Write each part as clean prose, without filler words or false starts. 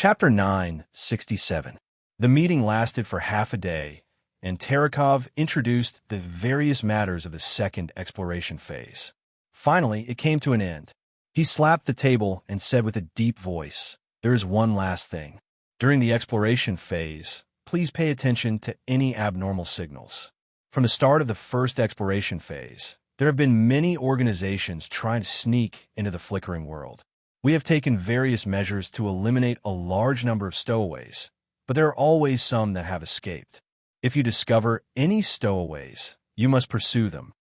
Chapter 967. The meeting lasted for half a day, and Terekov introduced the various matters of the second exploration phase. Finally, it came to an end. He slapped the table and said with a deep voice, "There is one last thing. During the exploration phase, please pay attention to any abnormal signals. From the start of the first exploration phase, there have been many organizations trying to sneak into the flickering world. We have taken various measures to eliminate a large number of stowaways, but there are always some that have escaped. If you discover any stowaways, you must pursue them."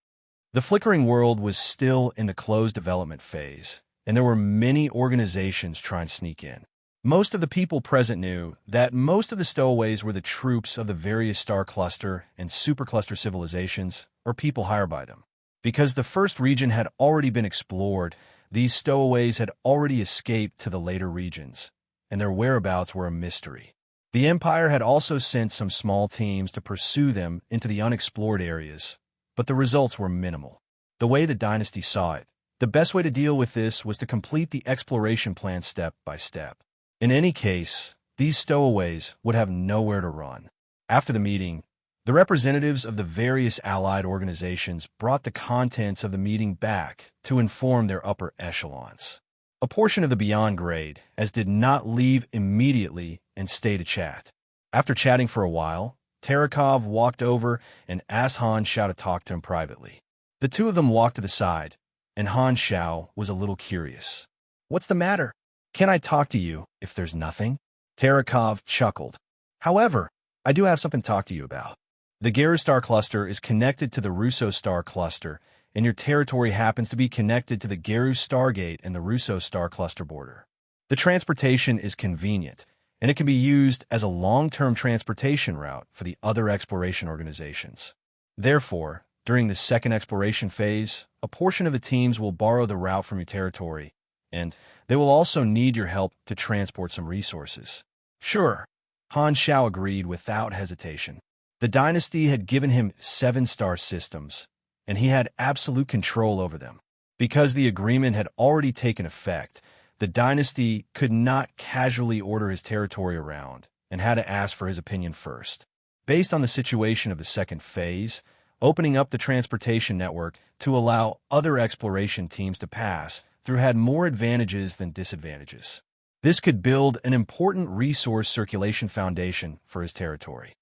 The flickering world was still in the closed development phase, and there were many organizations trying to sneak in. Most of the people present knew that most of the stowaways were the troops of the various star cluster and supercluster civilizations, or people hired by them. Because the first region had already been explored, these stowaways had already escaped to the later regions, and their whereabouts were a mystery. The Empire had also sent some small teams to pursue them into the unexplored areas, but the results were minimal. The way the dynasty saw it, the best way to deal with this was to complete the exploration plan step by step. In any case, these stowaways would have nowhere to run. After the meeting, the representatives of the various allied organizations brought the contents of the meeting back to inform their upper echelons. A portion of the Beyond grade, as did not leave immediately and stay to chat. After chatting for a while, Terekov walked over and asked Han Shao to talk to him privately. The two of them walked to the side, and Han Shao was a little curious. "What's the matter? Can I talk to you if there's nothing?" Terekov chuckled. "However, I do have something to talk to you about. The Geru Star Cluster is connected to the Russo Star Cluster, and your territory happens to be connected to the Geru Stargate and the Russo Star Cluster border. The transportation is convenient, and it can be used as a long-term transportation route for the other exploration organizations. Therefore, during the second exploration phase, a portion of the teams will borrow the route from your territory, and they will also need your help to transport some resources." "Sure," Han Shao agreed without hesitation. The dynasty had given him 7-star systems, and he had absolute control over them. Because the agreement had already taken effect, the dynasty could not casually order his territory around and had to ask for his opinion first. Based on the situation of the second phase, opening up the transportation network to allow other exploration teams to pass through had more advantages than disadvantages. This could build an important resource circulation foundation for his territory.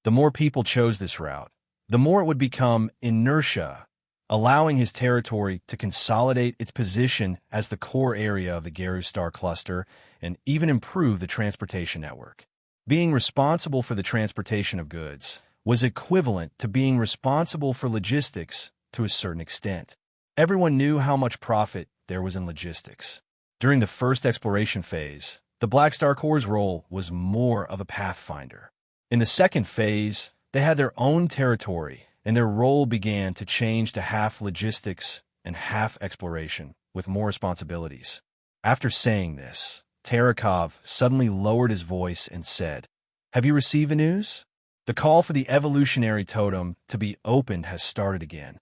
The more people chose this route, the more it would become inertia, allowing his territory to consolidate its position as the core area of the Geru Star Cluster and even improve the transportation network. Being responsible for the transportation of goods was equivalent to being responsible for logistics to a certain extent. Everyone knew how much profit there was in logistics. During the first exploration phase, the Black Star Corps' role was more of a pathfinder. In the second phase, they had their own territory, and their role began to change to half logistics and half exploration, with more responsibilities. After saying this, Terekov suddenly lowered his voice and said, "Have you received the news? The call for the evolutionary totem to be opened has started again."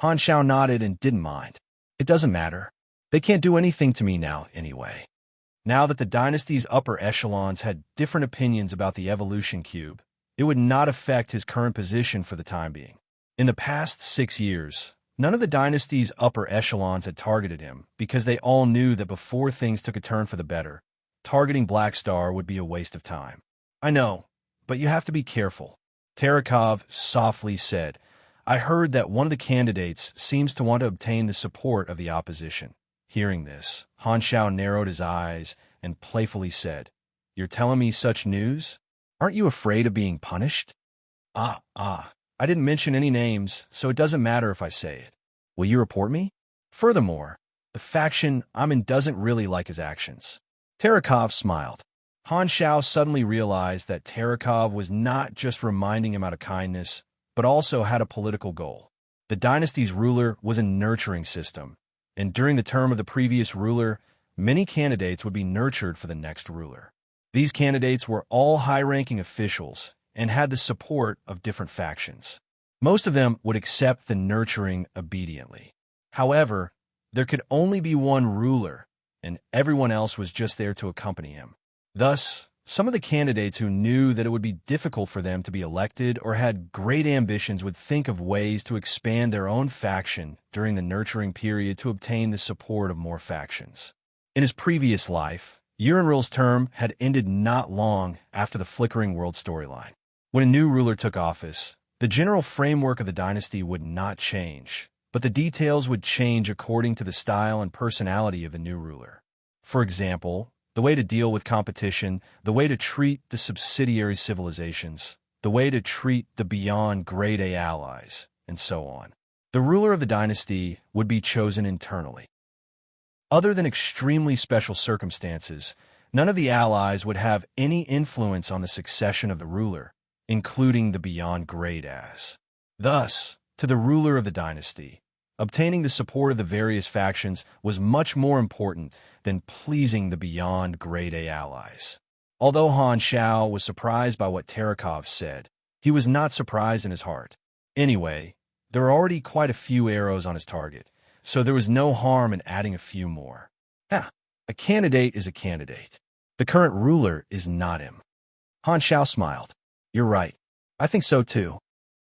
Han Shao nodded and didn't mind. "It doesn't matter. They can't do anything to me now anyway." Now that the dynasty's upper echelons had different opinions about the evolution cube, it would not affect his current position for the time being. In the past 6 years, none of the dynasty's upper echelons had targeted him because they all knew that before things took a turn for the better, targeting Black Star would be a waste of time. "I know, but you have to be careful," Terekov softly said. "I heard that one of the candidates seems to want to obtain the support of the opposition." Hearing this, Han Shao narrowed his eyes and playfully said, "You're telling me such news? Aren't you afraid of being punished?" I didn't mention any names, so it doesn't matter if I say it. Will you report me? Furthermore, the faction I'm in doesn't really like his actions." Terekov smiled. Han Shao suddenly realized that Terekov was not just reminding him out of kindness, but also had a political goal. The dynasty's ruler was a nurturing system, and during the term of the previous ruler, many candidates would be nurtured for the next ruler. These candidates were all high-ranking officials and had the support of different factions. Most of them would accept the nurturing obediently. However, there could only be one ruler, and everyone else was just there to accompany him. Thus, some of the candidates who knew that it would be difficult for them to be elected or had great ambitions would think of ways to expand their own faction during the nurturing period to obtain the support of more factions. In his previous life, Urianril's term had ended not long after the Flickering World storyline. When a new ruler took office, the general framework of the dynasty would not change, but the details would change according to the style and personality of the new ruler. For example, the way to deal with competition, the way to treat the subsidiary civilizations, the way to treat the beyond grade A allies, and so on. The ruler of the dynasty would be chosen internally. Other than extremely special circumstances, none of the allies would have any influence on the succession of the ruler, including the beyond grade As. Thus, to the ruler of the dynasty, obtaining the support of the various factions was much more important than pleasing the beyond grade A allies. Although Han Xiao was surprised by what Terekov said, he was not surprised in his heart. Anyway, there were already quite a few arrows on his target, so there was no harm in adding a few more. A candidate is a candidate. The current ruler is not him. Han Xiao smiled. You're right. I think so too.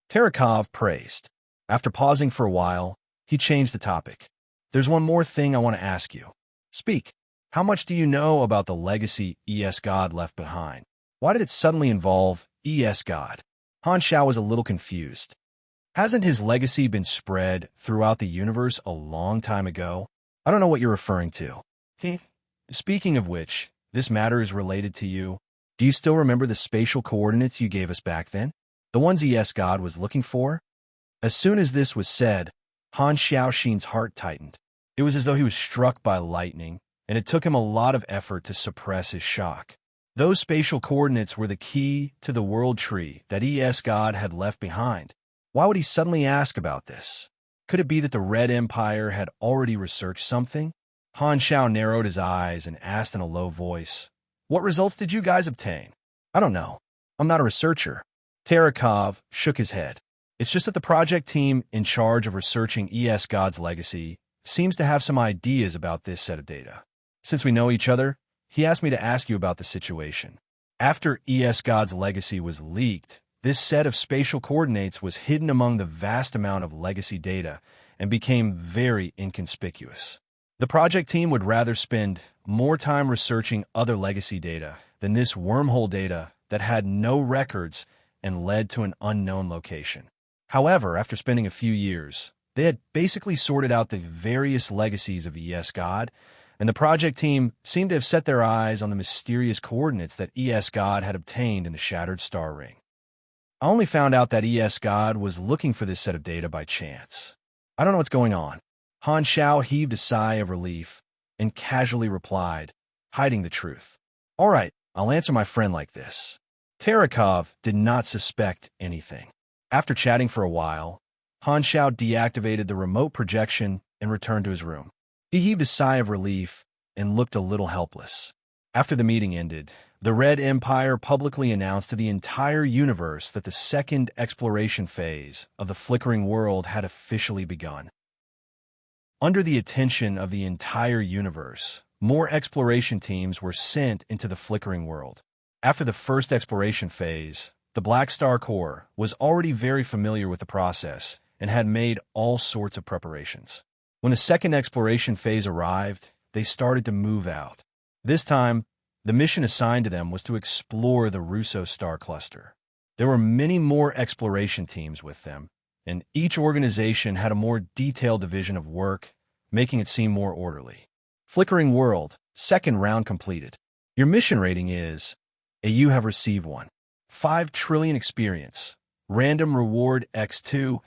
Terekov praised. After pausing for a while, he changed the topic. There's one more thing I want to ask you. Speak. How much do you know about the legacy ES God left behind? Why did it suddenly involve ES God? Han Xiao was a little confused. Hasn't his legacy been spread throughout the universe a long time ago? I don't know what you're referring to. Speaking of which, this matter is related to you. Do you still remember the spatial coordinates you gave us back then? The ones ES God was looking for? As soon as this was said, Han Xiaoxin's heart tightened. It was as though he was struck by lightning, and it took him a lot of effort to suppress his shock. Those spatial coordinates were the key to the world tree that ES God had left behind. Why would he suddenly ask about this? Could it be that the Red Empire had already researched something? Han Xiao narrowed his eyes and asked in a low voice, What results did you guys obtain? I don't know. I'm not a researcher. Terekov shook his head. It's just that the project team in charge of researching ES God's legacy seems to have some ideas about this set of data. Since we know each other, he asked me to ask you about the situation. After ES God's legacy was leaked, this set of spatial coordinates was hidden among the vast amount of legacy data and became very inconspicuous. The project team would rather spend more time researching other legacy data than this wormhole data that had no records and led to an unknown location. However, after spending a few years, they had basically sorted out the various legacies of ES God, and the project team seemed to have set their eyes on the mysterious coordinates that ES God had obtained in the Shattered Star Ring. I only found out that ES God was looking for this set of data by chance. I don't know what's going on. Han Xiao heaved a sigh of relief and casually replied, hiding the truth. All right, I'll answer my friend like this. Terekov did not suspect anything. After chatting for a while, Han Xiao deactivated the remote projection and returned to his room. He heaved a sigh of relief and looked a little helpless. After the meeting ended, the Red Empire publicly announced to the entire universe that the second exploration phase of the Flickering World had officially begun. Under the attention of the entire universe, more exploration teams were sent into the Flickering World. After the first exploration phase, the Black Star Corps was already very familiar with the process and had made all sorts of preparations. When the second exploration phase arrived, they started to move out. This time, the mission assigned to them was to explore the Russo Star Cluster. There were many more exploration teams with them, and each organization had a more detailed division of work, making it seem more orderly. Flickering World, second round completed. Your mission rating is, you have received 5 trillion experience, random reward X2,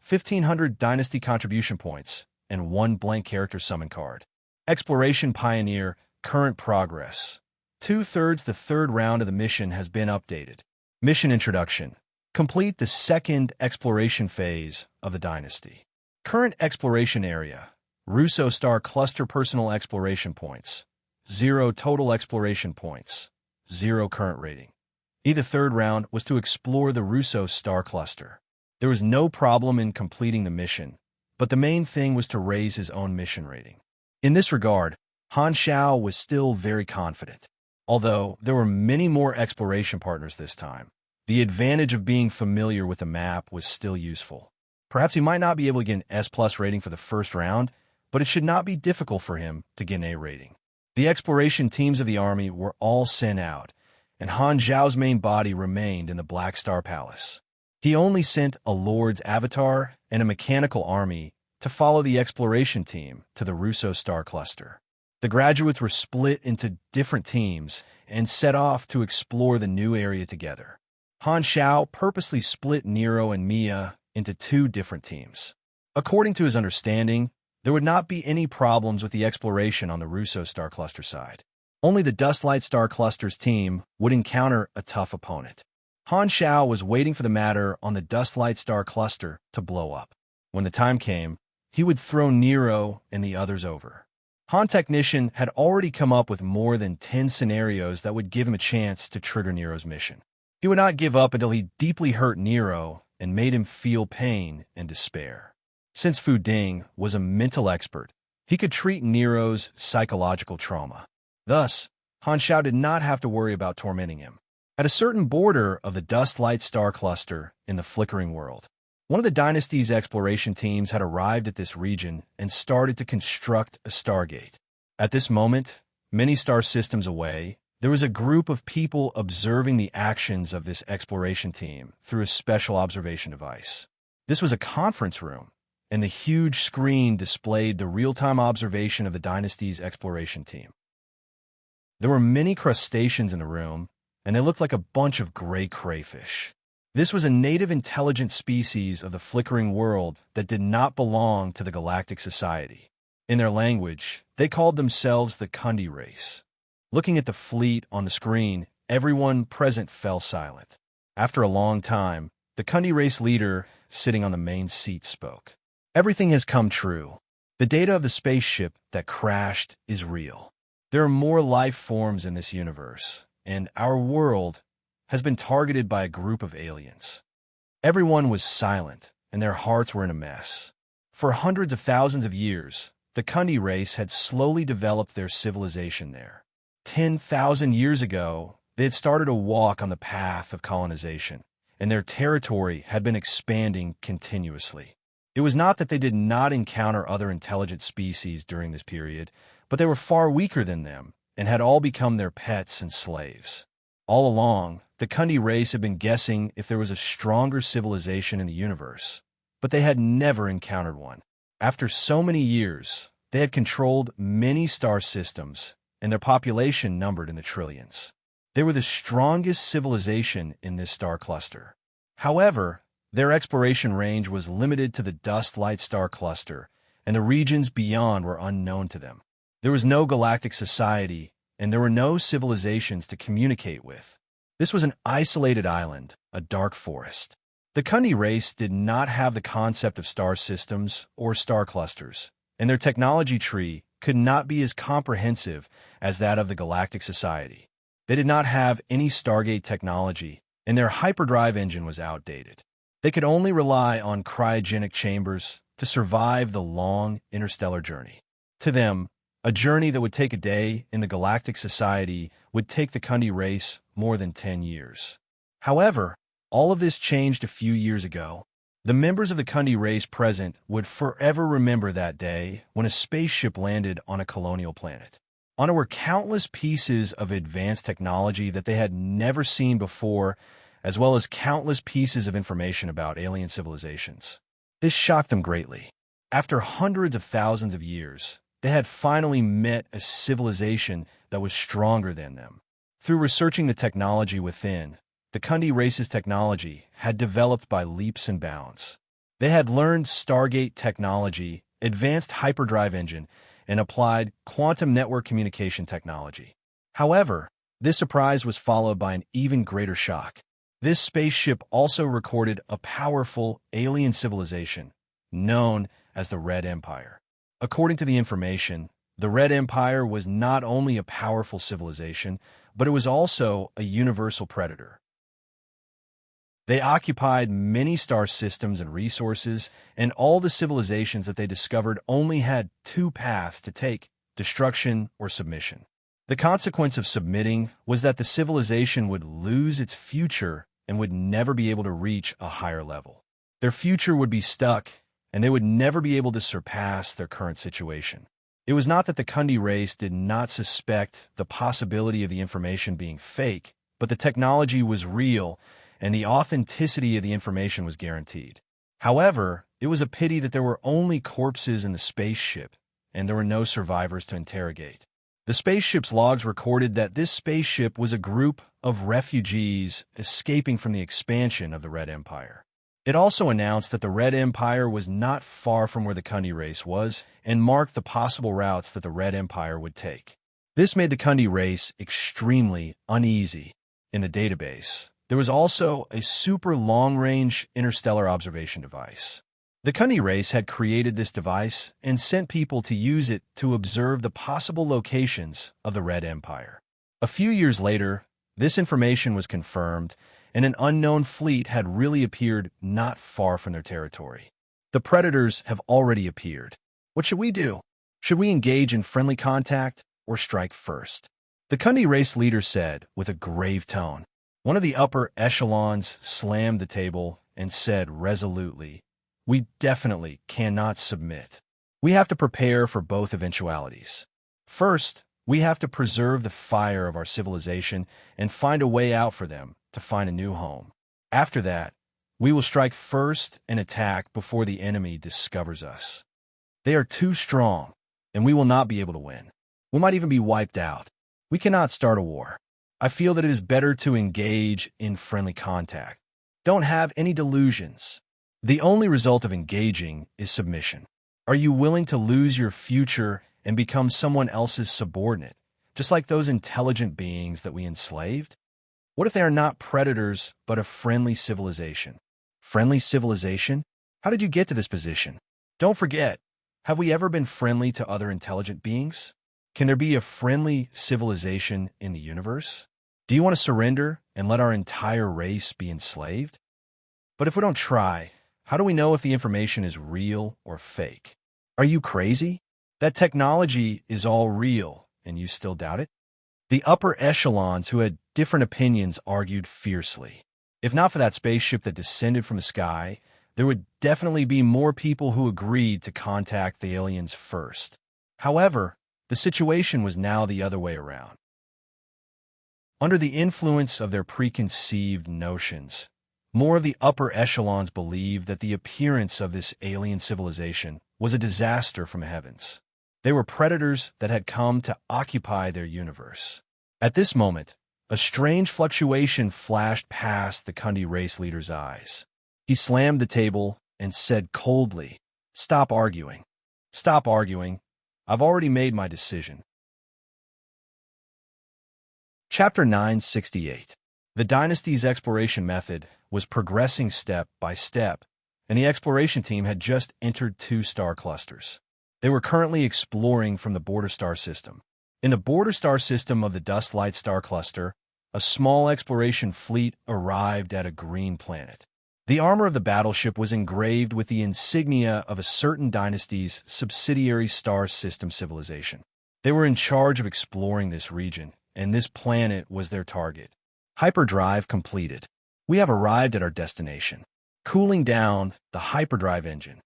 1,500 dynasty contribution points, and 1 blank character summon card. Exploration Pioneer, current progress. 2/3 the third round of the mission has been updated. Mission Introduction. Complete the second exploration phase of the dynasty. Current exploration area. Russo Star Cluster personal exploration points. 0 total exploration points. 0 current rating. The third round was to explore the Russo Star Cluster. There was no problem in completing the mission, but the main thing was to raise his own mission rating. In this regard, Han Xiao was still very confident. Although there were many more exploration partners this time, the advantage of being familiar with the map was still useful. Perhaps he might not be able to get an S+ rating for the first round, but it should not be difficult for him to get an A rating. The exploration teams of the army were all sent out, and Han Zhao's main body remained in the Black Star Palace. He only sent a Lord's Avatar and a mechanical army to follow the exploration team to the Russo Star Cluster. The graduates were split into different teams and set off to explore the new area together. Han Zhao purposely split Nero and Mia into two different teams. According to his understanding, there would not be any problems with the exploration on the Russo Star Cluster side. Only the Dustlight Star Cluster's team would encounter a tough opponent. Han Zhao was waiting for the matter on the Dustlight Star Cluster to blow up. When the time came, he would throw Nero and the others over. Han Technician had already come up with more than 10 scenarios that would give him a chance to trigger Nero's mission. He would not give up until he deeply hurt Nero and made him feel pain and despair. Since Fu Ding was a mental expert, he could treat Nero's psychological trauma. Thus, Han Zhao did not have to worry about tormenting him. At a certain border of the Dustlight Star Cluster in the Flickering World, one of the dynasty's exploration teams had arrived at this region and started to construct a stargate. At this moment, many star systems away, there was a group of people observing the actions of this exploration team through a special observation device. This was a conference room, and the huge screen displayed the real-time observation of the dynasty's exploration team. There were many crustaceans in the room, and they looked like a bunch of gray crayfish. This was a native intelligent species of the Flickering World that did not belong to the Galactic Society. In their language, they called themselves the Kundi race. Looking at the fleet on the screen, everyone present fell silent. After a long time, the Kundi race leader, sitting on the main seat, spoke. Everything has come true. The data of the spaceship that crashed is real. There are more life forms in this universe, and our world has been targeted by a group of aliens. Everyone was silent, and their hearts were in a mess. For hundreds of thousands of years, the Kundi race had slowly developed their civilization there. 10,000 years ago, they had started a walk on the path of colonization, and their territory had been expanding continuously. It was not that they did not encounter other intelligent species during this period, but they were far weaker than them and had all become their pets and slaves. All along, the Kundi race had been guessing if there was a stronger civilization in the universe, but they had never encountered one. After so many years, they had controlled many star systems, and their population numbered in the trillions. They were the strongest civilization in this star cluster. However, their exploration range was limited to the Dustlight Star Cluster, and the regions beyond were unknown to them. There was no galactic society, and there were no civilizations to communicate with. This was an isolated island, a dark forest. The Kundi race did not have the concept of star systems or star clusters, and their technology tree could not be as comprehensive as that of the Galactic Society. They did not have any Stargate technology, and their hyperdrive engine was outdated. They could only rely on cryogenic chambers to survive the long interstellar journey. To them, a journey that would take a day in the Galactic Society would take the Kundi race more than 10 years. However, all of this changed a few years ago. The members of the Kundi race present would forever remember that day when a spaceship landed on a colonial planet. On it were countless pieces of advanced technology that they had never seen before, as well as countless pieces of information about alien civilizations. This shocked them greatly. After hundreds of thousands of years, they had finally met a civilization that was stronger than them. Through researching the technology within, the Kundi race's technology had developed by leaps and bounds. They had learned Stargate technology, advanced hyperdrive engine, and applied quantum network communication technology. However, this surprise was followed by an even greater shock. This spaceship also recorded a powerful alien civilization known as the Red Empire. According to the information, the Red Empire was not only a powerful civilization, but it was also a universal predator. They occupied many star systems and resources, and all the civilizations that they discovered only had two paths to take: destruction or submission. The consequence of submitting was that the civilization would lose its future and would never be able to reach a higher level. Their future would be stuck, and they would never be able to surpass their current situation. It was not that the Kundi race did not suspect the possibility of the information being fake, but the technology was real, and the authenticity of the information was guaranteed. However, it was a pity that there were only corpses in the spaceship, and there were no survivors to interrogate. The spaceship's logs recorded that this spaceship was a group of refugees escaping from the expansion of the Red Empire. It also announced that the Red Empire was not far from where the Kundi race was and marked the possible routes that the Red Empire would take. This made the Kundi race extremely uneasy. In the database, there was also a super long-range interstellar observation device. The Kundi race had created this device and sent people to use it to observe the possible locations of the Red Empire. A few years later, this information was confirmed, and an unknown fleet had really appeared not far from their territory. The predators have already appeared. What should we do? Should we engage in friendly contact or strike first? The Kundi race leader said with a grave tone. One of the upper echelons slammed the table and said resolutely, "We definitely cannot submit. We have to prepare for both eventualities. First, we have to preserve the fire of our civilization and find a way out for them to find a new home. After that, we will strike first and attack before the enemy discovers us. They are too strong, and we will not be able to win. We might even be wiped out. We cannot start a war. I feel that it is better to engage in friendly contact. Don't have any delusions. The only result of engaging is submission. Are you willing to lose your future and become someone else's subordinate, just like those intelligent beings that we enslaved? What if they are not predators, but a friendly civilization? Friendly civilization? How did you get to this position? Don't forget, have we ever been friendly to other intelligent beings? Can there be a friendly civilization in the universe? Do you want to surrender and let our entire race be enslaved? But if we don't try, how do we know if the information is real or fake? Are you crazy? That technology is all real, and you still doubt it? The upper echelons who had different opinions argued fiercely. If not for that spaceship that descended from the sky, there would definitely be more people who agreed to contact the aliens first. However, the situation was now the other way around. Under the influence of their preconceived notions, more of the upper echelons believed that the appearance of this alien civilization was a disaster from the heavens. They were predators that had come to occupy their universe. At this moment, a strange fluctuation flashed past the Kundi race leader's eyes. He slammed the table and said coldly, "Stop arguing. Stop arguing. I've already made my decision." Chapter 968. The dynasty's exploration method was progressing step by step, and the exploration team had just entered 2 star clusters. They were currently exploring from the border star system. In the border star system of the Dust Light star cluster, a small exploration fleet arrived at a green planet. The armor of the battleship was engraved with the insignia of a certain dynasty's subsidiary star system civilization. They were in charge of exploring this region, and this planet was their target. Hyperdrive completed. We have arrived at our destination. Cooling down the hyperdrive engine.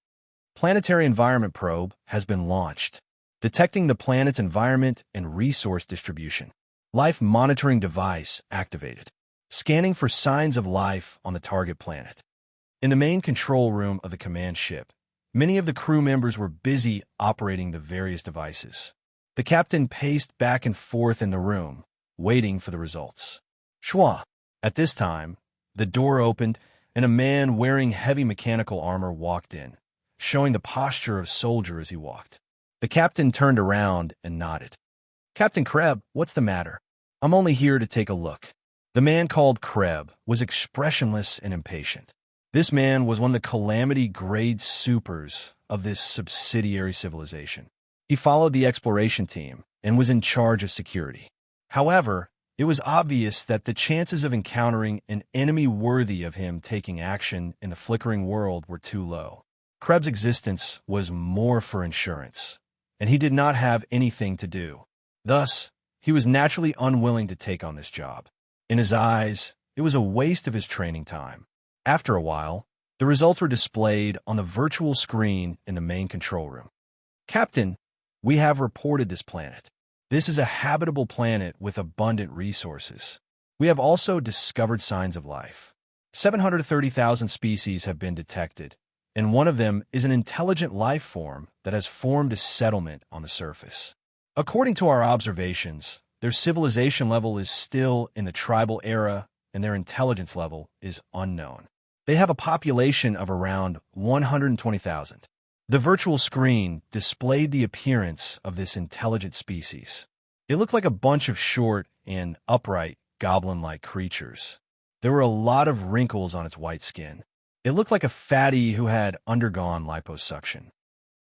Planetary environment probe has been launched. Detecting the planet's environment and resource distribution. Life monitoring device activated. Scanning for signs of life on the target planet. In the main control room of the command ship, many of the crew members were busy operating the various devices. The captain paced back and forth in the room, waiting for the results. Schwa. At this time, the door opened, and a man wearing heavy mechanical armor walked in, showing the posture of a soldier as he walked. The captain turned around and nodded. "Captain Kreb, what's the matter? I'm only here to take a look." The man called Kreb was expressionless and impatient. This man was one of the calamity-grade supers of this subsidiary civilization. He followed the exploration team and was in charge of security. However, it was obvious that the chances of encountering an enemy worthy of him taking action in the flickering world were too low. Krebs' existence was more for insurance, and he did not have anything to do. Thus, he was naturally unwilling to take on this job. In his eyes, it was a waste of his training time. After a while, the results were displayed on the virtual screen in the main control room. Captain, we have reported this planet. This is a habitable planet with abundant resources. We have also discovered signs of life. 730,000 species have been detected, and one of them is an intelligent life form that has formed a settlement on the surface. According to our observations, their civilization level is still in the tribal era, and their intelligence level is unknown. They have a population of around 120,000. The virtual screen displayed the appearance of this intelligent species. It looked like a bunch of short and upright, goblin-like creatures. There were a lot of wrinkles on its white skin. It looked like a fatty who had undergone liposuction.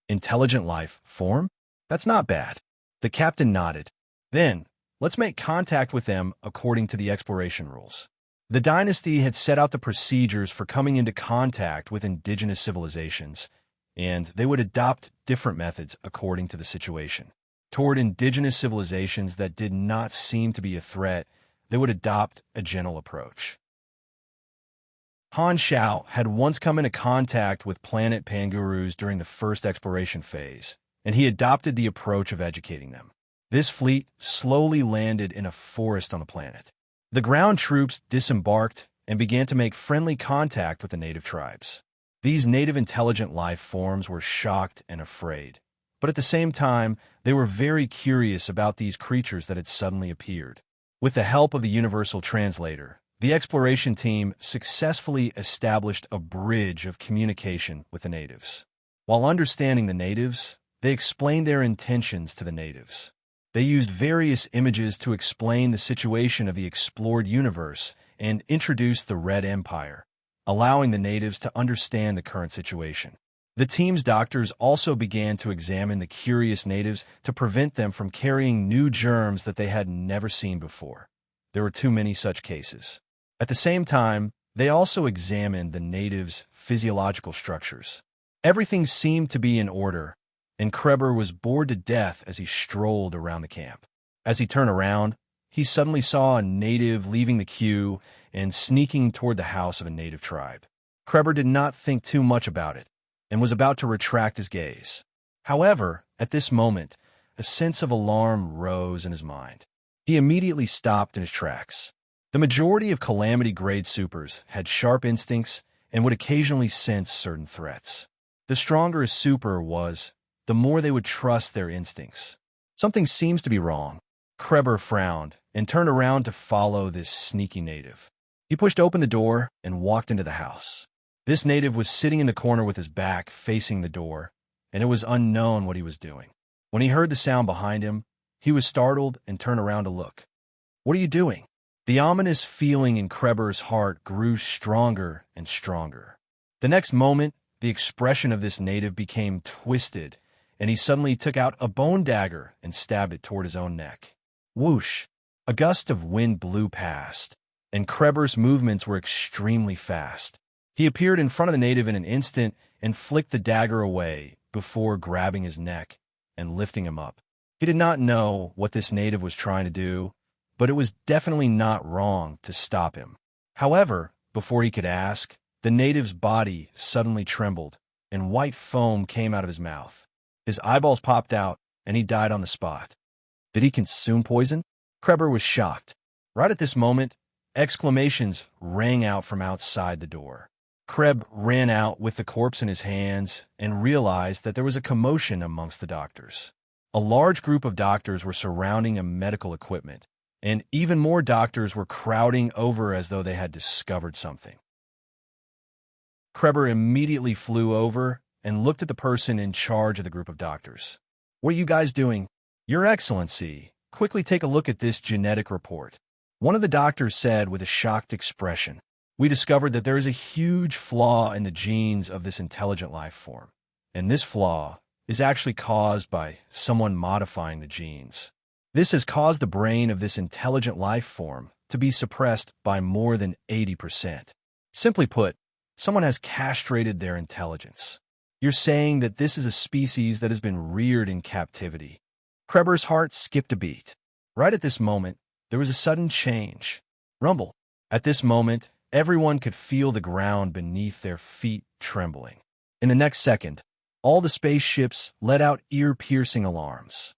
Intelligent life form? That's not bad. The captain nodded. Then, let's make contact with them according to the exploration rules. The dynasty had set out the procedures for coming into contact with indigenous civilizations, and they would adopt different methods according to the situation. Toward indigenous civilizations that did not seem to be a threat, they would adopt a gentle approach. Han Xiao had once come into contact with planet Pangurus during the first exploration phase, and he adopted the approach of educating them. This fleet slowly landed in a forest on the planet. The ground troops disembarked and began to make friendly contact with the native tribes. These native intelligent life forms were shocked and afraid, but at the same time, they were very curious about these creatures that had suddenly appeared. With the help of the universal translator, the exploration team successfully established a bridge of communication with the natives. While understanding the natives, they explained their intentions to the natives. They used various images to explain the situation of the explored universe and introduced the Red Empire, allowing the natives to understand the current situation. The team's doctors also began to examine the curious natives to prevent them from carrying new germs that they had never seen before. There were too many such cases. At the same time, they also examined the natives' physiological structures. Everything seemed to be in order, and Kreber was bored to death as he strolled around the camp. As he turned around, he suddenly saw a native leaving the queue and sneaking toward the house of a native tribe. Kreber did not think too much about it and was about to retract his gaze. However, at this moment, a sense of alarm rose in his mind. He immediately stopped in his tracks. The majority of Calamity-grade supers had sharp instincts and would occasionally sense certain threats. The stronger a super was, the more they would trust their instincts. Something seems to be wrong. Kreber frowned and turned around to follow this sneaky native. He pushed open the door and walked into the house. This native was sitting in the corner with his back facing the door, and it was unknown what he was doing. When he heard the sound behind him, he was startled and turned around to look. "What are you doing?" The ominous feeling in Kreber's heart grew stronger and stronger. The next moment, the expression of this native became twisted, and he suddenly took out a bone dagger and stabbed it toward his own neck. Whoosh! A gust of wind blew past, and Kreber's movements were extremely fast. He appeared in front of the native in an instant and flicked the dagger away before grabbing his neck and lifting him up. He did not know what this native was trying to do, but it was definitely not wrong to stop him. However, before he could ask, the native's body suddenly trembled, and white foam came out of his mouth. His eyeballs popped out, and he died on the spot. Did he consume poison? Kreber was shocked. Right at this moment, exclamations rang out from outside the door. Kreb ran out with the corpse in his hands and realized that there was a commotion amongst the doctors. A large group of doctors were surrounding a medical equipment, and even more doctors were crowding over as though they had discovered something. Kreber immediately flew over and looked at the person in charge of the group of doctors. "What are you guys doing?" "Your Excellency, quickly take a look at this genetic report," one of the doctors said with a shocked expression. "We discovered that there is a huge flaw in the genes of this intelligent life form, and this flaw is actually caused by someone modifying the genes. This has caused the brain of this intelligent life form to be suppressed by more than 80%. Simply put, someone has castrated their intelligence. You're saying that this is a species that has been reared in captivity." Kreber's heart skipped a beat. Right at this moment, there was a sudden change. Rumble. At this moment, everyone could feel the ground beneath their feet trembling. In the next second, all the spaceships let out ear-piercing alarms.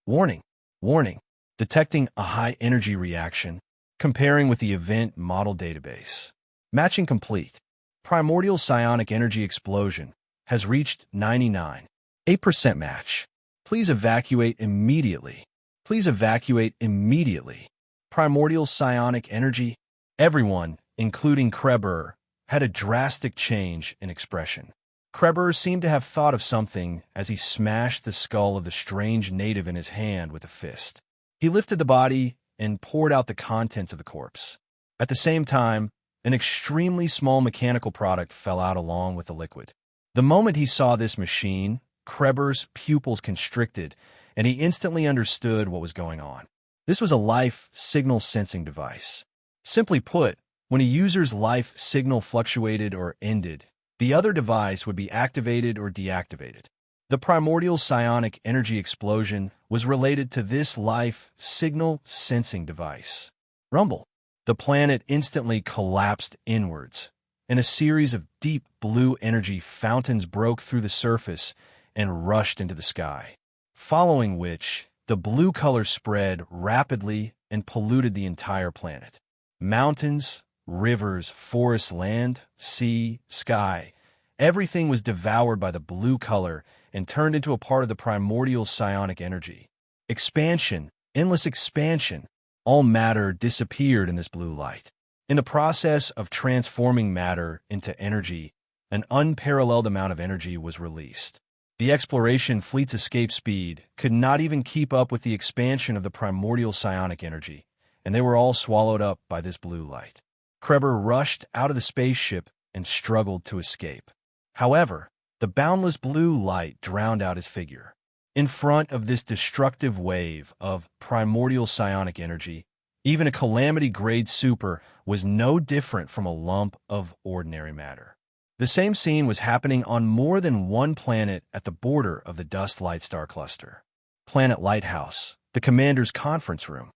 Warning, warning, detecting a high-energy reaction, comparing with the event model database. Matching complete. Primordial psionic energy explosion has reached 99.8% match. Please evacuate immediately. Please evacuate immediately. Primordial psionic energy. Everyone, including Kreber, had a drastic change in expression. Kreber seemed to have thought of something as he smashed the skull of the strange native in his hand with a fist. He lifted the body and poured out the contents of the corpse. At the same time, an extremely small mechanical product fell out along with the liquid. The moment he saw this machine, Kreber's pupils constricted, and he instantly understood what was going on. This was a life signal sensing device. Simply put, when a user's life signal fluctuated or ended, the other device would be activated or deactivated. The primordial psionic energy explosion was related to this life signal sensing device. Rumble. The planet instantly collapsed inwards, and a series of deep blue energy fountains broke through the surface and rushed into the sky, following which the blue color spread rapidly and polluted the entire planet. Mountains, rivers, forests, land, sea, sky, everything was devoured by the blue color and turned into a part of the primordial psionic energy. Expansion, endless expansion. All matter disappeared in this blue light. In the process of transforming matter into energy, an unparalleled amount of energy was released. The exploration fleet's escape speed could not even keep up with the expansion of the primordial psionic energy, and they were all swallowed up by this blue light. Kreber rushed out of the spaceship and struggled to escape. However, the boundless blue light drowned out his figure. In front of this destructive wave of primordial psionic energy, even a calamity-grade super was no different from a lump of ordinary matter. The same scene was happening on more than one planet at the border of the Dust Light Star Cluster. Planet Lighthouse, the commander's conference room.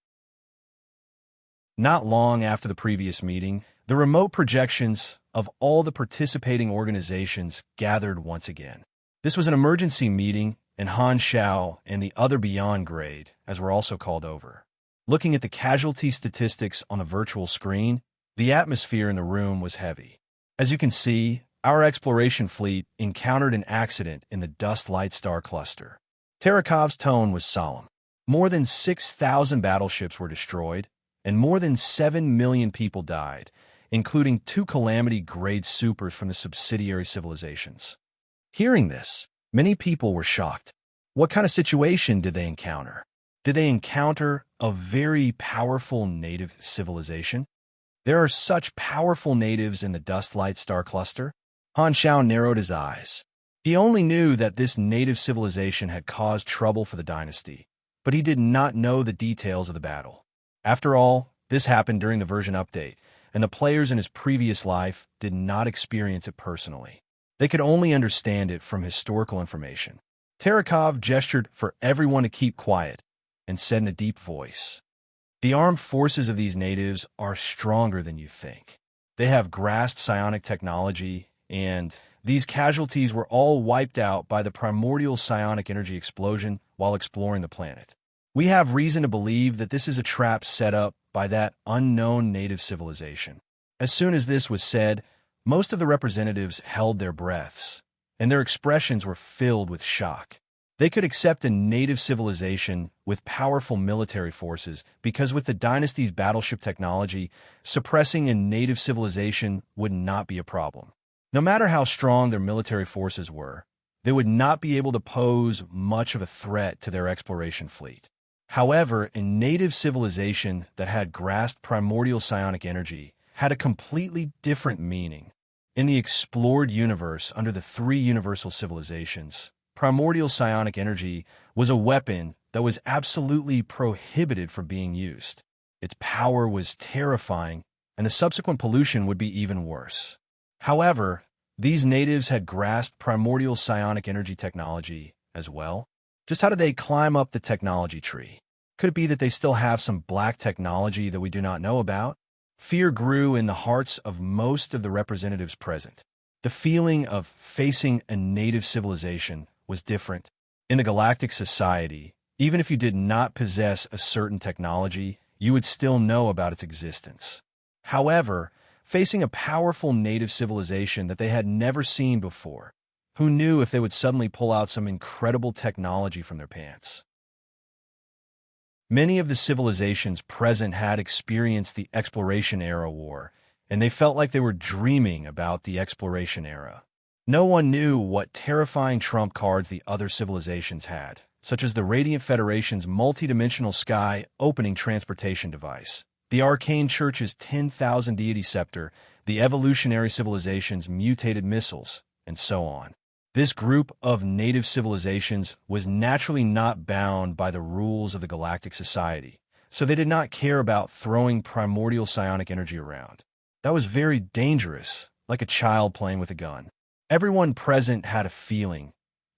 Not long after the previous meeting, the remote projections of all the participating organizations gathered once again. This was an emergency meeting, and Han Xiao and the other Beyond Grade, as were also called over. Looking at the casualty statistics on the virtual screen, the atmosphere in the room was heavy. As you can see, our exploration fleet encountered an accident in the Dust Light Star Cluster. Tarakov's tone was solemn. More than 6,000 battleships were destroyed, and more than 7 million people died, including 2 calamity-grade supers from the subsidiary civilizations. Hearing this, many people were shocked. What kind of situation did they encounter? Did they encounter a very powerful native civilization? There are such powerful natives in the Dust Light Star Cluster? Han Xiao narrowed his eyes. He only knew that this native civilization had caused trouble for the dynasty, but he did not know the details of the battle. After all, this happened during the version update, and the players in his previous life did not experience it personally. They could only understand it from historical information. Tarakov gestured for everyone to keep quiet and said in a deep voice, "The armed forces of these natives are stronger than you think. They have grasped psionic technology, and these casualties were all wiped out by the primordial psionic energy explosion while exploring the planet. We have reason to believe that this is a trap set up by that unknown native civilization." As soon as this was said, most of the representatives held their breaths, and their expressions were filled with shock. They could accept a native civilization with powerful military forces because with the dynasty's battleship technology, suppressing a native civilization would not be a problem. No matter how strong their military forces were, they would not be able to pose much of a threat to their exploration fleet. However, a native civilization that had grasped primordial psionic energy had a completely different meaning. In the explored universe under the 3 universal civilizations, primordial psionic energy was a weapon that was absolutely prohibited from being used. Its power was terrifying, and the subsequent pollution would be even worse. However, these natives had grasped primordial psionic energy technology as well. Just how did they climb up the technology tree? Could it be that they still have some black technology that we do not know about? Fear grew in the hearts of most of the representatives present. The feeling of facing a native civilization was different. In the Galactic Society, even if you did not possess a certain technology, you would still know about its existence. However, facing a powerful native civilization that they had never seen before, who knew if they would suddenly pull out some incredible technology from their pants? Many of the civilizations present had experienced the Exploration Era War, and they felt like they were dreaming about the Exploration Era. No one knew what terrifying trump cards the other civilizations had, such as the Radiant Federation's multidimensional sky-opening transportation device, the Arcane Church's 10,000 deity scepter, the evolutionary civilization's mutated missiles, and so on. This group of native civilizations was naturally not bound by the rules of the Galactic Society, so they did not care about throwing primordial psionic energy around. That was very dangerous, like a child playing with a gun. Everyone present had a feeling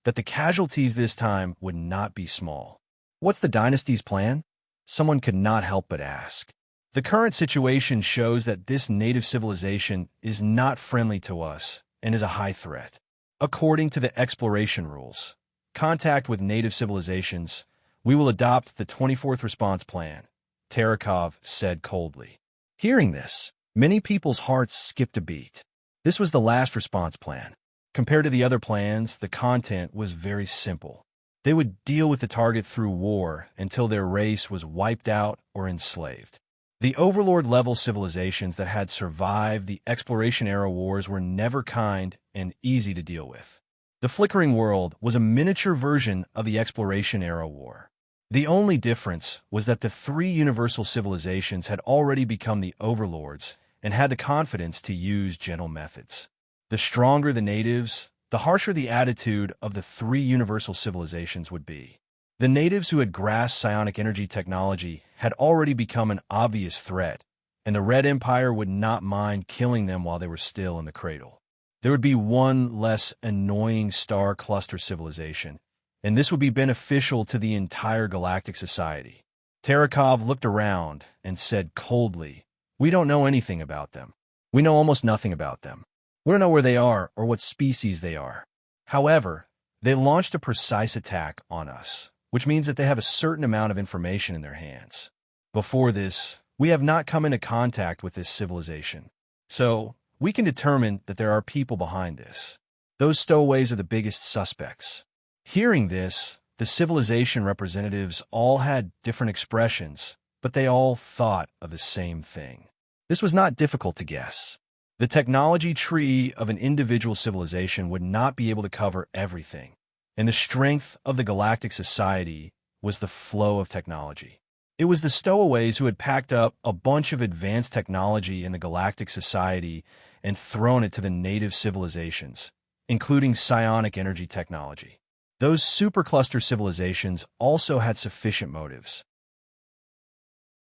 that the casualties this time would not be small. What's the dynasty's plan? Someone could not help but ask. The current situation shows that this native civilization is not friendly to us and is a high threat. According to the exploration rules, contact with native civilizations, we will adopt the 24th response plan, Terakov said coldly. Hearing this, many people's hearts skipped a beat. This was the last response plan. Compared to the other plans, the content was very simple. They would deal with the target through war until their race was wiped out or enslaved. The Overlord-level civilizations that had survived the Exploration-era wars were never kind and easy to deal with. The Flickering World was a miniature version of the Exploration-era war. The only difference was that the three universal civilizations had already become the overlords and had the confidence to use gentle methods. The stronger the natives, the harsher the attitude of the three universal civilizations would be. The natives who had grasped psionic energy technology had already become an obvious threat, and the Red Empire would not mind killing them while they were still in the cradle. There would be one less annoying star cluster civilization, and this would be beneficial to the entire Galactic Society. Terakov looked around and said coldly, "We don't know anything about them. We know almost nothing about them. We don't know where they are or what species they are. However, they launched a precise attack on us, which means that they have a certain amount of information in their hands. Before this, we have not come into contact with this civilization. So, we can determine that there are people behind this. Those stowaways are the biggest suspects." Hearing this, the civilization representatives all had different expressions, but they all thought of the same thing. This was not difficult to guess. The technology tree of an individual civilization would not be able to cover everything, and the strength of the Galactic Society was the flow of technology. It was the stowaways who had packed up a bunch of advanced technology in the Galactic Society and thrown it to the native civilizations, including psionic energy technology. Those supercluster civilizations also had sufficient motives.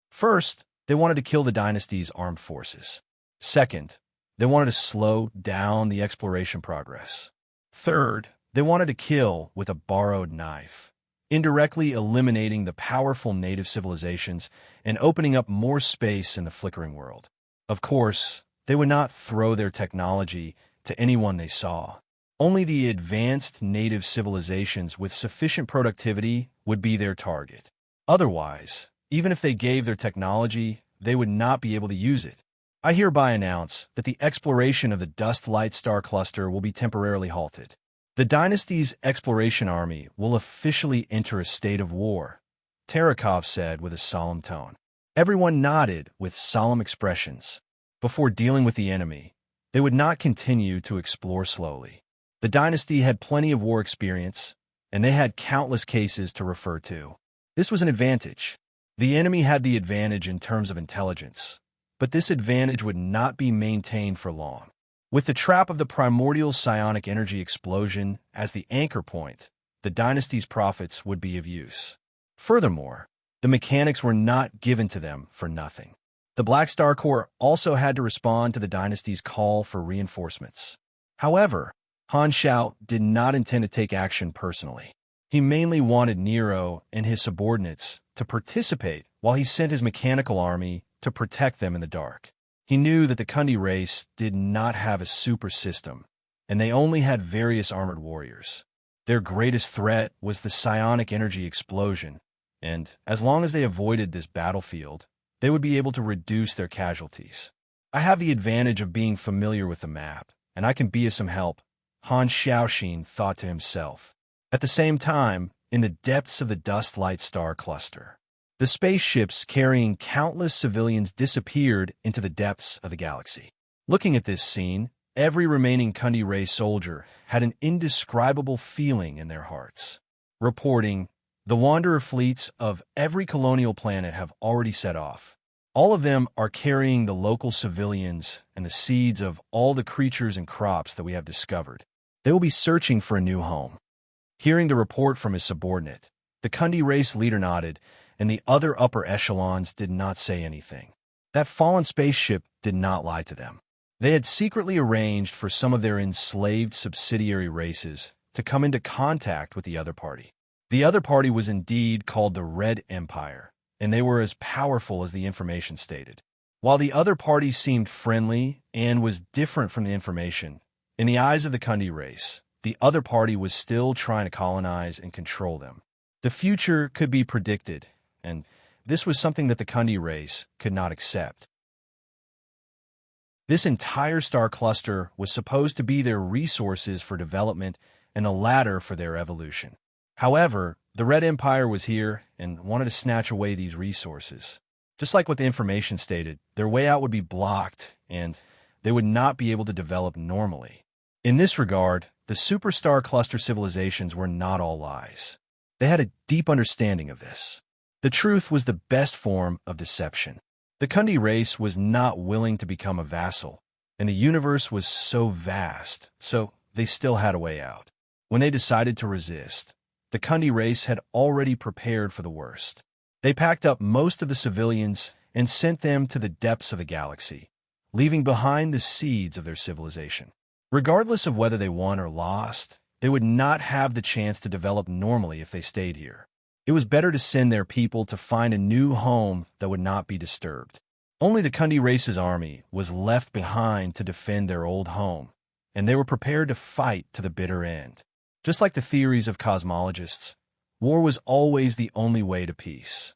First, they wanted to kill the dynasty's armed forces. Second, they wanted to slow down the exploration progress. Third, they wanted to kill with a borrowed knife, indirectly eliminating the powerful native civilizations and opening up more space in the Flickering World. Of course, they would not throw their technology to anyone they saw. Only the advanced native civilizations with sufficient productivity would be their target. Otherwise, even if they gave their technology, they would not be able to use it. I hereby announce that the exploration of the Dust Light Star Cluster will be temporarily halted. The dynasty's exploration army will officially enter a state of war, Terakov said with a solemn tone. Everyone nodded with solemn expressions. Before dealing with the enemy, they would not continue to explore slowly. The dynasty had plenty of war experience, and they had countless cases to refer to. This was an advantage. The enemy had the advantage in terms of intelligence, but this advantage would not be maintained for long. With the trap of the primordial psionic energy explosion as the anchor point, the dynasty's profits would be of use. Furthermore, the mechanics were not given to them for nothing. The Black Star Corps also had to respond to the dynasty's call for reinforcements. However, Han Shao did not intend to take action personally. He mainly wanted Nero and his subordinates to participate while he sent his mechanical army to protect them in the dark. He knew that the Kundi race did not have a super system, and they only had various armored warriors. Their greatest threat was the psionic energy explosion, and as long as they avoided this battlefield, they would be able to reduce their casualties. I have the advantage of being familiar with the map, and I can be of some help, Han Xiaoxin thought to himself. At the same time, in the depths of the dust light star cluster, the spaceships carrying countless civilians disappeared into the depths of the galaxy. Looking at this scene, every remaining Kundi race soldier had an indescribable feeling in their hearts. Reporting, the Wanderer fleets of every colonial planet have already set off. All of them are carrying the local civilians and the seeds of all the creatures and crops that we have discovered. They will be searching for a new home. Hearing the report from his subordinate, the Kundi race leader nodded, and the other upper echelons did not say anything. That fallen spaceship did not lie to them. They had secretly arranged for some of their enslaved subsidiary races to come into contact with the other party. The other party was indeed called the Red Empire, and they were as powerful as the information stated. While the other party seemed friendly and was different from the information, in the eyes of the Kundi race, the other party was still trying to colonize and control them. The future could be predicted, and this was something that the Kundi race could not accept. This entire star cluster was supposed to be their resources for development and a ladder for their evolution. However, the Red Empire was here and wanted to snatch away these resources. Just like what the information stated, their way out would be blocked, and they would not be able to develop normally. In this regard, the superstar cluster civilizations were not all lies. They had a deep understanding of this. The truth was the best form of deception. The Kundi race was not willing to become a vassal, and the universe was so vast, so they still had a way out. When they decided to resist, the Kundi race had already prepared for the worst. They packed up most of the civilians and sent them to the depths of the galaxy, leaving behind the seeds of their civilization. Regardless of whether they won or lost, they would not have the chance to develop normally if they stayed here. It was better to send their people to find a new home that would not be disturbed. Only the Kundi race's army was left behind to defend their old home, and they were prepared to fight to the bitter end. Just like the theories of cosmologists, war was always the only way to peace.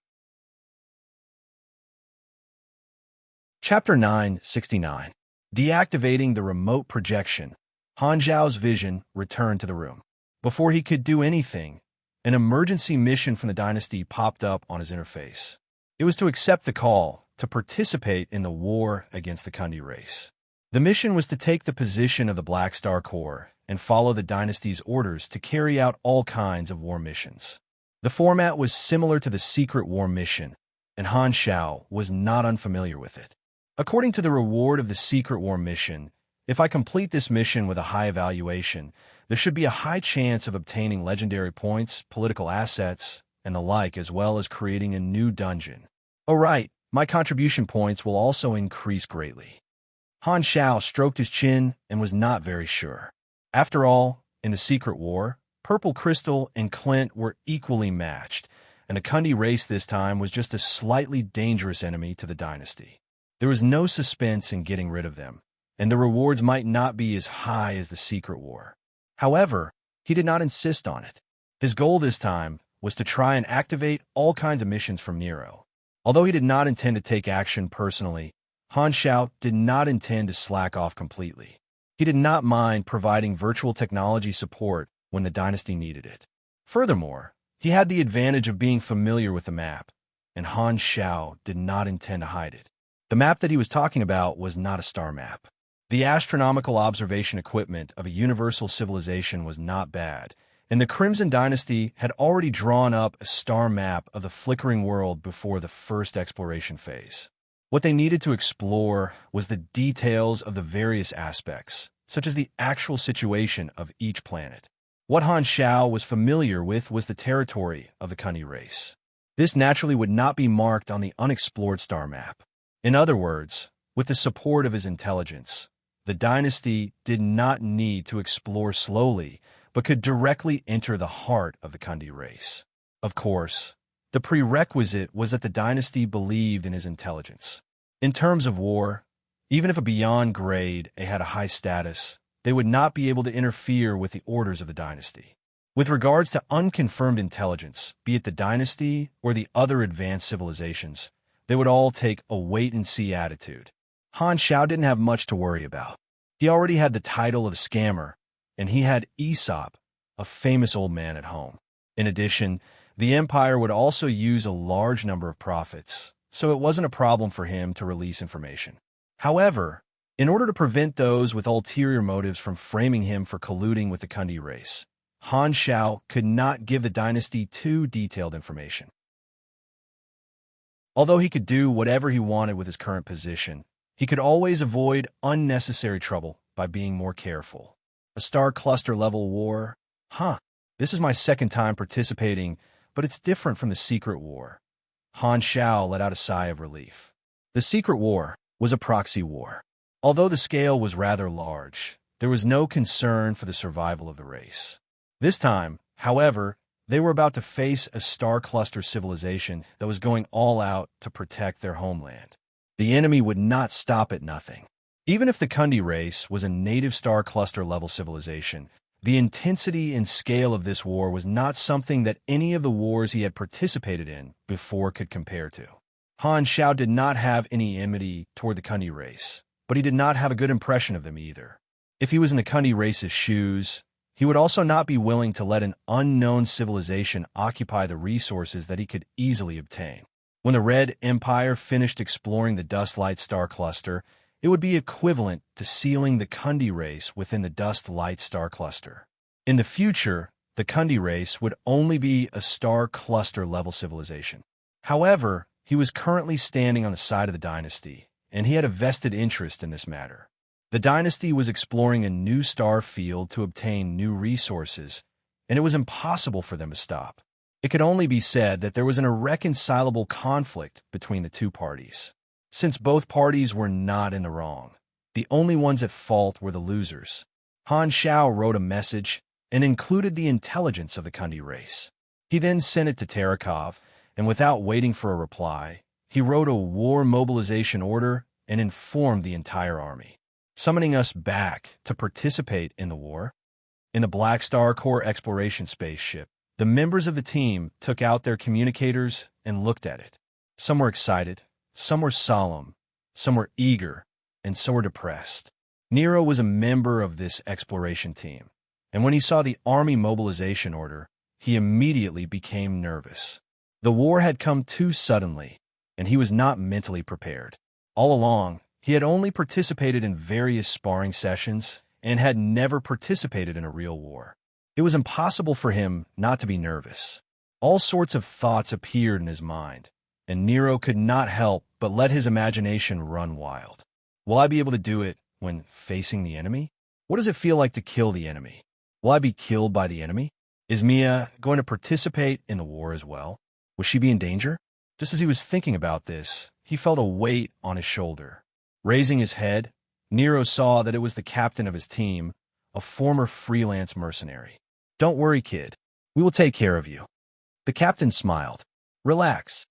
Chapter 969. Deactivating the remote projection, Han Zhao's vision returned to the room. Before he could do anything, an emergency mission from the dynasty popped up on his interface. It was to accept the call to participate in the war against the Kundi race. The mission was to take the position of the Black Star Corps and follow the dynasty's orders to carry out all kinds of war missions. The format was similar to the secret war mission, and Han Xiao was not unfamiliar with it. According to the reward of the secret war mission, if I complete this mission with a high evaluation, there should be a high chance of obtaining legendary points, political assets, and the like, as well as creating a new dungeon. Oh right, my contribution points will also increase greatly. Han Xiao stroked his chin and was not very sure. After all, in the secret war, Purple Crystal and Clint were equally matched, and the Kundi race this time was just a slightly dangerous enemy to the dynasty. There was no suspense in getting rid of them, and the rewards might not be as high as the secret war. However, he did not insist on it. His goal this time was to try and activate all kinds of missions from Nero. Although he did not intend to take action personally, Han Xiao did not intend to slack off completely. He did not mind providing virtual technology support when the dynasty needed it. Furthermore, he had the advantage of being familiar with the map, and Han Xiao did not intend to hide it. The map that he was talking about was not a star map. The astronomical observation equipment of a universal civilization was not bad, and the Crimson Dynasty had already drawn up a star map of the flickering world before the first exploration phase. What they needed to explore was the details of the various aspects, such as the actual situation of each planet. What Han Xiao was familiar with was the territory of the Kundi race. This naturally would not be marked on the unexplored star map. In other words, with the support of his intelligence, the dynasty did not need to explore slowly, but could directly enter the heart of the Kundi race. Of course, The prerequisite was that the dynasty believed in his intelligence. In terms of war, even if a beyond grade A had a high status, they would not be able to interfere with the orders of the dynasty. With regards to unconfirmed intelligence, be it the dynasty or the other advanced civilizations, they would all take a wait-and-see attitude. Han Xiao didn't have much to worry about. He already had the title of scammer, and he had Aesop, a famous old man, at home. In addition, the empire would also use a large number of prophets, so it wasn't a problem for him to release information. However, in order to prevent those with ulterior motives from framing him for colluding with the Kundi race, Han Xiao could not give the dynasty too detailed information. Although he could do whatever he wanted with his current position, he could always avoid unnecessary trouble by being more careful. A star cluster level war? This is my second time participating, but it's different from the secret war. Han Xiao let out a sigh of relief. The secret war was a proxy war. Although the scale was rather large, there was no concern for the survival of the race. This time, however, they were about to face a star cluster civilization that was going all out to protect their homeland. The enemy would not stop at nothing. Even if the Kundi race was a native star cluster level civilization, the intensity and scale of this war was not something that any of the wars he had participated in before could compare to. Han Xiao did not have any enmity toward the Kundi race, but he did not have a good impression of them either. If he was in the Kundi race's shoes, he would also not be willing to let an unknown civilization occupy the resources that he could easily obtain. When the Red Empire finished exploring the Dust Light star cluster, it would be equivalent to sealing the Kundi race within the Dust Light star cluster. In the future, the Kundi race would only be a star cluster level civilization. However, he was currently standing on the side of the dynasty, and he had a vested interest in this matter. The dynasty was exploring a new star field to obtain new resources, and it was impossible for them to stop. It could only be said that there was an irreconcilable conflict between the two parties. Since both parties were not in the wrong, the only ones at fault were the losers. Han Xiao wrote a message and included the intelligence of the Kundi race. He then sent it to Terakov, and without waiting for a reply, he wrote a war mobilization order and informed the entire army, summoning us back to participate in the war. In the Black Star Core exploration spaceship, the members of the team took out their communicators and looked at it. Some were excited, some were solemn, some were eager, and some were depressed. Nero was a member of this exploration team, and when he saw the army mobilization order, he immediately became nervous. The war had come too suddenly, and he was not mentally prepared. All along, he had only participated in various sparring sessions and had never participated in a real war. It was impossible for him not to be nervous. All sorts of thoughts appeared in his mind, and Nero could not help but let his imagination run wild. Will I be able to do it when facing the enemy? What does it feel like to kill the enemy? Will I be killed by the enemy? Is Mia going to participate in the war as well? Will she be in danger? Just as he was thinking about this, he felt a weight on his shoulder. Raising his head, Nero saw that it was the captain of his team, a former freelance mercenary. "Don't worry, kid. We will take care of you." The captain smiled. "Relax."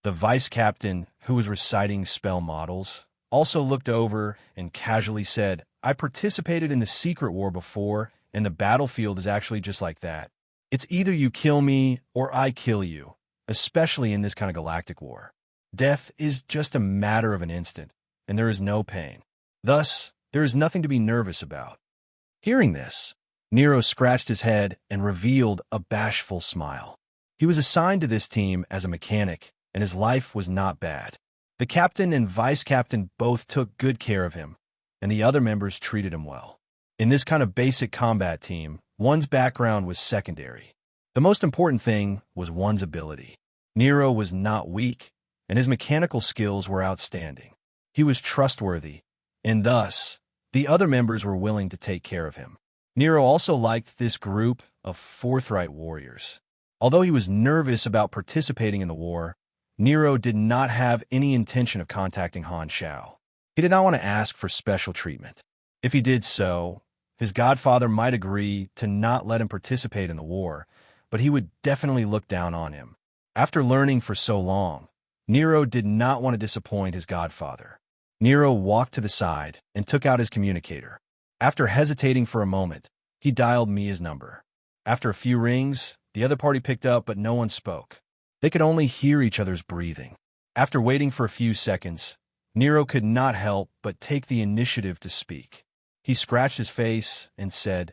The vice captain, who was reciting spell models, also looked over and casually said, "I participated in the secret war before, and the battlefield is actually just like that. It's either you kill me or I kill you, especially in this kind of galactic war. Death is just a matter of an instant, and there is no pain. Thus, there is nothing to be nervous about." Hearing this, Nero scratched his head and revealed a bashful smile. He was assigned to this team as a mechanic, and his life was not bad. The captain and vice captain both took good care of him, and the other members treated him well. In this kind of basic combat team, one's background was secondary. The most important thing was one's ability. Nero was not weak, and his mechanical skills were outstanding. He was trustworthy, and thus, the other members were willing to take care of him. Nero also liked this group of forthright warriors. Although he was nervous about participating in the war, Nero did not have any intention of contacting Han Xiao. He did not want to ask for special treatment. If he did so, his godfather might agree to not let him participate in the war, but he would definitely look down on him. After learning for so long, Nero did not want to disappoint his godfather. Nero walked to the side and took out his communicator. After hesitating for a moment, he dialed Mia's number. After a few rings, the other party picked up, but no one spoke. They could only hear each other's breathing. After waiting for a few seconds, Nero could not help but take the initiative to speak. He scratched his face and said,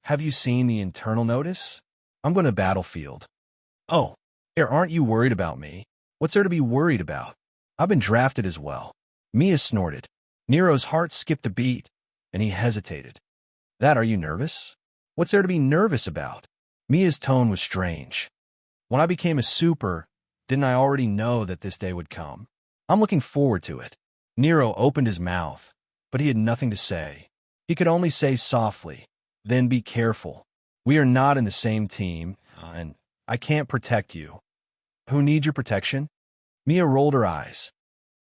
Have you seen the internal notice? I'm going to battlefield. Oh, aren't you worried about me? What's there to be worried about? I've been drafted as well. Mia snorted. Nero's heart skipped a beat, and he hesitated. Are you nervous? What's there to be nervous about? Mia's tone was strange. When I became a super, didn't I already know that this day would come? I'm looking forward to it. Nero opened his mouth, but he had nothing to say. He could only say softly, Then be careful. We are not in the same team, and I can't protect you. Who needs your protection? Mia rolled her eyes.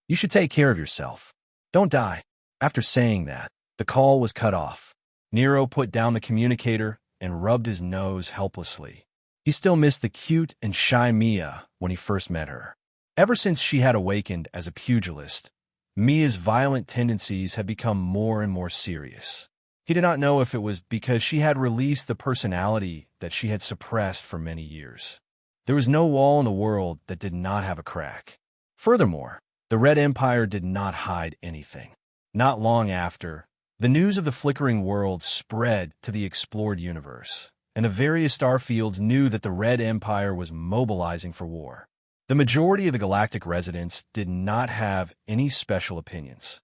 You should take care of yourself. Don't die. After saying that, the call was cut off. Nero put down the communicator and rubbed his nose helplessly. He still missed the cute and shy Mia when he first met her. Ever since she had awakened as a pugilist, Mia's violent tendencies had become more and more serious. He did not know if it was because she had released the personality that she had suppressed for many years. There was no wall in the world that did not have a crack. Furthermore, the Red Empire did not hide anything. Not long after, the news of the flickering world spread to the explored universe, and the various starfields knew that the Red Empire was mobilizing for war. The majority of the galactic residents did not have any special opinions.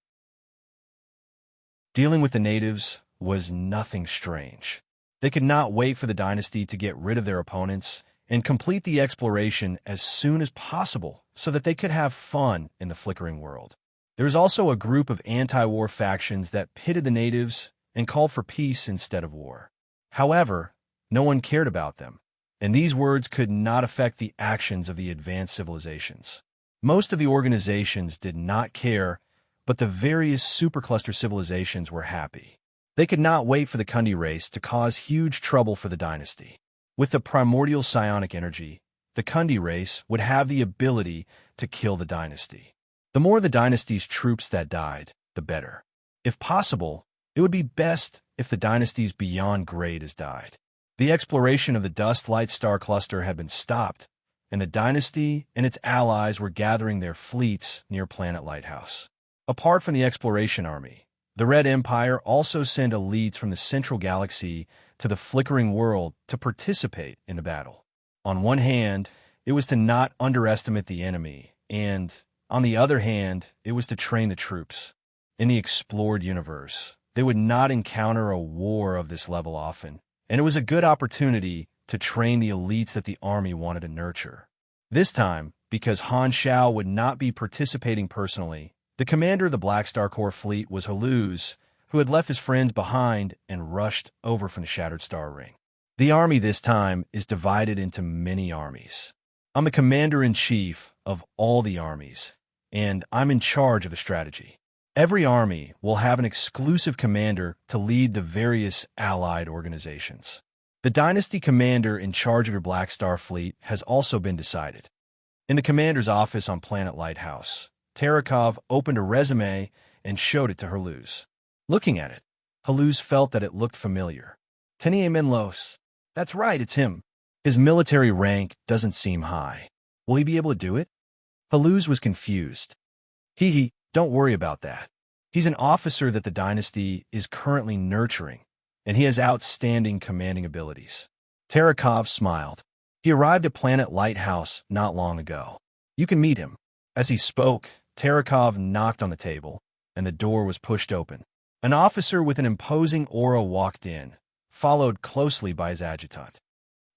Dealing with the natives was nothing strange. They could not wait for the dynasty to get rid of their opponents and complete the exploration as soon as possible so that they could have fun in the flickering world. There was also a group of anti-war factions that pitted the natives and called for peace instead of war. However, no one cared about them, and these words could not affect the actions of the advanced civilizations. Most of the organizations did not care, but the various supercluster civilizations were happy. They could not wait for the Kundi race to cause huge trouble for the dynasty. With the primordial psionic energy, the Kundi race would have the ability to kill the dynasty. The more the dynasty's troops that died, the better. If possible, it would be best if the dynasty's beyond great died. The exploration of the Dust Light Star Cluster had been stopped, and the dynasty and its allies were gathering their fleets near Planet Lighthouse. Apart from the exploration army, the Red Empire also sent elites from the central galaxy to the flickering world to participate in the battle. On one hand, it was to not underestimate the enemy, and, on the other hand, it was to train the troops. In the explored universe, they would not encounter a war of this level often, and it was a good opportunity to train the elites that the army wanted to nurture. This time, because Han Shao would not be participating personally, the commander of the Black Star Corps fleet was Haluz, who had left his friends behind and rushed over from the Shattered Star Ring. The army this time is divided into many armies. I'm the commander-in-chief of all the armies, and I'm in charge of the strategy. Every army will have an exclusive commander to lead the various allied organizations. The dynasty commander in charge of your Black Star fleet has also been decided. In the commander's office on Planet Lighthouse, Terakov opened a resume and showed it to Haluz. Looking at it, Haluz felt that it looked familiar. Tenier Menlos. That's right, it's him. His military rank doesn't seem high. Will he be able to do it? Haluz was confused. Don't worry about that. He's an officer that the dynasty is currently nurturing, and he has outstanding commanding abilities. Terakov smiled. He arrived at Planet Lighthouse not long ago. You can meet him. As he spoke, Terakov knocked on the table, and the door was pushed open. An officer with an imposing aura walked in, followed closely by his adjutant.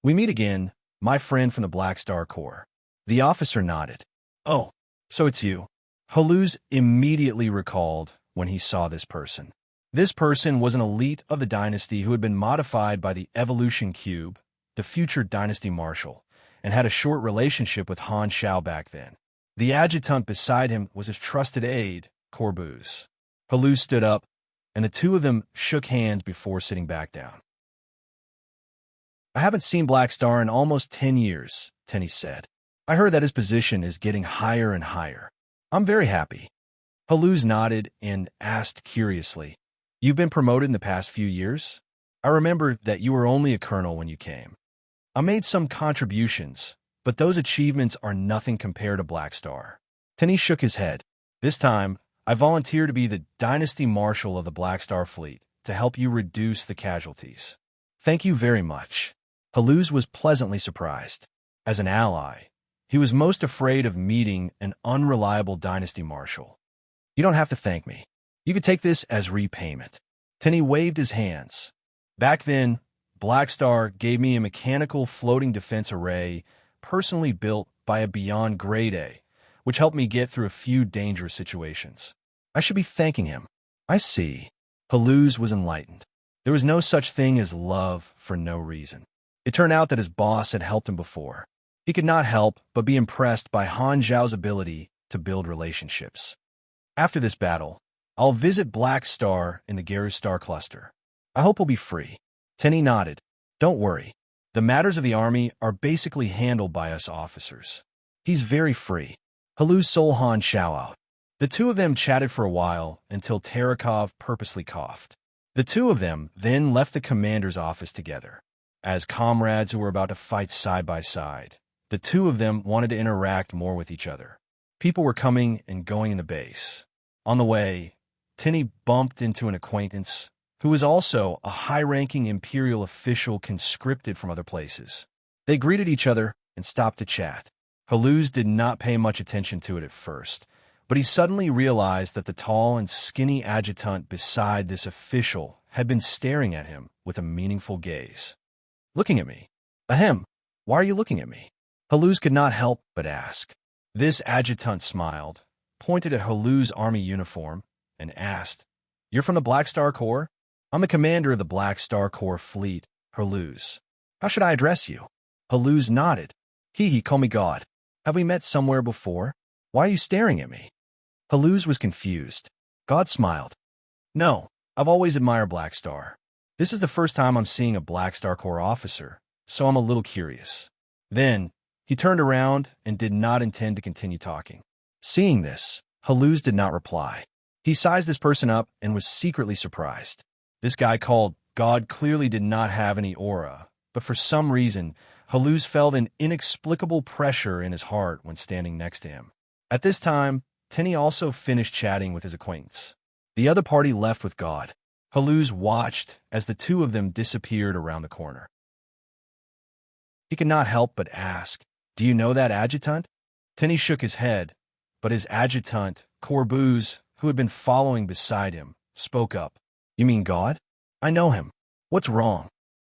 We meet again, my friend from the Black Star Corps. The officer nodded. Oh, so it's you. Haluz immediately recalled when he saw this person. This person was an elite of the dynasty who had been modified by the Evolution Cube, the future dynasty marshal, and had a short relationship with Han Shao back then. The adjutant beside him was his trusted aide, Corvus. Haluz stood up, and the two of them shook hands before sitting back down. I haven't seen Black Star in almost 10 years, Tenny said. I heard that his position is getting higher and higher. I'm very happy. Haluz nodded and asked curiously, You've been promoted in the past few years? I remember that you were only a colonel when you came. I made some contributions, but those achievements are nothing compared to Black Star. Tenny shook his head. This time, I volunteer to be the Dynasty Marshal of the Black Star Fleet to help you reduce the casualties. Thank you very much. Haluz was pleasantly surprised. As an ally, he was most afraid of meeting an unreliable Dynasty Marshal. You don't have to thank me. You could take this as repayment. Tenny waved his hands. Back then, Black Star gave me a mechanical floating defense array personally built by a Beyond Grade A, which helped me get through a few dangerous situations. I should be thanking him. I see. Haluz was enlightened. There was no such thing as love for no reason. It turned out that his boss had helped him before. He could not help but be impressed by Han Zhao's ability to build relationships. After this battle, I'll visit Black Star in the Garus Star Cluster. I hope he'll be free. Tenny nodded. Don't worry. The matters of the army are basically handled by us officers. He's very free. Haluz sold Han Zhao out. The two of them chatted for a while until Terakov purposely coughed. The two of them then left the commander's office together. As comrades who were about to fight side by side, the two of them wanted to interact more with each other. People were coming and going in the base. On the way, Tenny bumped into an acquaintance who was also a high-ranking Imperial official conscripted from other places. They greeted each other and stopped to chat. Haluz did not pay much attention to it at first, but he suddenly realized that the tall and skinny adjutant beside this official had been staring at him with a meaningful gaze. Looking at me. Ahem, why are you looking at me? Haluz could not help but ask. This adjutant smiled, pointed at Haluz's army uniform, and asked, You're from the Black Star Corps? I'm the commander of the Black Star Corps fleet, Haluz. How should I address you? Haluz nodded. He call me God. Have we met somewhere before? Why are you staring at me? Haluz was confused. God smiled. No, I've always admired Black Star. This is the first time I'm seeing a Black Star Corps officer, so I'm a little curious. Then, he turned around and did not intend to continue talking. Seeing this, Haluz did not reply. He sized this person up and was secretly surprised. This guy called God clearly did not have any aura, but for some reason, Haluz felt an inexplicable pressure in his heart when standing next to him. At this time, Tenny also finished chatting with his acquaintance. The other party left with God. Haluz watched as the two of them disappeared around the corner. He could not help but ask, Do you know that adjutant? Tenny shook his head, but his adjutant, Corbouz, who had been following beside him, spoke up. You mean God? I know him. What's wrong?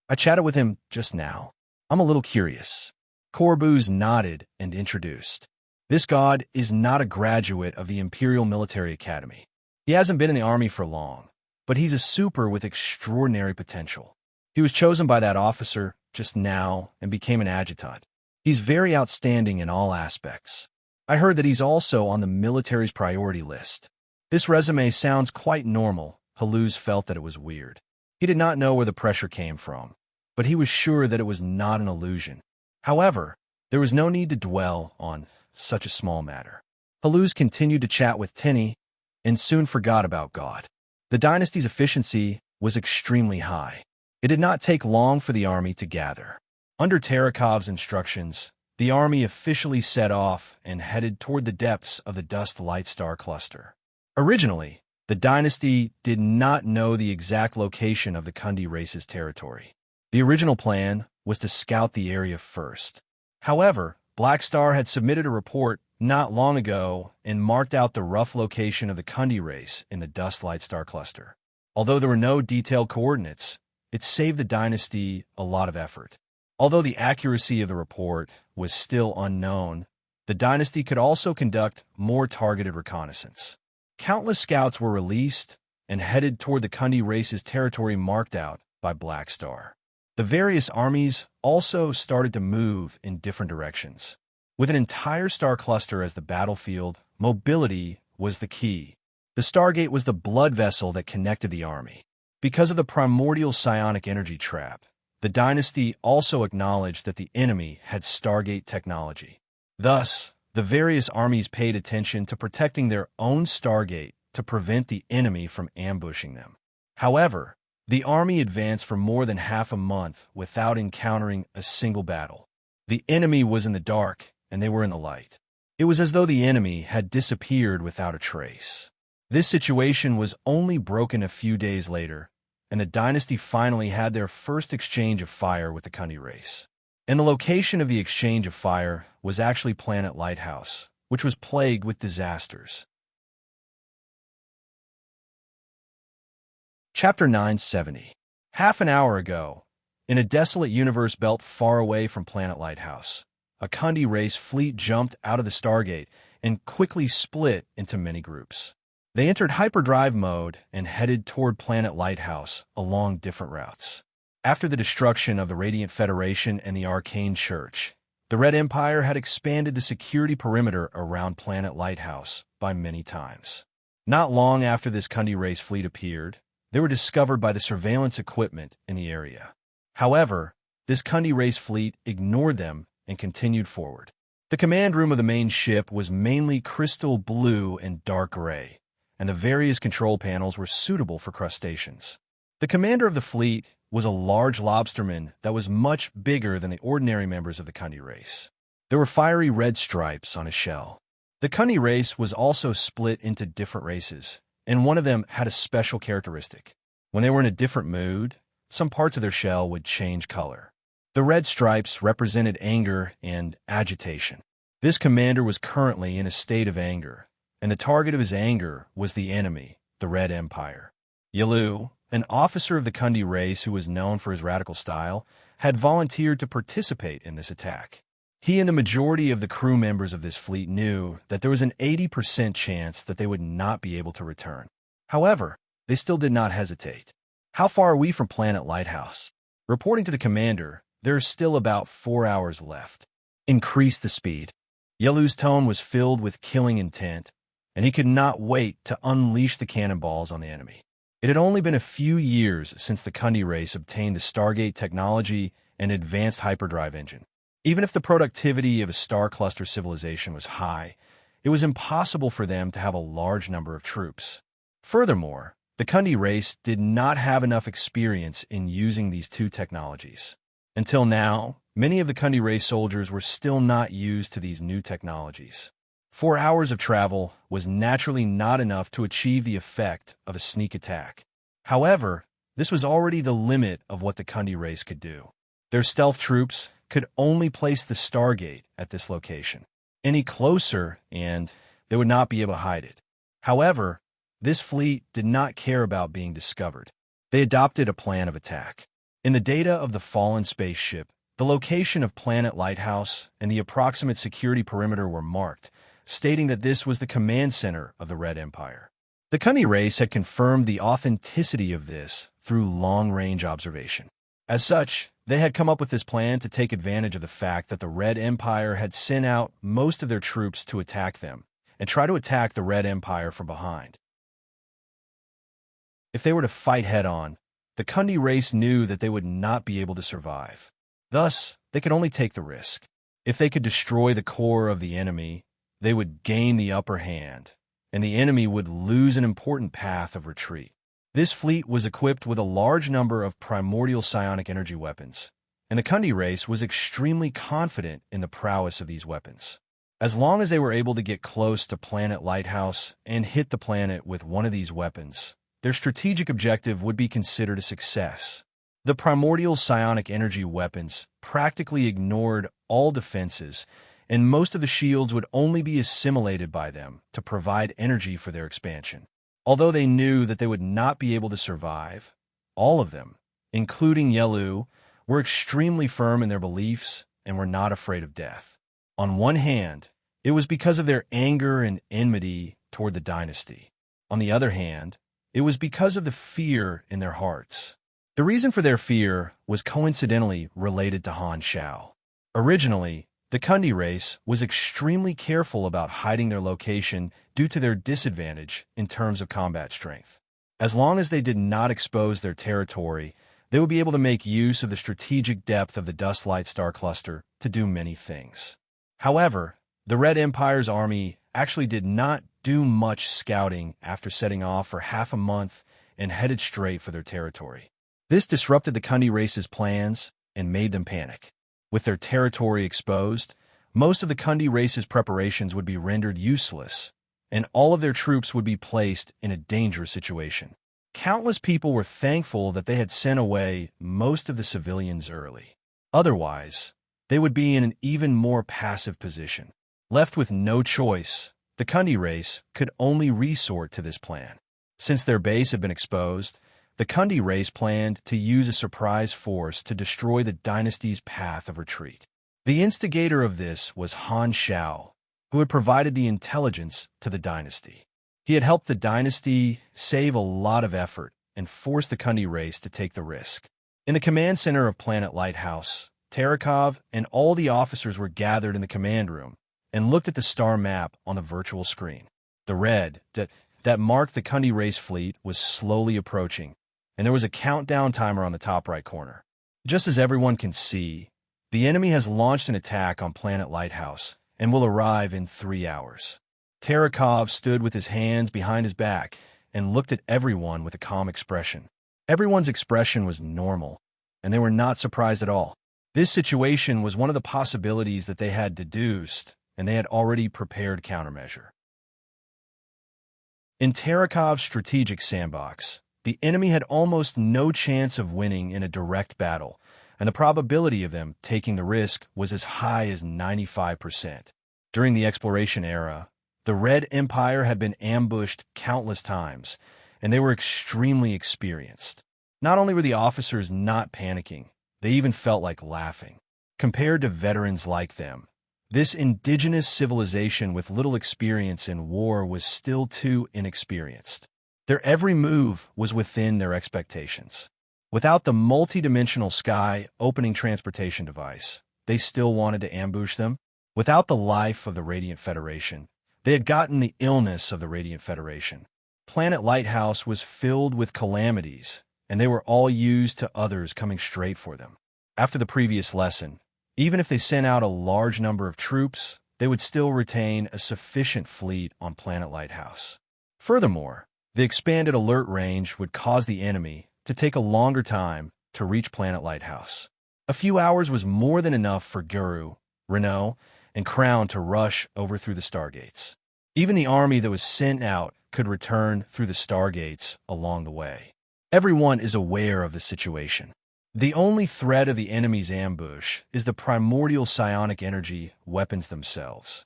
I chatted with him just now. I'm a little curious. Corbouz nodded and introduced. This God is not a graduate of the Imperial Military Academy. He hasn't been in the army for long, but he's a super with extraordinary potential. He was chosen by that officer just now and became an adjutant. He's very outstanding in all aspects. I heard that he's also on the military's priority list. This resume sounds quite normal. Haluz felt that it was weird. He did not know where the pressure came from, but he was sure that it was not an illusion. However, there was no need to dwell on such a small matter. Haluz continued to chat with Tenny and soon forgot about God. The dynasty's efficiency was extremely high. It did not take long for the army to gather. Under Tarakov's instructions, the army officially set off and headed toward the depths of the Dust Light Star Cluster. Originally, the dynasty did not know the exact location of the Kundi race's territory. The original plan was to scout the area first. However, Black Star had submitted a report not long ago and marked out the rough location of the Kundi race in the Dust Light Star Cluster. Although there were no detailed coordinates, it saved the dynasty a lot of effort. Although the accuracy of the report was still unknown, the dynasty could also conduct more targeted reconnaissance. Countless scouts were released and headed toward the Kundi race's territory marked out by Black Star. The various armies also started to move in different directions. With an entire star cluster as the battlefield, mobility was the key. The Stargate was the blood vessel that connected the army. Because of the primordial psionic energy trap, the dynasty also acknowledged that the enemy had Stargate technology. Thus, the various armies paid attention to protecting their own Stargate to prevent the enemy from ambushing them. However, the army advanced for more than half a month without encountering a single battle. The enemy was in the dark, and they were in the light. It was as though the enemy had disappeared without a trace. This situation was only broken a few days later, and the dynasty finally had their first exchange of fire with the Kundi race. And the location of the exchange of fire was actually Planet Lighthouse, which was plagued with disasters. Chapter 970. Half an hour ago, in a desolate universe belt far away from Planet Lighthouse, a Kundi race fleet jumped out of the Stargate and quickly split into many groups. They entered hyperdrive mode and headed toward Planet Lighthouse along different routes. After the destruction of the Radiant Federation and the Arcane Church, the Red Empire had expanded the security perimeter around Planet Lighthouse by many times. Not long after this Kundi race fleet appeared, they were discovered by the surveillance equipment in the area. However, this Kundi race fleet ignored them and continued forward. The command room of the main ship was mainly crystal blue and dark gray, and the various control panels were suitable for crustaceans. The commander of the fleet was a large lobsterman that was much bigger than the ordinary members of the Kundi race. There were fiery red stripes on his shell. The Kundi race was also split into different races, and one of them had a special characteristic. When they were in a different mood, some parts of their shell would change color. The red stripes represented anger and agitation. This commander was currently in a state of anger, and the target of his anger was the enemy, the Red Empire. Yalu, an officer of the Kundi race who was known for his radical style, had volunteered to participate in this attack. He and the majority of the crew members of this fleet knew that there was an 80% chance that they would not be able to return. However, they still did not hesitate. "How far are we from Planet Lighthouse?" Reporting to the commander, "There are still about 4 hours left." "Increase the speed." Yalu's tone was filled with killing intent, and he could not wait to unleash the cannonballs on the enemy. It had only been a few years since the Kundi race obtained the Stargate technology and advanced hyperdrive engine. Even if the productivity of a star cluster civilization was high, it was impossible for them to have a large number of troops. Furthermore, the Kundi race did not have enough experience in using these two technologies. Until now, many of the Kundi race soldiers were still not used to these new technologies. 4 hours of travel was naturally not enough to achieve the effect of a sneak attack. However, this was already the limit of what the Kundi race could do. Their stealth troops could only place the Stargate at this location. Any closer, and they would not be able to hide it. However, this fleet did not care about being discovered. They adopted a plan of attack. In the data of the fallen spaceship, the location of Planet Lighthouse and the approximate security perimeter were marked, stating that this was the command center of the Red Empire. The Kundi race had confirmed the authenticity of this through long-range observation. As such, they had come up with this plan to take advantage of the fact that the Red Empire had sent out most of their troops to attack them and try to attack the Red Empire from behind. If they were to fight head-on, the Kundi race knew that they would not be able to survive. Thus, they could only take the risk. If they could destroy the core of the enemy, they would gain the upper hand, and the enemy would lose an important path of retreat. This fleet was equipped with a large number of primordial psionic energy weapons, and the Kundi race was extremely confident in the prowess of these weapons. As long as they were able to get close to Planet Lighthouse and hit the planet with one of these weapons, their strategic objective would be considered a success. The primordial psionic energy weapons practically ignored all defenses, and most of the shields would only be assimilated by them to provide energy for their expansion. Although they knew that they would not be able to survive, all of them, including Yalu, were extremely firm in their beliefs and were not afraid of death. On one hand, it was because of their anger and enmity toward the dynasty. On the other hand, it was because of the fear in their hearts. The reason for their fear was coincidentally related to Han Shao. Originally, the Kundi race was extremely careful about hiding their location due to their disadvantage in terms of combat strength. As long as they did not expose their territory, They would be able to make use of the strategic depth of the dust light star cluster to do many things. However, the Red Empire's army actually did not do much scouting after setting off for half a month and headed straight for their territory. This disrupted the Kundi race's plans and made them panic. With their territory exposed, most of the Kundi race's preparations would be rendered useless, and all of their troops would be placed in a dangerous situation. Countless people were thankful that they had sent away most of the civilians early. Otherwise, they would be in an even more passive position. Left with no choice, the Kundi race could only resort to this plan. Since their base had been exposed, the Kundi race planned to use a surprise force to destroy the dynasty's path of retreat. The instigator of this was Han Shao, who had provided the intelligence to the dynasty. He had helped the dynasty save a lot of effort and forced the Kundi race to take the risk. In the command center of Planet Lighthouse, Terekov and all the officers were gathered in the command room and looked at the star map on the virtual screen. The red that marked the Kundi race fleet was slowly approaching, and there was a countdown timer on the top right corner. Just as everyone can see, the enemy has launched an attack on Planet Lighthouse and will arrive in 3 hours. Terekov stood with his hands behind his back and looked at everyone with a calm expression. Everyone's expression was normal, and they were not surprised at all. This situation was one of the possibilities that they had deduced, and they had already prepared countermeasure. In Terekov's strategic sandbox, the enemy had almost no chance of winning in a direct battle, and the probability of them taking the risk was as high as 95%. During the exploration era, the Red Empire had been ambushed countless times, and they were extremely experienced. Not only were the officers not panicking, they even felt like laughing. Compared to veterans like them, this indigenous civilization with little experience in war was still too inexperienced. Their every move was within their expectations. Without the multi-dimensional sky opening transportation device, they still wanted to ambush them. Without the life of the Radiant Federation, they had gotten the illness of the Radiant Federation. Planet Lighthouse was filled with calamities, and they were all used to others coming straight for them. After the previous lesson, even if they sent out a large number of troops, they would still retain a sufficient fleet on Planet Lighthouse. Furthermore, the expanded alert range would cause the enemy to take a longer time to reach Planet Lighthouse. A few hours was more than enough for Guru, Renault, and Crown to rush over through the stargates. Even the army that was sent out could return through the stargates along the way. Everyone is aware of the situation. The only threat of the enemy's ambush is the primordial psionic energy weapons themselves.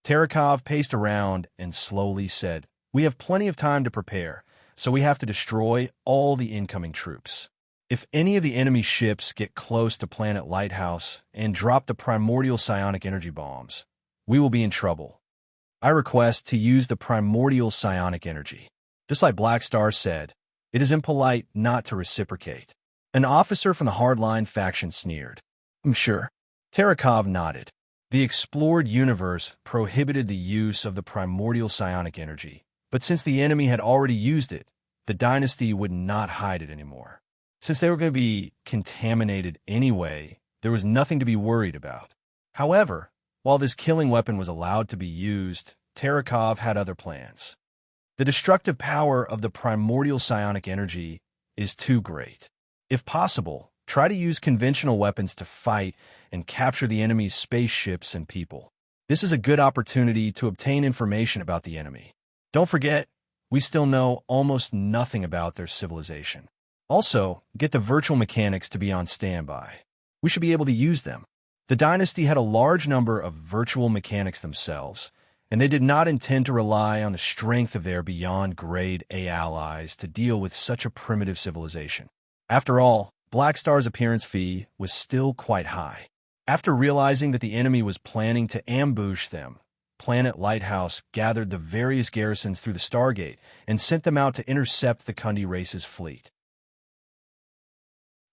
Terekov paced around and slowly said, "We have plenty of time to prepare, so we have to destroy all the incoming troops. If any of the enemy ships get close to Planet Lighthouse and drop the primordial psionic energy bombs, we will be in trouble. I request to use the primordial psionic energy." Just like Black Star said, it is impolite not to reciprocate. An officer from the Hardline faction sneered. "I'm sure." Terekov nodded. The explored universe prohibited the use of the primordial psionic energy, but since the enemy had already used it, the dynasty would not hide it anymore. Since they were going to be contaminated anyway, there was nothing to be worried about. However, while this killing weapon was allowed to be used, Terekov had other plans. The destructive power of the primordial psionic energy is too great. If possible, try to use conventional weapons to fight and capture the enemy's spaceships and people. This is a good opportunity to obtain information about the enemy. Don't forget, we still know almost nothing about their civilization. Also, get the virtual mechanics to be on standby. We should be able to use them. The dynasty had a large number of virtual mechanics themselves, and they did not intend to rely on the strength of their beyond grade A allies to deal with such a primitive civilization. After all, Black Star's appearance fee was still quite high. After realizing that the enemy was planning to ambush them, Planet Lighthouse gathered the various garrisons through the Stargate and sent them out to intercept the Kundi race's fleet.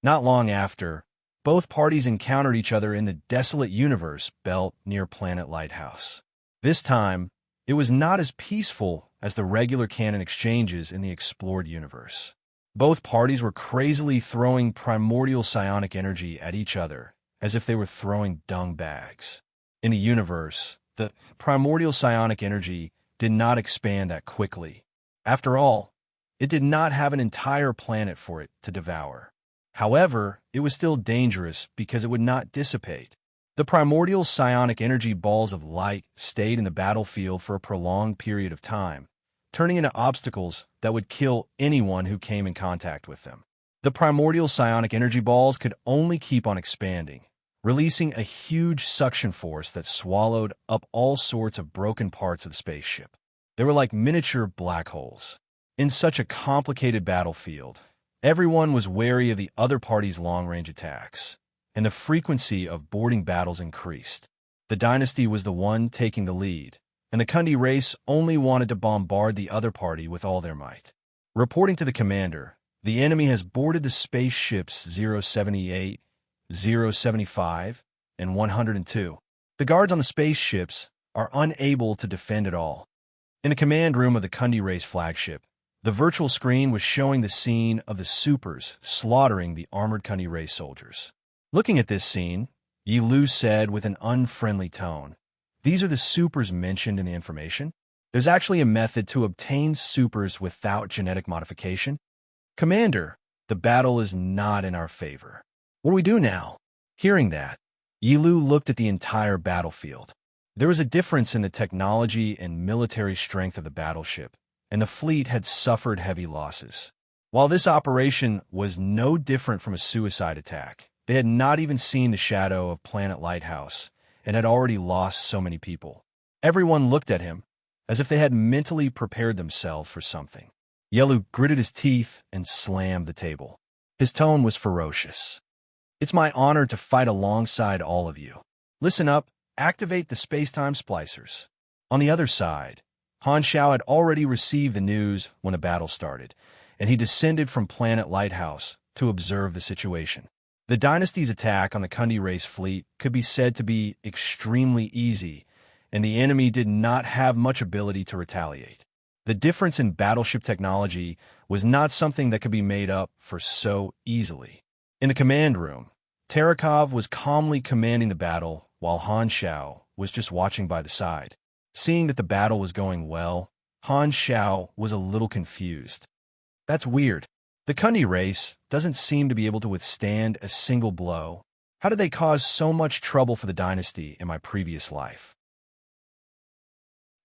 Not long after, both parties encountered each other in the desolate universe belt near Planet Lighthouse. This time, it was not as peaceful as the regular canon exchanges in the explored universe. Both parties were crazily throwing primordial psionic energy at each other, as if they were throwing dung bags. In a universe, the primordial psionic energy did not expand that quickly. After all, it did not have an entire planet for it to devour. However, it was still dangerous because it would not dissipate. The primordial psionic energy balls of light stayed in the battlefield for a prolonged period of time, turning into obstacles that would kill anyone who came in contact with them. The primordial psionic energy balls could only keep on expanding, releasing a huge suction force that swallowed up all sorts of broken parts of the spaceship. They were like miniature black holes. In such a complicated battlefield, everyone was wary of the other party's long-range attacks, and the frequency of boarding battles increased. The dynasty was the one taking the lead, and the Kundi race only wanted to bombard the other party with all their might. Reporting to the commander, the enemy has boarded the spaceships 078, 075, and 102. The guards on the spaceships are unable to defend at all. In the command room of the Kundi race flagship, the virtual screen was showing the scene of the supers slaughtering the armored Kundi race soldiers. Looking at this scene, Yi Lu said with an unfriendly tone, "These are the supers mentioned in the information? There's actually a method to obtain supers without genetic modification? Commander, the battle is not in our favor. What do we do now?" Hearing that, Yi Lu looked at the entire battlefield. There was a difference in the technology and military strength of the battleship, and the fleet had suffered heavy losses. While this operation was no different from a suicide attack, they had not even seen the shadow of Planet Lighthouse and had already lost so many people. Everyone looked at him as if they had mentally prepared themselves for something. Yelu gritted his teeth and slammed the table. His tone was ferocious. "It's my honor to fight alongside all of you. Listen up, activate the space-time splicers." On the other side, Han Xiao had already received the news when the battle started, and he descended from Planet Lighthouse to observe the situation. The dynasty's attack on the Kundi race fleet could be said to be extremely easy, and the enemy did not have much ability to retaliate. The difference in battleship technology was not something that could be made up for so easily. In the command room, Terakov was calmly commanding the battle while Han Xiao was just watching by the side. Seeing that the battle was going well, Han Xiao was a little confused. "That's weird. The Kundi race doesn't seem to be able to withstand a single blow. How did they cause so much trouble for the dynasty in my previous life?"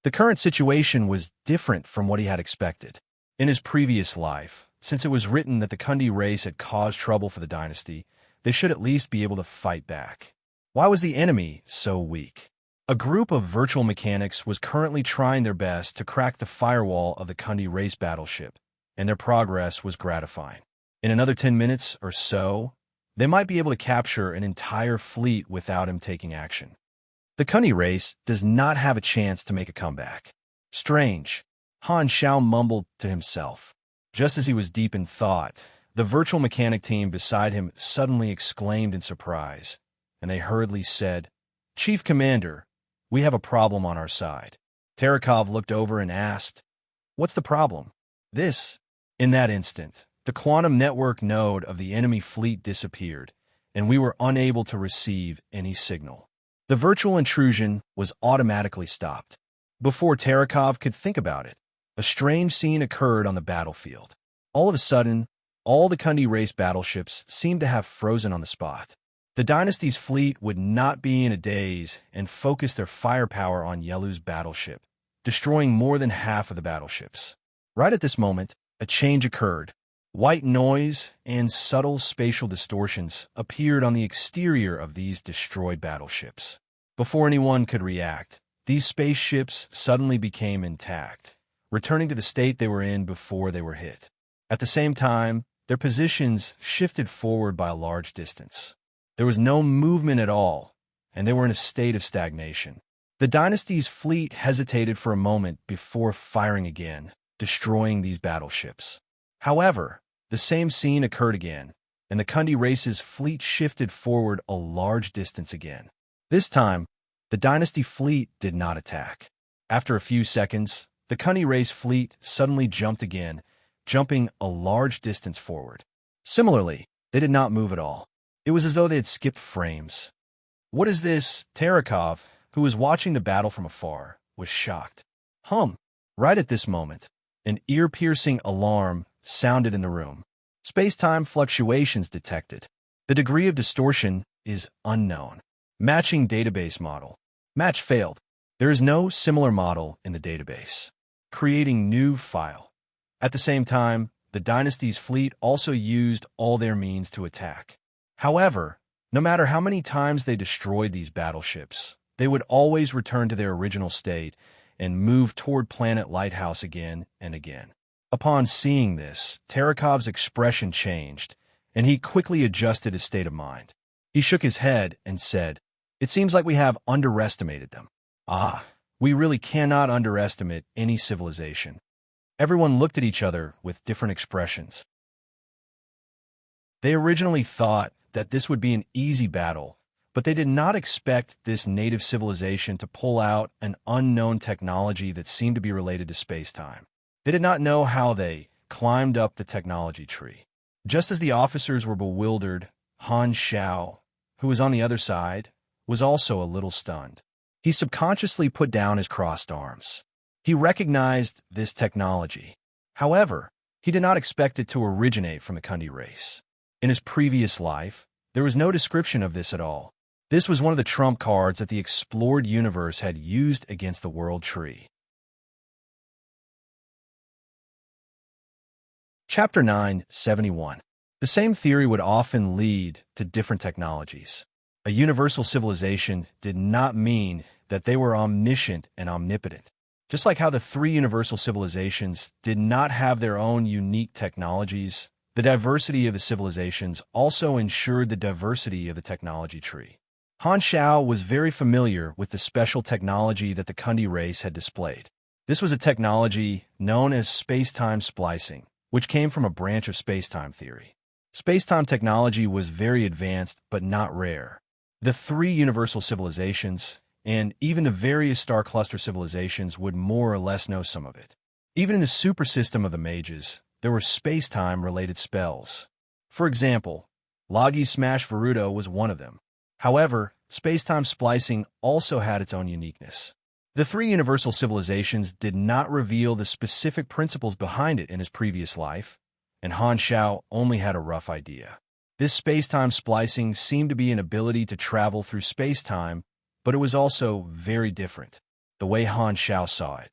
The current situation was different from what he had expected. In his previous life, since it was written that the Kundi race had caused trouble for the dynasty, they should at least be able to fight back. Why was the enemy so weak? A group of virtual mechanics was currently trying their best to crack the firewall of the Kundi race battleship, and their progress was gratifying. In another 10 minutes or so, they might be able to capture an entire fleet without him taking action. The Kundi race does not have a chance to make a comeback. Strange, Han Xiao mumbled to himself. Just as he was deep in thought, the virtual mechanic team beside him suddenly exclaimed in surprise, and they hurriedly said, "Chief Commander, we have a problem on our side." Terakov looked over and asked, "What's the problem?" In that instant, the quantum network node of the enemy fleet disappeared, and we were unable to receive any signal. The virtual intrusion was automatically stopped. Before Terakov could think about it, a strange scene occurred on the battlefield. All of a sudden, all the Kundi race battleships seemed to have frozen on the spot. The dynasty's fleet would not be in a daze and focus their firepower on Yelu's battleship, destroying more than half of the battleships. Right at this moment, a change occurred. White noise and subtle spatial distortions appeared on the exterior of these destroyed battleships. Before anyone could react, these spaceships suddenly became intact, returning to the state they were in before they were hit. At the same time, their positions shifted forward by a large distance. There was no movement at all, and they were in a state of stagnation. The dynasty's fleet hesitated for a moment before firing again, destroying these battleships. However, the same scene occurred again, and the Kundi race's fleet shifted forward a large distance again. This time, the dynasty fleet did not attack. After a few seconds, the Kundi race fleet suddenly jumped again, jumping a large distance forward. Similarly, they did not move at all. It was as though they had skipped frames. "What is this?" Terekov, who was watching the battle from afar, was shocked. Right at this moment, an ear-piercing alarm sounded in the room. Space-time fluctuations detected. The degree of distortion is unknown. Matching database model. Match failed. There is no similar model in the database. Creating new file. At the same time, the dynasty's fleet also used all their means to attack. However, no matter how many times they destroyed these battleships, they would always return to their original state and move toward Planet Lighthouse again and again. Upon seeing this, Terekov's expression changed, and he quickly adjusted his state of mind. He shook his head and said, "It seems like we have underestimated them." We really cannot underestimate any civilization. Everyone looked at each other with different expressions. They originally thought that this would be an easy battle, but they did not expect this native civilization to pull out an unknown technology that seemed to be related to space-time. They did not know how they climbed up the technology tree. Just as the officers were bewildered, Han Xiao, who was on the other side, was also a little stunned. He subconsciously put down his crossed arms. He recognized this technology. However, he did not expect it to originate from the Kundi race. In his previous life, there was no description of this at all. This was one of the trump cards that the explored universe had used against the World Tree. Chapter 971. The same theory would often lead to different technologies. A universal civilization did not mean that they were omniscient and omnipotent. Just like how the three universal civilizations did not have their own unique technologies, the diversity of the civilizations also ensured the diversity of the technology tree. Han Xiao was very familiar with the special technology that the Kundi race had displayed. This was a technology known as space-time splicing, which came from a branch of space-time theory. Space-time technology was very advanced but not rare. The three universal civilizations, and even the various star cluster civilizations, would more or less know some of it. Even in the super system of the mages, there were space-time related spells. For example, Logi's Smash Varudo was one of them. However, space-time splicing also had its own uniqueness. The three universal civilizations did not reveal the specific principles behind it in his previous life, and Han Xiao only had a rough idea. This space-time splicing seemed to be an ability to travel through space-time, but it was also very different, the way Han Xiao saw it.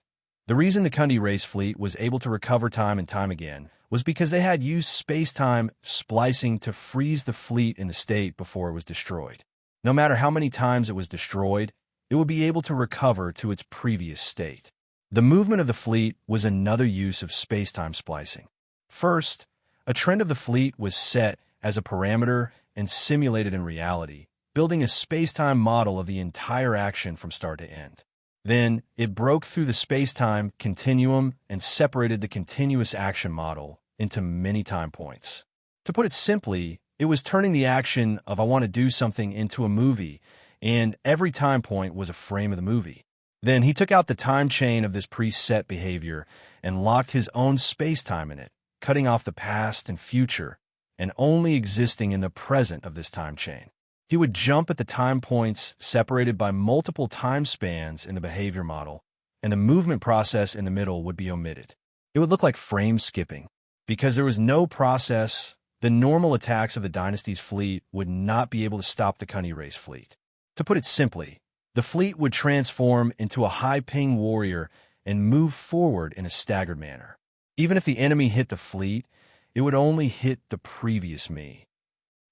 The reason the Kundi race fleet was able to recover time and time again was because they had used space-time splicing to freeze the fleet in the state before it was destroyed. No matter how many times it was destroyed, it would be able to recover to its previous state. The movement of the fleet was another use of space-time splicing. First, a trend of the fleet was set as a parameter and simulated in reality, building a space-time model of the entire action from start to end. Then, it broke through the space-time continuum and separated the continuous action model into many time points. To put it simply, it was turning the action of "I want to do something" into a movie, and every time point was a frame of the movie. Then he took out the time chain of this preset behavior and locked his own space-time in it, cutting off the past and future, and only existing in the present of this time chain. He would jump at the time points separated by multiple time spans in the behavior model, and the movement process in the middle would be omitted. It would look like frame skipping. Because there was no process, the normal attacks of the dynasty's fleet would not be able to stop the Kundi race fleet. To put it simply, the fleet would transform into a high-ping warrior and move forward in a staggered manner. Even if the enemy hit the fleet, it would only hit the previous me.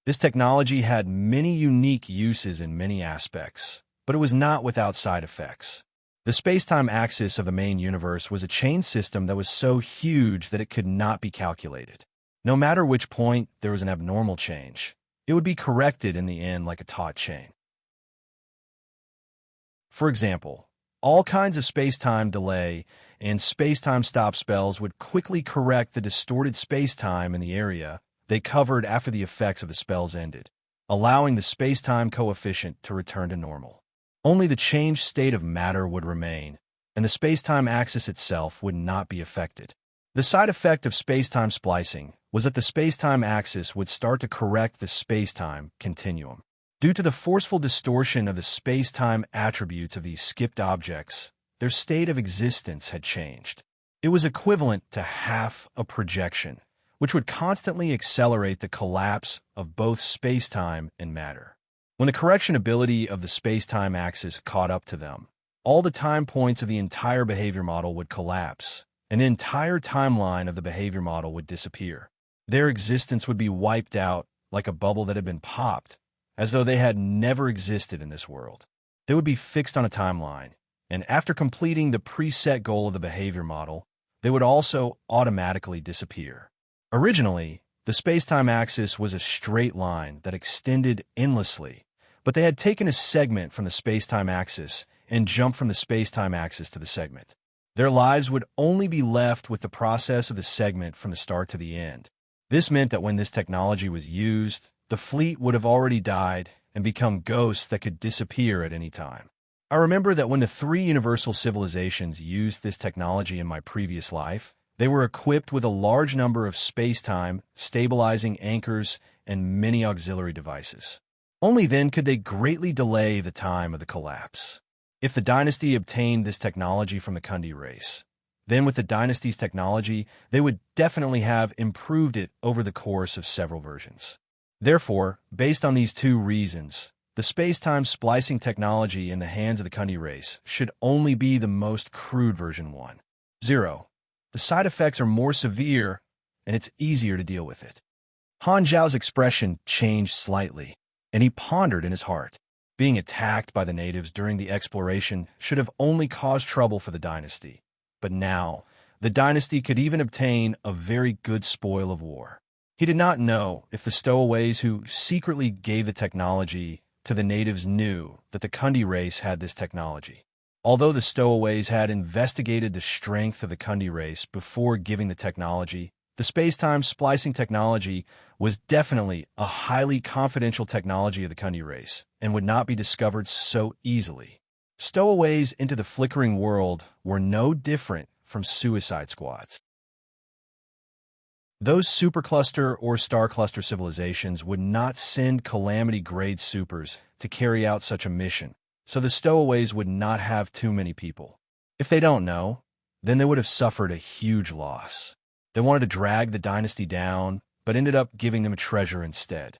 This technology had many unique uses in many aspects, but it was not without side effects. The space-time axis of the main universe was a chain system that was so huge that it could not be calculated. No matter which point there was an abnormal change, it would be corrected in the end like a taut chain. For example, all kinds of space-time delay and space-time stop spells would quickly correct the distorted space-time in the area they covered after the effects of the spells ended, allowing the space-time coefficient to return to normal. Only the changed state of matter would remain, and the space-time axis itself would not be affected. The side effect of space-time splicing was that the space-time axis would start to correct the space-time continuum. Due to the forceful distortion of the space-time attributes of these skipped objects, their state of existence had changed. It was equivalent to half a projection, which would constantly accelerate the collapse of both space-time and matter. When the correction ability of the space-time axis caught up to them, all the time points of the entire behavior model would collapse, and the entire timeline of the behavior model would disappear. Their existence would be wiped out like a bubble that had been popped, as though they had never existed in this world. They would be fixed on a timeline, and after completing the preset goal of the behavior model, they would also automatically disappear. Originally, the space-time axis was a straight line that extended endlessly, but they had taken a segment from the space-time axis and jumped from the space-time axis to the segment. Their lives would only be left with the process of the segment from the start to the end. This meant that when this technology was used, the fleet would have already died and become ghosts that could disappear at any time. I remember that when the 3 universal civilizations used this technology in my previous life, they were equipped with a large number of space-time, stabilizing anchors, and many auxiliary devices. Only then could they greatly delay the time of the collapse. If the dynasty obtained this technology from the Kundi race, then with the dynasty's technology, they would definitely have improved it over the course of several versions. Therefore, based on these 2 reasons, the space-time splicing technology in the hands of the Kundi race should only be the most crude version 1. 0. The side effects are more severe, and it's easier to deal with it. Han Zhao's expression changed slightly, and he pondered in his heart. Being attacked by the natives during the exploration should have only caused trouble for the dynasty. But now, the dynasty could even obtain a very good spoil of war. He did not know if the stowaways who secretly gave the technology to the natives knew that the Kundi race had this technology. Although the stowaways had investigated the strength of the Kundi race before giving the technology, the space-time splicing technology was definitely a highly confidential technology of the Kundi race and would not be discovered so easily. Stowaways into the flickering world were no different from suicide squads. Those supercluster or star cluster civilizations would not send calamity-grade supers to carry out such a mission, so the stowaways would not have too many people. If they don't know, then they would have suffered a huge loss. They wanted to drag the dynasty down, but ended up giving them a treasure instead.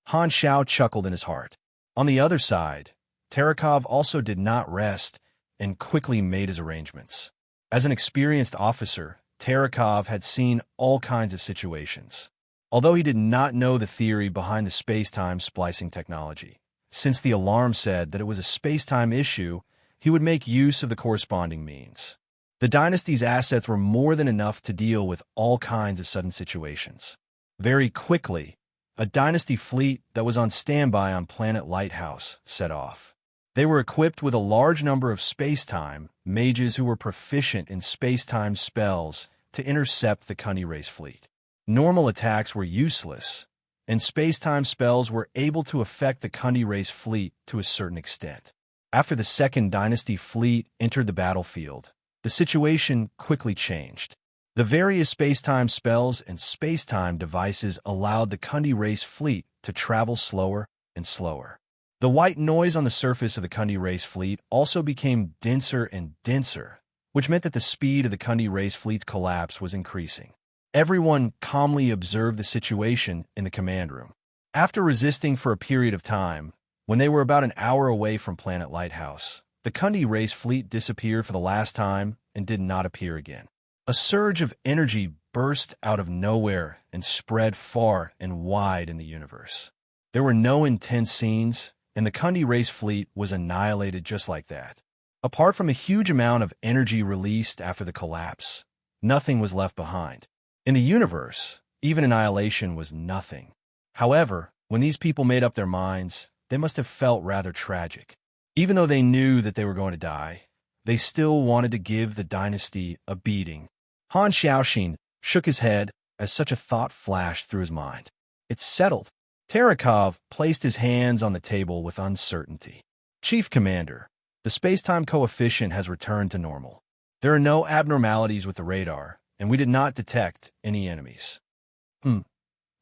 Han Xiao chuckled in his heart. On the other side, Terekov also did not rest and quickly made his arrangements. As an experienced officer, Terekov had seen all kinds of situations. Although he did not know the theory behind the space-time splicing technology, since the alarm said that it was a space-time issue, he would make use of the corresponding means. The dynasty's assets were more than enough to deal with all kinds of sudden situations. Very quickly, a dynasty fleet that was on standby on Planet Lighthouse set off. They were equipped with a large number of space-time mages who were proficient in space-time spells to intercept the Kundi race fleet. Normal attacks were useless, and space-time spells were able to affect the Kundi race fleet to a certain extent. After the second dynasty fleet entered the battlefield, the situation quickly changed. The various space-time spells and space-time devices allowed the Kundi race fleet to travel slower and slower. The white noise on the surface of the Kundi race fleet also became denser and denser, which meant that the speed of the Kundi race fleet's collapse was increasing. Everyone calmly observed the situation in the command room. After resisting for a period of time, when they were about an hour away from Planet Lighthouse, the Kundi race fleet disappeared for the last time and did not appear again. A surge of energy burst out of nowhere and spread far and wide in the universe. There were no intense scenes, and the Kundi race fleet was annihilated just like that. Apart from a huge amount of energy released after the collapse, nothing was left behind. In the universe, even annihilation was nothing. However, when these people made up their minds, they must have felt rather tragic. Even though they knew that they were going to die, they still wanted to give the dynasty a beating. Han Xiaoxin shook his head as such a thought flashed through his mind. It's settled. Terekov placed his hands on the table with uncertainty. Chief Commander, the space-time coefficient has returned to normal. There are no abnormalities with the radar, and we did not detect any enemies.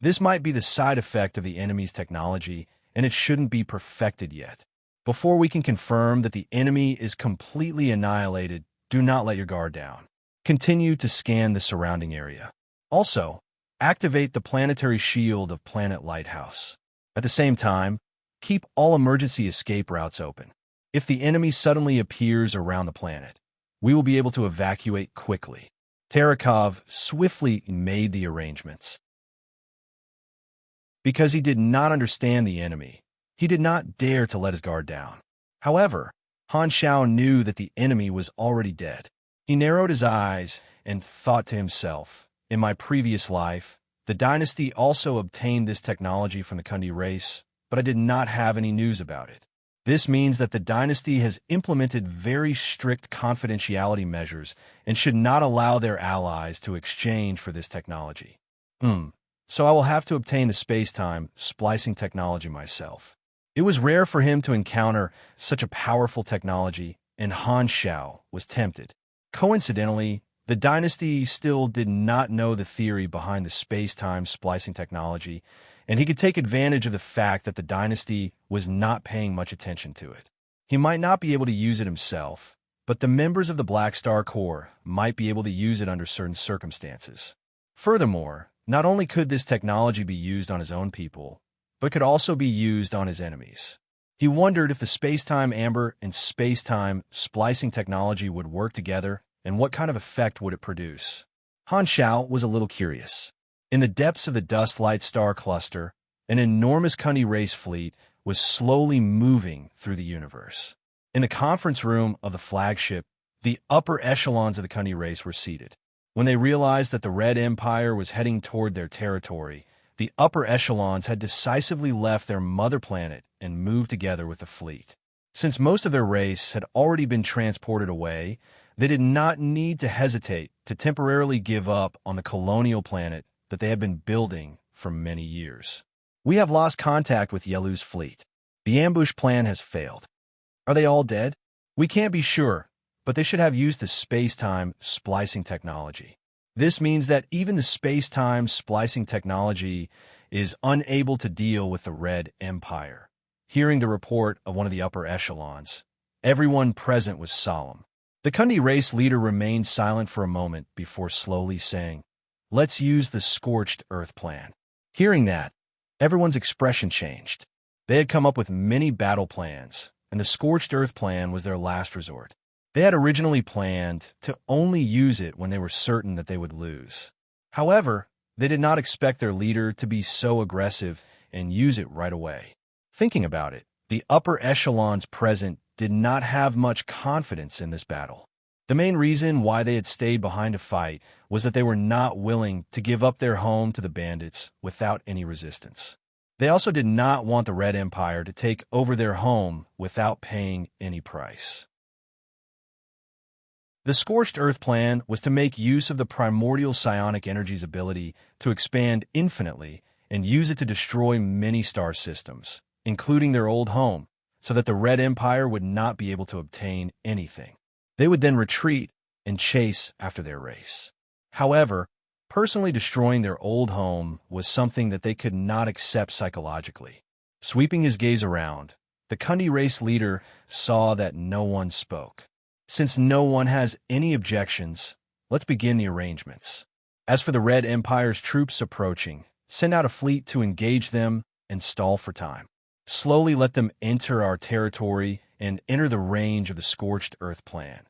This might be the side effect of the enemy's technology, and it shouldn't be perfected yet. Before we can confirm that the enemy is completely annihilated, do not let your guard down. Continue to scan the surrounding area. Also, activate the planetary shield of Planet Lighthouse. At the same time, keep all emergency escape routes open. If the enemy suddenly appears around the planet, we will be able to evacuate quickly. Terekov swiftly made the arrangements. Because he did not understand the enemy, he did not dare to let his guard down. However, Han Xiao knew that the enemy was already dead. He narrowed his eyes and thought to himself, in my previous life, the dynasty also obtained this technology from the Kundi race, but I did not have any news about it. This means that the dynasty has implemented very strict confidentiality measures and should not allow their allies to exchange for this technology. So I will have to obtain the space-time splicing technology myself. It was rare for him to encounter such a powerful technology, and Han Xiao was tempted. Coincidentally, the dynasty still did not know the theory behind the space-time splicing technology, and he could take advantage of the fact that the dynasty was not paying much attention to it. He might not be able to use it himself, but the members of the Black Star Corps might be able to use it under certain circumstances. Furthermore, not only could this technology be used on his own people, but could also be used on his enemies. He wondered if the space-time amber and space-time splicing technology would work together, and what kind of effect would it produce. Han Xiao was a little curious. In the depths of the Dust Light Star Cluster, an enormous Kundi race fleet was slowly moving through the universe. In the conference room of the flagship, the upper echelons of the Kundi race were seated. When they realized that the Red Empire was heading toward their territory, the upper echelons had decisively left their mother planet and moved together with the fleet. Since most of their race had already been transported away, they did not need to hesitate to temporarily give up on the colonial planet that they had been building for many years. We have lost contact with Yelu's fleet. The ambush plan has failed. Are they all dead? We can't be sure, but they should have used the space-time splicing technology. This means that even the space-time splicing technology is unable to deal with the Red Empire. Hearing the report of one of the upper echelons, everyone present was solemn. The Kundi race leader remained silent for a moment before slowly saying, "Let's use the scorched earth plan." Hearing that, everyone's expression changed. They had come up with many battle plans, and the scorched earth plan was their last resort. They had originally planned to only use it when they were certain that they would lose. However, they did not expect their leader to be so aggressive and use it right away. Thinking about it, the upper echelons present did not have much confidence in this battle. The main reason why they had stayed behind to fight was that they were not willing to give up their home to the bandits without any resistance. They also did not want the Red Empire to take over their home without paying any price. The Scorched Earth plan was to make use of the primordial psionic energy's ability to expand infinitely and use it to destroy many star systems, including their old home, so that the Red Empire would not be able to obtain anything. They would then retreat and chase after their race. However, personally destroying their old home was something that they could not accept psychologically. Sweeping his gaze around, the Kundi race leader saw that no one spoke. Since no one has any objections, let's begin the arrangements. As for the Red Empire's troops approaching, send out a fleet to engage them and stall for time. Slowly let them enter our territory and enter the range of the Scorched Earth plan.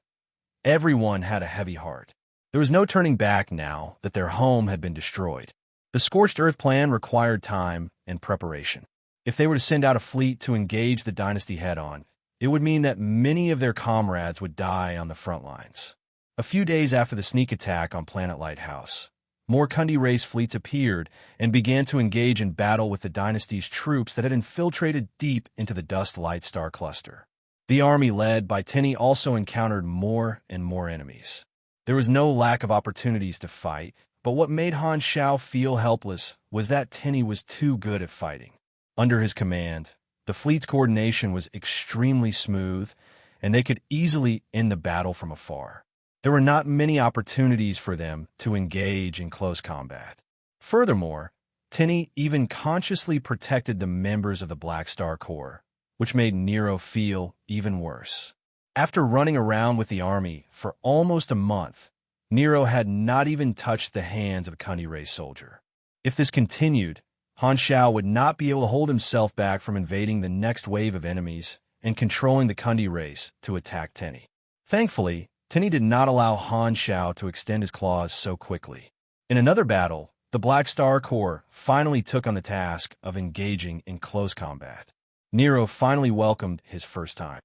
Everyone had a heavy heart. There was no turning back now that their home had been destroyed. The Scorched Earth plan required time and preparation. If they were to send out a fleet to engage the dynasty head-on, it would mean that many of their comrades would die on the front lines. A few days after the sneak attack on Planet Lighthouse, more Kundi race fleets appeared and began to engage in battle with the dynasty's troops that had infiltrated deep into the Dust Light Star Cluster. The army led by Tenny also encountered more and more enemies. There was no lack of opportunities to fight, but what made Han Xiao feel helpless was that Tenny was too good at fighting. Under his command, the fleet's coordination was extremely smooth, and they could easily end the battle from afar. There were not many opportunities for them to engage in close combat. Furthermore, Tinny even consciously protected the members of the Black Star Corps, which made Nero feel even worse. After running around with the army for almost a month, Nero had not even touched the hands of a Kundi race soldier. If this continued, Han Shao would not be able to hold himself back from invading the next wave of enemies and controlling the Kundi race to attack Tinny. Thankfully, Tinny did not allow Han Shao to extend his claws so quickly. In another battle, the Black Star Corps finally took on the task of engaging in close combat. Nero finally welcomed his first time.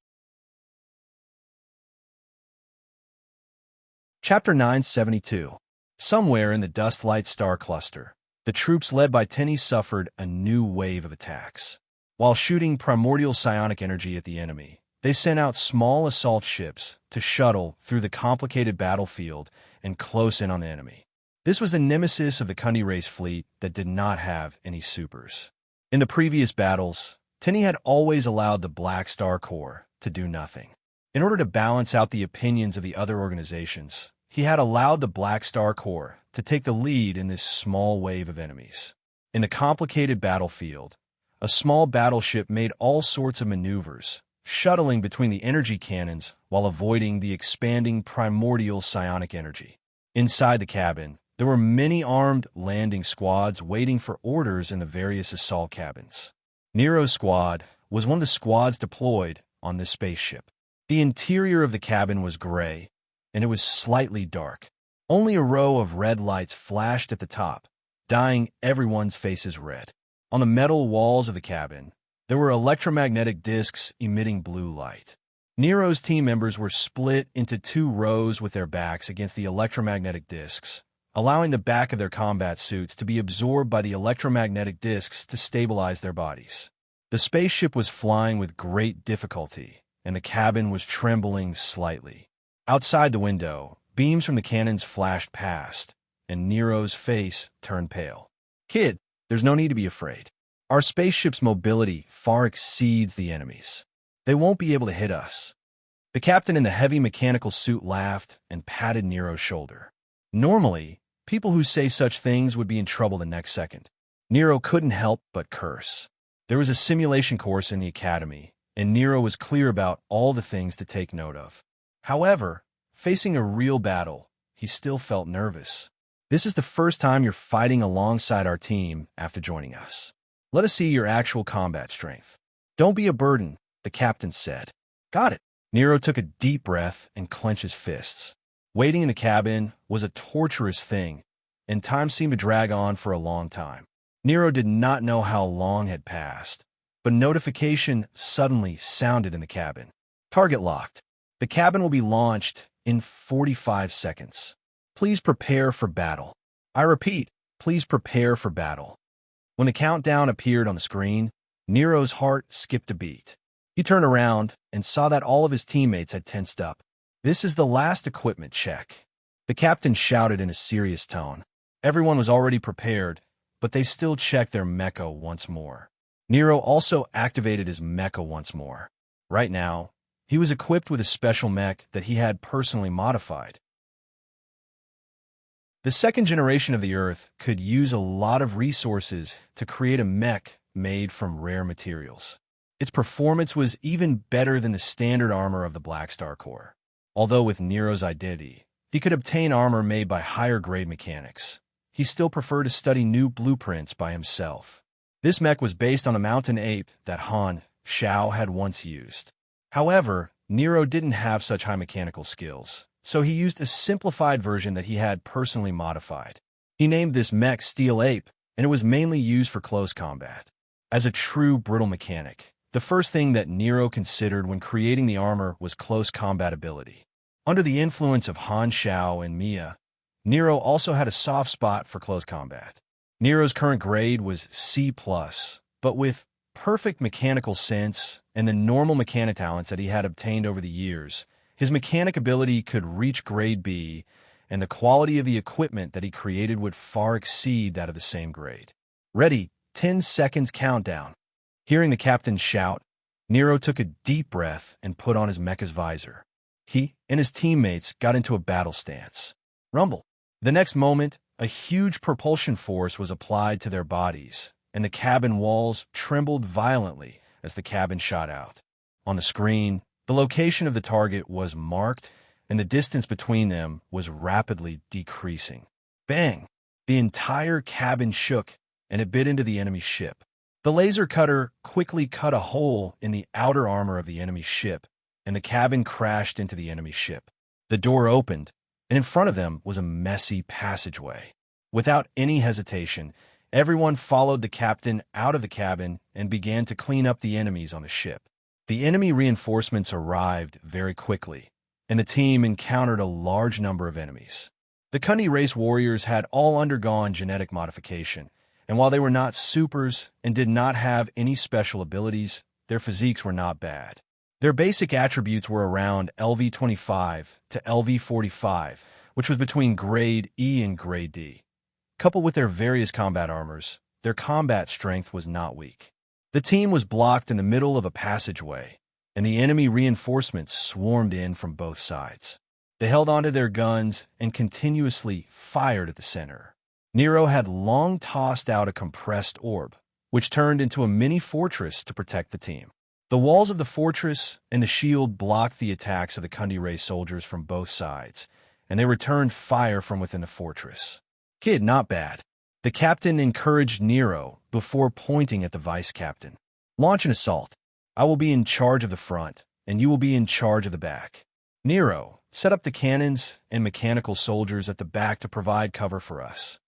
Chapter 972. Somewhere in the Dust-Light Star Cluster, the troops led by Tinny suffered a new wave of attacks. While shooting primordial psionic energy at the enemy, they sent out small assault ships to shuttle through the complicated battlefield and close in on the enemy. This was the nemesis of the Kundi race fleet that did not have any supers. In the previous battles, Tinny had always allowed the Black Star Corps to do nothing. In order to balance out the opinions of the other organizations, he had allowed the Black Star Corps to take the lead in this small wave of enemies. In the complicated battlefield, a small battleship made all sorts of maneuvers, shuttling between the energy cannons while avoiding the expanding primordial psionic energy. Inside the cabin, there were many armed landing squads waiting for orders in the various assault cabins. Nero's squad was one of the squads deployed on this spaceship. The interior of the cabin was gray, and it was slightly dark. Only a row of red lights flashed at the top, dyeing everyone's faces red. On the metal walls of the cabin, there were electromagnetic discs emitting blue light. Nero's team members were split into two rows with their backs against the electromagnetic discs, allowing the back of their combat suits to be absorbed by the electromagnetic discs to stabilize their bodies. The spaceship was flying with great difficulty, and the cabin was trembling slightly. Outside the window, beams from the cannons flashed past, and Nero's face turned pale. "Kid, there's no need to be afraid. Our spaceship's mobility far exceeds the enemy's. They won't be able to hit us." The captain in the heavy mechanical suit laughed and patted Nero's shoulder. Normally, people who say such things would be in trouble the next second. Nero couldn't help but curse. There was a simulation course in the academy, and Nero was clear about all the things to take note of. However, facing a real battle, he still felt nervous. "This is the first time you're fighting alongside our team after joining us. Let us see your actual combat strength. Don't be a burden," the captain said. "Got it." Nero took a deep breath and clenched his fists. Waiting in the cabin was a torturous thing, and time seemed to drag on for a long time. Nero did not know how long had passed, but a notification suddenly sounded in the cabin. "Target locked. The cabin will be launched in 45 seconds. Please prepare for battle. I repeat, please prepare for battle." When the countdown appeared on the screen, Nero's heart skipped a beat. He turned around and saw that all of his teammates had tensed up. "This is the last equipment check," the captain shouted in a serious tone. Everyone was already prepared, but they still checked their mecha once more. Nero also activated his mecha once more. Right now, he was equipped with a special mech that he had personally modified. The second generation of the Earth could use a lot of resources to create a mech made from rare materials. Its performance was even better than the standard armor of the Black Star Corps. Although with Nero's identity, he could obtain armor made by higher-grade mechanics, he still preferred to study new blueprints by himself. This mech was based on a mountain ape that Han Shao had once used. However, Nero didn't have such high mechanical skills, so he used a simplified version that he had personally modified. He named this mech Steel Ape, and it was mainly used for close combat. As a true brittle mechanic, the first thing that Nero considered when creating the armor was close combat ability. Under the influence of Han Shao and Mia, Nero also had a soft spot for close combat. Nero's current grade was C+, but with perfect mechanical sense and the normal mechanic talents that he had obtained over the years, his mechanic ability could reach grade B, and the quality of the equipment that he created would far exceed that of the same grade. "Ready, 10 seconds countdown." Hearing the captain shout, Nero took a deep breath and put on his mecha's visor. He and his teammates got into a battle stance. Rumble. The next moment, a huge propulsion force was applied to their bodies, and the cabin walls trembled violently as the cabin shot out. On the screen, the location of the target was marked, and the distance between them was rapidly decreasing. Bang! The entire cabin shook, and it bit into the enemy ship. The laser cutter quickly cut a hole in the outer armor of the enemy ship, and the cabin crashed into the enemy ship. The door opened, and in front of them was a messy passageway. Without any hesitation, everyone followed the captain out of the cabin and began to clean up the enemies on the ship. The enemy reinforcements arrived very quickly, and the team encountered a large number of enemies. The Kundi race warriors had all undergone genetic modification, and while they were not supers and did not have any special abilities, their physiques were not bad. Their basic attributes were around LV25 to LV45, which was between grade E and grade D. Coupled with their various combat armors, their combat strength was not weak. The team was blocked in the middle of a passageway, and the enemy reinforcements swarmed in from both sides. They held onto their guns and continuously fired at the center. Nero had long tossed out a compressed orb, which turned into a mini fortress to protect the team. The walls of the fortress and the shield blocked the attacks of the Kundi race soldiers from both sides, and they returned fire from within the fortress. Kid, not bad. The captain encouraged Nero before pointing at the vice captain. Launch an assault. I will be in charge of the front, and you will be in charge of the back. Nero, set up the cannons and mechanical soldiers at the back to provide cover for us.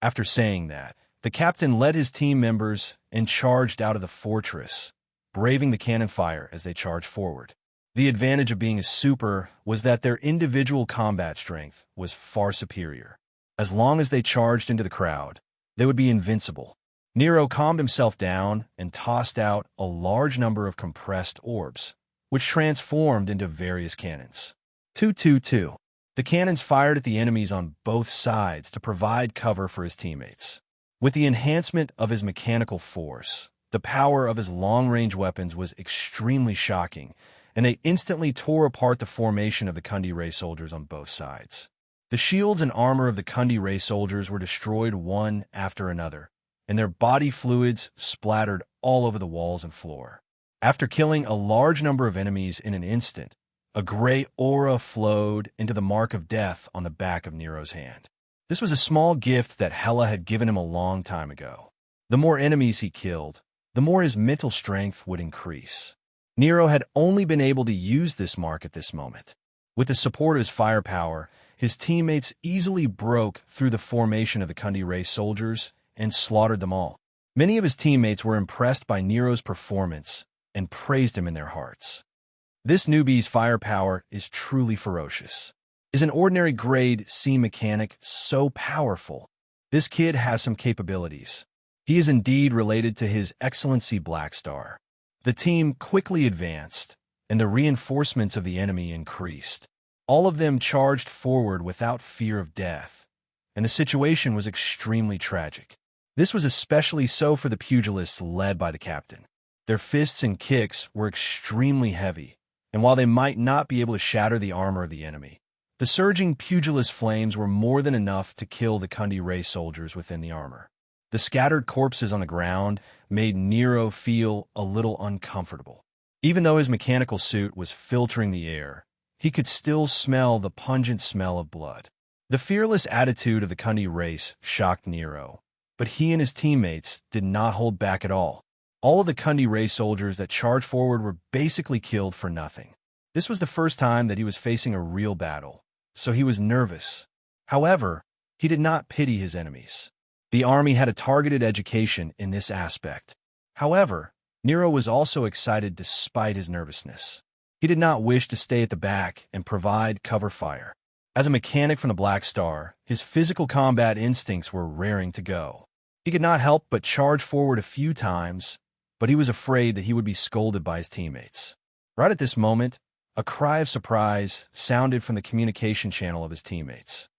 After saying that, the captain led his team members and charged out of the fortress, braving the cannon fire as they charged forward. The advantage of being a super was that their individual combat strength was far superior. As long as they charged into the crowd, they would be invincible. Nero calmed himself down and tossed out a large number of compressed orbs, which transformed into various cannons. 222. The cannons fired at the enemies on both sides to provide cover for his teammates. With the enhancement of his mechanical force, the power of his long-range weapons was extremely shocking, and they instantly tore apart the formation of the Kundi race soldiers on both sides. The shields and armor of the Kundi race soldiers were destroyed one after another, and their body fluids splattered all over the walls and floor. After killing a large number of enemies in an instant, a gray aura flowed into the mark of death on the back of Nero's hand. This was a small gift that Hela had given him a long time ago. The more enemies he killed, the more his mental strength would increase. Nero had only been able to use this mark at this moment. With the support of his firepower, his teammates easily broke through the formation of the Kundi race soldiers and slaughtered them all. Many of his teammates were impressed by Nero's performance and praised him in their hearts. This newbie's firepower is truly ferocious. Is an ordinary grade C mechanic so powerful? This kid has some capabilities. He is indeed related to His Excellency Blackstar. The team quickly advanced, and the reinforcements of the enemy increased. All of them charged forward without fear of death, and the situation was extremely tragic. This was especially so for the pugilists led by the captain. Their fists and kicks were extremely heavy, and while they might not be able to shatter the armor of the enemy, the surging pugilist flames were more than enough to kill the Kundi race soldiers within the armor. The scattered corpses on the ground made Nero feel a little uncomfortable. Even though his mechanical suit was filtering the air, he could still smell the pungent smell of blood. The fearless attitude of the Kundi race shocked Nero, but he and his teammates did not hold back at all. All of the Kundi race soldiers that charged forward were basically killed for nothing. This was the first time that he was facing a real battle, so he was nervous. However, he did not pity his enemies. The army had a targeted education in this aspect. However, Nero was also excited despite his nervousness. He did not wish to stay at the back and provide cover fire. As a mechanic from the Black Star, his physical combat instincts were raring to go. He could not help but charge forward a few times, but he was afraid that he would be scolded by his teammates. Right at this moment, a cry of surprise sounded from the communication channel of his teammates.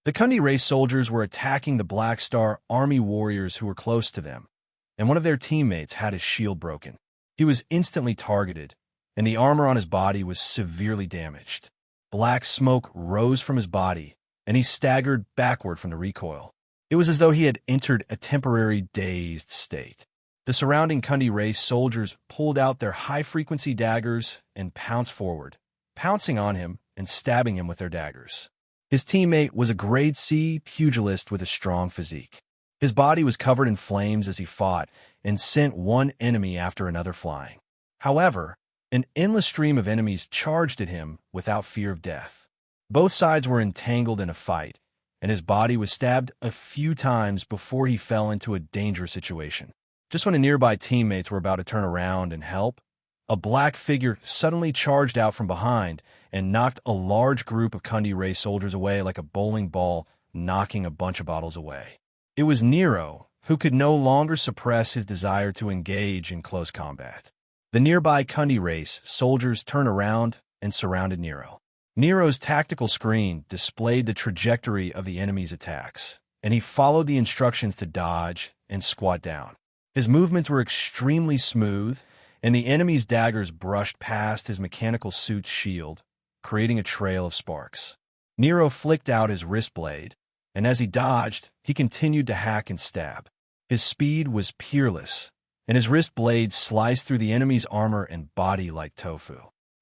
The Kundi race soldiers were attacking the Black Star army warriors who were close to them, and one of their teammates had his shield broken. He was instantly targeted, and the armor on his body was severely damaged. Black smoke rose from his body, and he staggered backward from the recoil. It was as though he had entered a temporary dazed state. The surrounding Kundi race soldiers pulled out their high-frequency daggers and pounced forward, pouncing on him and stabbing him with their daggers. His teammate was a grade C pugilist with a strong physique. His body was covered in flames as he fought and sent one enemy after another flying. However, an endless stream of enemies charged at him without fear of death. Both sides were entangled in a fight, and his body was stabbed a few times before he fell into a dangerous situation. Just when the nearby teammates were about to turn around and help, a black figure suddenly charged out from behind and knocked a large group of Kundi race soldiers away like a bowling ball knocking a bunch of bottles away. It was Nero, who could no longer suppress his desire to engage in close combat. The nearby Kundi race soldiers turned around and surrounded Nero. Nero's tactical screen displayed the trajectory of the enemy's attacks, and he followed the instructions to dodge and squat down. His movements were extremely smooth, and the enemy's daggers brushed past his mechanical suit's shield, creating a trail of sparks. Nero flicked out his wrist blade, and as he dodged, he continued to hack and stab. His speed was peerless, and his wrist blade sliced through the enemy's armor and body like tofu.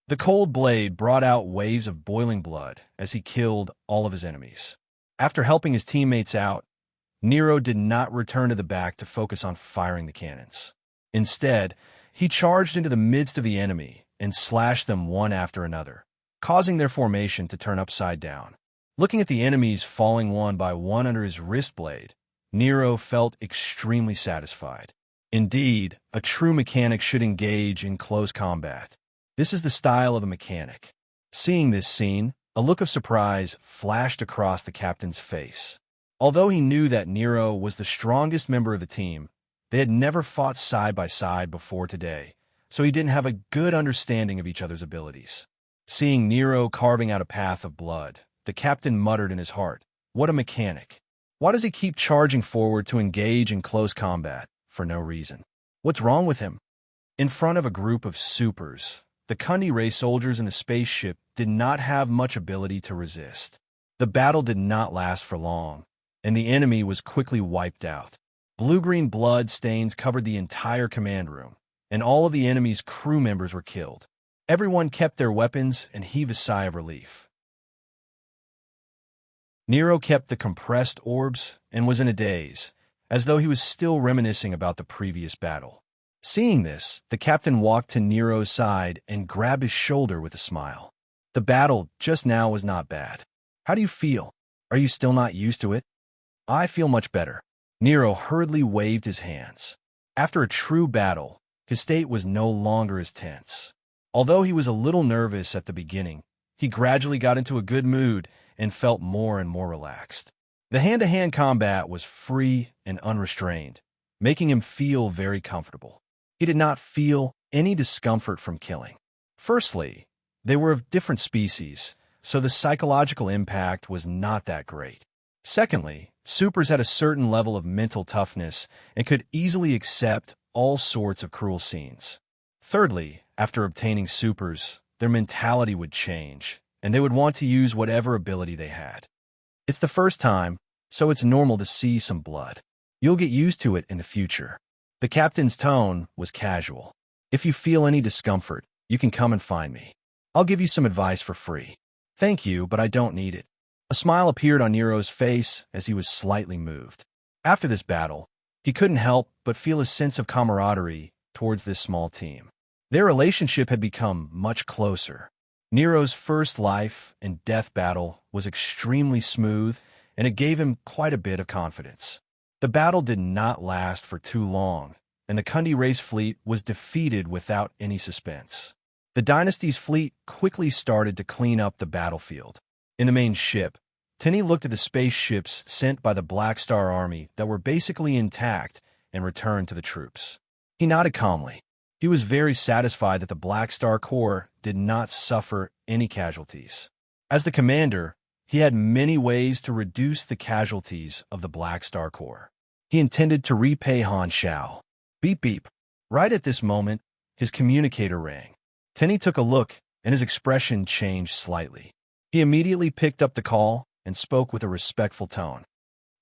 The cold blade brought out waves of boiling blood as he killed all of his enemies. After helping his teammates out, Nero did not return to the back to focus on firing the cannons. Instead, he charged into the midst of the enemy and slashed them one after another, causing their formation to turn upside down. Looking at the enemies falling one by one under his wrist blade, Nero felt extremely satisfied. Indeed, a true mechanic should engage in close combat. This is the style of a mechanic. Seeing this scene, a look of surprise flashed across the captain's face. Although he knew that Nero was the strongest member of the team, they had never fought side by side before today, so he didn't have a good understanding of each other's abilities. Seeing Nero carving out a path of blood, the captain muttered in his heart, "What a mechanic! Why does he keep charging forward to engage in close combat for no reason? What's wrong with him?" In front of a group of supers, the Kundi race soldiers in the spaceship did not have much ability to resist. The battle did not last for long, and the enemy was quickly wiped out. Blue-green blood stains covered the entire command room, and all of the enemy's crew members were killed. Everyone kept their weapons and heaved a sigh of relief. Nero kept the compressed orbs and was in a daze, as though he was still reminiscing about the previous battle. Seeing this, the captain walked to Nero's side and grabbed his shoulder with a smile. "The battle just now was not bad. How do you feel? Are you still not used to it?" "I feel much better." Nero hurriedly waved his hands. After a true battle, his state was no longer as tense. Although he was a little nervous at the beginning, he gradually got into a good mood and felt more and more relaxed. The hand-to-hand combat was free and unrestrained, making him feel very comfortable. He did not feel any discomfort from killing. Firstly, they were of different species, so the psychological impact was not that great. Secondly, supers had a certain level of mental toughness and could easily accept all sorts of cruel scenes. Thirdly, after obtaining supers, their mentality would change, and they would want to use whatever ability they had. It's the first time, so it's normal to see some blood. You'll get used to it in the future. The captain's tone was casual. "If you feel any discomfort, you can come and find me. I'll give you some advice for free." "Thank you, but I don't need it." A smile appeared on Nero's face as he was slightly moved. After this battle, he couldn't help but feel a sense of camaraderie towards this small team. Their relationship had become much closer. Nero's first life and death battle was extremely smooth, and it gave him quite a bit of confidence. The battle did not last for too long, and the Kundi race fleet was defeated without any suspense. The dynasty's fleet quickly started to clean up the battlefield. In the main ship, Tenny looked at the spaceships sent by the Black Star Army that were basically intact and returned to the troops. He nodded calmly. He was very satisfied that the Black Star Corps did not suffer any casualties. As the commander, he had many ways to reduce the casualties of the Black Star Corps. He intended to repay Han Shao. Beep beep. Right at this moment, his communicator rang. Tenny took a look, and his expression changed slightly. He immediately picked up the call and spoke with a respectful tone.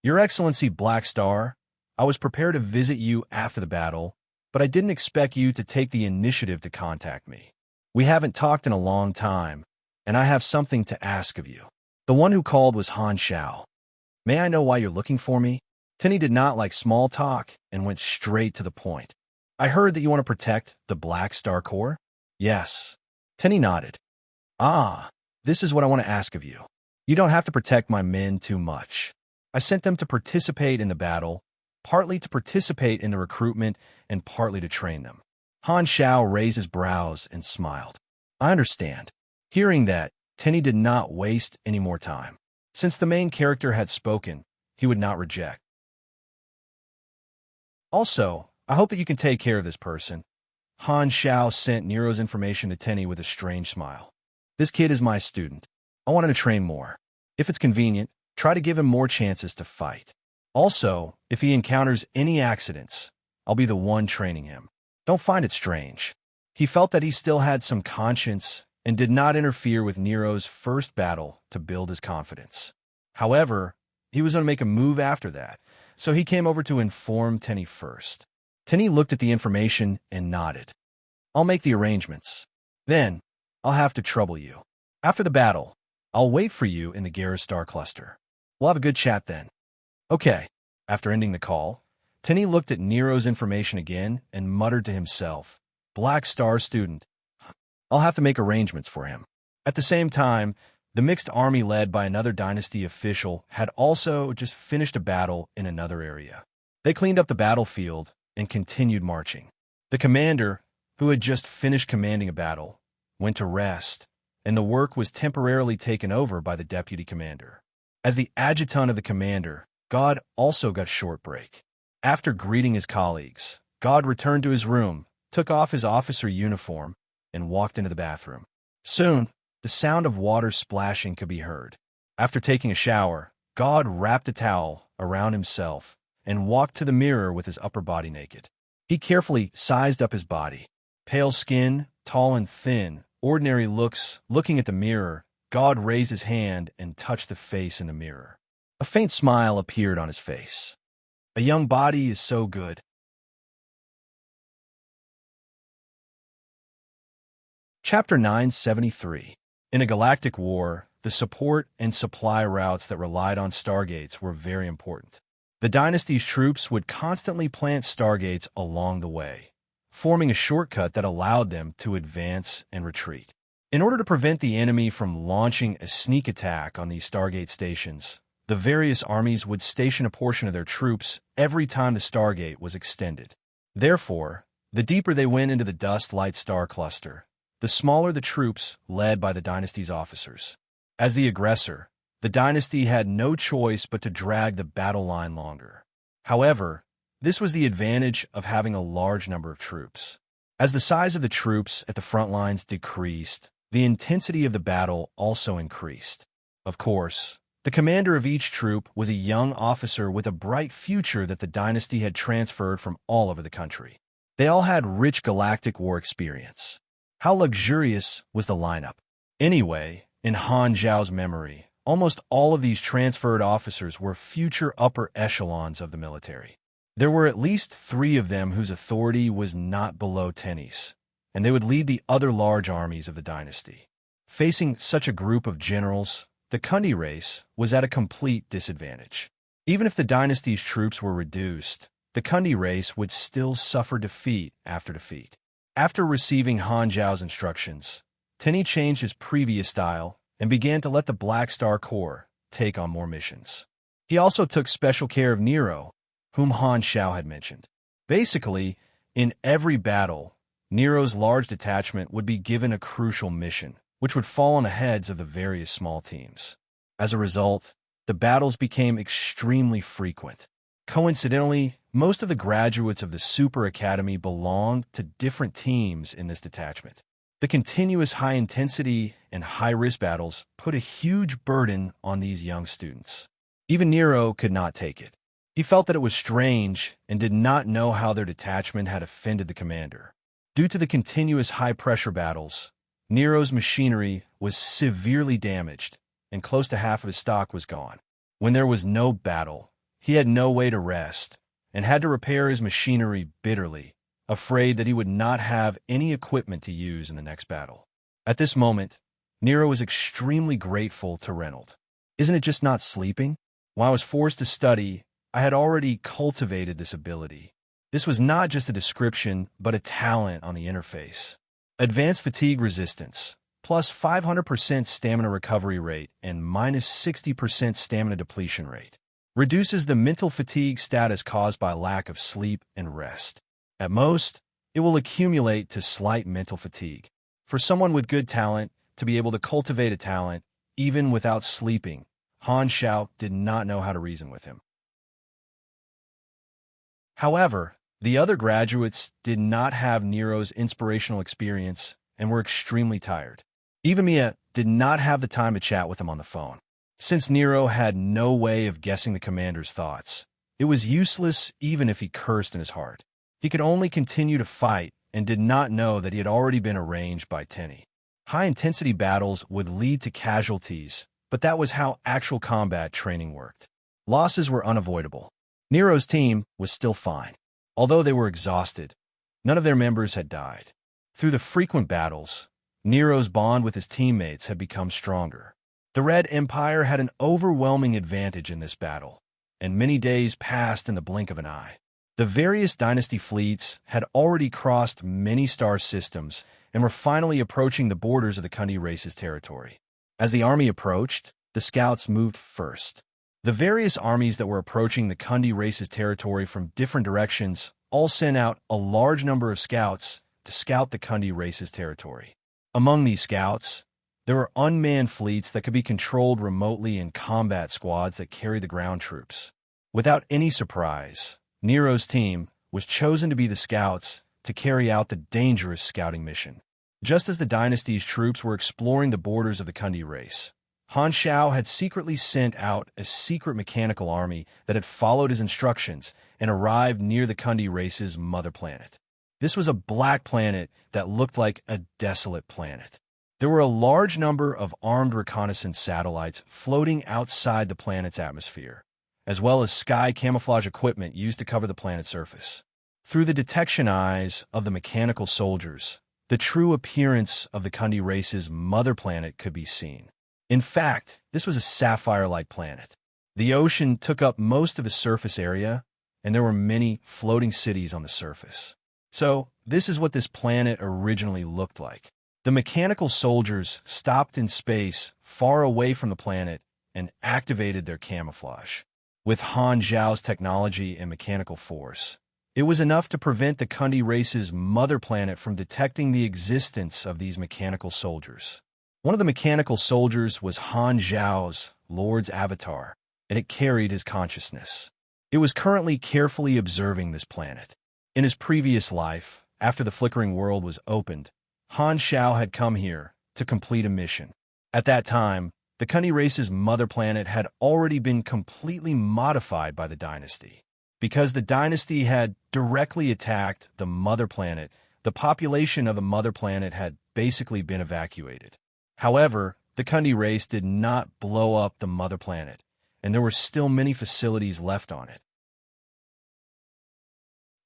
"Your Excellency Black Star, I was prepared to visit you after the battle, but I didn't expect you to take the initiative to contact me. We haven't talked in a long time, and I have something to ask of you." The one who called was Han Xiao. "May I know why you're looking for me?" Tenny did not like small talk and went straight to the point. "I heard that you want to protect the Black Star Corps?" "Yes." Tenny nodded. "Ah, this is what I want to ask of you. You don't have to protect my men too much. I sent them to participate in the battle, partly to participate in the recruitment and partly to train them." Han Xiao raised his brows and smiled. "I understand." Hearing that, Tenny did not waste any more time. Since the main character had spoken, he would not reject. "Also, I hope that you can take care of this person." Han Xiao sent Nero's information to Tenny with a strange smile. "This kid is my student. I want him to train more. If it's convenient, try to give him more chances to fight. Also, if he encounters any accidents, I'll be the one training him. Don't find it strange." He felt that he still had some conscience and did not interfere with Nero's first battle to build his confidence. However, he was going to make a move after that, so he came over to inform Tenny first. Tenny looked at the information and nodded. "I'll make the arrangements. Then, I'll have to trouble you. After the battle, I'll wait for you in the Gara Star Cluster. We'll have a good chat then." "Okay." After ending the call, Tenny looked at Nero's information again and muttered to himself, "Black Star student. I'll have to make arrangements for him." At the same time, the mixed army led by another dynasty official had also just finished a battle in another area. They cleaned up the battlefield and continued marching. The commander, who had just finished commanding a battle, went to rest, and the work was temporarily taken over by the deputy commander. As the adjutant of the commander, God also got a short break. After greeting his colleagues, God returned to his room, took off his officer uniform, and walked into the bathroom. Soon, the sound of water splashing could be heard. After taking a shower, God wrapped a towel around himself and walked to the mirror with his upper body naked. He carefully sized up his body. Pale skin, tall and thin, ordinary looks. Looking at the mirror, God raised his hand and touched the face in the mirror. A faint smile appeared on his face. A young body is so good. Chapter 973. In a galactic war, the support and supply routes that relied on stargates were very important. The dynasty's troops would constantly plant stargates along the way, forming a shortcut that allowed them to advance and retreat. In order to prevent the enemy from launching a sneak attack on these stargate stations, the various armies would station a portion of their troops every time the stargate was extended. Therefore, the deeper they went into the dust light star cluster, the smaller the troops led by the dynasty's officers. As the aggressor, the dynasty had no choice but to drag the battle line longer. However, this was the advantage of having a large number of troops. As the size of the troops at the front lines decreased, the intensity of the battle also increased. Of course, the commander of each troop was a young officer with a bright future that the dynasty had transferred from all over the country. They all had rich galactic war experience. How luxurious was the lineup? Anyway, in Han Zhao's memory, almost all of these transferred officers were future upper echelons of the military. There were at least 3 of them whose authority was not below Tenny's, and they would lead the other large armies of the dynasty. Facing such a group of generals, the Kundi race was at a complete disadvantage. Even if the dynasty's troops were reduced, the Kundi race would still suffer defeat after defeat. After receiving Han Zhao's instructions, Tenny changed his previous style and began to let the Black Star Corps take on more missions. He also took special care of Nero, whom Han Xiao had mentioned. Basically, in every battle, Nero's large detachment would be given a crucial mission, which would fall on the heads of the various small teams. As a result, the battles became extremely frequent. Coincidentally, most of the graduates of the Super Academy belonged to different teams in this detachment. The continuous high-intensity and high-risk battles put a huge burden on these young students. Even Nero could not take it. He felt that it was strange and did not know how their detachment had offended the commander. Due to the continuous high-pressure battles, Nero's machinery was severely damaged, and close to half of his stock was gone. When there was no battle, he had no way to rest, and had to repair his machinery bitterly, afraid that he would not have any equipment to use in the next battle. At this moment, Nero was extremely grateful to Reynold. Isn't it just not sleeping? While I was forced to study, I had already cultivated this ability. This was not just a description, but a talent on the interface. Advanced fatigue resistance, plus 500% stamina recovery rate and minus 60% stamina depletion rate. Reduces the mental fatigue status caused by lack of sleep and rest. At most, it will accumulate to slight mental fatigue. For someone with good talent to be able to cultivate a talent, even without sleeping, Han Xiao did not know how to reason with him. However, the other graduates did not have Nero's inspirational experience and were extremely tired. Even Mia did not have the time to chat with him on the phone. Since Nero had no way of guessing the commander's thoughts, it was useless even if he cursed in his heart. He could only continue to fight and did not know that he had already been arranged by Tenny. High-intensity battles would lead to casualties, but that was how actual combat training worked. Losses were unavoidable. Nero's team was still fine. Although they were exhausted, none of their members had died. Through the frequent battles, Nero's bond with his teammates had become stronger. The Red Empire had an overwhelming advantage in this battle, and many days passed in the blink of an eye. The various dynasty fleets had already crossed many star systems and were finally approaching the borders of the Kundi race's territory. As the army approached, the scouts moved first. The various armies that were approaching the Kundi race's territory from different directions all sent out a large number of scouts to scout the Kundi race's territory. Among these scouts, there were unmanned fleets that could be controlled remotely and combat squads that carried the ground troops. Without any surprise, Nero's team was chosen to be the scouts to carry out the dangerous scouting mission. Just as the dynasty's troops were exploring the borders of the Kundi race, Han Xiao had secretly sent out a secret mechanical army that had followed his instructions and arrived near the Kundi race's mother planet. This was a black planet that looked like a desolate planet. There were a large number of armed reconnaissance satellites floating outside the planet's atmosphere, as well as sky camouflage equipment used to cover the planet's surface. Through the detection eyes of the mechanical soldiers, the true appearance of the Kundi race's mother planet could be seen. In fact, this was a sapphire-like planet. The ocean took up most of the surface area, and there were many floating cities on the surface. So, this is what this planet originally looked like. The mechanical soldiers stopped in space far away from the planet and activated their camouflage. With Han Zhao's technology and mechanical force, it was enough to prevent the Kundi race's mother planet from detecting the existence of these mechanical soldiers. One of the mechanical soldiers was Han Zhao's Lord's avatar, and it carried his consciousness. It was currently carefully observing this planet. In his previous life, after the flickering world was opened, Han Xiao had come here to complete a mission. At that time, the Kundi race's mother planet had already been completely modified by the dynasty. Because the dynasty had directly attacked the mother planet, the population of the mother planet had basically been evacuated. However, the Kundi race did not blow up the mother planet, and there were still many facilities left on it.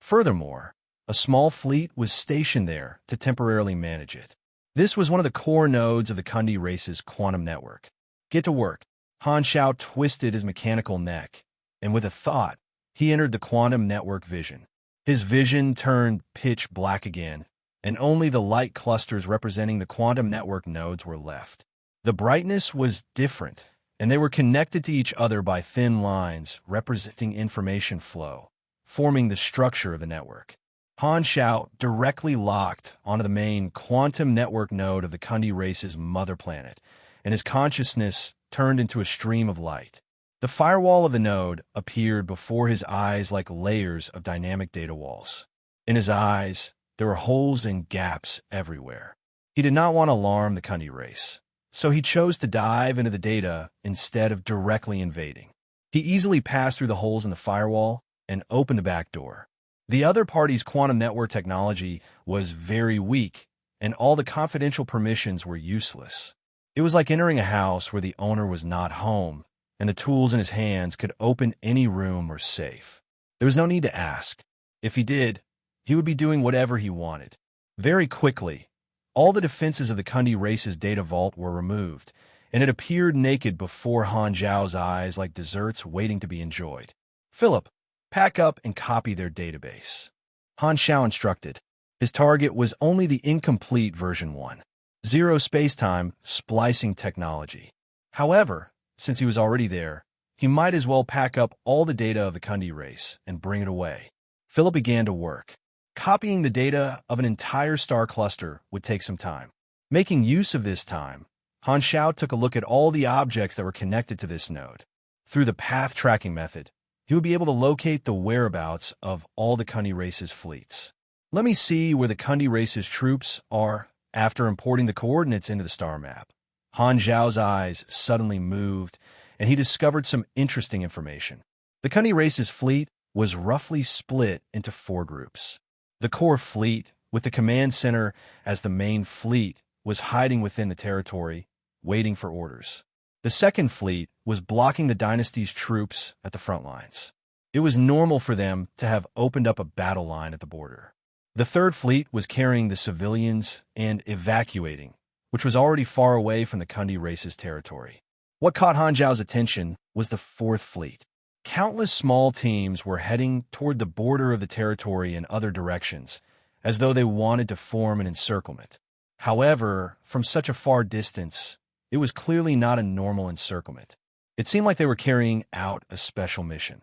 Furthermore, a small fleet was stationed there to temporarily manage it. This was one of the core nodes of the Kundi race's quantum network. Get to work. Han Xiao twisted his mechanical neck, and with a thought, he entered the quantum network vision. His vision turned pitch black again, and only the light clusters representing the quantum network nodes were left. The brightness was different, and they were connected to each other by thin lines representing information flow, forming the structure of the network. Han Xiao directly locked onto the main quantum network node of the Kundi race's mother planet, and his consciousness turned into a stream of light. The firewall of the node appeared before his eyes like layers of dynamic data walls. In his eyes, there were holes and gaps everywhere. He did not want to alarm the Kundi race, so he chose to dive into the data instead of directly invading. He easily passed through the holes in the firewall and opened the back door. The other party's quantum network technology was very weak, and all the confidential permissions were useless. It was like entering a house where the owner was not home, and the tools in his hands could open any room or safe. There was no need to ask. If he did, he would be doing whatever he wanted. Very quickly, all the defenses of the Kundi race's data vault were removed, and it appeared naked before Han Zhao's eyes like desserts waiting to be enjoyed. "Philip, pack up and copy their database," Han Zhao instructed. His target was only the incomplete version 1, zero spacetime splicing technology. However, since he was already there, he might as well pack up all the data of the Kundi race and bring it away. Philip began to work. Copying the data of an entire star cluster would take some time. Making use of this time, Han Zhao took a look at all the objects that were connected to this node. Through the path tracking method, he would be able to locate the whereabouts of all the Kundi race's fleets. Let me see where the Kundi race's troops are after importing the coordinates into the star map. Han Zhao's eyes suddenly moved, and he discovered some interesting information. The Kundi race's fleet was roughly split into 4 groups. The core fleet, with the command center as the main fleet, was hiding within the territory, waiting for orders. The second fleet was blocking the dynasty's troops at the front lines. It was normal for them to have opened up a battle line at the border. The third fleet was carrying the civilians and evacuating, which was already far away from the Kundi race's territory. What caught Han Zhao's attention was the fourth fleet. Countless small teams were heading toward the border of the territory in other directions, as though they wanted to form an encirclement. However, from such a far distance, it was clearly not a normal encirclement. It seemed like they were carrying out a special mission.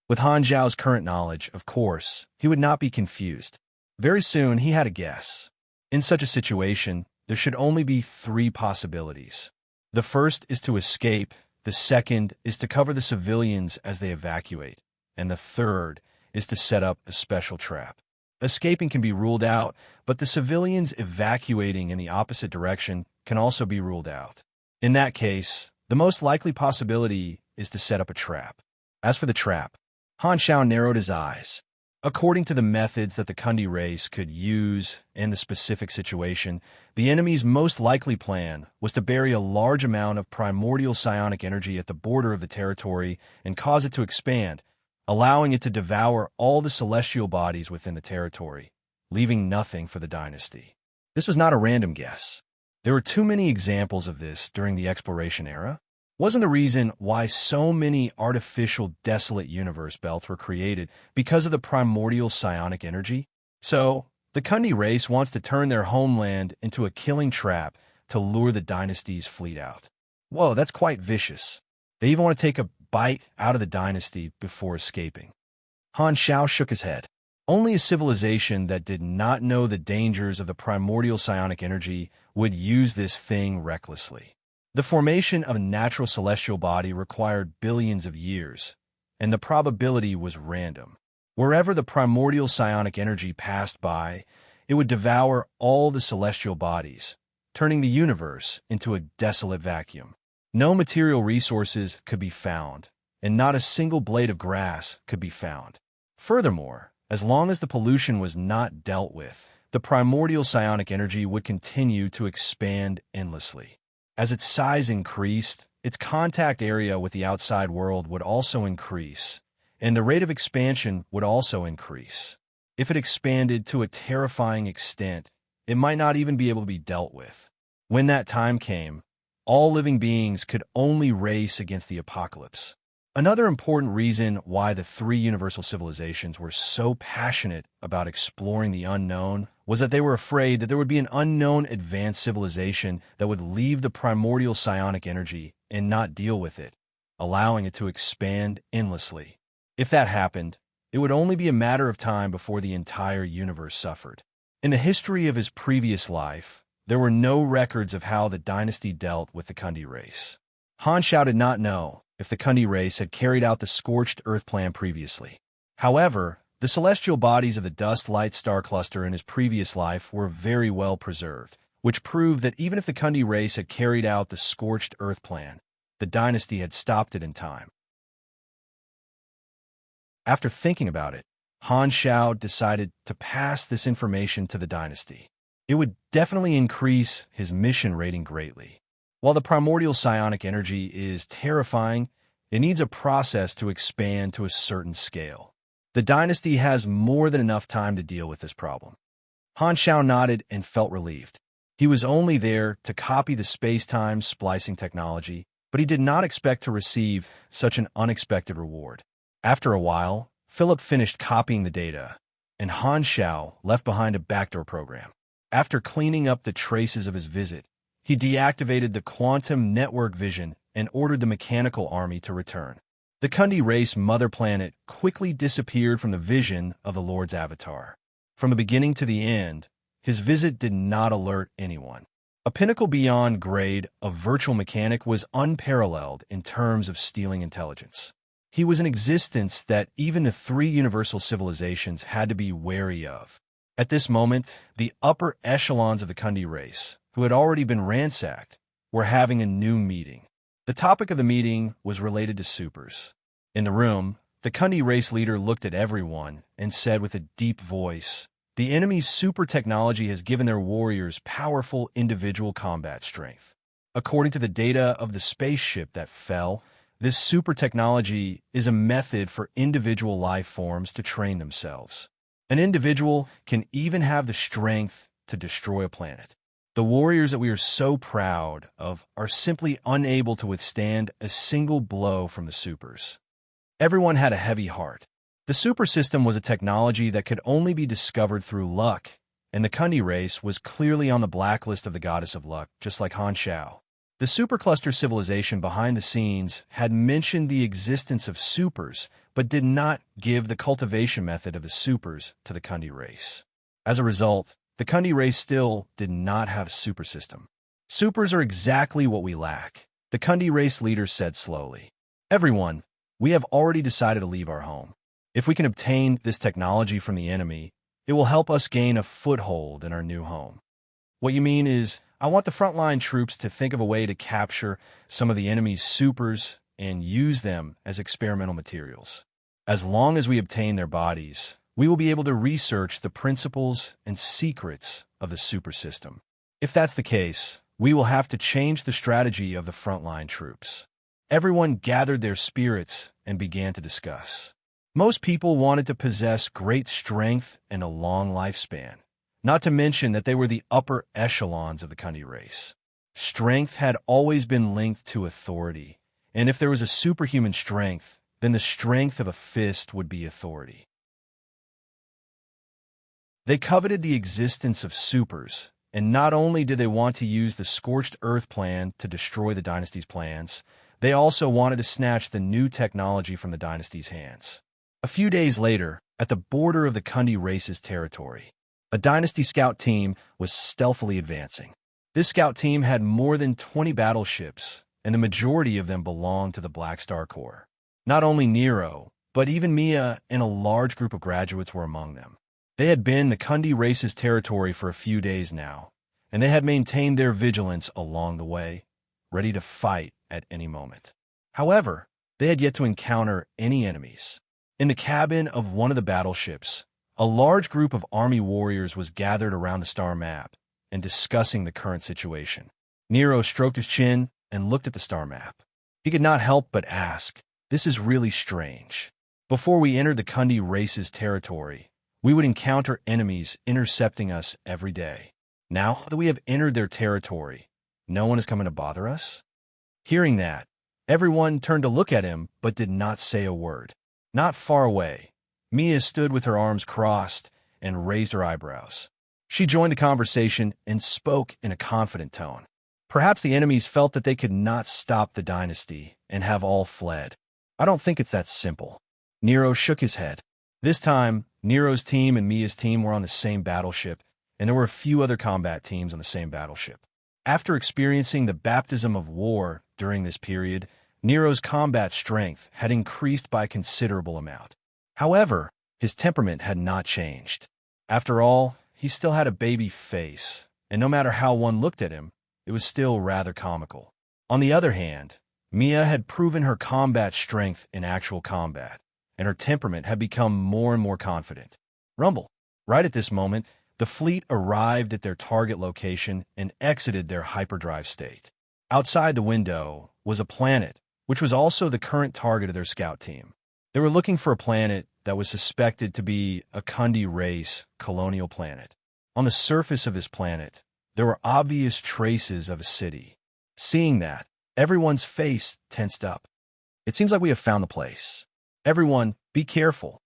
With Han Zhao's current knowledge, of course, he would not be confused. Very soon, he had a guess. In such a situation, there should only be 3 possibilities. The first is to escape, the second is to cover the civilians as they evacuate, and the third is to set up a special trap. Escaping can be ruled out, but the civilians evacuating in the opposite direction can also be ruled out. In that case, the most likely possibility is to set up a trap. As for the trap, Han Zhao narrowed his eyes. According to the methods that the Kundi race could use in the specific situation, the enemy's most likely plan was to bury a large amount of primordial psionic energy at the border of the territory and cause it to expand, allowing it to devour all the celestial bodies within the territory, leaving nothing for the dynasty. This was not a random guess. There were too many examples of this during the exploration era. Wasn't the reason why so many artificial desolate universe belts were created because of the primordial psionic energy? So, the Kundi race wants to turn their homeland into a killing trap to lure the dynasty's fleet out. Whoa, that's quite vicious. They even want to take a bite out of the dynasty before escaping. Han Zhao shook his head. Only a civilization that did not know the dangers of the primordial psionic energy would use this thing recklessly. The formation of a natural celestial body required billions of years, and the probability was random. Wherever the primordial psionic energy passed by, it would devour all the celestial bodies, turning the universe into a desolate vacuum. No material resources could be found, and not a single blade of grass could be found. Furthermore, as long as the pollution was not dealt with, the primordial psionic energy would continue to expand endlessly. As its size increased, its contact area with the outside world would also increase, and the rate of expansion would also increase. If it expanded to a terrifying extent, it might not even be able to be dealt with. When that time came, all living beings could only race against the apocalypse. Another important reason why the 3 universal civilizations were so passionate about exploring the unknown was that they were afraid that there would be an unknown advanced civilization that would leave the primordial psionic energy and not deal with it, allowing it to expand endlessly. If that happened, it would only be a matter of time before the entire universe suffered. In the history of his previous life, there were no records of how the dynasty dealt with the Kundi race. Han Zhao did not know if the Kundi race had carried out the scorched Earth plan previously. However, the celestial bodies of the dust-light star cluster in his previous life were very well preserved, which proved that even if the Kundi race had carried out the scorched Earth plan, the dynasty had stopped it in time. After thinking about it, Han Xiao decided to pass this information to the dynasty. It would definitely increase his mission rating greatly. While the primordial psionic energy is terrifying, it needs a process to expand to a certain scale. The dynasty has more than enough time to deal with this problem. Han Xiao nodded and felt relieved. He was only there to copy the space-time splicing technology, but he did not expect to receive such an unexpected reward. After a while, Philip finished copying the data, and Han Xiao left behind a backdoor program. After cleaning up the traces of his visit, he deactivated the quantum network vision and ordered the mechanical army to return. The Kundi race mother planet quickly disappeared from the vision of the Lord's avatar. From the beginning to the end, his visit did not alert anyone. A pinnacle beyond grade of virtual mechanic was unparalleled in terms of stealing intelligence. He was an existence that even the three universal civilizations had to be wary of. At this moment, the upper echelons of the Kundi race, who had already been ransacked, were having a new meeting. The topic of the meeting was related to supers. In the room, the Kundi race leader looked at everyone and said with a deep voice, "The enemy's super technology has given their warriors powerful individual combat strength. According to the data of the spaceship that fell, this super technology is a method for individual life forms to train themselves. An individual can even have the strength to destroy a planet. The warriors that we are so proud of are simply unable to withstand a single blow from the supers." Everyone had a heavy heart. The super system was a technology that could only be discovered through luck, and the Kundi race was clearly on the blacklist of the goddess of luck, just like Han Xiao. The supercluster civilization behind the scenes had mentioned the existence of supers, but did not give the cultivation method of the supers to the Kundi race. As a result, the Kundi race still did not have a super system. "Supers are exactly what we lack," the Kundi race leader said slowly. "Everyone, we have already decided to leave our home. If we can obtain this technology from the enemy, it will help us gain a foothold in our new home." "What you mean is, I want the frontline troops to think of a way to capture some of the enemy's supers and use them as experimental materials. As long as we obtain their bodies, we will be able to research the principles and secrets of the super system. If that's the case, we will have to change the strategy of the frontline troops." Everyone gathered their spirits and began to discuss. Most people wanted to possess great strength and a long lifespan, not to mention that they were the upper echelons of the Kundi race. Strength had always been linked to authority, and if there was a superhuman strength, then the strength of a fist would be authority. They coveted the existence of supers, and not only did they want to use the Scorched Earth plan to destroy the dynasty's plans, they also wanted to snatch the new technology from the dynasty's hands. A few days later, at the border of the Kundi race's territory, a dynasty scout team was stealthily advancing. This scout team had more than 20 battleships, and the majority of them belonged to the Black Star Corps. Not only Nero, but even Mia and a large group of graduates were among them. They had been in the Kundi race's territory for a few days now, and they had maintained their vigilance along the way, ready to fight at any moment. However, they had yet to encounter any enemies. In the cabin of one of the battleships, a large group of army warriors was gathered around the star map and discussing the current situation. Nero stroked his chin and looked at the star map. He could not help but ask, "This is really strange. Before we entered the Kundi race's territory, we would encounter enemies intercepting us every day. Now that we have entered their territory, no one is coming to bother us?" Hearing that, everyone turned to look at him but did not say a word. Not far away, Mia stood with her arms crossed and raised her eyebrows. She joined the conversation and spoke in a confident tone. Perhaps the enemies felt that they could not stop the dynasty and have all fled. "I don't think it's that simple." Nero shook his head. This time, Nero's team and Mia's team were on the same battleship, and there were a few other combat teams on the same battleship. After experiencing the baptism of war during this period, Nero's combat strength had increased by a considerable amount. However, his temperament had not changed. After all, he still had a baby face, and no matter how one looked at him, it was still rather comical. On the other hand, Mia had proven her combat strength in actual combat, and her temperament had become more and more confident. Rumble. Right at this moment, the fleet arrived at their target location and exited their hyperdrive state. Outside the window was a planet, which was also the current target of their scout team. They were looking for a planet that was suspected to be a Kundi race colonial planet. On the surface of this planet, there were obvious traces of a city. Seeing that, everyone's face tensed up. It seems like we have found the place. Everyone, be careful.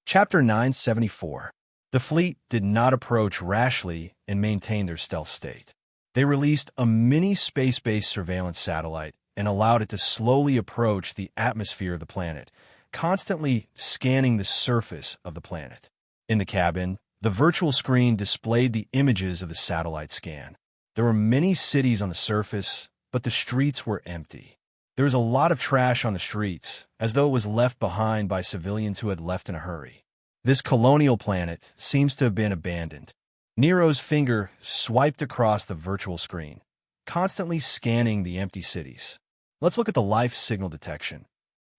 Chapter 974. The fleet did not approach rashly and maintain their stealth state. They released a mini space-based surveillance satellite and allowed it to slowly approach the atmosphere of the planet, constantly scanning the surface of the planet. In the cabin, the virtual screen displayed the images of the satellite scan. There were many cities on the surface, but the streets were empty. There was a lot of trash on the streets, as though it was left behind by civilians who had left in a hurry. This colonial planet seems to have been abandoned. Nero's finger swiped across the virtual screen, constantly scanning the empty cities. Let's look at the life signal detection.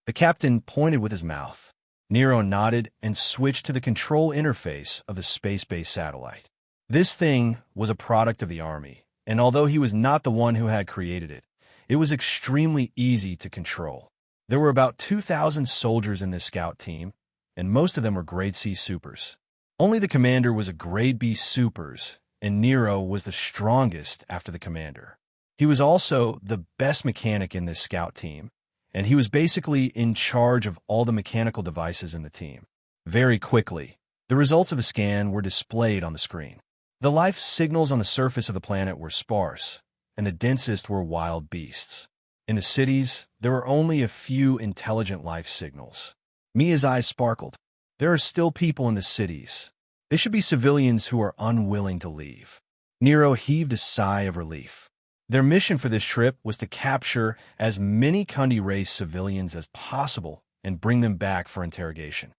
The captain pointed with his mouth. Nero nodded and switched to the control interface of the space-based satellite. This thing was a product of the Army, and although he was not the one who had created it, it was extremely easy to control. There were about 2,000 soldiers in this scout team, and most of them were Grade C supers. Only the commander was a Grade B supers, and Nero was the strongest after the commander. He was also the best mechanic in this scout team, and he was basically in charge of all the mechanical devices in the team. Very quickly, the results of a scan were displayed on the screen. The life signals on the surface of the planet were sparse, and the densest were wild beasts. In the cities, there were only a few intelligent life signals. Mia's eyes sparkled. There are still people in the cities. They should be civilians who are unwilling to leave. Nero heaved a sigh of relief. Their mission for this trip was to capture as many Kundi race civilians as possible and bring them back for interrogation.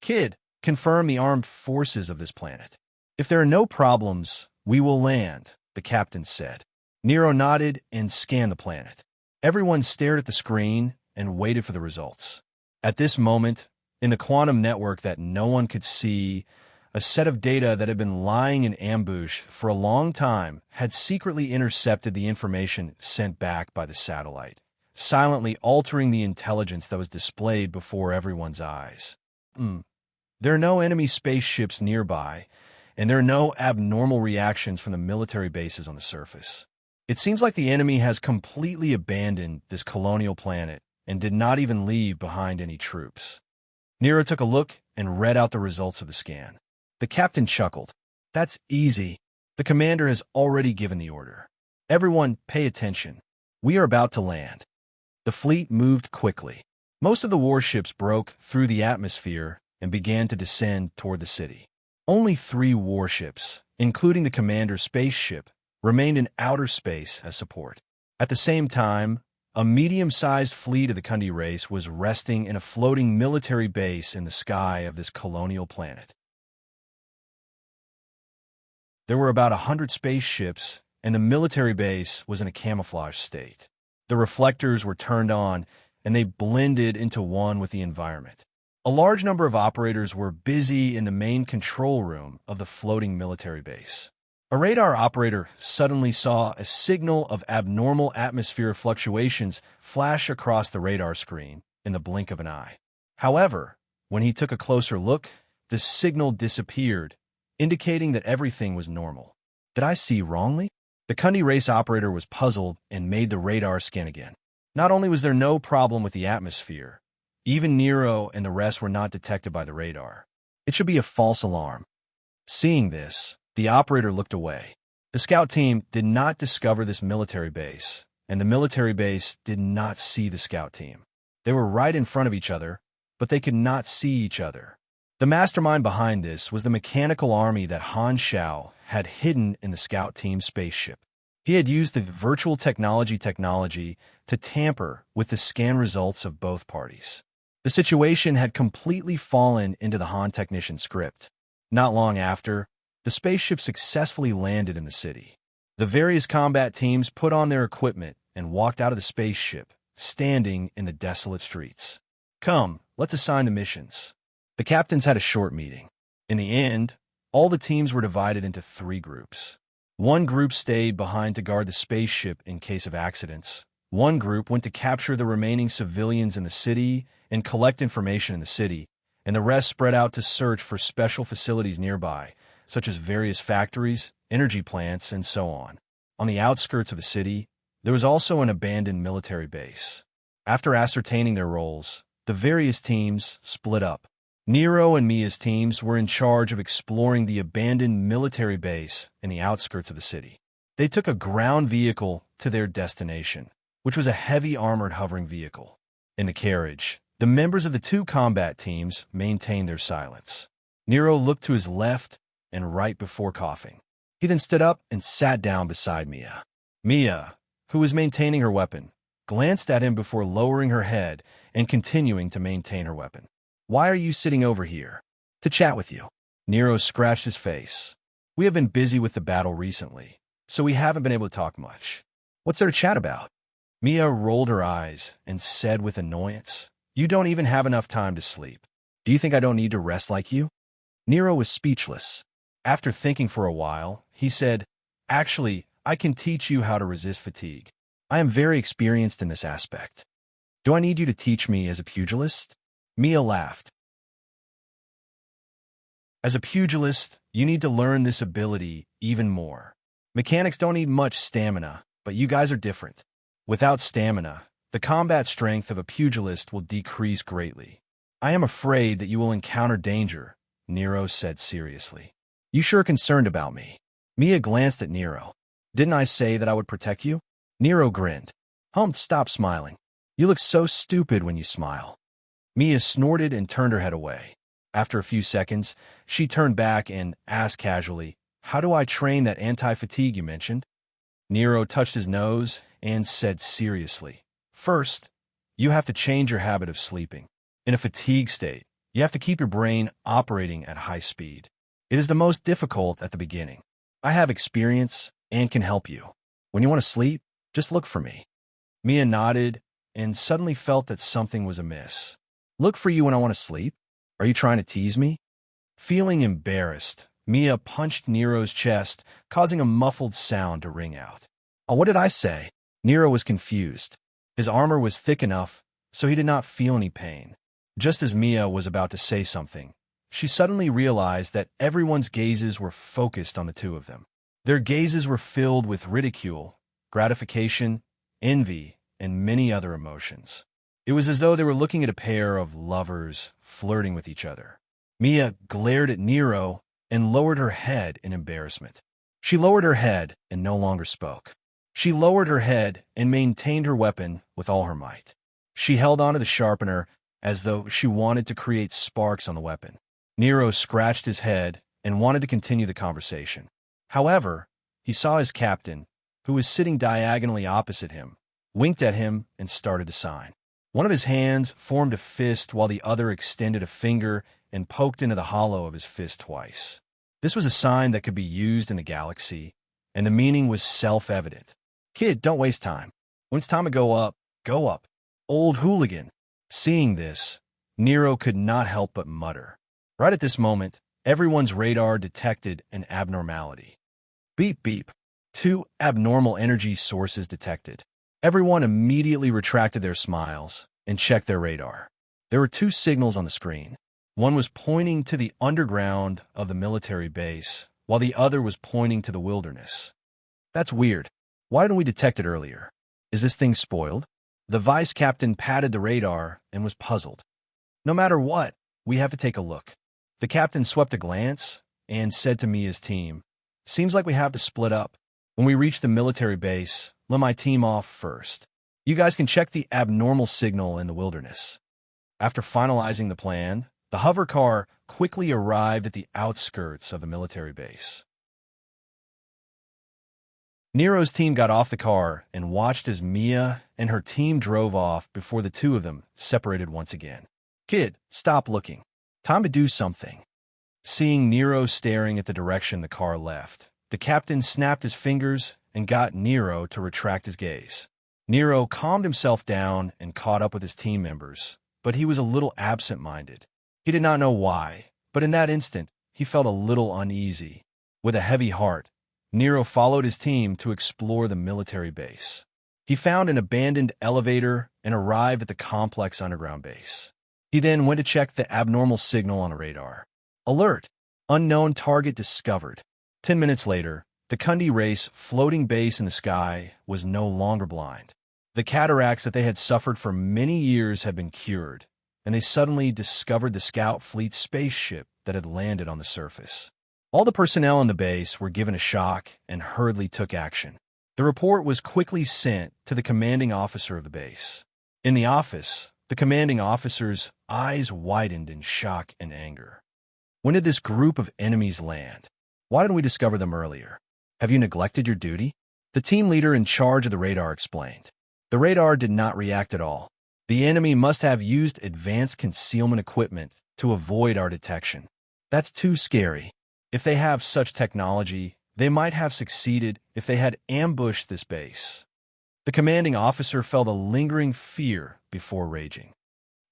Kid, confirm the armed forces of this planet. If there are no problems, we will land, the captain said. Nero nodded and scanned the planet. Everyone stared at the screen and waited for the results. At this moment, in the quantum network that no one could see, a set of data that had been lying in ambush for a long time had secretly intercepted the information sent back by the satellite, silently altering the intelligence that was displayed before everyone's eyes. There are no enemy spaceships nearby, and there are no abnormal reactions from the military bases on the surface. It seems like the enemy has completely abandoned this colonial planet and did not even leave behind any troops. Nero took a look and read out the results of the scan. The captain chuckled. That's easy. The commander has already given the order. Everyone, pay attention. We are about to land. The fleet moved quickly. Most of the warships broke through the atmosphere and began to descend toward the city. Only 3 warships, including the commander's spaceship, remained in outer space as support. At the same time, a medium-sized fleet of the Kundi race was resting in a floating military base in the sky of this colonial planet. There were about 100 spaceships, and the military base was in a camouflage state. The reflectors were turned on, and they blended into one with the environment. A large number of operators were busy in the main control room of the floating military base. A radar operator suddenly saw a signal of abnormal atmospheric fluctuations flash across the radar screen in the blink of an eye. However, when he took a closer look, the signal disappeared, indicating that everything was normal. Did I see wrongly? The Kundi race operator was puzzled and made the radar scan again. Not only was there no problem with the atmosphere, even Nero and the rest were not detected by the radar. It should be a false alarm. Seeing this, the operator looked away. The scout team did not discover this military base, and the military base did not see the scout team. They were right in front of each other, but they could not see each other. The mastermind behind this was the mechanical army that Han Shao had hidden in the scout team spaceship. He had used the virtual technology to tamper with the scan results of both parties. The situation had completely fallen into the Han technician script. Not long after, the spaceship successfully landed in the city. The various combat teams put on their equipment and walked out of the spaceship, standing in the desolate streets. Come, let's assign the missions. The captains had a short meeting. In the end, all the teams were divided into 3 groups. One group stayed behind to guard the spaceship in case of accidents. One group went to capture the remaining civilians in the city and collect information in the city, and the rest spread out to search for special facilities nearby, such as various factories, energy plants, and so on. On the outskirts of the city, there was also an abandoned military base. After ascertaining their roles, the various teams split up. Nero and Mia's teams were in charge of exploring the abandoned military base in the outskirts of the city. They took a ground vehicle to their destination, which was a heavy armored hovering vehicle. In the carriage, the members of the 2 combat teams maintained their silence. Nero looked to his left and right before coughing. He then stood up and sat down beside Mia. Mia, who was maintaining her weapon, glanced at him before lowering her head and continuing to maintain her weapon. Why are you sitting over here? To chat with you. Nero scratched his face. We have been busy with the battle recently, so we haven't been able to talk much. What's there to chat about? Mia rolled her eyes and said with annoyance, You don't even have enough time to sleep. Do you think I don't need to rest like you? Nero was speechless. After thinking for a while, he said, Actually, I can teach you how to resist fatigue. I am very experienced in this aspect. Do I need you to teach me as a pugilist? Mia laughed. As a pugilist, you need to learn this ability even more. Mechanics don't need much stamina, but you guys are different. Without stamina, the combat strength of a pugilist will decrease greatly. I am afraid that you will encounter danger, Nero said seriously. You sure are concerned about me. Mia glanced at Nero. Didn't I say that I would protect you? Nero grinned. Stop smiling. You look so stupid when you smile. Mia snorted and turned her head away. After a few seconds, she turned back and asked casually, How do I train that anti-fatigue you mentioned? Nero touched his nose and said seriously, First, you have to change your habit of sleeping. In a fatigue state, you have to keep your brain operating at high speed. It is the most difficult at the beginning. I have experience and can help you. When you want to sleep, just look for me. Mia nodded and suddenly felt that something was amiss. Look for you when I want to sleep? Are you trying to tease me? Feeling embarrassed, Mia punched Nero's chest, causing a muffled sound to ring out. Oh, what did I say? Nero was confused. His armor was thick enough, so he did not feel any pain. Just as Mia was about to say something, she suddenly realized that everyone's gazes were focused on the 2 of them. Their gazes were filled with ridicule, gratification, envy, and many other emotions. It was as though they were looking at a pair of lovers flirting with each other. Mia glared at Nero and lowered her head in embarrassment. She lowered her head and no longer spoke. She lowered her head and maintained her weapon with all her might. She held onto the sharpener as though she wanted to create sparks on the weapon. Nero scratched his head and wanted to continue the conversation. However, he saw his captain, who was sitting diagonally opposite him, winked at him and started to sign. One of his hands formed a fist while the other extended a finger and poked into the hollow of his fist twice. This was a sign that could be used in the galaxy, and the meaning was self-evident. Kid, don't waste time. When it's time to go up, go up. Old hooligan. Seeing this, Nero could not help but mutter. Right at this moment, everyone's radar detected an abnormality. Beep, beep. 2 abnormal energy sources detected. Everyone immediately retracted their smiles and checked their radar. There were 2 signals on the screen. One was pointing to the underground of the military base, while the other was pointing to the wilderness. That's weird. Why didn't we detect it earlier? Is this thing spoiled? The vice captain patted the radar and was puzzled. No matter what, we have to take a look. The captain swept a glance and said to Mia's team, Seems like we have to split up. When we reach the military base, let my team off first. You guys can check the abnormal signal in the wilderness. After finalizing the plan, the hover car quickly arrived at the outskirts of the military base. Nero's team got off the car and watched as Mia and her team drove off before the 2 of them separated once again. Kid, stop looking. Time to do something. Seeing Nero staring at the direction the car left, the captain snapped his fingers and got Nero to retract his gaze. Nero calmed himself down and caught up with his team members, but he was a little absent-minded. He did not know why, but in that instant, he felt a little uneasy. With a heavy heart, Nero followed his team to explore the military base. He found an abandoned elevator and arrived at the complex underground base. He then went to check the abnormal signal on a radar. Alert! Unknown target discovered. 10 minutes later, the Kundi race floating base in the sky was no longer blind. The cataracts that they had suffered for many years had been cured, and they suddenly discovered the Scout Fleet spaceship that had landed on the surface. All the personnel on the base were given a shock and hurriedly took action. The report was quickly sent to the commanding officer of the base. In the office, the commanding officer's eyes widened in shock and anger. When did this group of enemies land? Why didn't we discover them earlier? Have you neglected your duty? The team leader in charge of the radar explained. The radar did not react at all. The enemy must have used advanced concealment equipment to avoid our detection. That's too scary. If they have such technology, they might have succeeded if they had ambushed this base. The commanding officer felt a lingering fear before raging.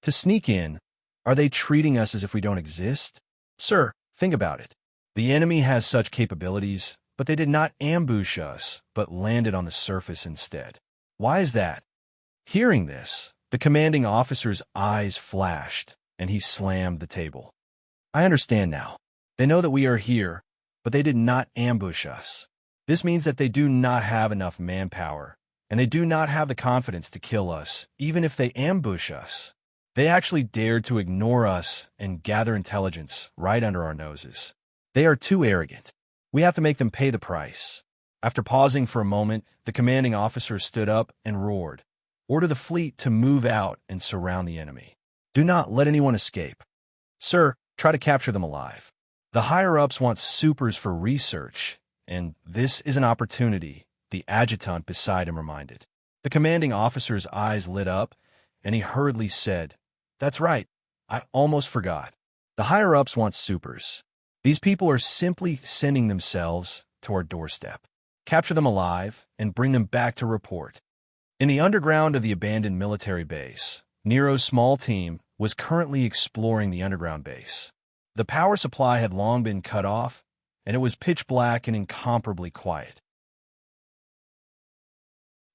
To sneak in, are they treating us as if we don't exist? Sir, think about it. The enemy has such capabilities, but they did not ambush us, but landed on the surface instead. Why is that? Hearing this, the commanding officer's eyes flashed, and he slammed the table. I understand now. They know that we are here, but they did not ambush us. This means that they do not have enough manpower, and they do not have the confidence to kill us, even if they ambush us. They actually dared to ignore us and gather intelligence right under our noses. They are too arrogant. We have to make them pay the price. After pausing for a moment, the commanding officer stood up and roared. Order the fleet to move out and surround the enemy. Do not let anyone escape. Sir, try to capture them alive. The higher-ups want supers for research, and this is an opportunity, the adjutant beside him reminded. The commanding officer's eyes lit up, and he hurriedly said, That's right, I almost forgot. The higher-ups want supers. These people are simply sending themselves to our doorstep. Capture them alive and bring them back to report. In the underground of the abandoned military base, Nero's small team was currently exploring the underground base. The power supply had long been cut off, and it was pitch black and incomparably quiet.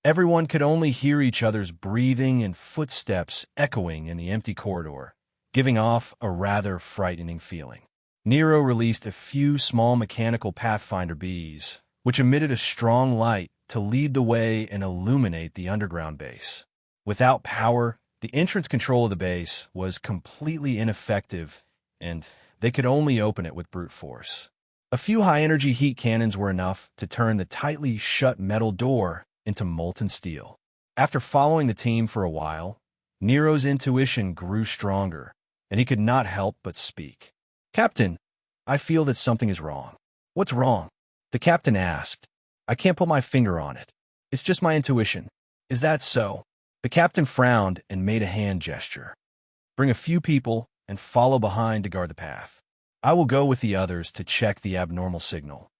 Everyone could only hear each other's breathing and footsteps echoing in the empty corridor, giving off a rather frightening feeling. Nero released a few small mechanical Pathfinder bees, which emitted a strong light to lead the way and illuminate the underground base. Without power, the entrance control of the base was completely ineffective, and they could only open it with brute force. A few high-energy heat cannons were enough to turn the tightly shut metal door into molten steel. After following the team for a while, Nero's intuition grew stronger, and he could not help but speak. Captain, I feel that something is wrong. What's wrong? The captain asked. I can't put my finger on it. It's just my intuition. Is that so? The captain frowned and made a hand gesture. Bring a few people and follow behind to guard the path. I will go with the others to check the abnormal signal.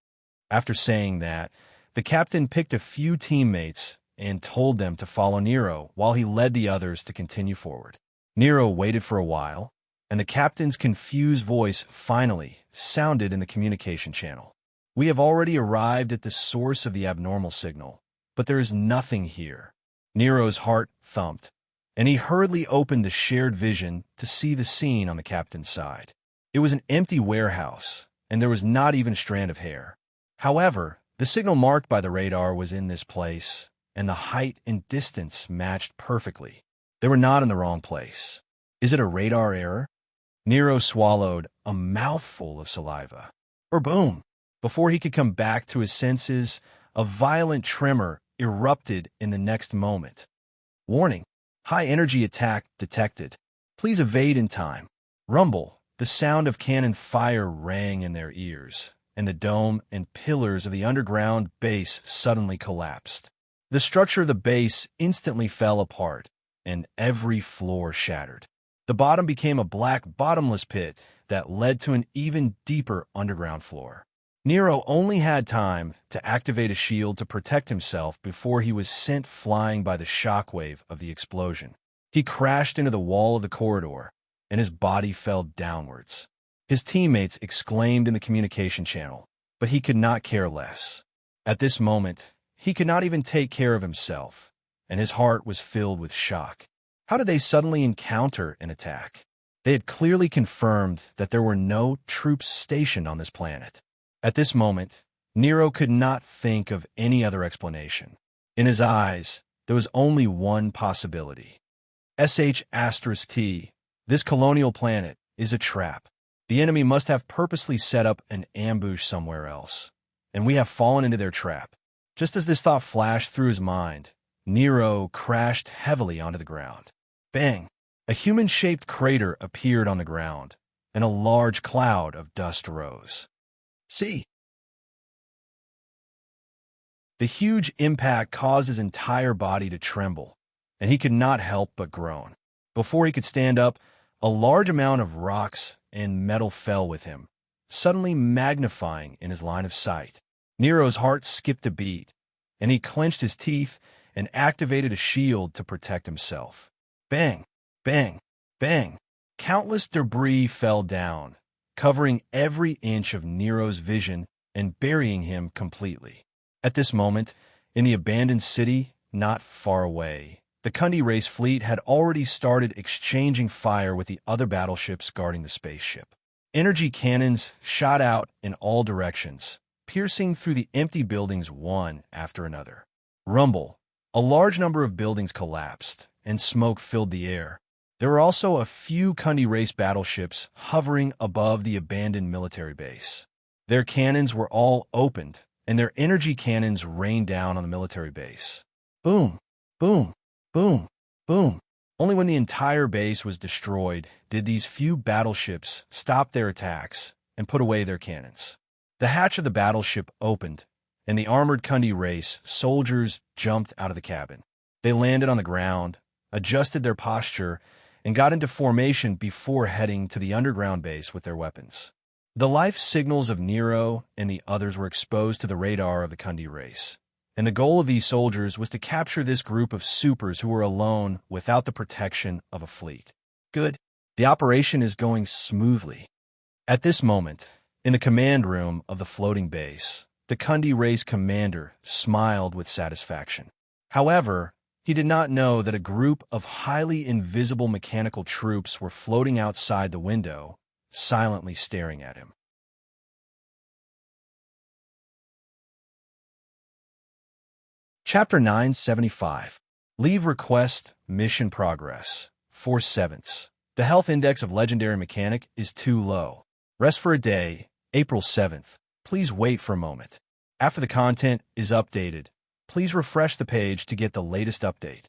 After saying that, the captain picked a few teammates and told them to follow Nero while he led the others to continue forward. Nero waited for a while, and the captain's confused voice finally sounded in the communication channel. We have already arrived at the source of the abnormal signal, but there is nothing here. Nero's heart thumped, and he hurriedly opened the shared vision to see the scene on the captain's side. It was an empty warehouse, and there was not even a strand of hair. However, the signal marked by the radar was in this place, and the height and distance matched perfectly. They were not in the wrong place. Is it a radar error? Nero swallowed a mouthful of saliva. Or boom! Before he could come back to his senses, a violent tremor erupted in the next moment. Warning! High-energy attack detected. Please evade in time. Rumble! The sound of cannon fire rang in their ears, and the dome and pillars of the underground base suddenly collapsed. The structure of the base instantly fell apart, and every floor shattered. The bottom became a black, bottomless pit that led to an even deeper underground floor. Nero only had time to activate a shield to protect himself before he was sent flying by the shockwave of the explosion. He crashed into the wall of the corridor, and his body fell downwards. His teammates exclaimed in the communication channel, but he could not care less. At this moment, he could not even take care of himself, and his heart was filled with shock. How did they suddenly encounter an attack? They had clearly confirmed that there were no troops stationed on this planet. At this moment, Nero could not think of any other explanation. In his eyes, there was only one possibility. *T. This colonial planet is a trap. The enemy must have purposely set up an ambush somewhere else, and we have fallen into their trap. Just as this thought flashed through his mind, Nero crashed heavily onto the ground. Bang! A human-shaped crater appeared on the ground, and a large cloud of dust rose. See? The huge impact caused his entire body to tremble, and he could not help but groan. Before he could stand up, a large amount of rocks and metal fell with him, suddenly magnifying in his line of sight. Nero's heart skipped a beat, and he clenched his teeth and activated a shield to protect himself. Bang! Bang! Bang! Countless debris fell down, covering every inch of Nero's vision and burying him completely. At this moment, in the abandoned city not far away, the Kundi race fleet had already started exchanging fire with the other battleships guarding the spaceship. Energy cannons shot out in all directions, piercing through the empty buildings one after another. Rumble. A large number of buildings collapsed, and smoke filled the air. There were also a few Kundi race battleships hovering above the abandoned military base. Their cannons were all opened, and their energy cannons rained down on the military base. Boom! Boom! Boom! Boom! Only when the entire base was destroyed did these few battleships stop their attacks and put away their cannons. The hatch of the battleship opened, and the armored Kundi race soldiers jumped out of the cabin. They landed on the ground, adjusted their posture, and got into formation before heading to the underground base with their weapons. The life signals of Nero and the others were exposed to the radar of the Kundi race, and the goal of these soldiers was to capture this group of supers who were alone without the protection of a fleet. Good. The operation is going smoothly. At this moment, in the command room of the floating base, the Kundi race commander smiled with satisfaction. However, he did not know that a group of highly invisible mechanical troops were floating outside the window, silently staring at him. Chapter 975. Leave Request, Mission Progress. 4/7. The health index of Legendary Mechanic is too low. Rest for a day, April 7th. Please wait for a moment. After the content is updated, please refresh the page to get the latest update.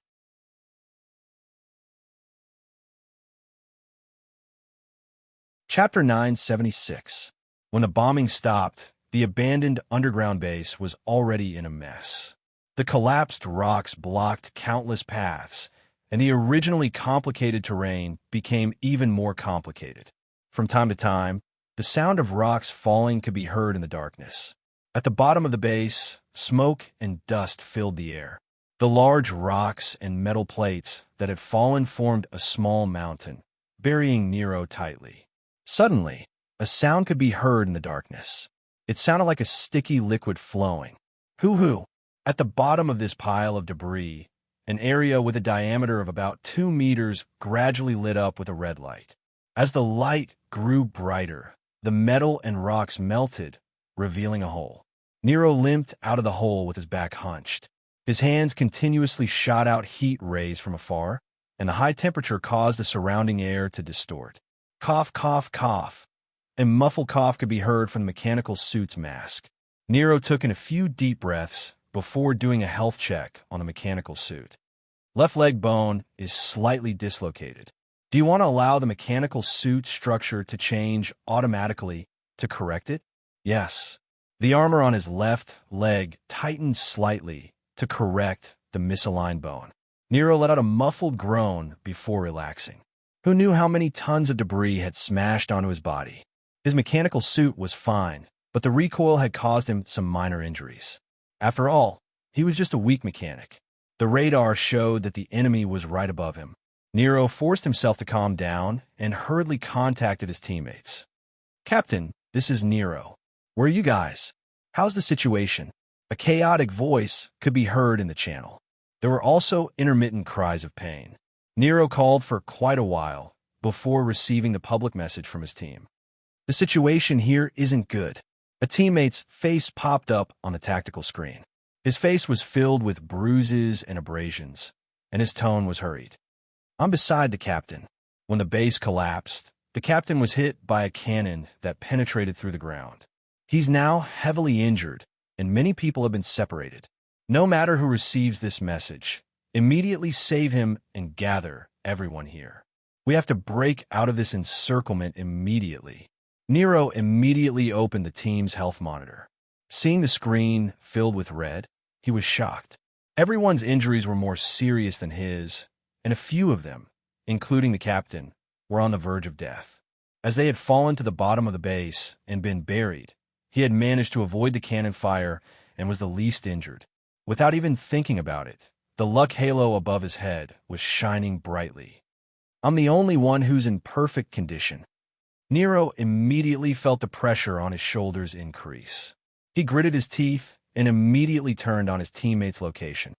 Chapter 976. When the bombing stopped, the abandoned underground base was already in a mess. The collapsed rocks blocked countless paths, and the originally complicated terrain became even more complicated. From time to time, the sound of rocks falling could be heard in the darkness. At the bottom of the base, smoke and dust filled the air. The large rocks and metal plates that had fallen formed a small mountain, burying Nero tightly. Suddenly, a sound could be heard in the darkness. It sounded like a sticky liquid flowing. Hoo-hoo! At the bottom of this pile of debris, an area with a diameter of about 2 meters gradually lit up with a red light. As the light grew brighter, the metal and rocks melted, revealing a hole. Nero limped out of the hole with his back hunched. His hands continuously shot out heat rays from afar, and the high temperature caused the surrounding air to distort. Cough, cough, cough. A muffled cough could be heard from the mechanical suit's mask. Nero took in a few deep breaths before doing a health check on the mechanical suit. Left leg bone is slightly dislocated. Do you want to allow the mechanical suit structure to change automatically to correct it? Yes. The armor on his left leg tightened slightly to correct the misaligned bone. Nero let out a muffled groan before relaxing. Who knew how many tons of debris had smashed onto his body? His mechanical suit was fine, but the recoil had caused him some minor injuries. After all, he was just a weak mechanic. The radar showed that the enemy was right above him. Nero forced himself to calm down and hurriedly contacted his teammates. "Captain, this is Nero. Where are you guys? How's the situation?" A chaotic voice could be heard in the channel. There were also intermittent cries of pain. Nero called for quite a while before receiving the public message from his team. "The situation here isn't good." A teammate's face popped up on the tactical screen. His face was filled with bruises and abrasions, and his tone was hurried. "I'm beside the captain." When the base collapsed, the captain was hit by a cannon that penetrated through the ground. He's now heavily injured, and many people have been separated. No matter who receives this message, immediately save him and gather everyone here. We have to break out of this encirclement immediately. Nero immediately opened the team's health monitor. Seeing the screen filled with red, he was shocked. Everyone's injuries were more serious than his, and a few of them, including the captain, were on the verge of death. As they had fallen to the bottom of the base and been buried, he had managed to avoid the cannon fire and was the least injured. Without even thinking about it, the luck halo above his head was shining brightly. "I'm the only one who's in perfect condition." Nero immediately felt the pressure on his shoulders increase. He gritted his teeth and immediately turned on his teammate's location.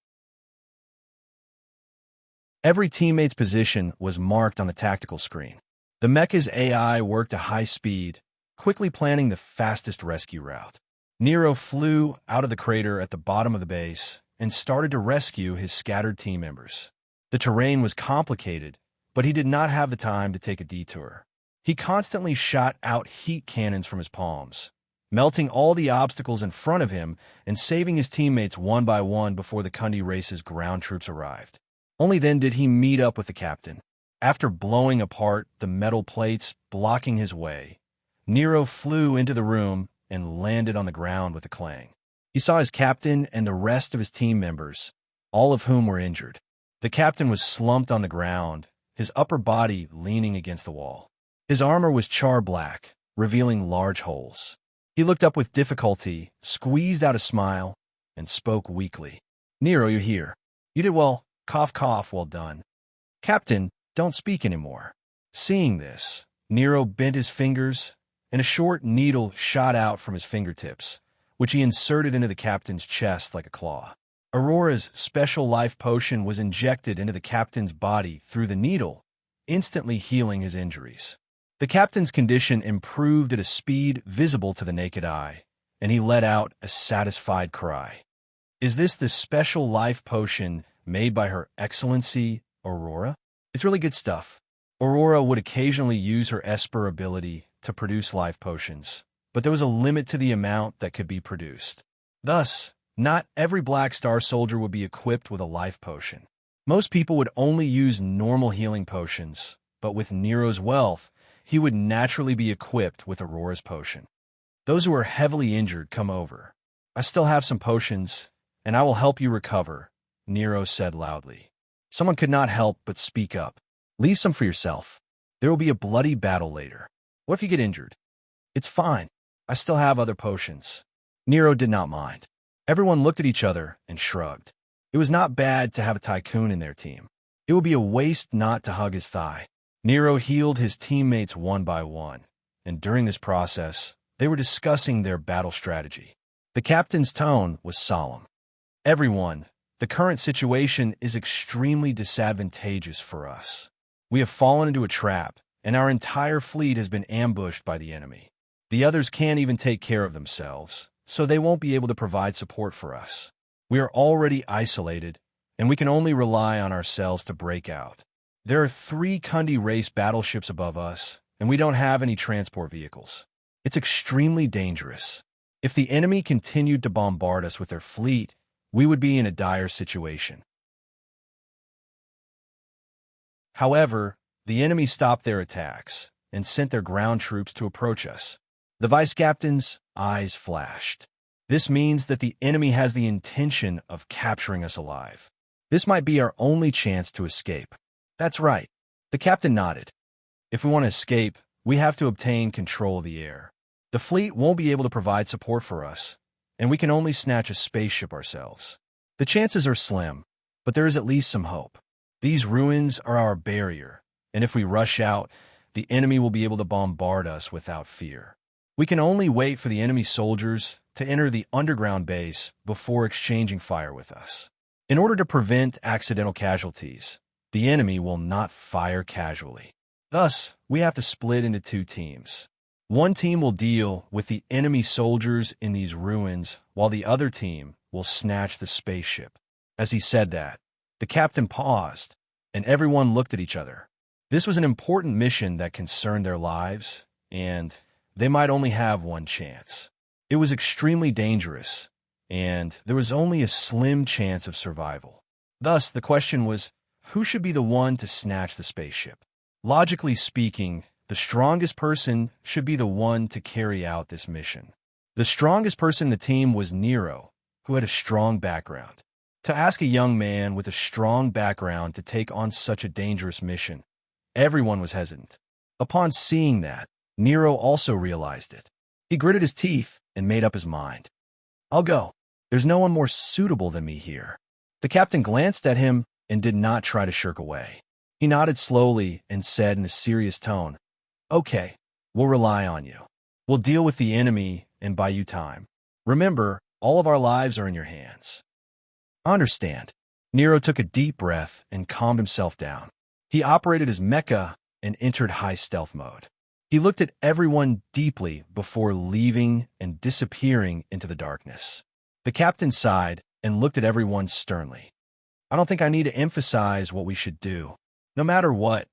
Every teammate's position was marked on the tactical screen. The mecha's AI worked at high speed, quickly planning the fastest rescue route. Nero flew out of the crater at the bottom of the base and started to rescue his scattered team members. The terrain was complicated, but he did not have the time to take a detour. He constantly shot out heat cannons from his palms, melting all the obstacles in front of him and saving his teammates one by one before the Kundi race's ground troops arrived. Only then did he meet up with the captain. After blowing apart the metal plates blocking his way, Nero flew into the room and landed on the ground with a clang. He saw his captain and the rest of his team members, all of whom were injured. The captain was slumped on the ground, his upper body leaning against the wall. His armor was char-black, revealing large holes. He looked up with difficulty, squeezed out a smile, and spoke weakly. "Nero, you're here. You did well. Cough, cough, well done." "Captain, don't speak anymore." Seeing this, Nero bent his fingers, and a short needle shot out from his fingertips, which he inserted into the captain's chest like a claw. Aurora's special life potion was injected into the captain's body through the needle, instantly healing his injuries. The captain's condition improved at a speed visible to the naked eye, and he let out a satisfied cry. "Is this the special life potion made by Her Excellency Aurora? It's really good stuff." Aurora would occasionally use her Esper ability to produce life potions, but there was a limit to the amount that could be produced. Thus, not every Black Star soldier would be equipped with a life potion. Most people would only use normal healing potions, but with Nero's wealth, he would naturally be equipped with Aurora's potion. "Those who are heavily injured, come over. I still have some potions, and I will help you recover," Nero said loudly. Someone could not help but speak up. "Leave some for yourself. There will be a bloody battle later. What if you get injured?" "It's fine. I still have other potions." Nero did not mind. Everyone looked at each other and shrugged. It was not bad to have a tycoon in their team. It would be a waste not to hug his thigh. Nero healed his teammates one by one, and during this process, they were discussing their battle strategy. The captain's tone was solemn. "Everyone, the current situation is extremely disadvantageous for us. We have fallen into a trap, and our entire fleet has been ambushed by the enemy. The others can't even take care of themselves, so they won't be able to provide support for us. We are already isolated, and we can only rely on ourselves to break out. There are 3 Kundi race battleships above us, and we don't have any transport vehicles. It's extremely dangerous. If the enemy continued to bombard us with their fleet, we would be in a dire situation." However, the enemy stopped their attacks and sent their ground troops to approach us. The vice captain's eyes flashed. "This means that the enemy has the intention of capturing us alive. This might be our only chance to escape." "That's right." The captain nodded. "If we want to escape, we have to obtain control of the air. The fleet won't be able to provide support for us, and we can only snatch a spaceship ourselves. The chances are slim, but there is at least some hope. These ruins are our barrier, and if we rush out, the enemy will be able to bombard us without fear. We can only wait for the enemy soldiers to enter the underground base before exchanging fire with us. In order to prevent accidental casualties, the enemy will not fire casually. Thus, we have to split into two teams. One team will deal with the enemy soldiers in these ruins, while the other team will snatch the spaceship. As he said that, the captain paused, and everyone looked at each other. This was an important mission that concerned their lives, and they might only have one chance. It was extremely dangerous, and there was only a slim chance of survival. Thus, the question was, who should be the one to snatch the spaceship? Logically speaking, the strongest person should be the one to carry out this mission. The strongest person in the team was Nero, who had a strong background. To ask a young man with a strong background to take on such a dangerous mission, everyone was hesitant. Upon seeing that, Nero also realized it. He gritted his teeth and made up his mind. I'll go. There's no one more suitable than me here. The captain glanced at him and did not try to shirk away. He nodded slowly and said in a serious tone, Okay, we'll rely on you. We'll deal with the enemy and buy you time. Remember, all of our lives are in your hands. I understand. Nero took a deep breath and calmed himself down. He operated his mecha and entered high stealth mode. He looked at everyone deeply before leaving and disappearing into the darkness. The captain sighed and looked at everyone sternly. I don't think I need to emphasize what we should do. No matter what,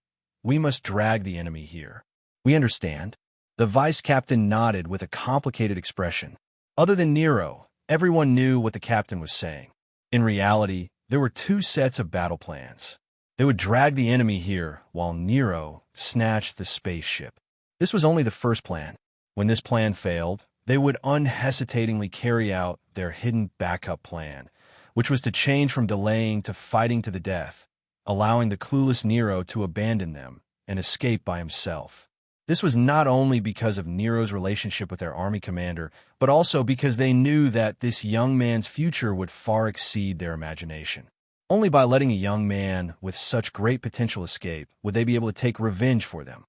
we must drag the enemy here. We understand. The vice captain nodded with a complicated expression. Other than Nero, everyone knew what the captain was saying. In reality, there were two sets of battle plans. They would drag the enemy here while Nero snatched the spaceship. This was only the first plan. When this plan failed, they would unhesitatingly carry out their hidden backup plan, which was to change from delaying to fighting to the death, allowing the clueless Nero to abandon them and escape by himself. This was not only because of Nero's relationship with their army commander, but also because they knew that this young man's future would far exceed their imagination. Only by letting a young man with such great potential escape would they be able to take revenge for them.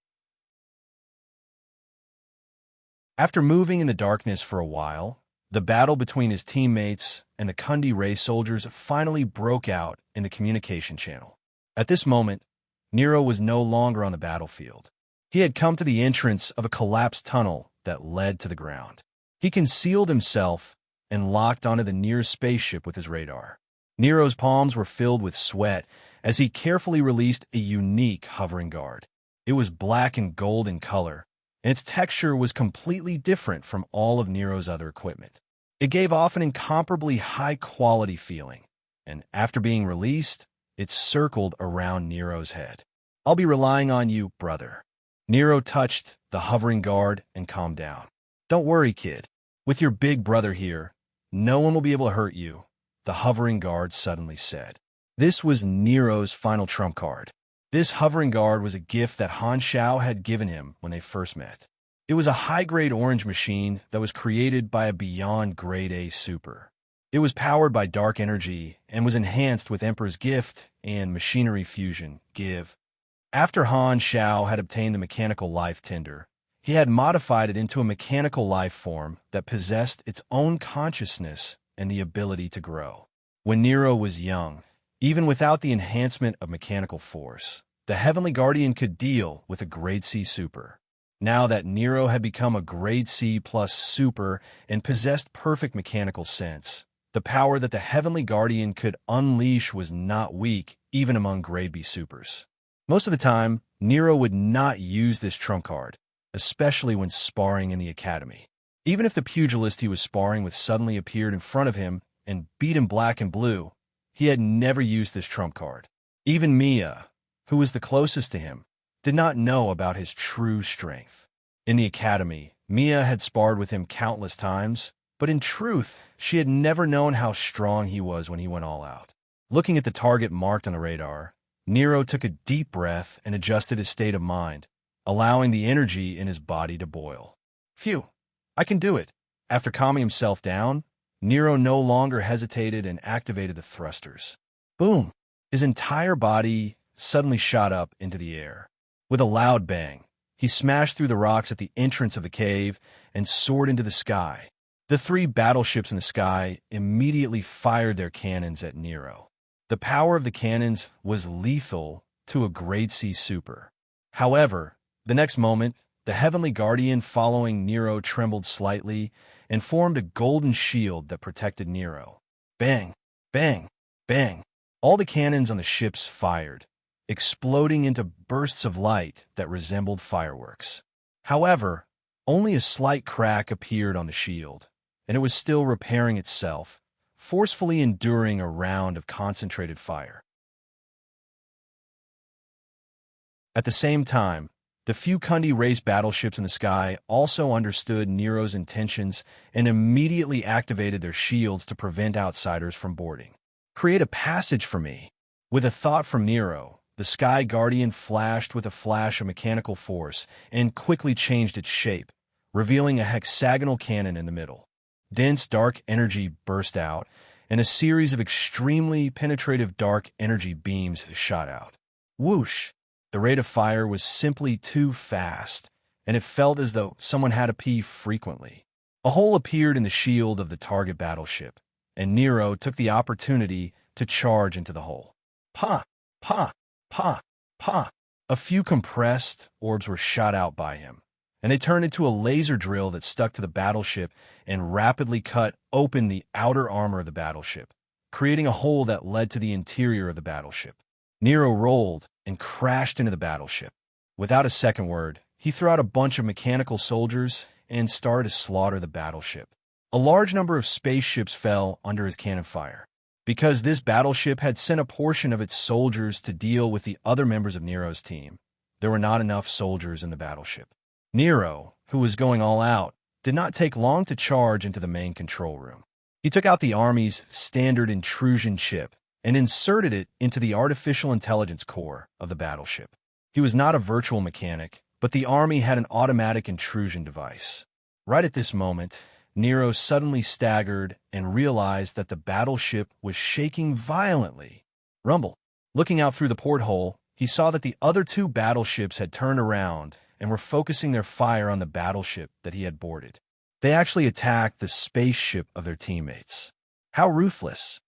After moving in the darkness for a while, the battle between his teammates and the Kundi Ray soldiers finally broke out in the communication channel. At this moment, Nero was no longer on the battlefield. He had come to the entrance of a collapsed tunnel that led to the ground. He concealed himself and locked onto the nearest spaceship with his radar. Nero's palms were filled with sweat as he carefully released a unique hovering guard. It was black and gold in color, and its texture was completely different from all of Nero's other equipment. It gave off an incomparably high-quality feeling, and after being released, it circled around Nero's head. I'll be relying on you, brother. Nero touched the hovering guard and calmed down. Don't worry, kid. With your big brother here, no one will be able to hurt you, the hovering guard suddenly said. This was Nero's final trump card. This hovering guard was a gift that Han Shao had given him when they first met. It was a high-grade orange machine that was created by a beyond grade A super. It was powered by dark energy and was enhanced with Emperor's Gift and Machinery Fusion, Give. After Han Shao had obtained the mechanical life tender, he had modified it into a mechanical life form that possessed its own consciousness and the ability to grow. When Nero was young, even without the enhancement of mechanical force, the Heavenly Guardian could deal with a Grade C super. Now that Nero had become a Grade C plus super and possessed perfect mechanical sense, the power that the Heavenly Guardian could unleash was not weak even among Grade B supers. Most of the time, Nero would not use this trump card, especially when sparring in the academy. Even if the pugilist he was sparring with suddenly appeared in front of him and beat him black and blue, he had never used this trump card. Even Mia, who was the closest to him, did not know about his true strength. In the academy, Mia had sparred with him countless times, but in truth, she had never known how strong he was when he went all out. Looking at the target marked on the radar, Nero took a deep breath and adjusted his state of mind, allowing the energy in his body to boil. Phew, I can do it. After calming himself down, Nero no longer hesitated and activated the thrusters. Boom! His entire body suddenly shot up into the air. With a loud bang, he smashed through the rocks at the entrance of the cave and soared into the sky. The three battleships in the sky immediately fired their cannons at Nero. The power of the cannons was lethal to a grade C super. However, the next moment, the heavenly guardian following Nero trembled slightly and formed a golden shield that protected Nero. Bang! Bang! Bang! All the cannons on the ships fired, exploding into bursts of light that resembled fireworks. However, only a slight crack appeared on the shield, and it was still repairing itself, forcefully enduring a round of concentrated fire. At the same time, the few Kundi race battleships in the sky also understood Nero's intentions and immediately activated their shields to prevent outsiders from boarding. Create a passage for me. With a thought from Nero, the Sky Guardian flashed with a flash of mechanical force and quickly changed its shape, revealing a hexagonal cannon in the middle. Dense dark energy burst out, and a series of extremely penetrative dark energy beams shot out. Whoosh! The rate of fire was simply too fast, and it felt as though someone had to pee frequently. A hole appeared in the shield of the target battleship, and Nero took the opportunity to charge into the hole. Pa! Pa! Pa! Pa! A few compressed orbs were shot out by him, and they turned into a laser drill that stuck to the battleship and rapidly cut open the outer armor of the battleship, creating a hole that led to the interior of the battleship. Nero rolled and crashed into the battleship. Without a second word, he threw out a bunch of mechanical soldiers and started to slaughter the battleship. A large number of spaceships fell under his cannon fire. Because this battleship had sent a portion of its soldiers to deal with the other members of Nero's team, there were not enough soldiers in the battleship. Nero, who was going all out, did not take long to charge into the main control room. He took out the Army's standard intrusion chip and inserted it into the artificial intelligence core of the battleship. He was not a virtual mechanic, but the Army had an automatic intrusion device. Right at this moment, Nero suddenly staggered and realized that the battleship was shaking violently. Rumble. Looking out through the porthole, he saw that the other two battleships had turned around and were focusing their fire on the battleship that he had boarded. They actually attacked the spaceship of their teammates. How ruthless!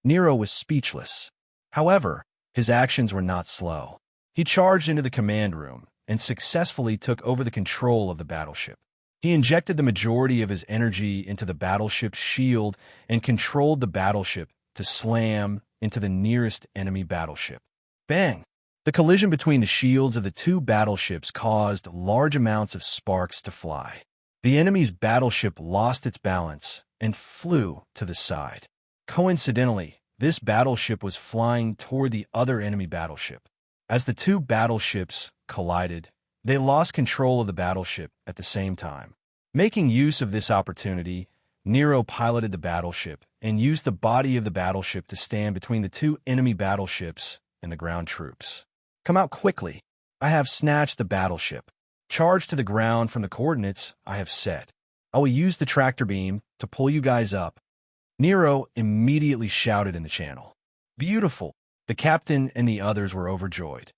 Nero was speechless. However, his actions were not slow. He charged into the command room and successfully took over the control of the battleship. He injected the majority of his energy into the battleship's shield and controlled the battleship to slam into the nearest enemy battleship. Bang! The collision between the shields of the two battleships caused large amounts of sparks to fly. The enemy's battleship lost its balance and flew to the side. Coincidentally, this battleship was flying toward the other enemy battleship. As the two battleships collided, they lost control of the battleship at the same time. Making use of this opportunity, Nero piloted the battleship and used the body of the battleship to stand between the two enemy battleships and the ground troops. Come out quickly. I have snatched the battleship. Charge to the ground from the coordinates I have set. I will use the tractor beam to pull you guys up. Nero immediately shouted in the channel. Beautiful! The captain and the others were overjoyed.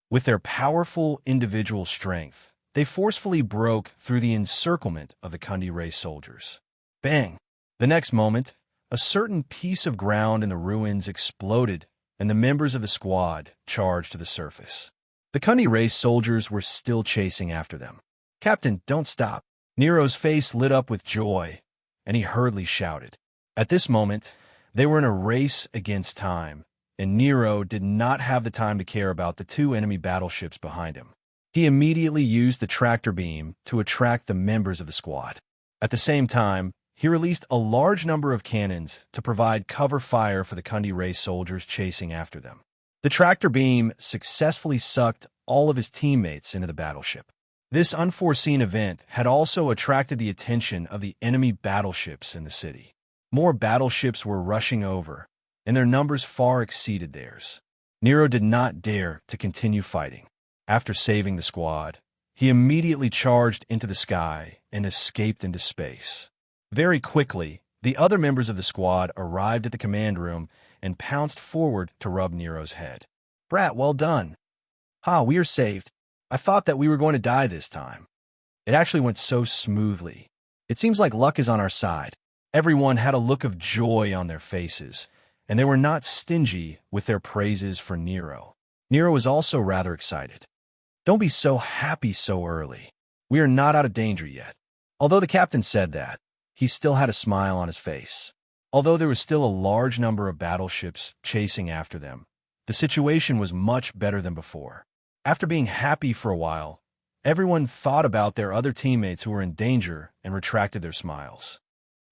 With their powerful individual strength, they forcefully broke through the encirclement of the Kundi race soldiers. Bang! The next moment, a certain piece of ground in the ruins exploded, and the members of the squad charged to the surface. The Kundi race soldiers were still chasing after them. Captain, don't stop. Nero's face lit up with joy, and he hurriedly shouted. At this moment, they were in a race against time, and Nero did not have the time to care about the two enemy battleships behind him. He immediately used the tractor beam to attract the members of the squad. At the same time, he released a large number of cannons to provide cover fire for the Kundi race soldiers chasing after them. The tractor beam successfully sucked all of his teammates into the battleship. This unforeseen event had also attracted the attention of the enemy battleships in the city. More battleships were rushing over, and their numbers far exceeded theirs. Nero did not dare to continue fighting. After saving the squad, he immediately charged into the sky and escaped into space. Very quickly, the other members of the squad arrived at the command room and pounced forward to rub Nero's head. "Brat, well done. Ha, we are saved. I thought that we were going to die this time. It actually went so smoothly. It seems like luck is on our side." Everyone had a look of joy on their faces, and they were not stingy with their praises for Nero. Nero was also rather excited. "Don't be so happy so early. We are not out of danger yet." Although the captain said that, he still had a smile on his face. Although there was still a large number of battleships chasing after them, the situation was much better than before. After being happy for a while, everyone thought about their other teammates who were in danger and retracted their smiles.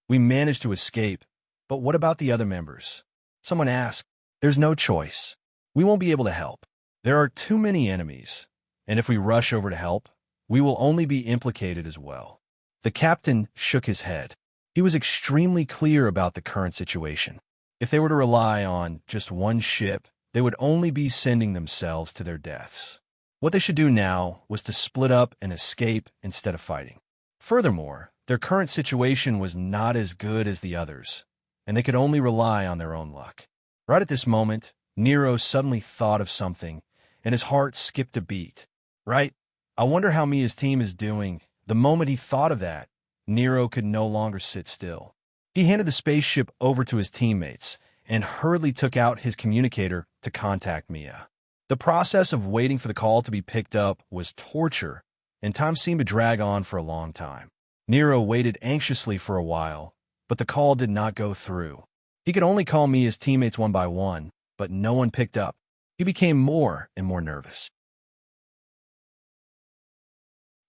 "We managed to escape, but what about the other members?" Someone asked. "There's no choice. We won't be able to help. There are too many enemies, and if we rush over to help, we will only be implicated as well." The captain shook his head. He was extremely clear about the current situation. If they were to rely on just one ship, they would only be sending themselves to their deaths. What they should do now was to split up and escape instead of fighting. Furthermore, their current situation was not as good as the others, and they could only rely on their own luck. Right at this moment, Nero suddenly thought of something, and his heart skipped a beat. Right? I wonder how Mia's team is doing. The moment he thought of that, Nero could no longer sit still. He handed the spaceship over to his teammates and hurriedly took out his communicator to contact Mia. The process of waiting for the call to be picked up was torture, and time seemed to drag on for a long time. Nero waited anxiously for a while, but the call did not go through. He could only call Mia's teammates one by one, but no one picked up. He became more and more nervous.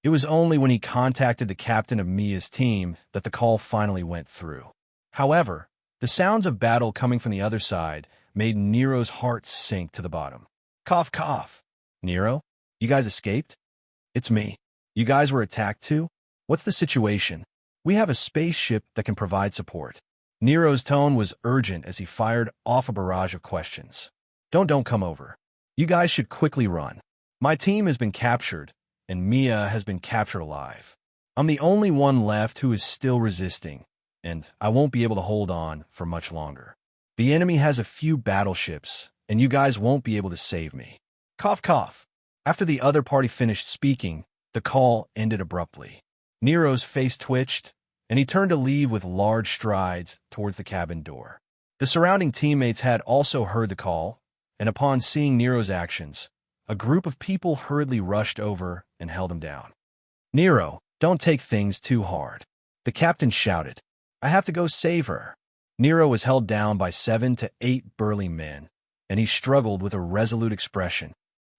It was only when he contacted the captain of Mia's team that the call finally went through. However, the sounds of battle coming from the other side made Nero's heart sink to the bottom. Cough, cough. "Nero, you guys escaped?" "It's me. You guys were attacked too? What's the situation? We have a spaceship that can provide support." Nero's tone was urgent as he fired off a barrage of questions. Don't come over. You guys should quickly run. My team has been captured, and Mia has been captured alive. I'm the only one left who is still resisting, and I won't be able to hold on for much longer. The enemy has a few battleships, and you guys won't be able to save me. Cough, cough. After the other party finished speaking, the call ended abruptly. Nero's face twitched, and he turned to leave with large strides towards the cabin door. The surrounding teammates had also heard the call, and upon seeing Nero's actions, a group of people hurriedly rushed over and held him down. "Nero, don't take things too hard," the captain shouted. "I have to go save her." Nero was held down by 7 to 8 burly men, and he struggled with a resolute expression.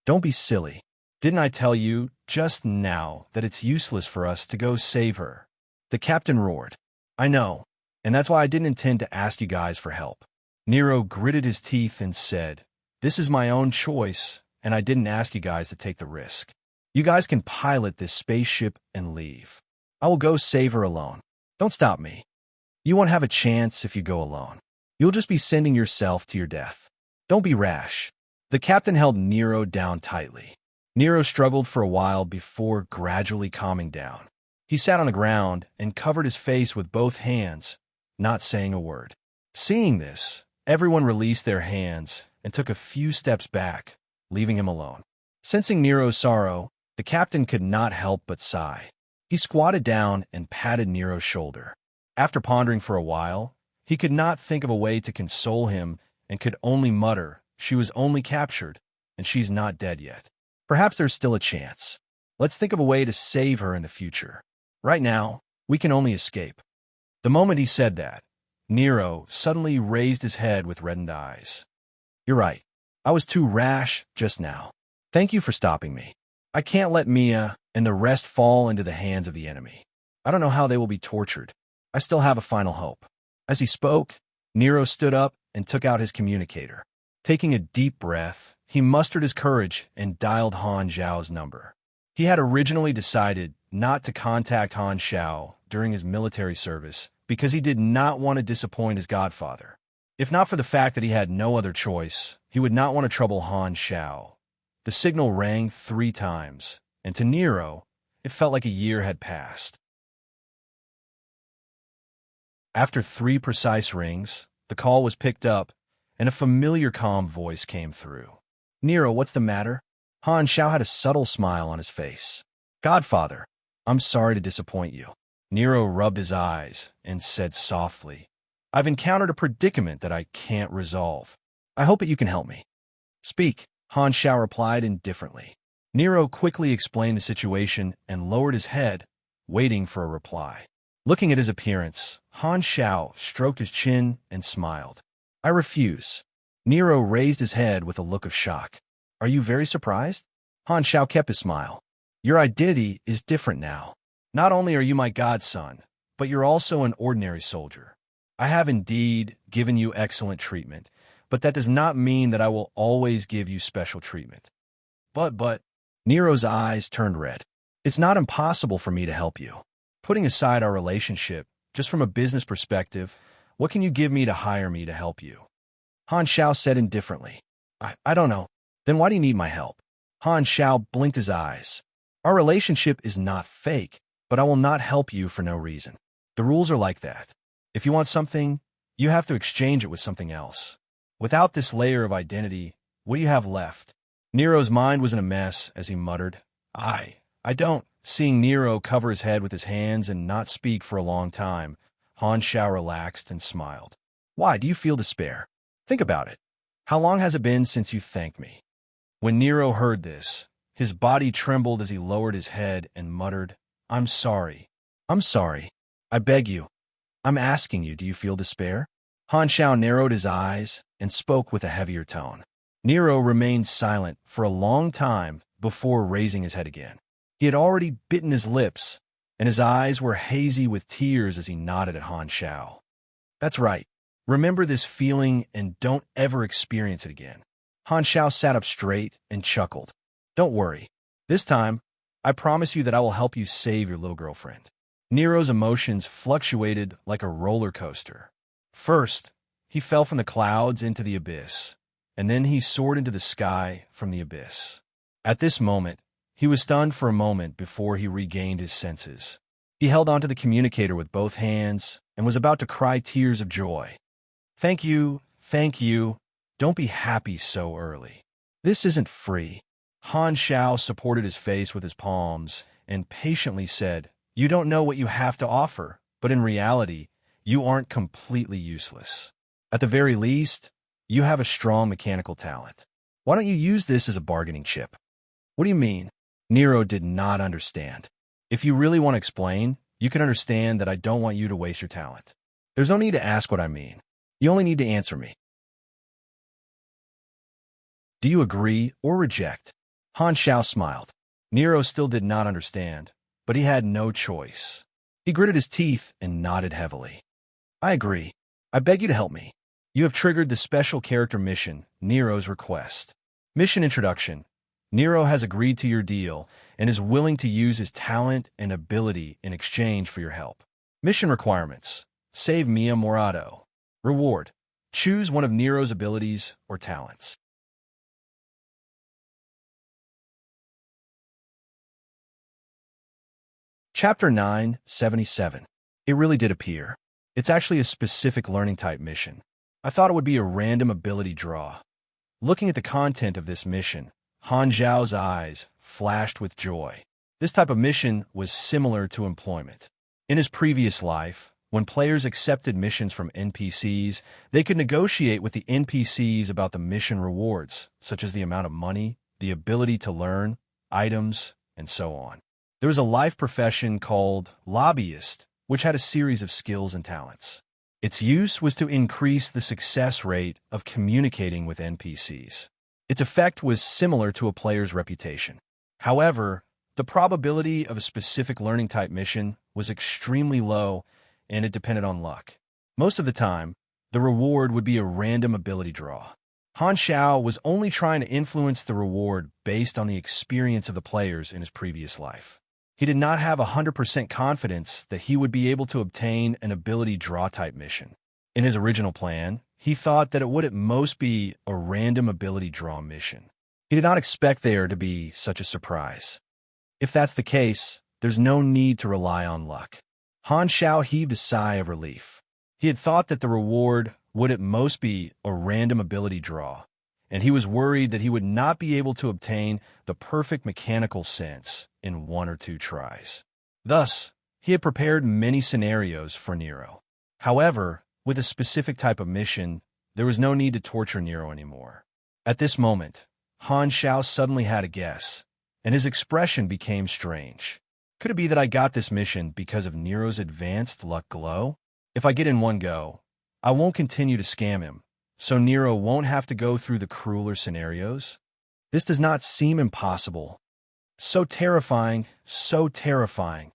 "Don't be silly. Didn't I tell you just now that it's useless for us to go save her?" The captain roared. "I know, and that's why I didn't intend to ask you guys for help." Nero gritted his teeth and said, "This is my own choice, and I didn't ask you guys to take the risk. You guys can pilot this spaceship and leave. I will go save her alone. Don't stop me. You won't have a chance if you go alone. You'll just be sending yourself to your death. Don't be rash." The captain held Nero down tightly. Nero struggled for a while before gradually calming down. He sat on the ground and covered his face with both hands, not saying a word. Seeing this, everyone released their hands and took a few steps back, leaving him alone. Sensing Nero's sorrow, the captain could not help but sigh. He squatted down and patted Nero's shoulder. After pondering for a while, he could not think of a way to console him and could only mutter, "She was only captured, and she's not dead yet. Perhaps there's still a chance. Let's think of a way to save her in the future. Right now, we can only escape." The moment he said that, Nero suddenly raised his head with reddened eyes. "You're right. I was too rash just now. Thank you for stopping me. I can't let Mia and the rest fall into the hands of the enemy. I don't know how they will be tortured. I still have a final hope." As he spoke, Nero stood up and took out his communicator. Taking a deep breath, he mustered his courage and dialed Han Zhao's number. He had originally decided not to contact Han Zhao during his military service because he did not want to disappoint his godfather. If not for the fact that he had no other choice, he would not want to trouble Han Zhao. The signal rang 3 times, and to Nero, It felt like a year had passed. After 3 precise rings, the call was picked up, and a familiar calm voice came through. "Nero, what's the matter?" Han Xiao had a subtle smile on his face. "Godfather, I'm sorry to disappoint you." Nero rubbed his eyes and said softly, "I've encountered a predicament that I can't resolve. I hope that you can help me." "Speak," Han Xiao replied indifferently. Nero quickly explained the situation and lowered his head, waiting for a reply. Looking at his appearance, Han Xiao stroked his chin and smiled. "I refuse." Nero raised his head with a look of shock. "Are you very surprised?" Han Xiao kept his smile. "Your identity is different now. Not only are you my godson, but you're also an ordinary soldier. I have indeed given you excellent treatment, but that does not mean that I will always give you special treatment." But, Nero's eyes turned red. "It's not impossible for me to help you. Putting aside our relationship, just from a business perspective, what can you give me to hire me to help you?" Han Xiao said indifferently. I don't know. Then why do you need my help?" Han Xiao blinked his eyes. "Our relationship is not fake, but I will not help you for no reason. The rules are like that. If you want something, you have to exchange it with something else. Without this layer of identity, what do you have left?" Nero's mind was in a mess as he muttered, I don't." Seeing Nero cover his head with his hands and not speak for a long time, Han Xiao relaxed and smiled. "Why do you feel despair? Think about it. How long has it been since you thanked me?" When Nero heard this, his body trembled as he lowered his head and muttered, I'm sorry. I beg you. I'm asking you, do you feel despair?" Han Xiao narrowed his eyes and spoke with a heavier tone. Nero remained silent for a long time before raising his head again. He had already bitten his lips, and his eyes were hazy with tears as he nodded at Han Xiao. "That's right. Remember this feeling and don't ever experience it again." Han Xiao sat up straight and chuckled. "Don't worry. This time, I promise you that I will help you save your little girlfriend." Nero's emotions fluctuated like a roller coaster. First, he fell from the clouds into the abyss, and then he soared into the sky from the abyss. At this moment, he was stunned for a moment before he regained his senses. He held onto the communicator with both hands and was about to cry tears of joy. Thank you. Don't be happy so early. This isn't free." Han Xiao supported his face with his palms and patiently said, "You don't know what you have to offer, but in reality, you aren't completely useless. At the very least, you have a strong mechanical talent. Why don't you use this as a bargaining chip?" "What do you mean?" Nero did not understand. "If you really want to explain, you can understand that I don't want you to waste your talent. There's no need to ask what I mean. You only need to answer me. Do you agree or reject?" Han Xiao smiled. Nero still did not understand, but he had no choice. He gritted his teeth and nodded heavily. "I agree. I beg you to help me. You have triggered the special character mission, Nero's request. Mission introduction. Nero has agreed to your deal and is willing to use his talent and ability in exchange for your help. Mission requirements. Save Mia Morado. Reward. Choose one of Nero's abilities or talents." Chapter 977. It really did appear. It's actually a specific learning type mission. I thought it would be a random ability draw. Looking at the content of this mission, Han Zhao's eyes flashed with joy. This type of mission was similar to employment. In his previous life, when players accepted missions from NPCs, they could negotiate with the NPCs about the mission rewards, such as the amount of money, the ability to learn, items, and so on. There was a life profession called lobbyist, which had a series of skills and talents. Its use was to increase the success rate of communicating with NPCs. Its effect was similar to a player's reputation. However, the probability of a specific learning type mission was extremely low, and it depended on luck. Most of the time, the reward would be a random ability draw. Han Xiao was only trying to influence the reward based on the experience of the players in his previous life. He did not have 100% confidence that he would be able to obtain an ability draw type mission. In his original plan, he thought that it would at most be a random ability draw mission. He did not expect there to be such a surprise. If that's the case, there's no need to rely on luck. Han Xiao heaved a sigh of relief. He had thought that the reward would at most be a random ability draw, and he was worried that he would not be able to obtain the perfect mechanical sense in 1 or 2 tries. Thus, he had prepared many scenarios for Nero. However, with a specific type of mission, there was no need to torture Nero anymore. At this moment, Han Xiao suddenly had a guess, and his expression became strange. Could it be that I got this mission because of Nero's advanced luck glow? If I get in one go, I won't continue to scam him, so Nero won't have to go through the crueler scenarios? This does not seem impossible. So terrifying, so terrifying.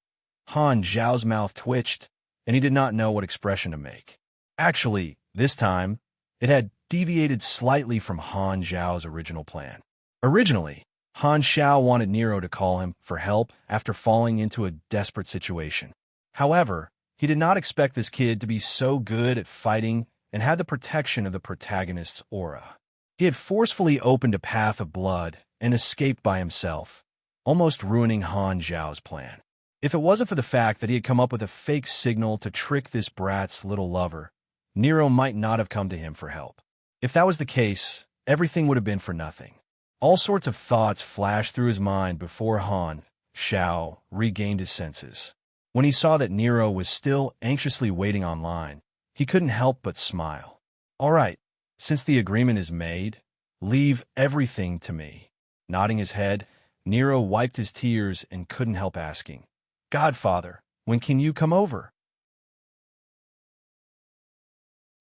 Han Xiao's mouth twitched, and he did not know what expression to make. Actually, this time, it had deviated slightly from Han Xiao's original plan. Originally, Han Xiao wanted Nero to call him for help after falling into a desperate situation. However, he did not expect this kid to be so good at fighting and had the protection of the protagonist's aura. He had forcefully opened a path of blood and escaped by himself, almost ruining Han Xiao's plan. If it wasn't for the fact that he had come up with a fake signal to trick this brat's little lover, Nero might not have come to him for help. If that was the case, everything would have been for nothing. All sorts of thoughts flashed through his mind before Han Xiao regained his senses. When he saw that Nero was still anxiously waiting online, he couldn't help but smile. All right, since the agreement is made, leave everything to me. Nodding his head, Nero wiped his tears and couldn't help asking, Godfather, when can you come over?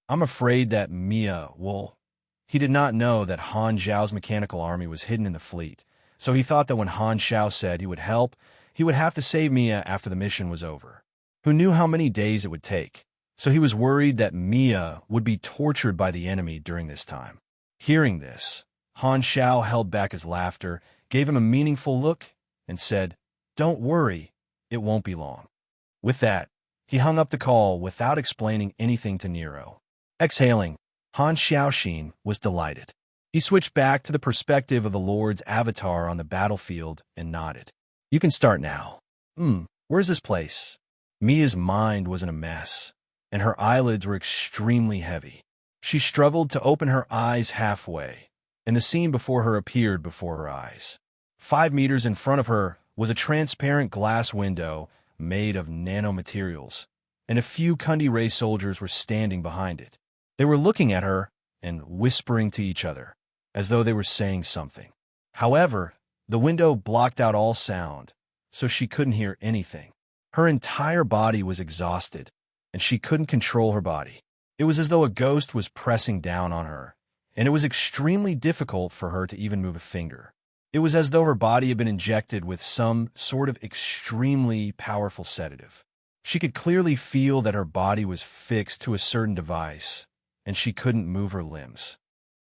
I'm afraid that Mia will. He did not know that Han Xiao's mechanical army was hidden in the fleet, so he thought that when Han Xiao said he would help, he would have to save Mia after the mission was over. Who knew how many days it would take? So he was worried that Mia would be tortured by the enemy during this time. Hearing this, Han Xiao held back his laughter, gave him a meaningful look, and said, Don't worry, it won't be long. With that, he hung up the call without explaining anything to Nero. Exhaling, Han Xiaoxin was delighted. He switched back to the perspective of the Lord's avatar on the battlefield and nodded. You can start now. Where's this place? Mia's mind was in a mess, and her eyelids were extremely heavy. She struggled to open her eyes halfway, and the scene before her appeared before her eyes. 5 meters in front of her was a transparent glass window made of nanomaterials, and a few Kundi Ray soldiers were standing behind it. They were looking at her and whispering to each other, as though they were saying something. However, the window blocked out all sound, so she couldn't hear anything. Her entire body was exhausted, and she couldn't control her body. It was as though a ghost was pressing down on her, and it was extremely difficult for her to even move a finger. It was as though her body had been injected with some sort of extremely powerful sedative. She could clearly feel that her body was fixed to a certain device, and she couldn't move her limbs.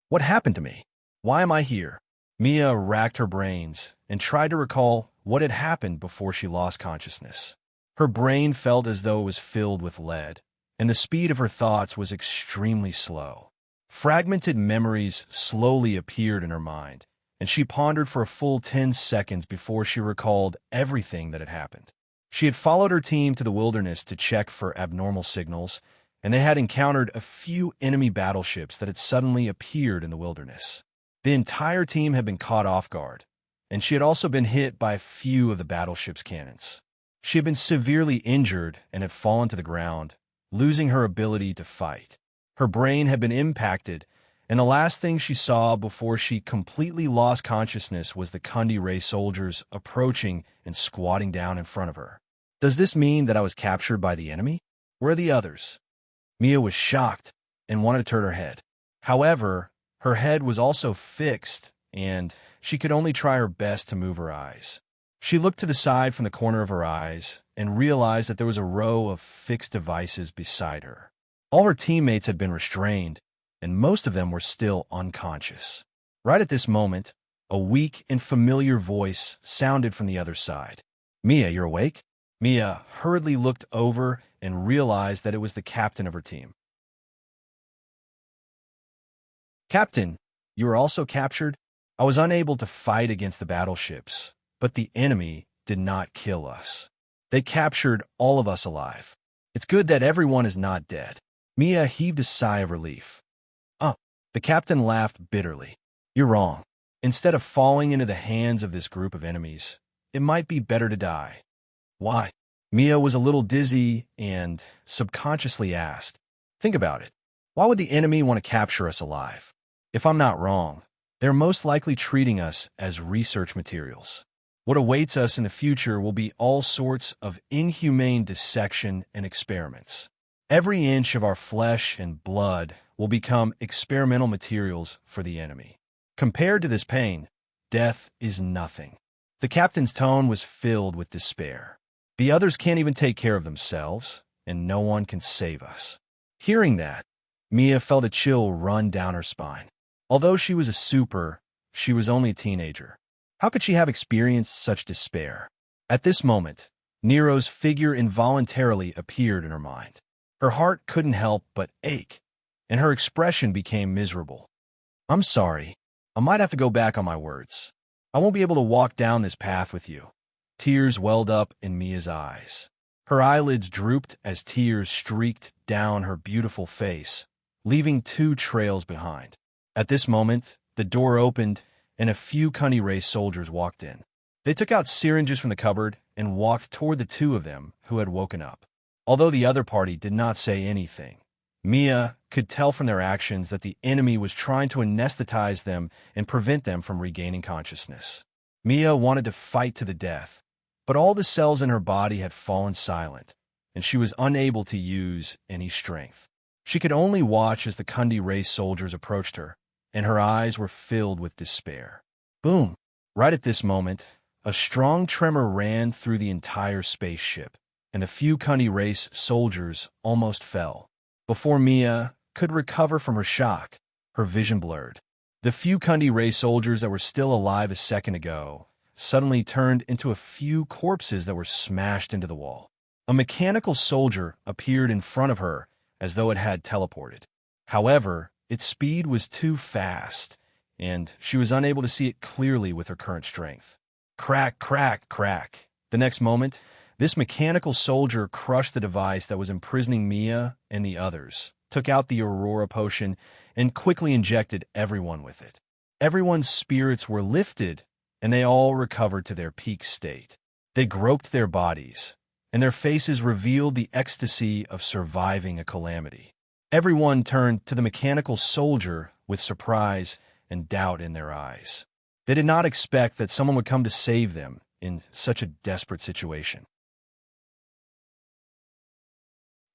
What happened to me? Why am I here? Mia racked her brains and tried to recall what had happened before she lost consciousness. Her brain felt as though it was filled with lead, and the speed of her thoughts was extremely slow. Fragmented memories slowly appeared in her mind, and she pondered for a full 10 seconds before she recalled everything that had happened. She had followed her team to the wilderness to check for abnormal signals, and they had encountered a few enemy battleships that had suddenly appeared in the wilderness. The entire team had been caught off guard, and she had also been hit by a few of the battleship's cannons. She had been severely injured and had fallen to the ground, losing her ability to fight. Her brain had been impacted, and the last thing she saw before she completely lost consciousness was the Kundi Ray soldiers approaching and squatting down in front of her. Does this mean that I was captured by the enemy? Where are the others? Mia was shocked and wanted to turn her head. However, her head was also fixed, and she could only try her best to move her eyes. She looked to the side from the corner of her eyes and realized that there was a row of fixed devices beside her. All her teammates had been restrained, and most of them were still unconscious. Right at this moment, a weak and familiar voice sounded from the other side. Mia, you're awake? Mia hurriedly looked over and realized that it was the captain of her team. Captain, you were also captured? I was unable to fight against the battleships, but the enemy did not kill us. They captured all of us alive. It's good that everyone is not dead." Mia heaved a sigh of relief. "Oh," the captain laughed bitterly. "You're wrong. Instead of falling into the hands of this group of enemies, it might be better to die." "Why?" Mia was a little dizzy and subconsciously asked, "Think about it. Why would the enemy want to capture us alive? If I'm not wrong, they're most likely treating us as research materials. What awaits us in the future will be all sorts of inhumane dissection and experiments. Every inch of our flesh and blood will become experimental materials for the enemy. Compared to this pain, death is nothing." The captain's tone was filled with despair. "The others can't even take care of themselves, and no one can save us." Hearing that, Mia felt a chill run down her spine. Although she was a super, she was only a teenager. How could she have experienced such despair? At this moment, Nero's figure involuntarily appeared in her mind. Her heart couldn't help but ache, and her expression became miserable. "I'm sorry. I might have to go back on my words. I won't be able to walk down this path with you." Tears welled up in Mia's eyes. Her eyelids drooped as tears streaked down her beautiful face, leaving 2 trails behind. At this moment, the door opened, and a few Cunny Race soldiers walked in. They took out syringes from the cupboard and walked toward the 2 of them who had woken up. Although the other party did not say anything, Mia could tell from their actions that the enemy was trying to anesthetize them and prevent them from regaining consciousness. Mia wanted to fight to the death, but all the cells in her body had fallen silent, and she was unable to use any strength. She could only watch as the Cundy Race soldiers approached her, and her eyes were filled with despair. Boom! Right at this moment, a strong tremor ran through the entire spaceship, and a few Cundy Race soldiers almost fell. Before Mia could recover from her shock, her vision blurred. The few Cundy Race soldiers that were still alive a second ago suddenly turned into a few corpses that were smashed into the wall. A mechanical soldier appeared in front of her as though it had teleported. However, its speed was too fast, and she was unable to see it clearly with her current strength. Crack, crack, crack. The next moment, this mechanical soldier crushed the device that was imprisoning Mia and the others, took out the Aurora potion, and quickly injected everyone with it. Everyone's spirits were lifted, and they all recovered to their peak state. They groped their bodies, and their faces revealed the ecstasy of surviving a calamity. Everyone turned to the mechanical soldier with surprise and doubt in their eyes. They did not expect that someone would come to save them in such a desperate situation.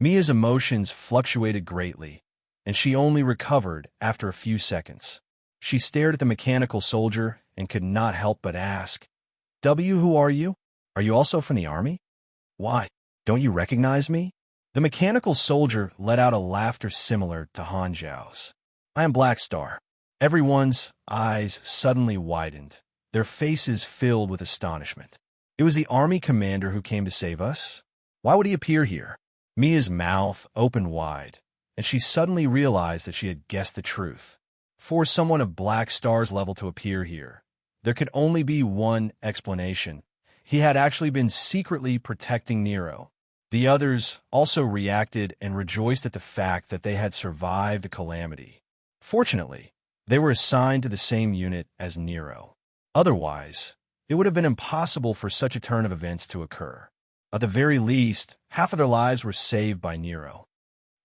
Mia's emotions fluctuated greatly, and she only recovered after a few seconds. She stared at the mechanical soldier and could not help but ask, Who are you? Are you also from the army? Why, don't you recognize me?" The mechanical soldier let out a laughter similar to Han Zhao's. "I am Black Star." Everyone's eyes suddenly widened, their faces filled with astonishment. It was the army commander who came to save us? Why would he appear here? Mia's mouth opened wide, and she suddenly realized that she had guessed the truth. For someone of Black Star's level to appear here, there could only be one explanation. He had actually been secretly protecting Nero. The others also reacted and rejoiced at the fact that they had survived a calamity. Fortunately, they were assigned to the same unit as Nero. Otherwise, it would have been impossible for such a turn of events to occur. At the very least, half of their lives were saved by Nero.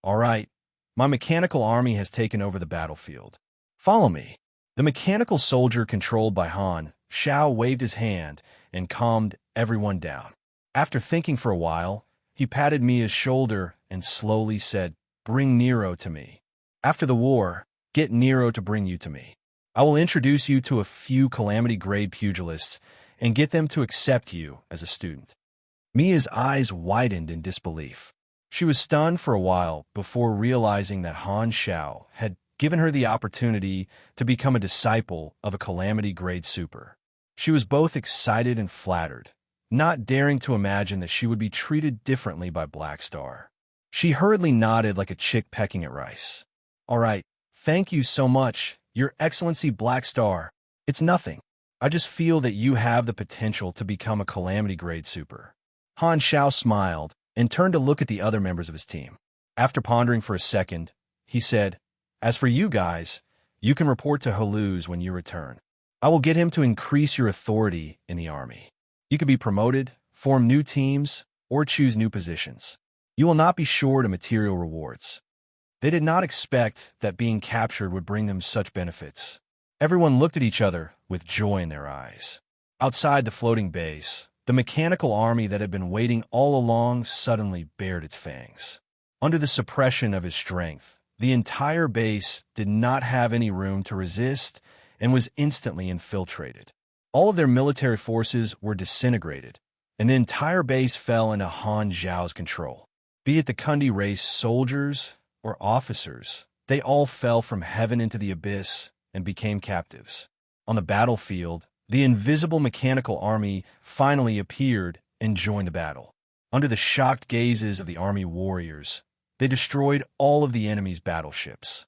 "All right, my mechanical army has taken over the battlefield. Follow me." The mechanical soldier controlled by Han Zhao waved his hand and calmed everyone down. After thinking for a while, he patted Mia's shoulder and slowly said, "Bring Nero to me. After the war, get Nero to bring you to me. I will introduce you to a few calamity-grade pugilists and get them to accept you as a student." Mia's eyes widened in disbelief. She was stunned for a while before realizing that Han Zhao had given her the opportunity to become a disciple of a calamity-grade super. She was both excited and flattered, not daring to imagine that she would be treated differently by Black Star. She hurriedly nodded like a chick pecking at rice. "All right, thank you so much, Your Excellency Black Star. It's nothing. I just feel that you have the potential to become a calamity-grade super. Han Xiao smiled and turned to look at the other members of his team. After pondering for a second, he said, "As for you guys, you can report to Haluz when you return. I will get him to increase your authority in the army. You can be promoted, form new teams, or choose new positions. You will not be short of material rewards." They did not expect that being captured would bring them such benefits. Everyone looked at each other with joy in their eyes. Outside the floating base, the mechanical army that had been waiting all along suddenly bared its fangs. Under the suppression of his strength, the entire base did not have any room to resist and was instantly infiltrated. All of their military forces were disintegrated, and the entire base fell into Han Zhao's control. Be it the Kundi race soldiers or officers, they all fell from heaven into the abyss and became captives. On the battlefield, the invisible mechanical army finally appeared and joined the battle. Under the shocked gazes of the army warriors, they destroyed all of the enemy's battleships.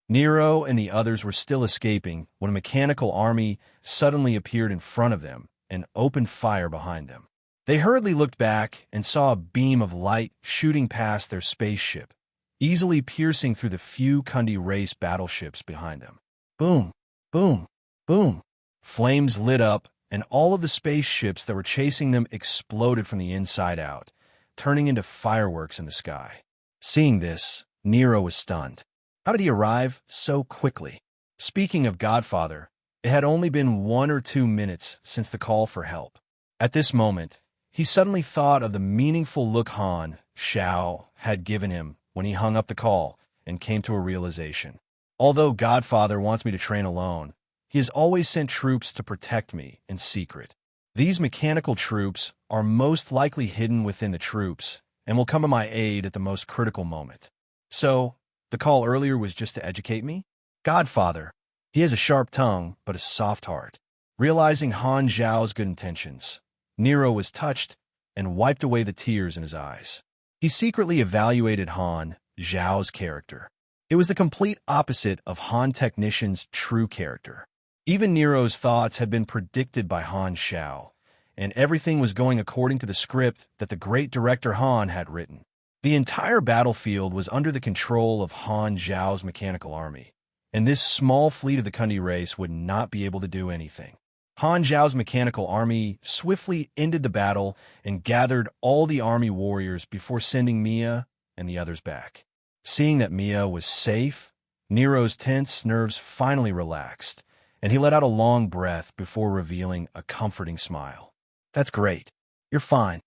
Nero and the others were still escaping when a mechanical army suddenly appeared in front of them and opened fire behind them. They hurriedly looked back and saw a beam of light shooting past their spaceship, easily piercing through the few Kundi race battleships behind them. Boom, boom, boom. Flames lit up, and all of the spaceships that were chasing them exploded from the inside out, turning into fireworks in the sky. Seeing this, Nero was stunned. How did he arrive so quickly? Speaking of Godfather, it had only been 1 or 2 minutes since the call for help. At this moment, he suddenly thought of the meaningful look Han Xiao had given him when he hung up the call and came to a realization. Although Godfather wants me to train alone, he has always sent troops to protect me in secret. These mechanical troops are most likely hidden within the troops and will come to my aid at the most critical moment. So, the call earlier was just to educate me? Godfather. He has a sharp tongue, but a soft heart. Realizing Han Zhao's good intentions, Nero was touched and wiped away the tears in his eyes. He secretly evaluated Han Zhao's character. It was the complete opposite of Han Technician's true character. Even Nero's thoughts had been predicted by Han Xiao, and everything was going according to the script that the great director Han had written. The entire battlefield was under the control of Han Zhao's mechanical army, and this small fleet of the Kundi race would not be able to do anything. Han Zhao's mechanical army swiftly ended the battle and gathered all the army warriors before sending Mia and the others back. Seeing that Mia was safe, Nero's tense nerves finally relaxed, and he let out a long breath before revealing a comforting smile. "That's great. You're fine."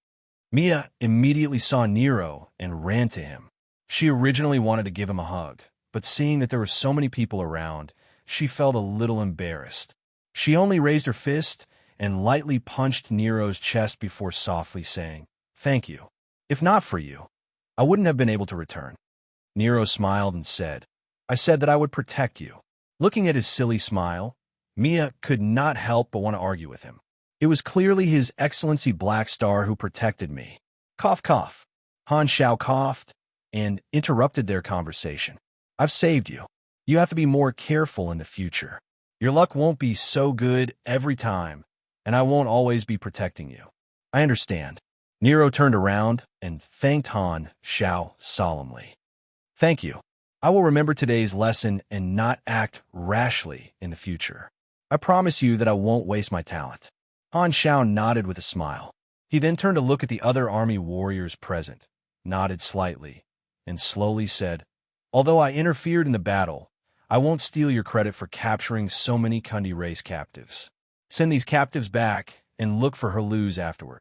Mia immediately saw Nero and ran to him. She originally wanted to give him a hug, but seeing that there were so many people around, she felt a little embarrassed. She only raised her fist and lightly punched Nero's chest before softly saying, "Thank you. If not for you, I wouldn't have been able to return." Nero smiled and said, "I said that I would protect you." Looking at his silly smile, Mia could not help but want to argue with him. It was clearly His Excellency Black Star who protected me. Cough, cough. Han Xiao coughed and interrupted their conversation. "I've saved you. You have to be more careful in the future. Your luck won't be so good every time, and I won't always be protecting you." "I understand." Nero turned around and thanked Han Xiao solemnly. "Thank you. I will remember today's lesson and not act rashly in the future. I promise you that I won't waste my talent." Han Xiao nodded with a smile. He then turned to look at the other army warriors present, nodded slightly, and slowly said, "Although I interfered in the battle, I won't steal your credit for capturing so many Kundi race captives. Send these captives back and look for Haluz afterward.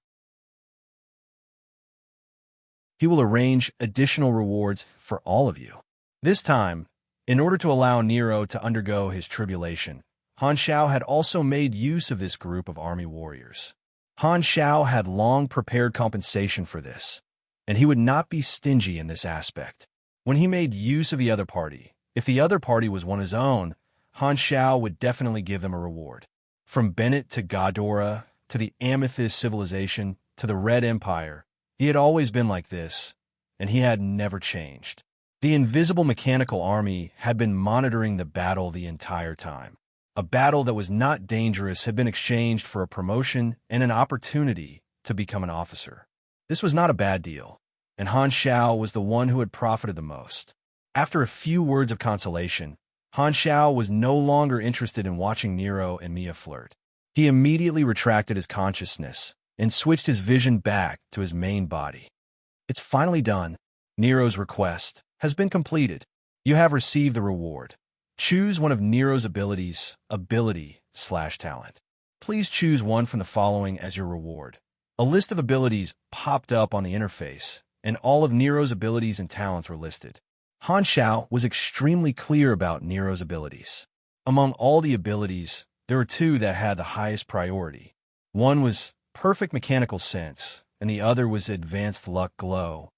He will arrange additional rewards for all of you." This time, in order to allow Nero to undergo his tribulation, Han Xiao had also made use of this group of army warriors. Han Xiao had long prepared compensation for this, and he would not be stingy in this aspect. When he made use of the other party, if the other party was one his own, Han Xiao would definitely give them a reward. From Bennett to Godora, to the Amethyst Civilization, to the Red Empire, he had always been like this, and he had never changed. The invisible mechanical army had been monitoring the battle the entire time. A battle that was not dangerous had been exchanged for a promotion and an opportunity to become an officer. This was not a bad deal, and Han Xiao was the one who had profited the most. After a few words of consolation, Han Xiao was no longer interested in watching Nero and Mia flirt. He immediately retracted his consciousness and switched his vision back to his main body. It's finally done. Nero's request has been completed. You have received the reward. Choose one of Nero's abilities, ability/talent. Please choose one from the following as your reward. A list of abilities popped up on the interface, and all of Nero's abilities and talents were listed. Han Xiao was extremely clear about Nero's abilities. Among all the abilities, there were two that had the highest priority. One was perfect mechanical sense, and the other was advanced luck glow.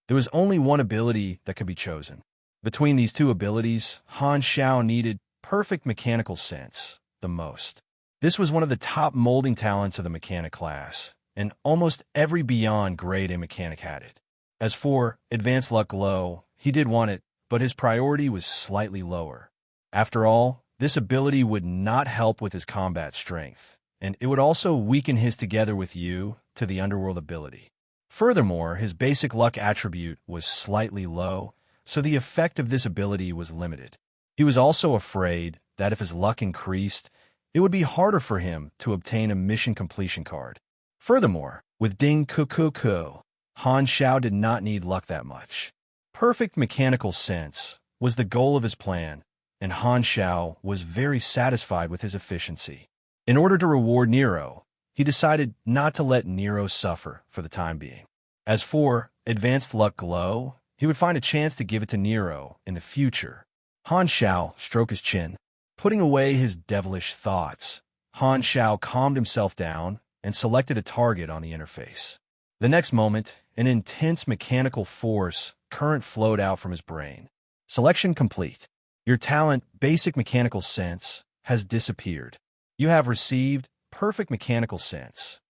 There was only one ability that could be chosen. Between these two abilities, Han Xiao needed perfect mechanical sense the most. This was one of the top molding talents of the mechanic class, and almost every beyond grade A mechanic had it. As for advanced luck glow, he did want it, but his priority was slightly lower. After all, this ability would not help with his combat strength, and it would also weaken his together with you to the underworld ability. Furthermore, his basic luck attribute was slightly low, so the effect of this ability was limited. He was also afraid that if his luck increased, it would be harder for him to obtain a mission completion card. Furthermore, with Ding Kukuku, Han Xiao did not need luck that much. Perfect mechanical sense was the goal of his plan, and Han Xiao was very satisfied with his efficiency. In order to reward Nero, he decided not to let Nero suffer for the time being. As for advanced luck glow, he would find a chance to give it to Nero in the future. Han Xiao stroked his chin. Putting away his devilish thoughts, Han Xiao calmed himself down and selected a target on the interface. The next moment, an intense mechanical force current flowed out from his brain. Selection complete. Your talent, basic mechanical sense, has disappeared. You have received perfect mechanical sense.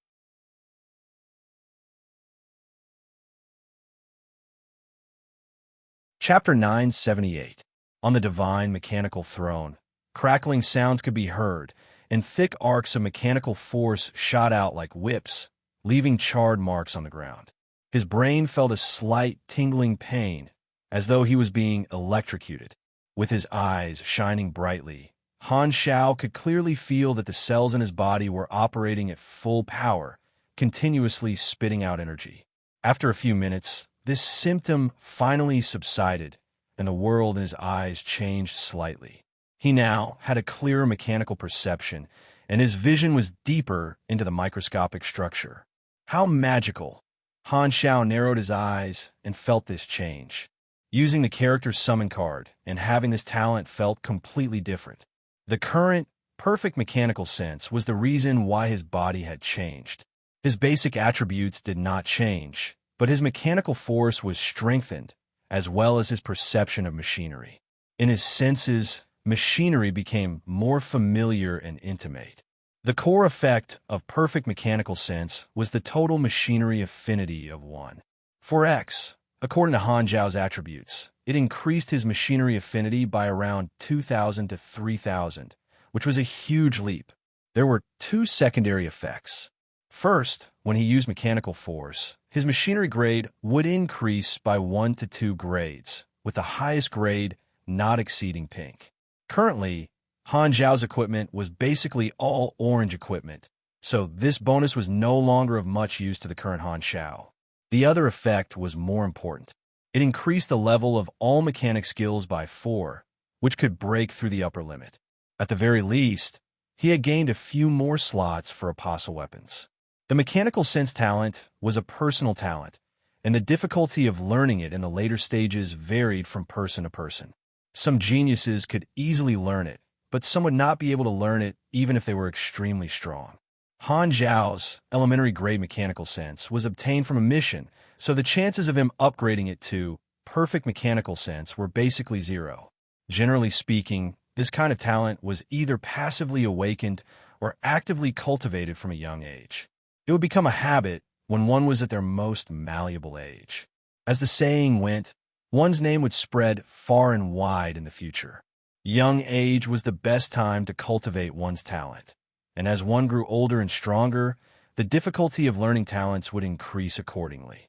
Chapter 978. On the divine mechanical throne, crackling sounds could be heard, and thick arcs of mechanical force shot out like whips, leaving charred marks on the ground. His brain felt a slight tingling pain, as though he was being electrocuted. With his eyes shining brightly, Han Xiao could clearly feel that the cells in his body were operating at full power, continuously spitting out energy. After a few minutes, this symptom finally subsided, and the world in his eyes changed slightly. He now had a clearer mechanical perception, and his vision was deeper into the microscopic structure. How magical! Han Xiao narrowed his eyes and felt this change. Using the character's summon card and having this talent felt completely different. The current, perfect mechanical sense was the reason why his body had changed. His basic attributes did not change, but his mechanical force was strengthened, as well as his perception of machinery. In his senses, machinery became more familiar and intimate. The core effect of perfect mechanical sense was the total machinery affinity of 1. For X, according to Han Xiao's attributes, it increased his machinery affinity by around 2,000 to 3,000, which was a huge leap. There were two secondary effects. First, when he used mechanical force, his machinery grade would increase by 1 to 2 grades, with the highest grade not exceeding pink. Currently, Han Xiao's equipment was basically all orange equipment, so this bonus was no longer of much use to the current Han Xiao. The other effect was more important. It increased the level of all mechanic skills by 4, which could break through the upper limit. At the very least, he had gained a few more slots for apostle weapons. The mechanical sense talent was a personal talent, and the difficulty of learning it in the later stages varied from person to person. Some geniuses could easily learn it, but some would not be able to learn it even if they were extremely strong. Han Xiao's elementary grade mechanical sense was obtained from a mission, so the chances of him upgrading it to perfect mechanical sense were basically 0. Generally speaking, this kind of talent was either passively awakened or actively cultivated from a young age. It would become a habit when one was at their most malleable age. As the saying went, one's name would spread far and wide in the future. Young age was the best time to cultivate one's talent, and as one grew older and stronger, the difficulty of learning talents would increase accordingly.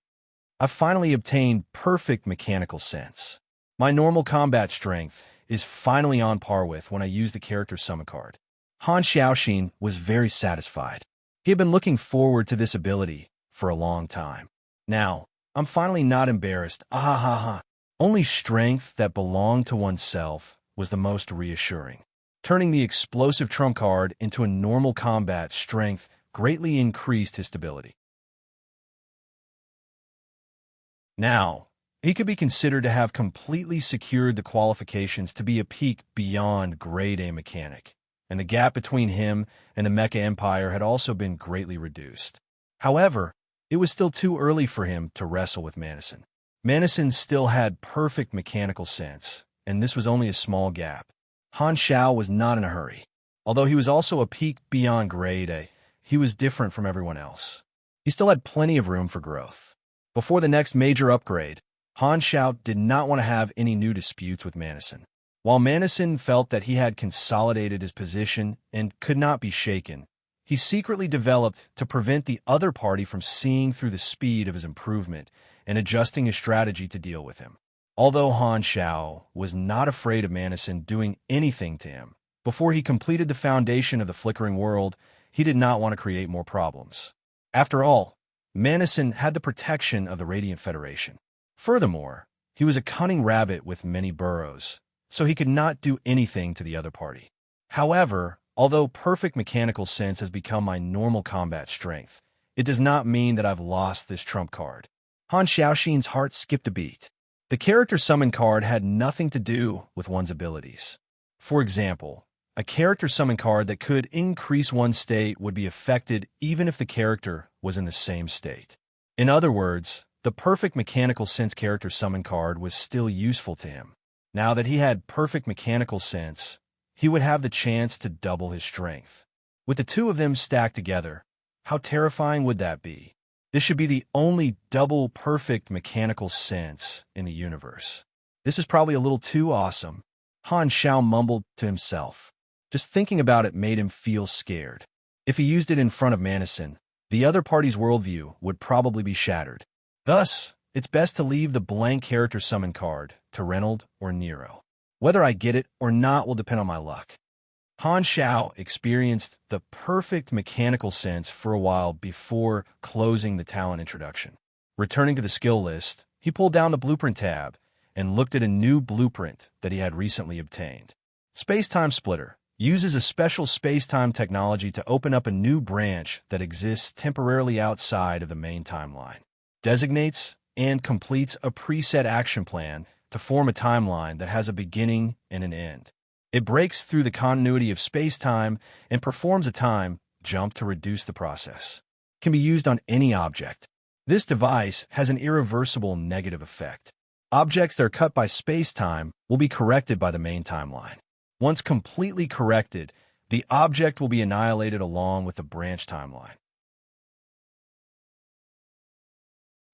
I finally obtained perfect mechanical sense. My normal combat strength is finally on par with when I use the character summon card. Han Xiaoxin was very satisfied. He had been looking forward to this ability for a long time. Now, I'm finally not embarrassed. Ahahaha. Only strength that belonged to oneself was the most reassuring. Turning the explosive trump card into a normal combat strength greatly increased his stability. Now, he could be considered to have completely secured the qualifications to be a peak beyond grade A mechanic, and the gap between him and the Mecha Empire had also been greatly reduced. However, it was still too early for him to wrestle with Manison. Manison still had perfect mechanical sense, and this was only a small gap. Han Xiao was not in a hurry. Although he was also a peak beyond grade A, he was different from everyone else. He still had plenty of room for growth. Before the next major upgrade, Han Xiao did not want to have any new disputes with Manison. While Manison felt that he had consolidated his position and could not be shaken, he secretly developed to prevent the other party from seeing through the speed of his improvement and adjusting his strategy to deal with him. Although Han Xiao was not afraid of Manison doing anything to him, before he completed the foundation of the flickering world, he did not want to create more problems. After all, Manison had the protection of the Radiant Federation. Furthermore, he was a cunning rabbit with many burrows, so he could not do anything to the other party. However, although perfect mechanical sense has become my normal combat strength, it does not mean that I've lost this trump card. Han Xiaoxin's heart skipped a beat. The character summon card had nothing to do with one's abilities. For example, a character summon card that could increase one's state would be affected even if the character was in the same state. In other words, the perfect mechanical sense character summon card was still useful to him. Now that he had perfect mechanical sense, he would have the chance to double his strength. With the two of them stacked together, how terrifying would that be? This should be the only double perfect mechanical sense in the universe. This is probably a little too awesome, Han Xiao mumbled to himself. Just thinking about it made him feel scared. If he used it in front of Manison, the other party's worldview would probably be shattered. Thus, it's best to leave the blank character summon card to Reynold or Nero. Whether I get it or not will depend on my luck. Han Xiao experienced the perfect mechanical sense for a while before closing the talent introduction. Returning to the skill list, he pulled down the blueprint tab and looked at a new blueprint that he had recently obtained. Space-Time Splitter uses a special space-time technology to open up a new branch that exists temporarily outside of the main timeline. Designates and completes a preset action plan to form a timeline that has a beginning and an end. It breaks through the continuity of space-time and performs a time jump to reduce the process. It can be used on any object. This device has an irreversible negative effect. Objects that are cut by space-time will be corrected by the main timeline. Once completely corrected, the object will be annihilated along with the branch timeline.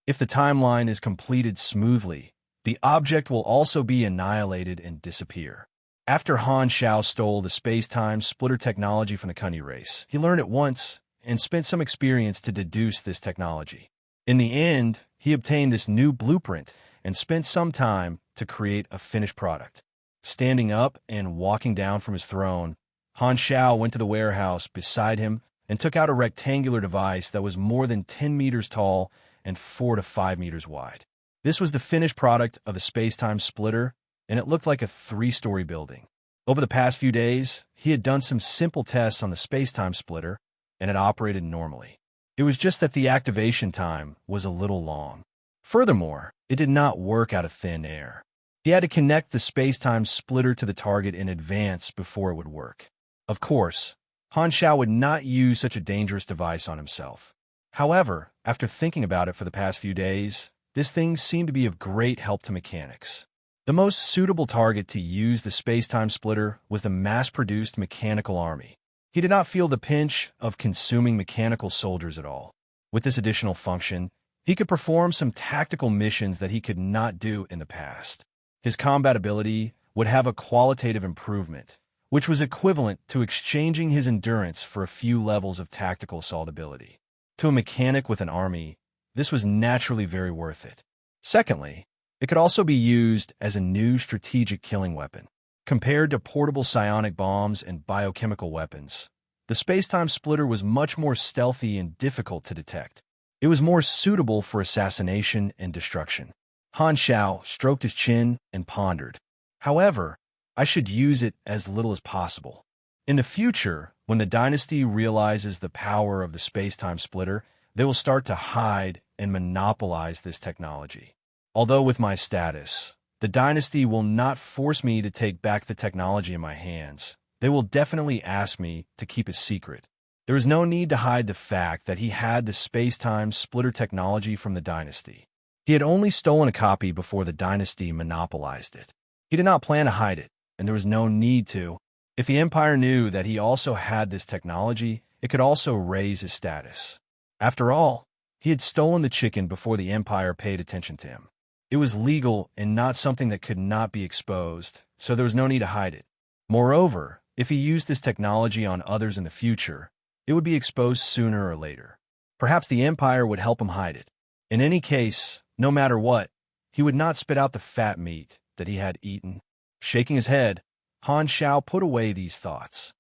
If the timeline is completed smoothly, the object will also be annihilated and disappear. After Han Xiao stole the space-time splitter technology from the Kunyi race, he learned it once and spent some experience to deduce this technology. In the end, he obtained this new blueprint and spent some time to create a finished product. Standing up and walking down from his throne, Han Xiao went to the warehouse beside him and took out a rectangular device that was more than 10 meters tall and 4 to 5 meters wide. This was the finished product of the space-time splitter, and it looked like a 3-story building. Over the past few days, he had done some simple tests on the space-time splitter, and it operated normally. It was just that the activation time was a little long. Furthermore, it did not work out of thin air. He had to connect the space-time splitter to the target in advance before it would work. Of course, Han Xiao would not use such a dangerous device on himself. However, after thinking about it for the past few days, this thing seemed to be of great help to mechanics. The most suitable target to use the space-time splitter was the mass-produced mechanical army. He did not feel the pinch of consuming mechanical soldiers at all. With this additional function, He could perform some tactical missions that he could not do in the past. His combat ability would have a qualitative improvement, which was equivalent to exchanging his endurance for a few levels of tactical assault ability. To a mechanic with an army, this was naturally very worth it. Secondly, it could also be used as a new strategic killing weapon. Compared to portable psionic bombs and biochemical weapons, the space-time splitter was much more stealthy and difficult to detect. It was more suitable for assassination and destruction. Han Xiao stroked his chin and pondered. However, I should use it as little as possible. In the future, when the dynasty realizes the power of the space-time splitter, they will start to hide and monopolize this technology. Although with my status, the dynasty will not force me to take back the technology in my hands. They will definitely ask me to keep it secret. There is no need to hide the fact that he had the space-time splitter technology from the dynasty. He had only stolen a copy before the dynasty monopolized it. He did not plan to hide it, and there was no need to. If the Empire knew that he also had this technology, it could also raise his status. After all, he had stolen the chicken before the Empire paid attention to him. It was legal and not something that could not be exposed, so there was no need to hide it. Moreover, if he used this technology on others in the future, it would be exposed sooner or later. Perhaps the Empire would help him hide it. In any case, no matter what, he would not spit out the fat meat that he had eaten. Shaking his head, Han Xiao put away these thoughts.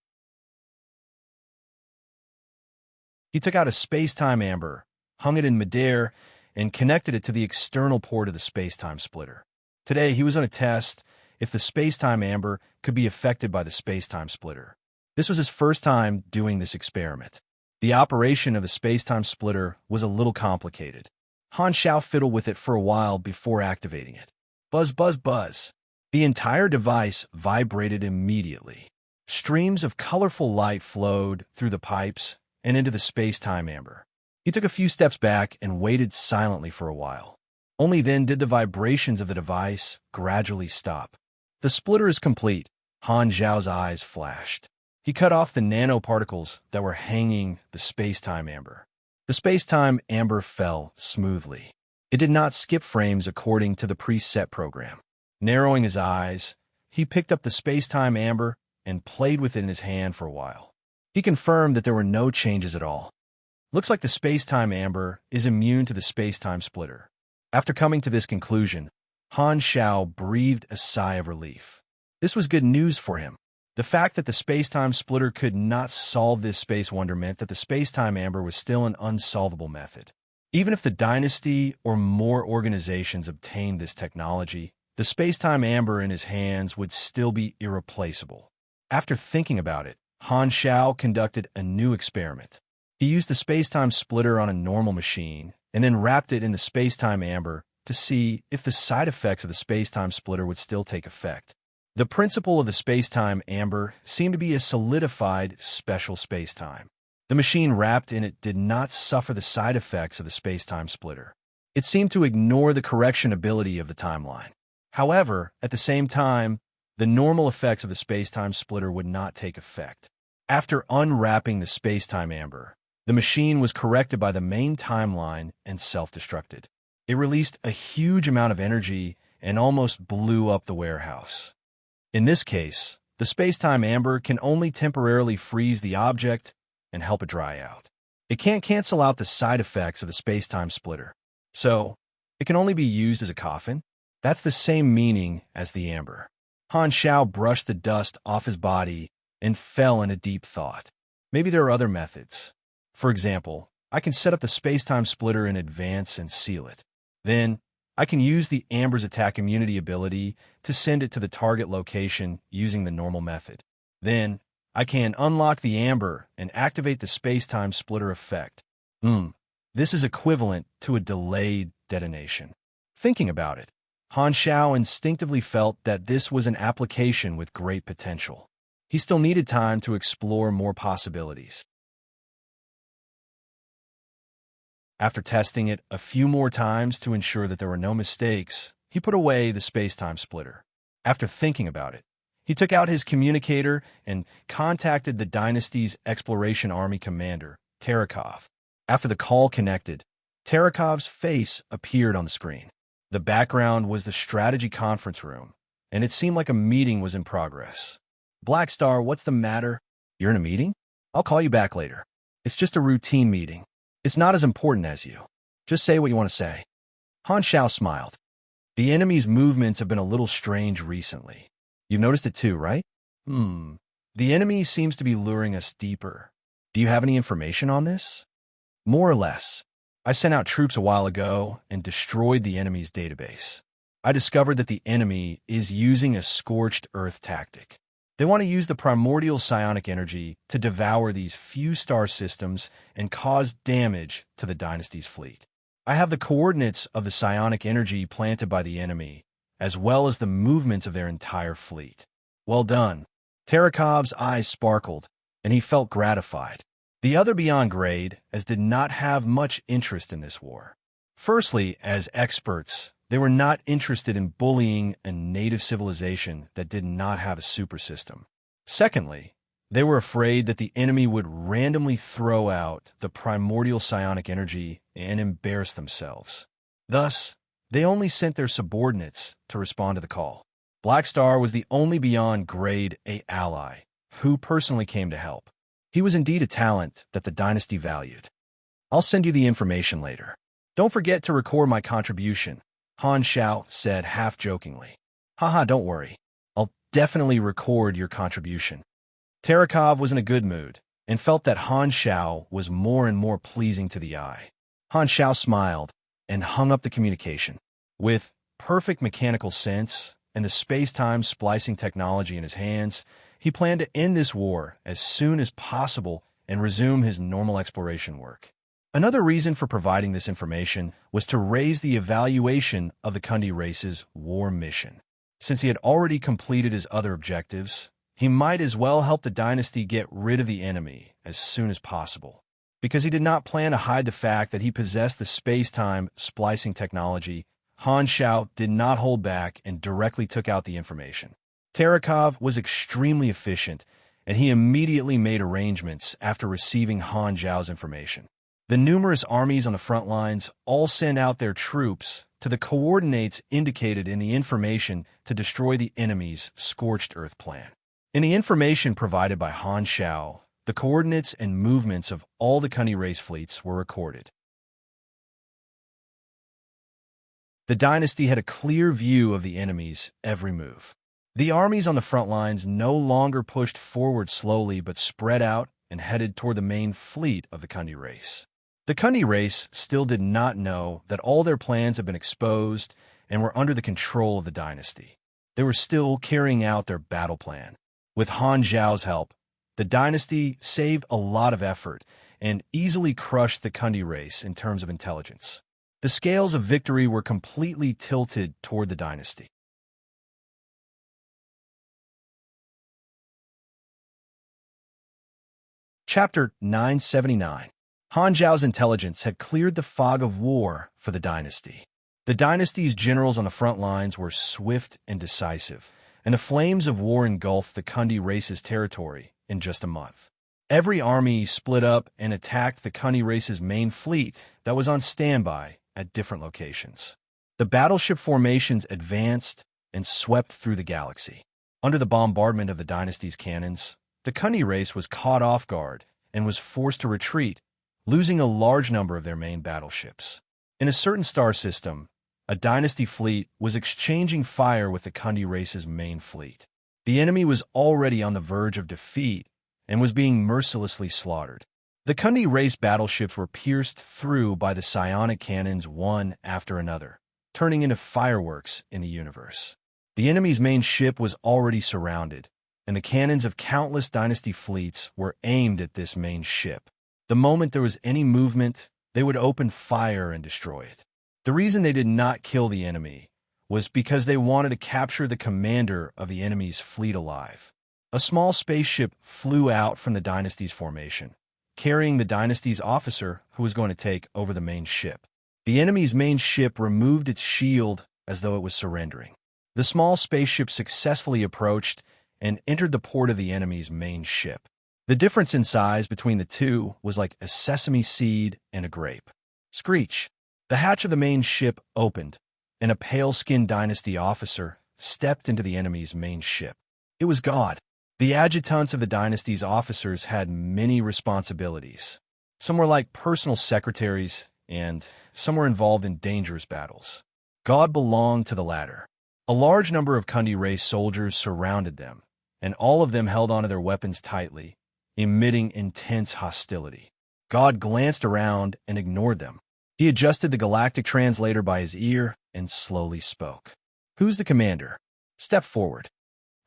He took out a space-time amber, hung it in midair, and connected it to the external port of the space-time splitter. Today, he was on a test if the space-time amber could be affected by the space-time splitter. This was his first time doing this experiment. The operation of the space-time splitter was a little complicated. Han Xiao fiddled with it for a while before activating it. Buzz, buzz, buzz. The entire device vibrated immediately. Streams of colorful light flowed through the pipes and into the space-time amber. He took a few steps back and waited silently for a while. Only then did the vibrations of the device gradually stop. The splitter is complete. Han Xiao's eyes flashed. He cut off the nanoparticles that were hanging the space-time amber. The space-time amber fell smoothly. It did not skip frames according to the preset program. Narrowing his eyes, he picked up the space-time amber and played with it in his hand for a while. He confirmed that there were no changes at all. Looks like the space-time amber is immune to the space-time splitter. After coming to this conclusion, Han Xiao breathed a sigh of relief. This was good news for him. The fact that the space-time splitter could not solve this space wonder meant that the space-time amber was still an unsolvable method. Even if the dynasty or more organizations obtained this technology, the space-time amber in his hands would still be irreplaceable. After thinking about it, Han Xiao conducted a new experiment. He used the space-time splitter on a normal machine and then wrapped it in the space-time amber to see if the side effects of the space-time splitter would still take effect. The principle of the space-time amber seemed to be a solidified special space-time. The machine wrapped in it did not suffer the side effects of the space-time splitter. It seemed to ignore the correction ability of the timeline. However, at the same time, the normal effects of the space-time splitter would not take effect. After unwrapping the space-time amber, the machine was corrected by the main timeline and self-destructed. It released a huge amount of energy and almost blew up the warehouse. In this case, the space-time amber can only temporarily freeze the object and help it dry out. It can't cancel out the side effects of the space-time splitter, so it can only be used as a coffin. That's the same meaning as the amber. Han Xiao brushed the dust off his body and fell in a deep thought. Maybe there are other methods. For example, I can set up the space-time splitter in advance and seal it. Then, I can use the amber's attack immunity ability to send it to the target location using the normal method. Then, I can unlock the amber and activate the space-time splitter effect. This is equivalent to a delayed detonation. Thinking about it, Han Xiao instinctively felt that this was an application with great potential. He still needed time to explore more possibilities. After testing it a few more times to ensure that there were no mistakes, he put away the space-time splitter. After thinking about it, he took out his communicator and contacted the dynasty's exploration army commander, Terakov. After the call connected, Tarakov's face appeared on the screen. The background was the strategy conference room, and it seemed like a meeting was in progress. Black Star, what's the matter? You're in a meeting? I'll call you back later. It's just a routine meeting. It's not as important as you. Just say what you want to say. Han Xiao smiled. The enemy's movements have been a little strange recently. You've noticed it too, right? The enemy seems to be luring us deeper. Do you have any information on this? More or less. I sent out troops a while ago and destroyed the enemy's database. I discovered that the enemy is using a scorched earth tactic. They want to use the primordial psionic energy to devour these few star systems and cause damage to the dynasty's fleet. I have the coordinates of the psionic energy planted by the enemy, as well as the movements of their entire fleet. Well done. Tarakov's eyes sparkled, and he felt gratified. The other beyond grade as did not have much interest in this war. Firstly, as experts, they were not interested in bullying a native civilization that did not have a super system. Secondly, they were afraid that the enemy would randomly throw out the primordial psionic energy and embarrass themselves. Thus, they only sent their subordinates to respond to the call. Black Star was the only beyond grade A ally who personally came to help. He was indeed a talent that the dynasty valued. I'll send you the information later. Don't forget to record my contribution, Han Xiao said half-jokingly. Haha, don't worry. I'll definitely record your contribution. Tarakov was in a good mood and felt that Han Xiao was more and more pleasing to the eye. Han Xiao smiled and hung up the communication. With perfect mechanical sense and the space-time splicing technology in his hands, he planned to end this war as soon as possible and resume his normal exploration work. Another reason for providing this information was to raise the evaluation of the Kundi race's war mission. Since he had already completed his other objectives, he might as well help the dynasty get rid of the enemy as soon as possible. Because he did not plan to hide the fact that he possessed the space-time splicing technology, Han Xiao did not hold back and directly took out the information. Tarakov was extremely efficient, and he immediately made arrangements after receiving Han Xiao's information. The numerous armies on the front lines all sent out their troops to the coordinates indicated in the information to destroy the enemy's scorched earth plan. In the information provided by Han Xiao, the coordinates and movements of all the Kundi race fleets were recorded. The dynasty had a clear view of the enemy's every move. The armies on the front lines no longer pushed forward slowly but spread out and headed toward the main fleet of the Kundi race. The Kundi race still did not know that all their plans had been exposed and were under the control of the dynasty. They were still carrying out their battle plan. With Han Xiao's help, the dynasty saved a lot of effort and easily crushed the Kundi race in terms of intelligence. The scales of victory were completely tilted toward the dynasty. Chapter 979. Han Xiao's intelligence had cleared the fog of war for the dynasty. The dynasty's generals on the front lines were swift and decisive, and the flames of war engulfed the Kundi race's territory in just a month. Every army split up and attacked the Kundi race's main fleet that was on standby at different locations. The battleship formations advanced and swept through the galaxy. Under the bombardment of the dynasty's cannons, the Kundi race was caught off guard and was forced to retreat, losing a large number of their main battleships. In a certain star system, a dynasty fleet was exchanging fire with the Kundi race's main fleet. The enemy was already on the verge of defeat and was being mercilessly slaughtered. The Kundi race battleships were pierced through by the psionic cannons one after another, turning into fireworks in the universe. The enemy's main ship was already surrounded, and the cannons of countless dynasty fleets were aimed at this main ship. The moment there was any movement, they would open fire and destroy it. The reason they did not kill the enemy was because they wanted to capture the commander of the enemy's fleet alive. A small spaceship flew out from the dynasty's formation, carrying the dynasty's officer who was going to take over the main ship. The enemy's main ship removed its shield as though it was surrendering. The small spaceship successfully approached and entered the port of the enemy's main ship. The difference in size between the two was like a sesame seed and a grape. Screech! The hatch of the main ship opened, and a pale-skinned dynasty officer stepped into the enemy's main ship. It was God. The adjutants of the dynasty's officers had many responsibilities. Some were like personal secretaries, and some were involved in dangerous battles. God belonged to the latter. A large number of Kundi race soldiers surrounded them, and all of them held onto their weapons tightly, emitting intense hostility. God glanced around and ignored them. He adjusted the galactic translator by his ear and slowly spoke. "Who's the commander? Step forward."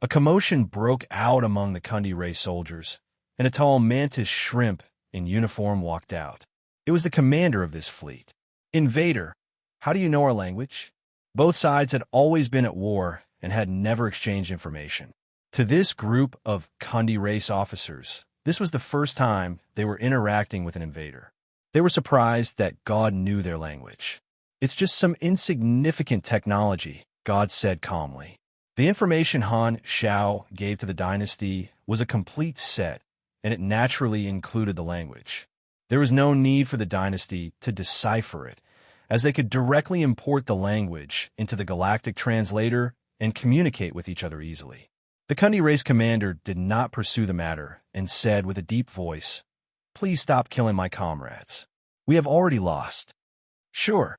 A commotion broke out among the Kundi race soldiers, and a tall mantis shrimp in uniform walked out. It was the commander of this fleet. "Invader, how do you know our language?" Both sides had always been at war and had never exchanged information. To this group of Kundi race officers, this was the first time they were interacting with an invader. They were surprised that God knew their language. "It's just some insignificant technology," God said calmly. The information Han Xiao gave to the dynasty was a complete set, and it naturally included the language. There was no need for the dynasty to decipher it, as they could directly import the language into the galactic translator and communicate with each other easily. The Kundi race commander did not pursue the matter and said with a deep voice, "Please stop killing my comrades. We have already lost." "Sure.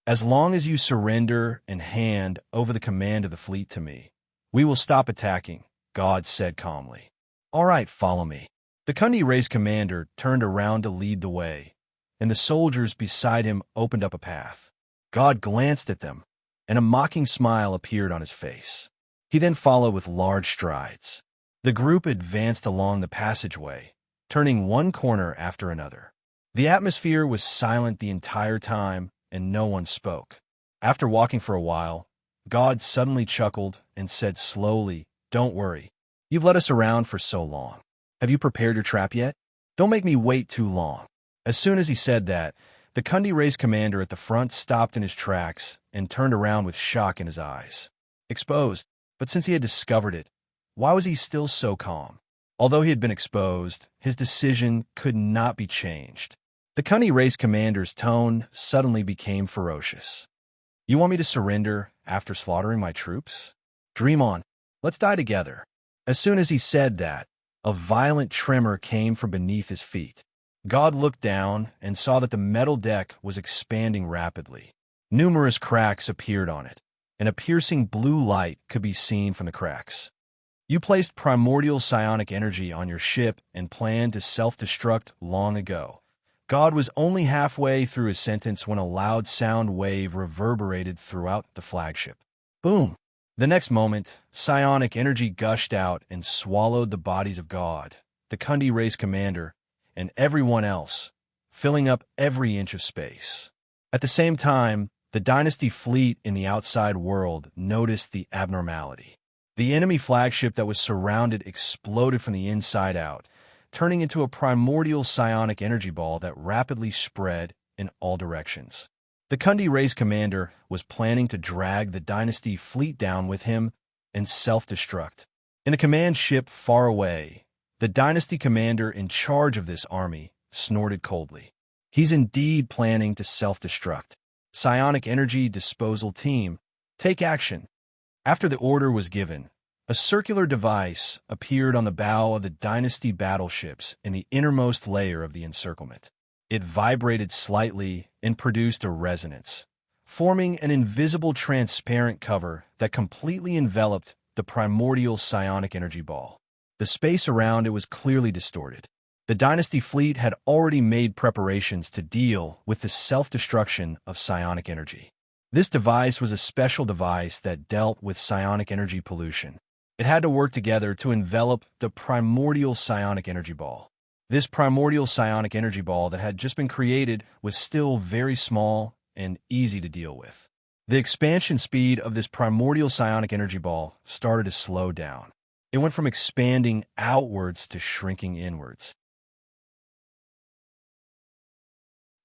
As long as you surrender and hand over the command of the fleet to me, we will stop attacking," God said calmly. "All right, follow me." The Kundi race commander turned around to lead the way, and the soldiers beside him opened up a path. God glanced at them, and a mocking smile appeared on his face. He then followed with large strides. The group advanced along the passageway, turning one corner after another. The atmosphere was silent the entire time, and no one spoke. After walking for a while, God suddenly chuckled and said slowly, "Don't worry. You've led us around for so long. Have you prepared your trap yet? Don't make me wait too long." As soon as he said that, the Kundi race commander at the front stopped in his tracks and turned around with shock in his eyes. Exposed, but since he had discovered it, why was he still so calm? Although he had been exposed, his decision could not be changed. The Kundi race commander's tone suddenly became ferocious. "You want me to surrender after slaughtering my troops? Dream on. Let's die together." As soon as he said that, a violent tremor came from beneath his feet. God looked down and saw that the metal deck was expanding rapidly. Numerous cracks appeared on it, and a piercing blue light could be seen from the cracks. "You placed primordial psionic energy on your ship and planned to self-destruct long ago." God was only halfway through his sentence when a loud sound wave reverberated throughout the flagship. Boom! The next moment, psionic energy gushed out and swallowed the bodies of God, the Kundi race commander, and everyone else, filling up every inch of space. At the same time, the dynasty fleet in the outside world noticed the abnormality. The enemy flagship that was surrounded exploded from the inside out, turning into a primordial psionic energy ball that rapidly spread in all directions. The Kundi race commander was planning to drag the dynasty fleet down with him and self-destruct. In a command ship far away, the dynasty commander in charge of this army snorted coldly. He's indeed planning to self-destruct. Psionic energy disposal team, take action. After the order was given, a circular device appeared on the bow of the dynasty battleships in the innermost layer of the encirclement. It vibrated slightly and produced a resonance, forming an invisible transparent cover that completely enveloped the primordial psionic energy ball. The space around it was clearly distorted. The dynasty fleet had already made preparations to deal with the self-destruction of psionic energy. This device was a special device that dealt with psionic energy pollution. It had to work together to envelop the primordial psionic energy ball. This primordial psionic energy ball that had just been created was still very small and easy to deal with. The expansion speed of this primordial psionic energy ball started to slow down. It went from expanding outwards to shrinking inwards.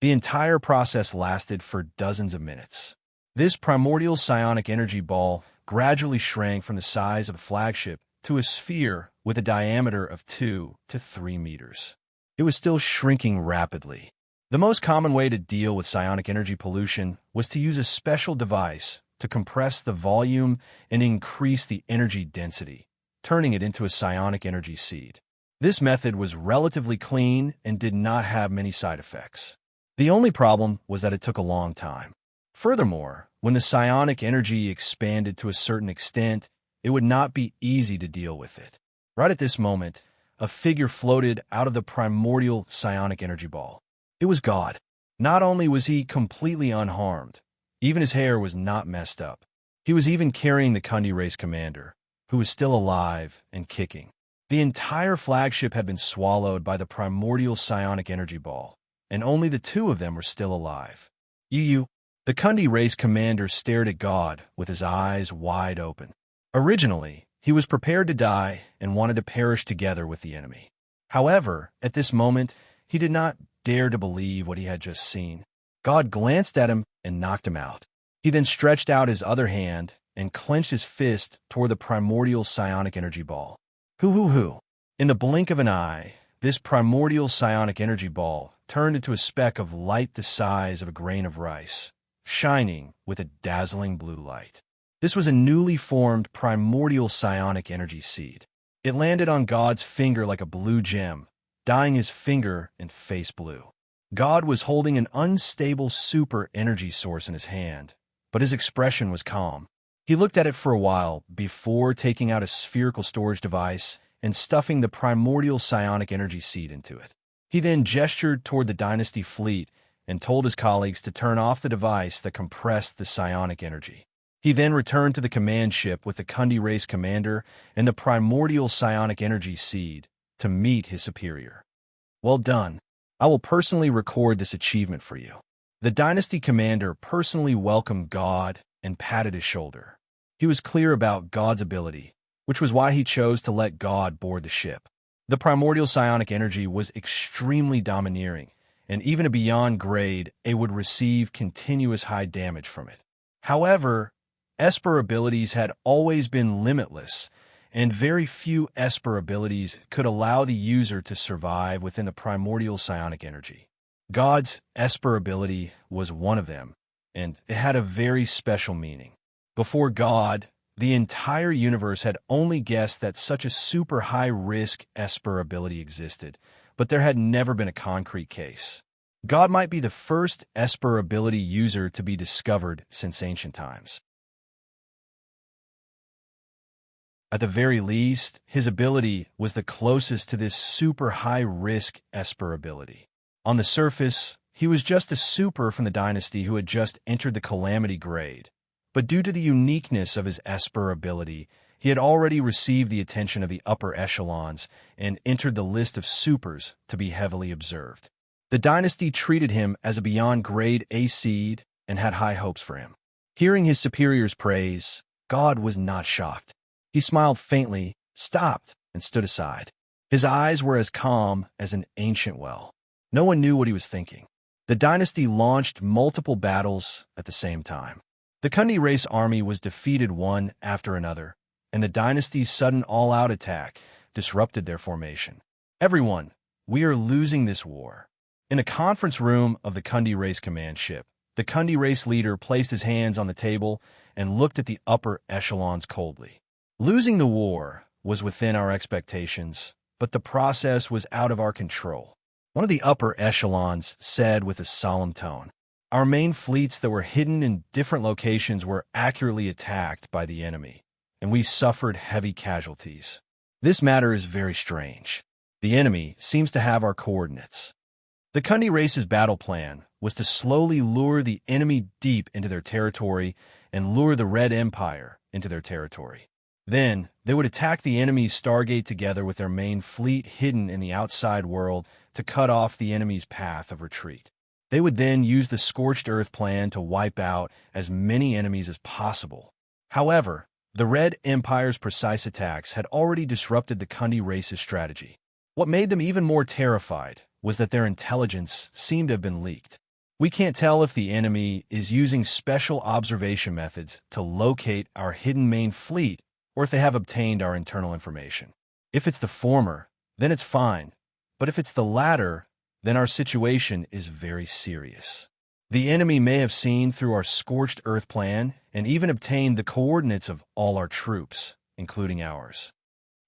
The entire process lasted for dozens of minutes. This primordial psionic energy ball gradually shrank from the size of a flagship to a sphere with a diameter of 2 to 3 meters. It was still shrinking rapidly. The most common way to deal with psionic energy pollution was to use a special device to compress the volume and increase the energy density, turning it into a psionic energy seed. This method was relatively clean and did not have many side effects. The only problem was that it took a long time. Furthermore, when the psionic energy expanded to a certain extent, it would not be easy to deal with it. Right at this moment, a figure floated out of the primordial psionic energy ball. It was God. Not only was he completely unharmed, even his hair was not messed up. He was even carrying the Kundi race commander, who was still alive and kicking. The entire flagship had been swallowed by the primordial psionic energy ball, and only the two of them were still alive. The Kundi race commander stared at God with his eyes wide open. Originally, he was prepared to die and wanted to perish together with the enemy. However, at this moment, he did not dare to believe what he had just seen. God glanced at him and knocked him out. He then stretched out his other hand and clenched his fist toward the primordial psionic energy ball. Hoo. In the blink of an eye, this primordial psionic energy ball turned into a speck of light the size of a grain of rice, shining with a dazzling blue light. This was a newly formed primordial psionic energy seed. It landed on God's finger like a blue gem, dyeing his finger and face blue. God was holding an unstable super energy source in his hand, but his expression was calm. He looked at it for a while before taking out a spherical storage device and stuffing the primordial psionic energy seed into it. He then gestured toward the Dynasty fleet and told his colleagues to turn off the device that compressed the psionic energy. He then returned to the command ship with the Kundi race commander and the primordial psionic energy seed to meet his superior. Well done. I will personally record this achievement for you. The Dynasty commander personally welcomed God and patted his shoulder. He was clear about God's ability, which was why he chose to let God board the ship. The primordial psionic energy was extremely domineering, and even a beyond grade, it would receive continuous high damage from it. However, Esper abilities had always been limitless, and very few Esper abilities could allow the user to survive within the primordial psionic energy. God's Esper ability was one of them, and it had a very special meaning. Before God, the entire universe had only guessed that such a super high-risk Esper ability existed, but there had never been a concrete case. God might be the first Esper ability user to be discovered since ancient times. At the very least, his ability was the closest to this super high-risk Esper ability. On the surface, he was just a super from the Dynasty who had just entered the Calamity grade, but due to the uniqueness of his Esper ability, he had already received the attention of the upper echelons and entered the list of supers to be heavily observed. The Dynasty treated him as a beyond grade A seed and had high hopes for him. Hearing his superior's praise, God was not shocked. He smiled faintly, stopped, and stood aside. His eyes were as calm as an ancient well. No one knew what he was thinking. The Dynasty launched multiple battles at the same time. The Kundi race army was defeated one after another, and the Dynasty's sudden all-out attack disrupted their formation. Everyone, we are losing this war. In a conference room of the Kundi race command ship, the Kundi race leader placed his hands on the table and looked at the upper echelons coldly. Losing the war was within our expectations, but the process was out of our control. One of the upper echelons said with a solemn tone, "Our main fleets that were hidden in different locations were accurately attacked by the enemy, and we suffered heavy casualties. This matter is very strange. The enemy seems to have our coordinates." The Kundi race's battle plan was to slowly lure the enemy deep into their territory and lure the Red Empire into their territory. Then, they would attack the enemy's Stargate together with their main fleet hidden in the outside world to cut off the enemy's path of retreat. They would then use the Scorched Earth plan to wipe out as many enemies as possible. However, the Red Empire's precise attacks had already disrupted the Kundi race's strategy. What made them even more terrified was that their intelligence seemed to have been leaked. We can't tell if the enemy is using special observation methods to locate our hidden main fleet or if they have obtained our internal information. If it's the former, then it's fine. But if it's the latter, then our situation is very serious. The enemy may have seen through our scorched earth plan and even obtained the coordinates of all our troops, including ours.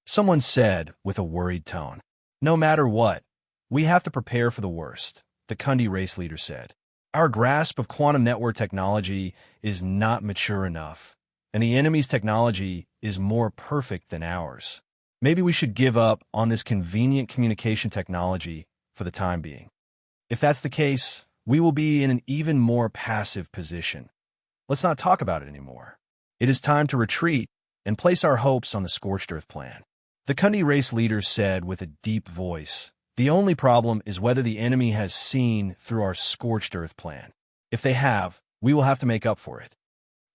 Someone said with a worried tone, "No matter what, we have to prepare for the worst," the Kundi race leader said. "Our grasp of quantum network technology is not mature enough, and the enemy's technology is more perfect than ours. Maybe we should give up on this convenient communication technology for the time being. If that's the case, we will be in an even more passive position. Let's not talk about it anymore. It is time to retreat and place our hopes on the scorched earth plan." The Kundi race leader said with a deep voice, "The only problem is whether the enemy has seen through our scorched earth plan. If they have, we will have to make up for it."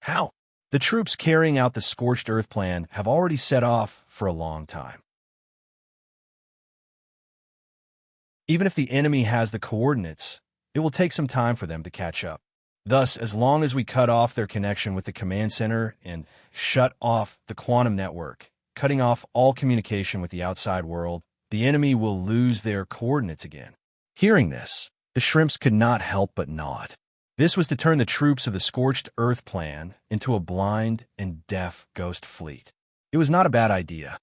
"How?" "The troops carrying out the scorched earth plan have already set off for a long time. Even if the enemy has the coordinates, it will take some time for them to catch up. Thus, as long as we cut off their connection with the command center and shut off the quantum network, cutting off all communication with the outside world, the enemy will lose their coordinates again." Hearing this, the shrimps could not help but nod. This was to turn the troops of the scorched earth plan into a blind and deaf ghost fleet. It was not a bad idea.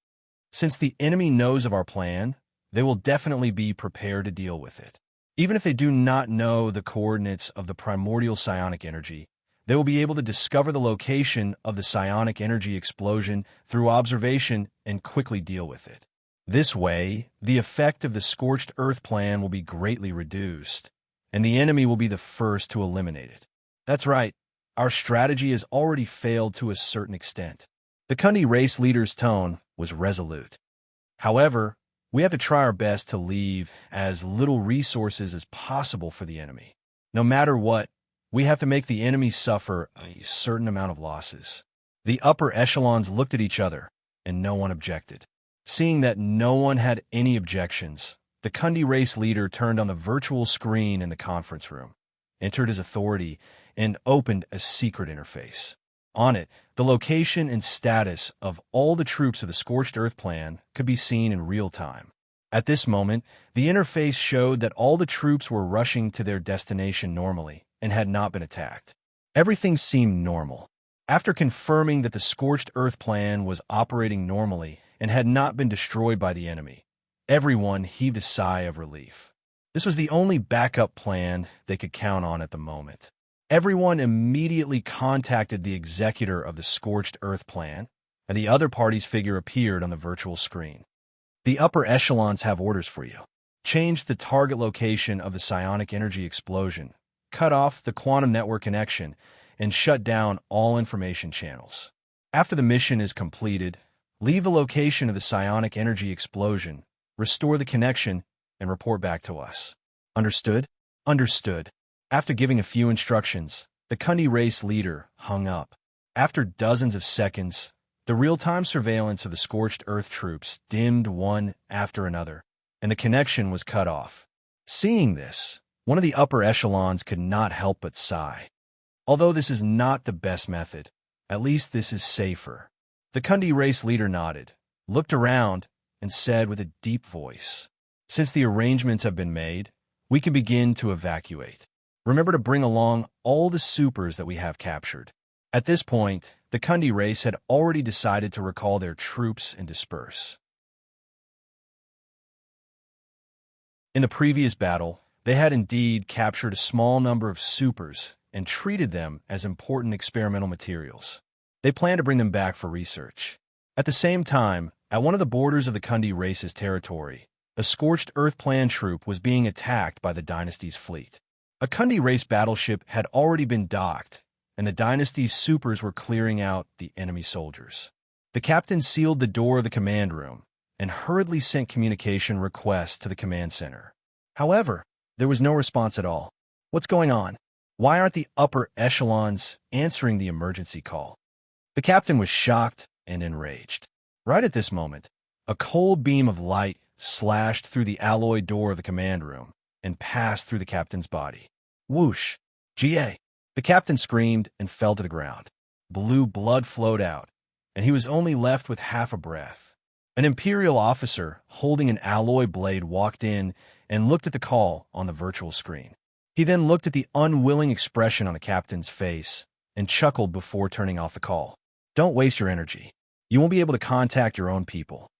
Since the enemy knows of our plan, they will definitely be prepared to deal with it. Even if they do not know the coordinates of the primordial psionic energy, they will be able to discover the location of the psionic energy explosion through observation and quickly deal with it. This way, the effect of the scorched earth plan will be greatly reduced, and the enemy will be the first to eliminate it. That's right, our strategy has already failed to a certain extent. The Kundi race leader's tone was resolute. However, we have to try our best to leave as little resources as possible for the enemy. No matter what, we have to make the enemy suffer a certain amount of losses. The upper echelons looked at each other, and no one objected. Seeing that no one had any objections, the Kundi race leader turned on the virtual screen in the conference room, entered his authority, and opened a secret interface. On it, the location and status of all the troops of the Scorched Earth plan could be seen in real time. At this moment, the interface showed that all the troops were rushing to their destination normally and had not been attacked. Everything seemed normal. After confirming that the Scorched Earth plan was operating normally and had not been destroyed by the enemy, everyone heaved a sigh of relief. This was the only backup plan they could count on at the moment. Everyone immediately contacted the executor of the Scorched Earth plan, and the other party's figure appeared on the virtual screen. "The upper echelons have orders for you. Change the target location of the psionic energy explosion, cut off the quantum network connection, and shut down all information channels. After the mission is completed, leave the location of the psionic energy explosion, restore the connection, and report back to us. Understood?" "Understood." After giving a few instructions, the Kundi race leader hung up. After dozens of seconds, the real-time surveillance of the Scorched Earth troops dimmed one after another, and the connection was cut off. Seeing this, one of the upper echelons could not help but sigh. Although this is not the best method, at least this is safer. The Kundi race leader nodded, looked around, and said with a deep voice, "Since the arrangements have been made, we can begin to evacuate. Remember to bring along all the supers that we have captured." At this point, the Kundi race had already decided to recall their troops and disperse. In the previous battle, they had indeed captured a small number of supers and treated them as important experimental materials. They planned to bring them back for research. At the same time, at one of the borders of the Kundi race's territory, a Scorched Earth plan troop was being attacked by the Dynasty's fleet. A Kundi race battleship had already been docked, and the Dynasty's supers were clearing out the enemy soldiers. The captain sealed the door of the command room and hurriedly sent communication requests to the command center. However, there was no response at all. "What's going on? Why aren't the upper echelons answering the emergency call?" The captain was shocked and enraged. Right at this moment, a cold beam of light slashed through the alloy door of the command room and passed through the captain's body. Whoosh! "GA!" The captain screamed and fell to the ground. Blue blood flowed out, and he was only left with half a breath. An Imperial officer holding an alloy blade walked in and looked at the call on the virtual screen. He then looked at the unwilling expression on the captain's face and chuckled before turning off the call. "Don't waste your energy. You won't be able to contact your own people."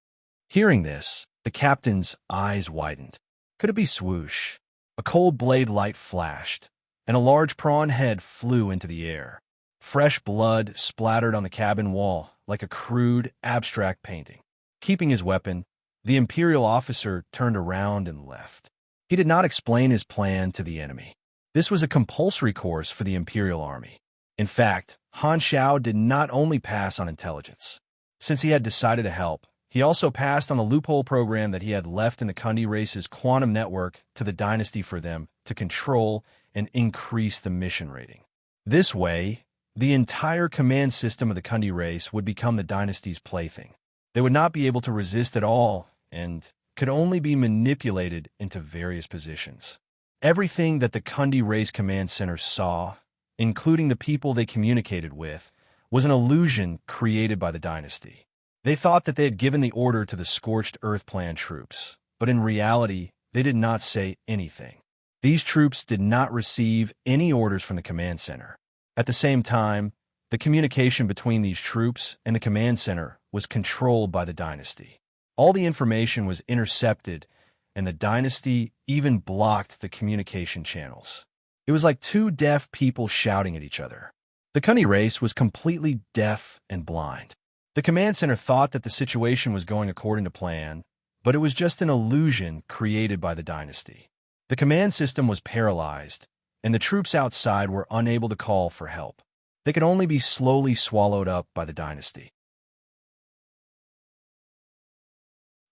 Hearing this, the captain's eyes widened. Could it be swoosh? A cold blade light flashed, and a large prawn head flew into the air. Fresh blood splattered on the cabin wall like a crude, abstract painting. Keeping his weapon, the Imperial officer turned around and left. He did not explain his plan to the enemy. This was a compulsory course for the Imperial Army. In fact, Han Xiao did not only pass on intelligence. Since he had decided to help, he also passed on the loophole program that he had left in the Kundi race's quantum network to the dynasty for them to control and increase the mission rating. This way, the entire command system of the Kundi race would become the dynasty's plaything. They would not be able to resist at all and could only be manipulated into various positions. Everything that the Kundi race command center saw, including the people they communicated with, was an illusion created by the dynasty. They thought that they had given the order to the Scorched Earth Plan troops, but in reality, they did not say anything. These troops did not receive any orders from the command center. At the same time, the communication between these troops and the command center was controlled by the dynasty. All the information was intercepted, and the dynasty even blocked the communication channels. It was like two deaf people shouting at each other. The Kundi race was completely deaf and blind. The command center thought that the situation was going according to plan, but it was just an illusion created by the dynasty. The command system was paralyzed, and the troops outside were unable to call for help. They could only be slowly swallowed up by the dynasty.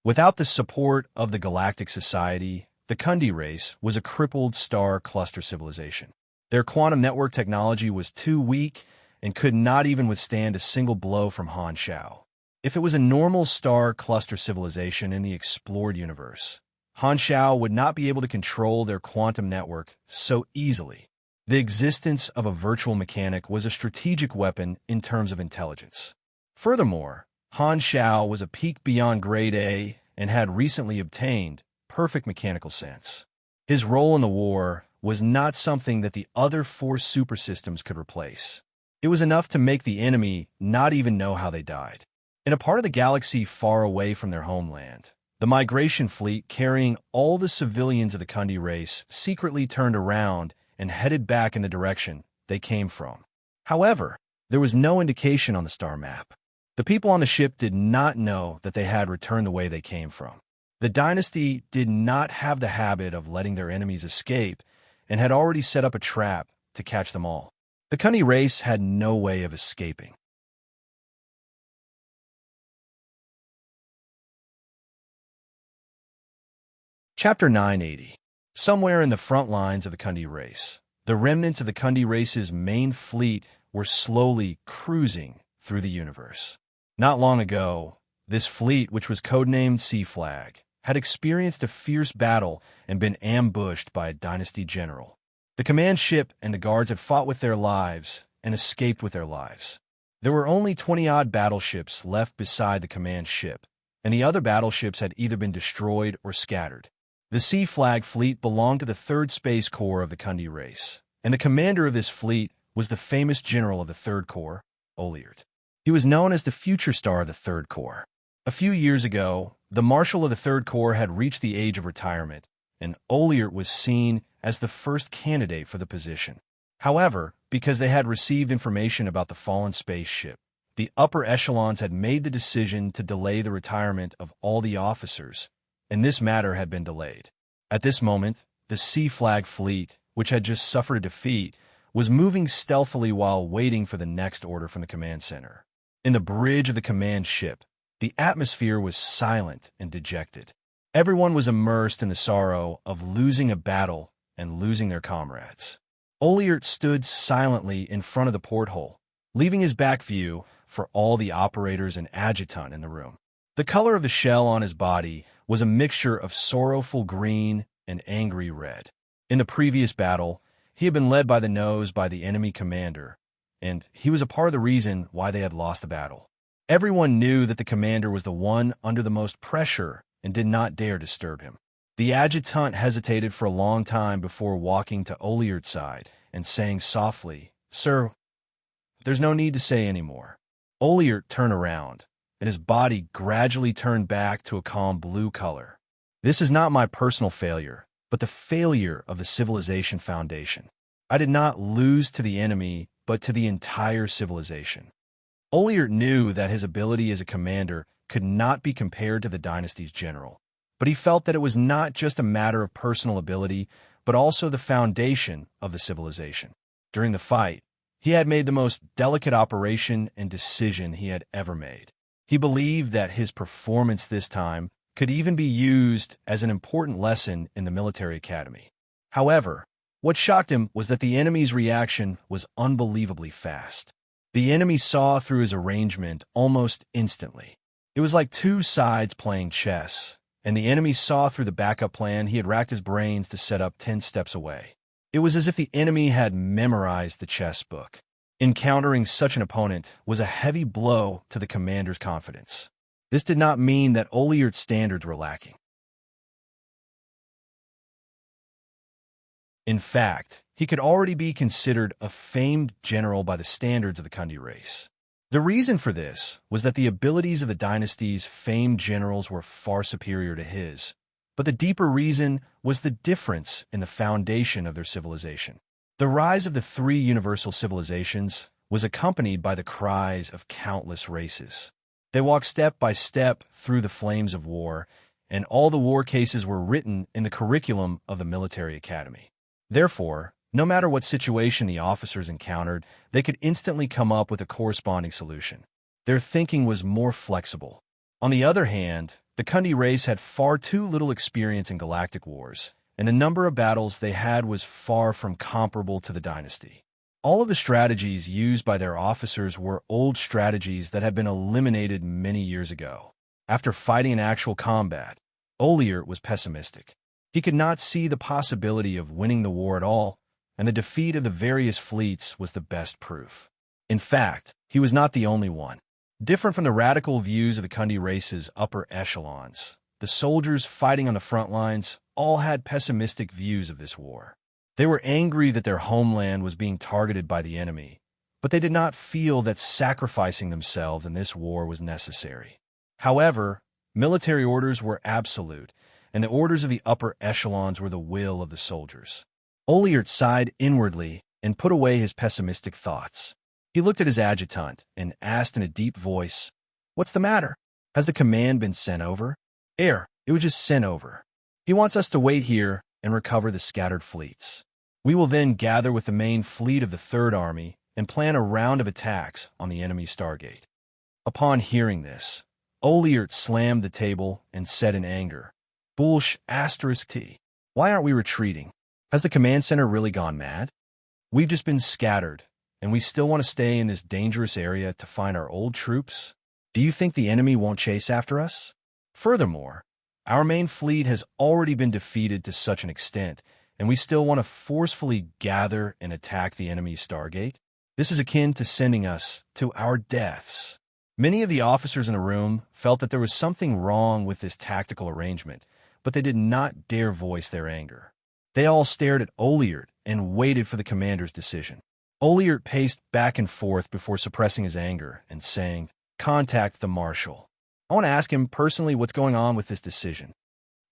Without the support of the Galactic Society, the Kundi race was a crippled star cluster civilization. Their quantum network technology was too weak and could not even withstand a single blow from Han Xiao. If it was a normal star cluster civilization in the explored universe, Han Xiao would not be able to control their quantum network so easily. The existence of a virtual mechanic was a strategic weapon in terms of intelligence. Furthermore, Han Xiao was a peak beyond grade A and had recently obtained perfect mechanical sense. His role in the war was not something that the other four super systems could replace. It was enough to make the enemy not even know how they died. In a part of the galaxy far away from their homeland, the migration fleet carrying all the civilians of the Kundi race secretly turned around and headed back in the direction they came from. However, there was no indication on the star map. The people on the ship did not know that they had returned the way they came from. The dynasty did not have the habit of letting their enemies escape and had already set up a trap to catch them all. The Kundi race had no way of escaping. Chapter 980. Somewhere in the front lines of the Kundi race, the remnants of the Kundi race's main fleet were slowly cruising through the universe. Not long ago, this fleet, which was codenamed Sea Flag, had experienced a fierce battle and been ambushed by a dynasty general. The command ship and the guards had fought with their lives and escaped with their lives. There were only 20-odd battleships left beside the command ship, and the other battleships had either been destroyed or scattered. The Sea Flag fleet belonged to the 3rd Space Corps of the Kundi race, and the commander of this fleet was the famous general of the 3rd Corps, Oliert. He was known as the future star of the 3rd Corps. A few years ago, the Marshal of the 3rd Corps had reached the age of retirement, and Oliert was seen as the first candidate for the position. However, because they had received information about the fallen spaceship, the upper echelons had made the decision to delay the retirement of all the officers, and this matter had been delayed. At this moment, the Sea Flag fleet, which had just suffered a defeat, was moving stealthily while waiting for the next order from the command center. In the bridge of the command ship, the atmosphere was silent and dejected. Everyone was immersed in the sorrow of losing a battle and losing their comrades. Oliert stood silently in front of the porthole, leaving his back view for all the operators and adjutant in the room. The color of the shell on his body was a mixture of sorrowful green and angry red. In the previous battle, he had been led by the nose by the enemy commander, and he was a part of the reason why they had lost the battle. Everyone knew that the commander was the one under the most pressure and did not dare disturb him. The adjutant hesitated for a long time before walking to Oliart's side and saying softly, "Sir, there's no need to say any more." Oliart turned around, and his body gradually turned back to a calm blue color. "This is not my personal failure, but the failure of the civilization foundation. I did not lose to the enemy, but to the entire civilization." Oliart knew that his ability as a commander could not be compared to the dynasty's general, but he felt that it was not just a matter of personal ability, but also the foundation of the civilization. During the fight, he had made the most delicate operation and decision he had ever made. He believed that his performance this time could even be used as an important lesson in the military academy. However, what shocked him was that the enemy's reaction was unbelievably fast. The enemy saw through his arrangement almost instantly. It was like two sides playing chess, and the enemy saw through the backup plan he had racked his brains to set up 10 steps away. It was as if the enemy had memorized the chess book. Encountering such an opponent was a heavy blow to the commander's confidence. This did not mean that Oliart's standards were lacking. In fact, he could already be considered a famed general by the standards of the Kundi race. The reason for this was that the abilities of the dynasty's famed generals were far superior to his, but the deeper reason was the difference in the foundation of their civilization. The rise of the three universal civilizations was accompanied by the cries of countless races. They walked step by step through the flames of war, and all the war cases were written in the curriculum of the military academy. Therefore, no matter what situation the officers encountered, they could instantly come up with a corresponding solution. Their thinking was more flexible. On the other hand, the Kundi race had far too little experience in galactic wars, and the number of battles they had was far from comparable to the dynasty. All of the strategies used by their officers were old strategies that had been eliminated many years ago. After fighting in actual combat, Oliart was pessimistic. He could not see the possibility of winning the war at all, and the defeat of the various fleets was the best proof. In fact, he was not the only one. Different from the radical views of the Kundi race's upper echelons, the soldiers fighting on the front lines all had pessimistic views of this war. They were angry that their homeland was being targeted by the enemy, but they did not feel that sacrificing themselves in this war was necessary. However, military orders were absolute, and the orders of the upper echelons were the will of the soldiers. Oliart sighed inwardly and put away his pessimistic thoughts. He looked at his adjutant and asked in a deep voice, "What's the matter? Has the command been sent over?" "It was just sent over. He wants us to wait here and recover the scattered fleets. We will then gather with the main fleet of the Third Army and plan a round of attacks on the enemy Stargate." Upon hearing this, Oliart slammed the table and said in anger, "T. Why aren't we retreating? Has the command center really gone mad? We've just been scattered, and we still want to stay in this dangerous area to find our old troops? Do you think the enemy won't chase after us? Furthermore, our main fleet has already been defeated to such an extent, and we still want to forcefully gather and attack the enemy's Stargate? This is akin to sending us to our deaths." Many of the officers in the room felt that there was something wrong with this tactical arrangement, but they did not dare voice their anger. They all stared at Oliart and waited for the commander's decision. Oliart paced back and forth before suppressing his anger and saying, "Contact the marshal. I want to ask him personally what's going on with this decision."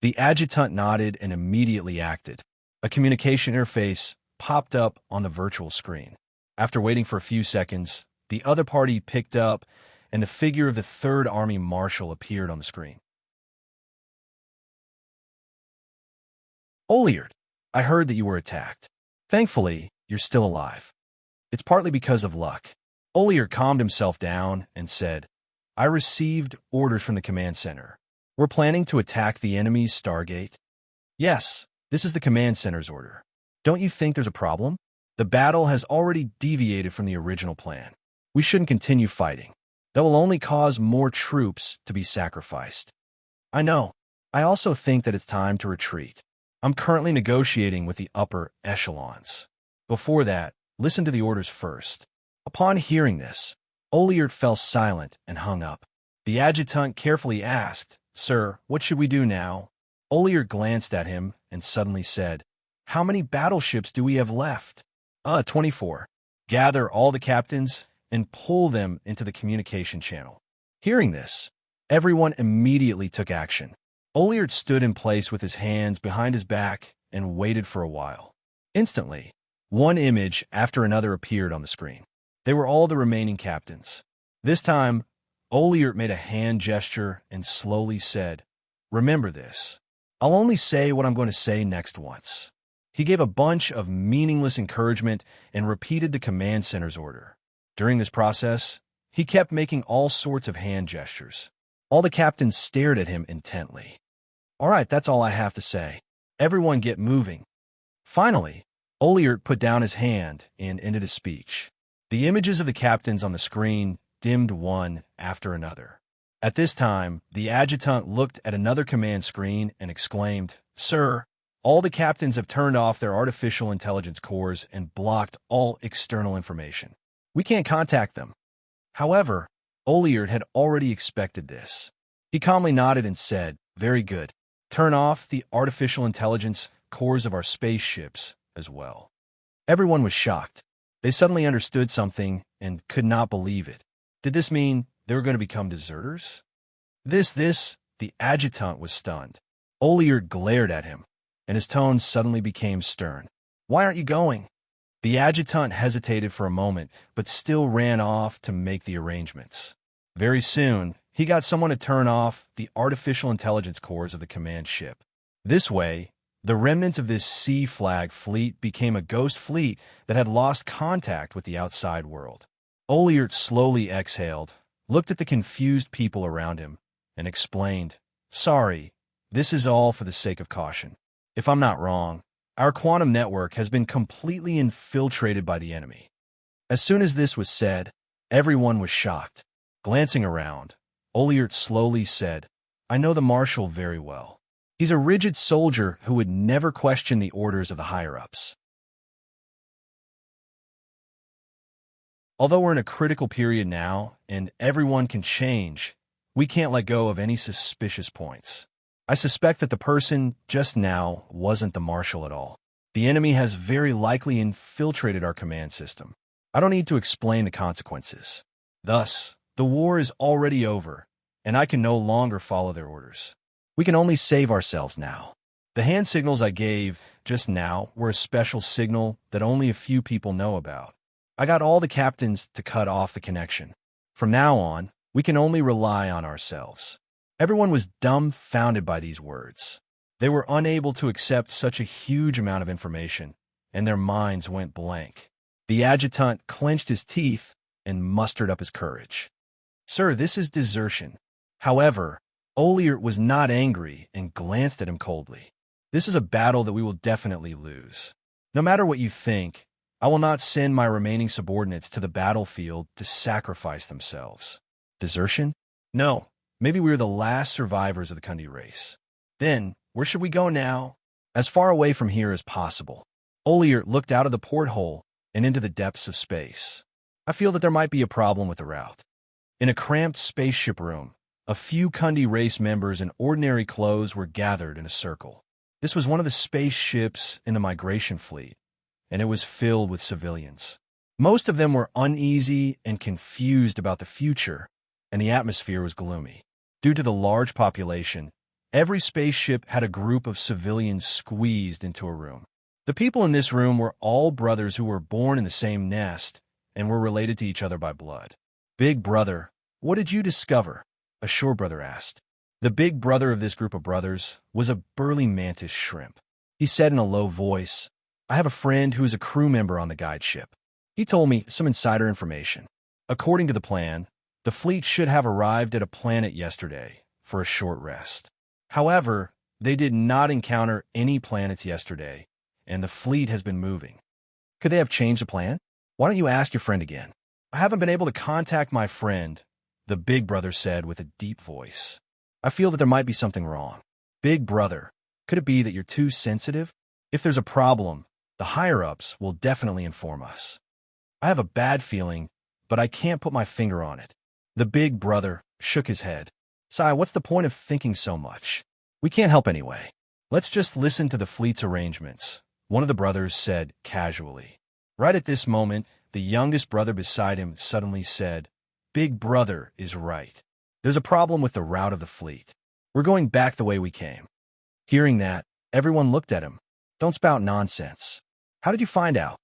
The adjutant nodded and immediately acted. A communication interface popped up on the virtual screen. After waiting for a few seconds, the other party picked up, and the figure of the Third Army Marshal appeared on the screen. "Oliart, I heard that you were attacked. Thankfully, you're still alive. It's partly because of luck." Oliart calmed himself down and said, "I received orders from the command center. We're planning to attack the enemy's Stargate." "Yes, this is the command center's order. Don't you think there's a problem? The battle has already deviated from the original plan. We shouldn't continue fighting. That will only cause more troops to be sacrificed." "I know. I also think that it's time to retreat. I'm currently negotiating with the upper echelons. Before that, listen to the orders first." Upon hearing this, Oliert fell silent and hung up. The adjutant carefully asked, "Sir, what should we do now?" Oliert glanced at him and suddenly said, "How many battleships do we have left?" 24. Gather all the captains and pull them into the communication channel." Hearing this, everyone immediately took action. Oliert stood in place with his hands behind his back and waited for a while. Instantly, one image after another appeared on the screen. They were all the remaining captains. This time, Oliert made a hand gesture and slowly said, "Remember this. I'll only say what I'm going to say next once." He gave a bunch of meaningless encouragement and repeated the command center's order. During this process, he kept making all sorts of hand gestures. All the captains stared at him intently. "All right, that's all I have to say. Everyone get moving." Finally, Oliert put down his hand and ended his speech. The images of the captains on the screen dimmed one after another. At this time, the adjutant looked at another command screen and exclaimed, "Sir, all the captains have turned off their artificial intelligence cores and blocked all external information. We can't contact them." However, Oliert had already expected this. He calmly nodded and said, "Very good. Turn off the artificial intelligence cores of our spaceships as well." Everyone was shocked. They suddenly understood something and could not believe it. Did this mean they were going to become deserters? The adjutant was stunned. Oliert glared at him, and his tone suddenly became stern. "Why aren't you going?" The adjutant hesitated for a moment, but still ran off to make the arrangements. Very soon, he got someone to turn off the artificial intelligence cores of the command ship. This way, the remnants of this Sea Flag fleet became a ghost fleet that had lost contact with the outside world. Oliert slowly exhaled, looked at the confused people around him, and explained, "Sorry, this is all for the sake of caution. If I'm not wrong, our quantum network has been completely infiltrated by the enemy." As soon as this was said, everyone was shocked. Glancing around, Oliert slowly said, "I know the Marshal very well. He's a rigid soldier who would never question the orders of the higher-ups." Although we're in a critical period now, and everyone can change, we can't let go of any suspicious points. I suspect that the person just now wasn't the Marshal at all. The enemy has very likely infiltrated our command system. I don't need to explain the consequences. Thus, the war is already over, and I can no longer follow their orders. We can only save ourselves now. The hand signals I gave just now were a special signal that only a few people know about. I got all the captains to cut off the connection. From now on, we can only rely on ourselves. Everyone was dumbfounded by these words. They were unable to accept such a huge amount of information, and their minds went blank. The adjutant clenched his teeth and mustered up his courage. "Sir, this is desertion." However, Oliert was not angry and glanced at him coldly. "This is a battle that we will definitely lose. No matter what you think, I will not send my remaining subordinates to the battlefield to sacrifice themselves." Desertion? No, maybe we are the last survivors of the Kundi race. Then, where should we go now? As far away from here as possible. Oliert looked out of the porthole and into the depths of space. I feel that there might be a problem with the route. In a cramped spaceship room, a few Kundi race members in ordinary clothes were gathered in a circle. This was one of the spaceships in the migration fleet, and it was filled with civilians. Most of them were uneasy and confused about the future, and the atmosphere was gloomy. Due to the large population, every spaceship had a group of civilians squeezed into a room. The people in this room were all brothers who were born in the same nest and were related to each other by blood. "Big brother, what did you discover?" a shore brother asked. The big brother of this group of brothers was a burly mantis shrimp. He said in a low voice, "I have a friend who is a crew member on the guide ship. He told me some insider information. According to the plan, the fleet should have arrived at a planet yesterday for a short rest. However, they did not encounter any planets yesterday, and the fleet has been moving. Could they have changed the plan? Why don't you ask your friend again?" "I haven't been able to contact my friend," the big brother said with a deep voice. "I feel that there might be something wrong." "Big brother, could it be that you're too sensitive? If there's a problem, the higher-ups will definitely inform us." "I have a bad feeling, but I can't put my finger on it. The big brother shook his head. Sai, what's the point of thinking so much? We can't help anyway. Let's just listen to the fleet's arrangements, one of the brothers said casually. Right at this moment, the youngest brother beside him suddenly said, Big brother is right. There's a problem with the route of the fleet. We're going back the way we came. Hearing that, everyone looked at him. Don't spout nonsense. How did you find out?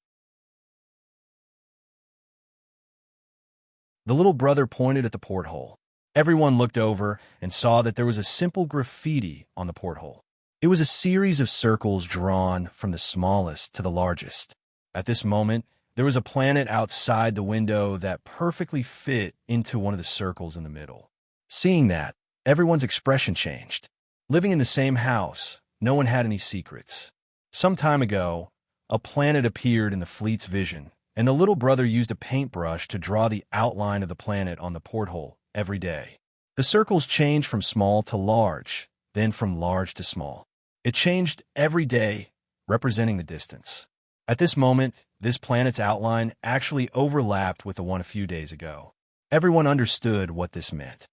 The little brother pointed at the porthole. Everyone looked over and saw that there was a simple graffiti on the porthole. It was a series of circles drawn from the smallest to the largest. At this moment, there was a planet outside the window that perfectly fit into one of the circles in the middle. Seeing that, everyone's expression changed. Living in the same house, no one had any secrets. Some time ago, a planet appeared in the fleet's vision, and the little brother used a paintbrush to draw the outline of the planet on the porthole every day. The circles changed from small to large, then from large to small. It changed every day, representing the distance. At this moment, this planet's outline actually overlapped with the one a few days ago. Everyone understood what this meant.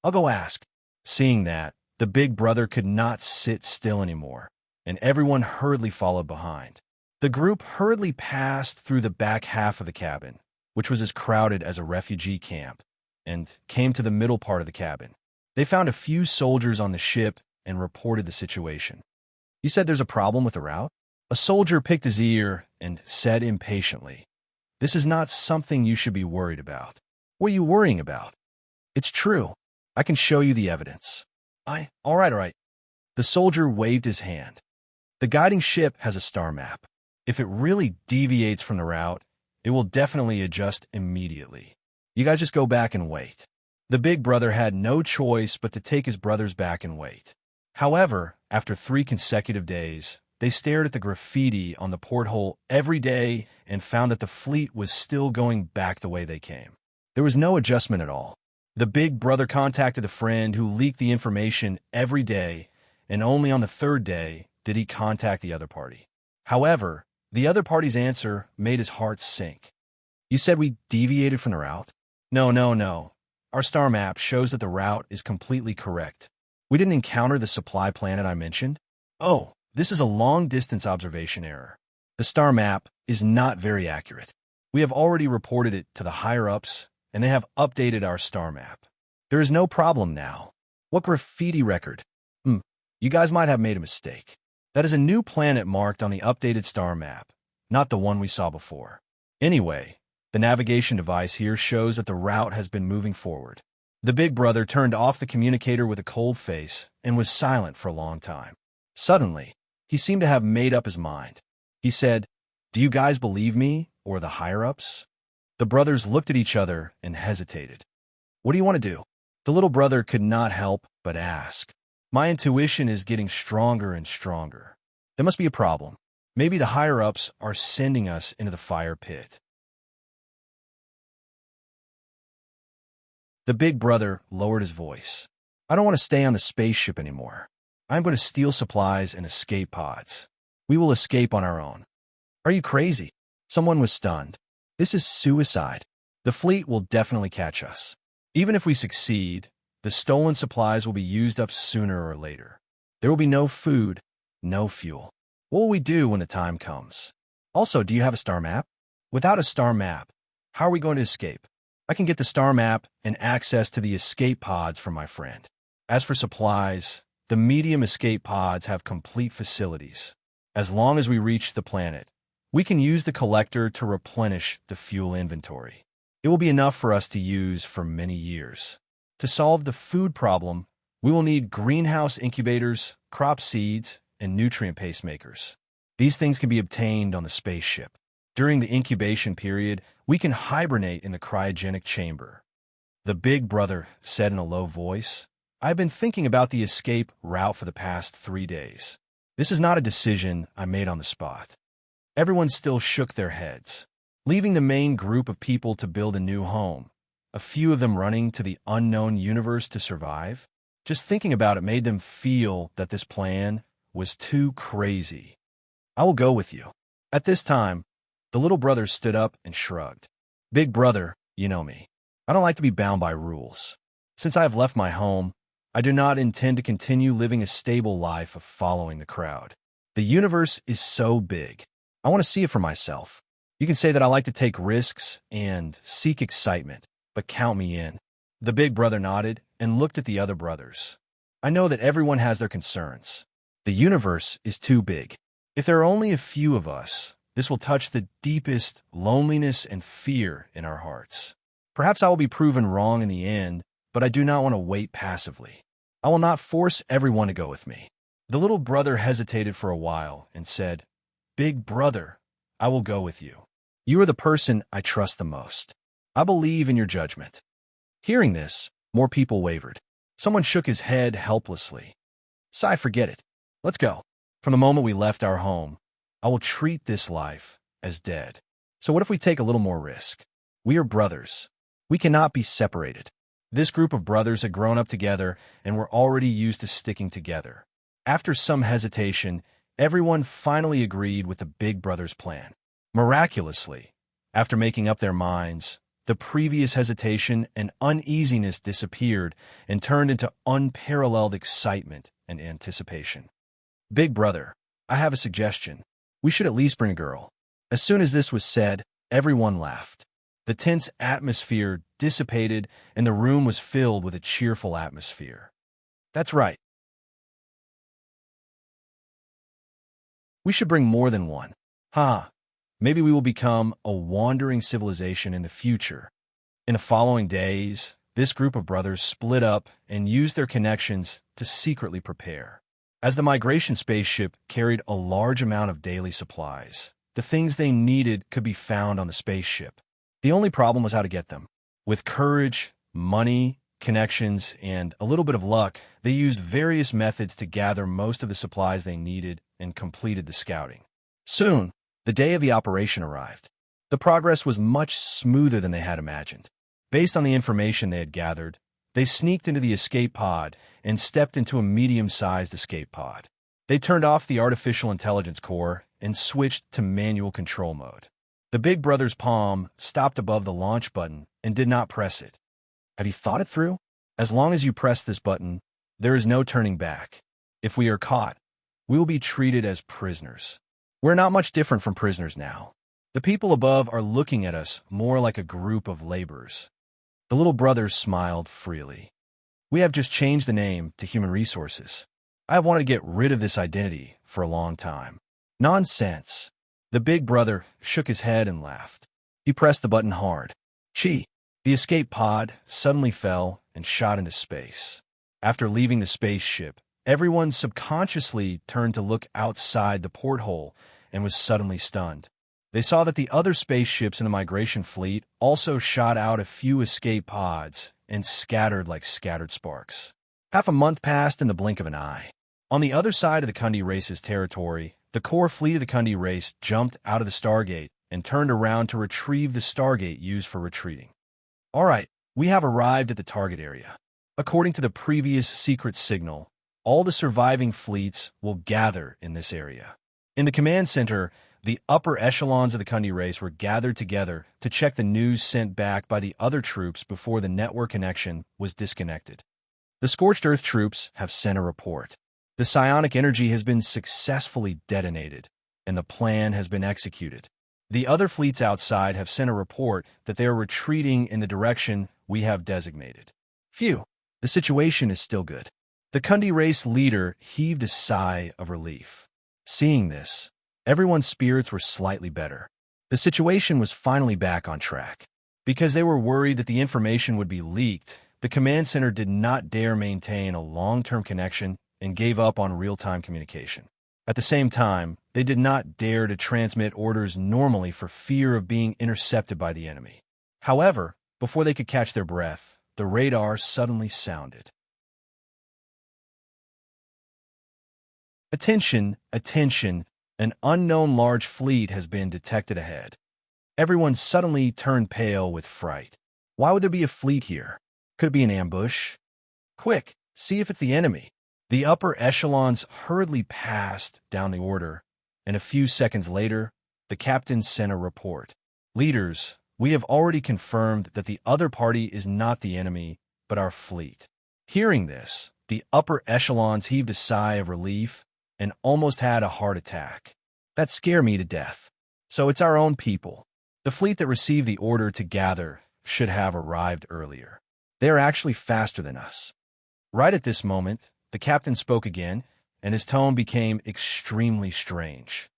I'll go ask. Seeing that, the big brother could not sit still anymore, and everyone hurriedly followed behind. The group hurriedly passed through the back half of the cabin, which was as crowded as a refugee camp, and came to the middle part of the cabin. They found a few soldiers on the ship and reported the situation. You said there's a problem with the route? A soldier picked his ear and said impatiently, This is not something you should be worried about. What are you worrying about? It's true. I can show you the evidence. All right. The soldier waved his hand. The guiding ship has a star map. If it really deviates from the route, it will definitely adjust immediately. You guys just go back and wait. The big brother had no choice but to take his brothers back and wait. However, after 3 consecutive days, they stared at the graffiti on the porthole every day and found that the fleet was still going back the way they came. There was no adjustment at all. The big brother contacted a friend who leaked the information every day, and only on the 3rd day did he contact the other party. However, the other party's answer made his heart sink. You said we deviated from the route? No. Our star map shows that the route is completely correct. We didn't encounter the supply planet I mentioned? Oh, this is a long-distance observation error. The star map is not very accurate. We have already reported it to the higher-ups, and they have updated our star map. There is no problem now. What graffiti record? You guys might have made a mistake. That is a new planet marked on the updated star map, not the one we saw before. Anyway, the navigation device here shows that the route has been moving forward. The big brother turned off the communicator with a cold face and was silent for a long time. Suddenly, he seemed to have made up his mind. He said, Do you guys believe me or the higher-ups? The brothers looked at each other and hesitated. What do you want to do? The little brother could not help but ask. My intuition is getting stronger and stronger. There must be a problem. Maybe the higher-ups are sending us into the fire pit. The big brother lowered his voice. I don't want to stay on the spaceship anymore. I'm going to steal supplies and escape pods. We will escape on our own. Are you crazy? Someone was stunned. This is suicide. The fleet will definitely catch us. Even if we succeed, the stolen supplies will be used up sooner or later. There will be no food, no fuel. What will we do when the time comes? Also, do you have a star map? Without a star map, how are we going to escape? I can get the star map and access to the escape pods from my friend. As for supplies, the medium escape pods have complete facilities. As long as we reach the planet, we can use the collector to replenish the fuel inventory. It will be enough for us to use for many years. To solve the food problem, we will need greenhouse incubators, crop seeds, and nutrient pacemakers. These things can be obtained on the spaceship. During the incubation period, we can hibernate in the cryogenic chamber. The big brother said in a low voice, I've been thinking about the escape route for the past 3 days. This is not a decision I made on the spot. Everyone still shook their heads, leaving the main group of people to build a new home, a few of them running to the unknown universe to survive. Just thinking about it made them feel that this plan was too crazy. I will go with you. At this time, the little brother stood up and shrugged. Big brother, You know me. I don't like to be bound by rules. Since I have left my home, I do not intend to continue living a stable life of following the crowd. The universe is so big. I want to see it for myself. You can say that I like to take risks and seek excitement, but count me in. The big brother nodded and looked at the other brothers. I know that everyone has their concerns. The universe is too big. If there are only a few of us, this will touch the deepest loneliness and fear in our hearts. Perhaps I will be proven wrong in the end, but I do not want to wait passively. I will not force everyone to go with me. The little brother hesitated for a while and said, "Big brother, I will go with you. You are the person I trust the most. I believe in your judgment." Hearing this, more people wavered. Someone shook his head helplessly. "Sai, forget it. Let's go. From the moment we left our home, I will treat this life as dead. So what if we take a little more risk? We are brothers. We cannot be separated." This group of brothers had grown up together and were already used to sticking together. After some hesitation, everyone finally agreed with the big brother's plan. Miraculously, after making up their minds, the previous hesitation and uneasiness disappeared and turned into unparalleled excitement and anticipation. "Big brother, I have a suggestion. We should at least bring a girl." As soon as this was said, everyone laughed. The tense atmosphere dissipated and the room was filled with a cheerful atmosphere. "That's right. We should bring more than one. Maybe we will become a wandering civilization in the future." In the following days, this group of brothers split up and used their connections to secretly prepare. As the migration spaceship carried a large amount of daily supplies, the things they needed could be found on the spaceship. The only problem was how to get them. With courage, money, connections, and a little bit of luck, they used various methods to gather most of the supplies they needed and completed the scouting. Soon, the day of the operation arrived. The progress was much smoother than they had imagined. Based on the information they had gathered, they sneaked into the escape pod and stepped into a medium-sized escape pod. They turned off the artificial intelligence core and switched to manual control mode. The big brother's palm stopped above the launch button and did not press it. Have you thought it through? As long as you press this button, there is no turning back. If we are caught, we will be treated as prisoners. We're not much different from prisoners now. The people above are looking at us more like a group of laborers. The little brother smiled freely. "We have just changed the name to Human Resources. I have wanted to get rid of this identity for a long time." "Nonsense." The big brother shook his head and laughed. He pressed the button hard. Chi! The escape pod suddenly fell and shot into space. After leaving the spaceship, everyone subconsciously turned to look outside the porthole and was suddenly stunned. They saw that the other spaceships in the migration fleet also shot out a few escape pods and scattered like scattered sparks. Half a month passed in the blink of an eye. On the other side of the Kundi race's territory, the core fleet of the Kundi race jumped out of the Stargate and turned around to retrieve the Stargate used for retreating. "All right, we have arrived at the target area. According to the previous secret signal, all the surviving fleets will gather in this area." In the command center, the upper echelons of the Kundi race were gathered together to check the news sent back by the other troops before the network connection was disconnected. The Scorched Earth troops have sent a report. The psionic energy has been successfully detonated, and the plan has been executed. The other fleets outside have sent a report that they are retreating in the direction we have designated. Phew, the situation is still good. The Kundi race leader heaved a sigh of relief. Seeing this, everyone's spirits were slightly better. The situation was finally back on track. Because they were worried that the information would be leaked, the command center did not dare maintain a long-term connection and gave up on real-time communication. At the same time, they did not dare to transmit orders normally for fear of being intercepted by the enemy. However, before they could catch their breath, the radar suddenly sounded. "Attention, attention, an unknown large fleet has been detected ahead." Everyone suddenly turned pale with fright. Why would there be a fleet here? Could it be an ambush? "Quick, see if it's the enemy." The upper echelons hurriedly passed down the order, and a few seconds later, the captain sent a report. "Leaders, We have already confirmed that the other party is not the enemy, but our fleet. Hearing this, the upper echelons heaved a sigh of relief and almost had a heart attack. That scared me to death. So it's our own people. The fleet that received the order to gather should have arrived earlier. They are actually faster than us. Right at this moment, the captain spoke again, and his tone became extremely strange.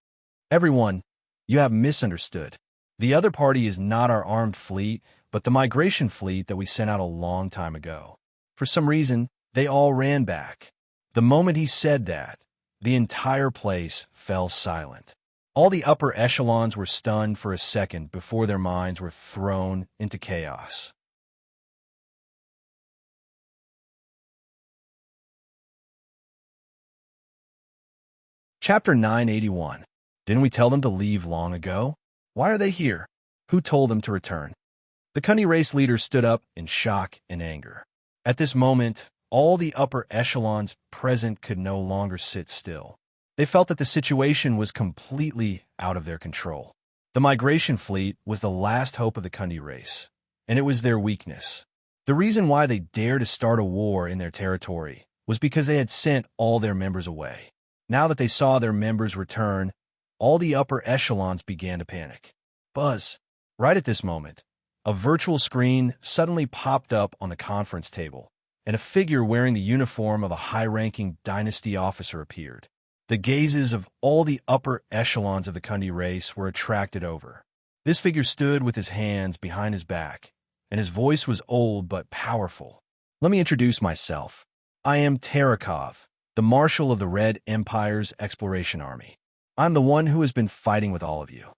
Everyone, you have misunderstood. The other party is not our armed fleet, but the migration fleet that we sent out a long time ago. For some reason, they all ran back. The moment he said that, the entire place fell silent. All the upper echelons were stunned for a second before their minds were thrown into chaos. Chapter 981. Didn't we tell them to leave long ago? Why are they here? Who told them to return? The Cunny race leader stood up in shock and anger. At this moment, all the upper echelons present could no longer sit still. They felt that the situation was completely out of their control. The migration fleet was the last hope of the Cunny race, and it was their weakness. The reason why they dared to start a war in their territory was because they had sent all their members away. Now that they saw their members return, all the upper echelons began to panic. Buzz. Right at this moment, a virtual screen suddenly popped up on the conference table, and a figure wearing the uniform of a high-ranking dynasty officer appeared. The gazes of all the upper echelons of the Cundy race were attracted over. This figure stood with his hands behind his back, and his voice was old but powerful. Let me introduce myself. I am Tarakov, the Marshal of the Red Empire's Exploration Army. I'm the one who has been fighting with all of you.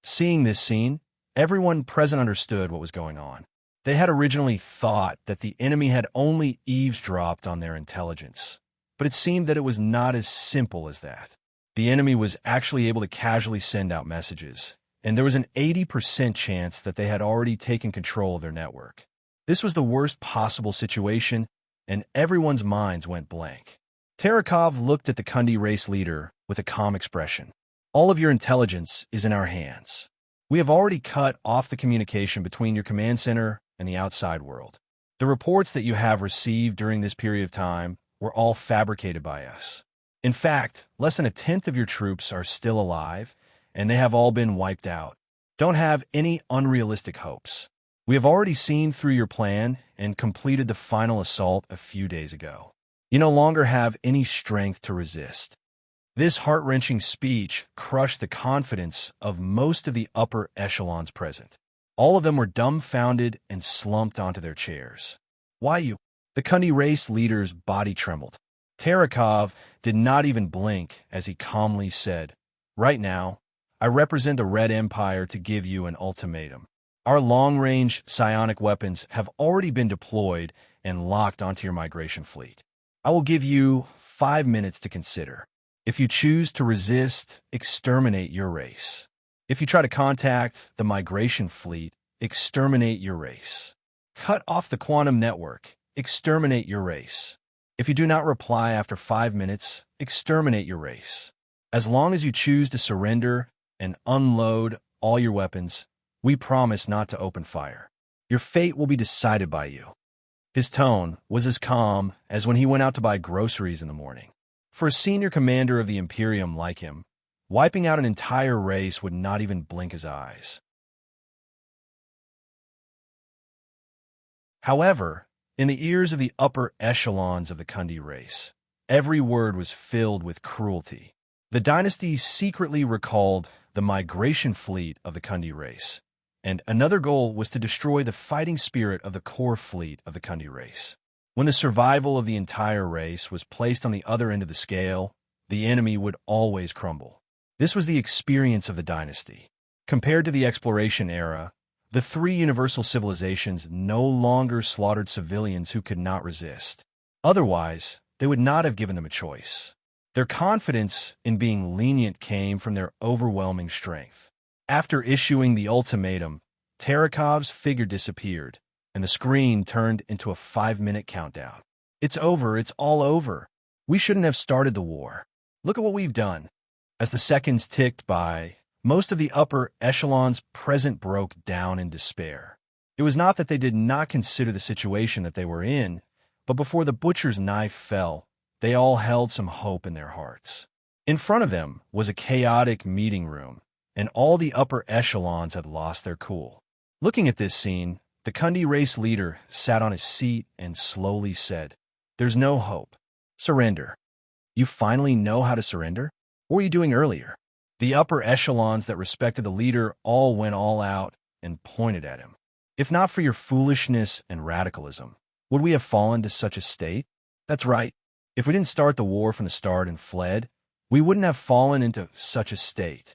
Seeing this scene, everyone present understood what was going on. They had originally thought that the enemy had only eavesdropped on their intelligence, but it seemed that it was not as simple as that. The enemy was actually able to casually send out messages, and there was an 80% chance that they had already taken control of their network. This was the worst possible situation, and everyone's minds went blank. Tarakov looked at the Cundy race leader with a calm expression. All of your intelligence is in our hands. We have already cut off the communication between your command center and the outside world. The reports that you have received during this period of time were all fabricated by us. In fact, less than a tenth of your troops are still alive, and they have all been wiped out. Don't have any unrealistic hopes. We have already seen through your plan and completed the final assault a few days ago. You no longer have any strength to resist. This heart-wrenching speech crushed the confidence of most of the upper echelons present. All of them were dumbfounded and slumped onto their chairs. Why you? The Cundy race leader's body trembled. Tarakov did not even blink as he calmly said, "Right now, I represent the Red Empire to give you an ultimatum. Our long-range psionic weapons have already been deployed and locked onto your migration fleet. I will give you 5 minutes to consider. If you choose to resist, exterminate your race. If you try to contact the migration fleet, exterminate your race. Cut off the quantum network, exterminate your race. If you do not reply after 5 minutes, exterminate your race. As long as you choose to surrender and unload all your weapons, we promise not to open fire. Your fate will be decided by you." His tone was as calm as when he went out to buy groceries in the morning. For a senior commander of the Imperium like him, wiping out an entire race would not even blink his eyes. However, in the ears of the upper echelons of the Cundy race, every word was filled with cruelty. The dynasty secretly recalled the migration fleet of the Cundy race, and another goal was to destroy the fighting spirit of the core fleet of the Cundy race. When the survival of the entire race was placed on the other end of the scale, the enemy would always crumble. This was the experience of the dynasty. Compared to the exploration era, the 3 universal civilizations no longer slaughtered civilians who could not resist. Otherwise, they would not have given them a choice. Their confidence in being lenient came from their overwhelming strength. After issuing the ultimatum, Tarakov's figure disappeared, and the screen turned into a 5-minute countdown. "It's over, it's all over. We shouldn't have started the war. Look at what we've done." As the seconds ticked by, Most of the upper echelons present broke down in despair. It was not that they did not consider the situation that they were in, but before the butcher's knife fell, they all held some hope in their hearts. In front of them was a chaotic meeting room, and all the upper echelons had lost their cool. Looking at this scene, the Kundi race leader sat on his seat and slowly said, "There's no hope. Surrender." "You finally know how to surrender? What were you doing earlier?" The upper echelons that respected the leader all went all out and pointed at him. "If not for your foolishness and radicalism, would we have fallen to such a state?" "That's right. If we didn't start the war from the start and fled, we wouldn't have fallen into such a state."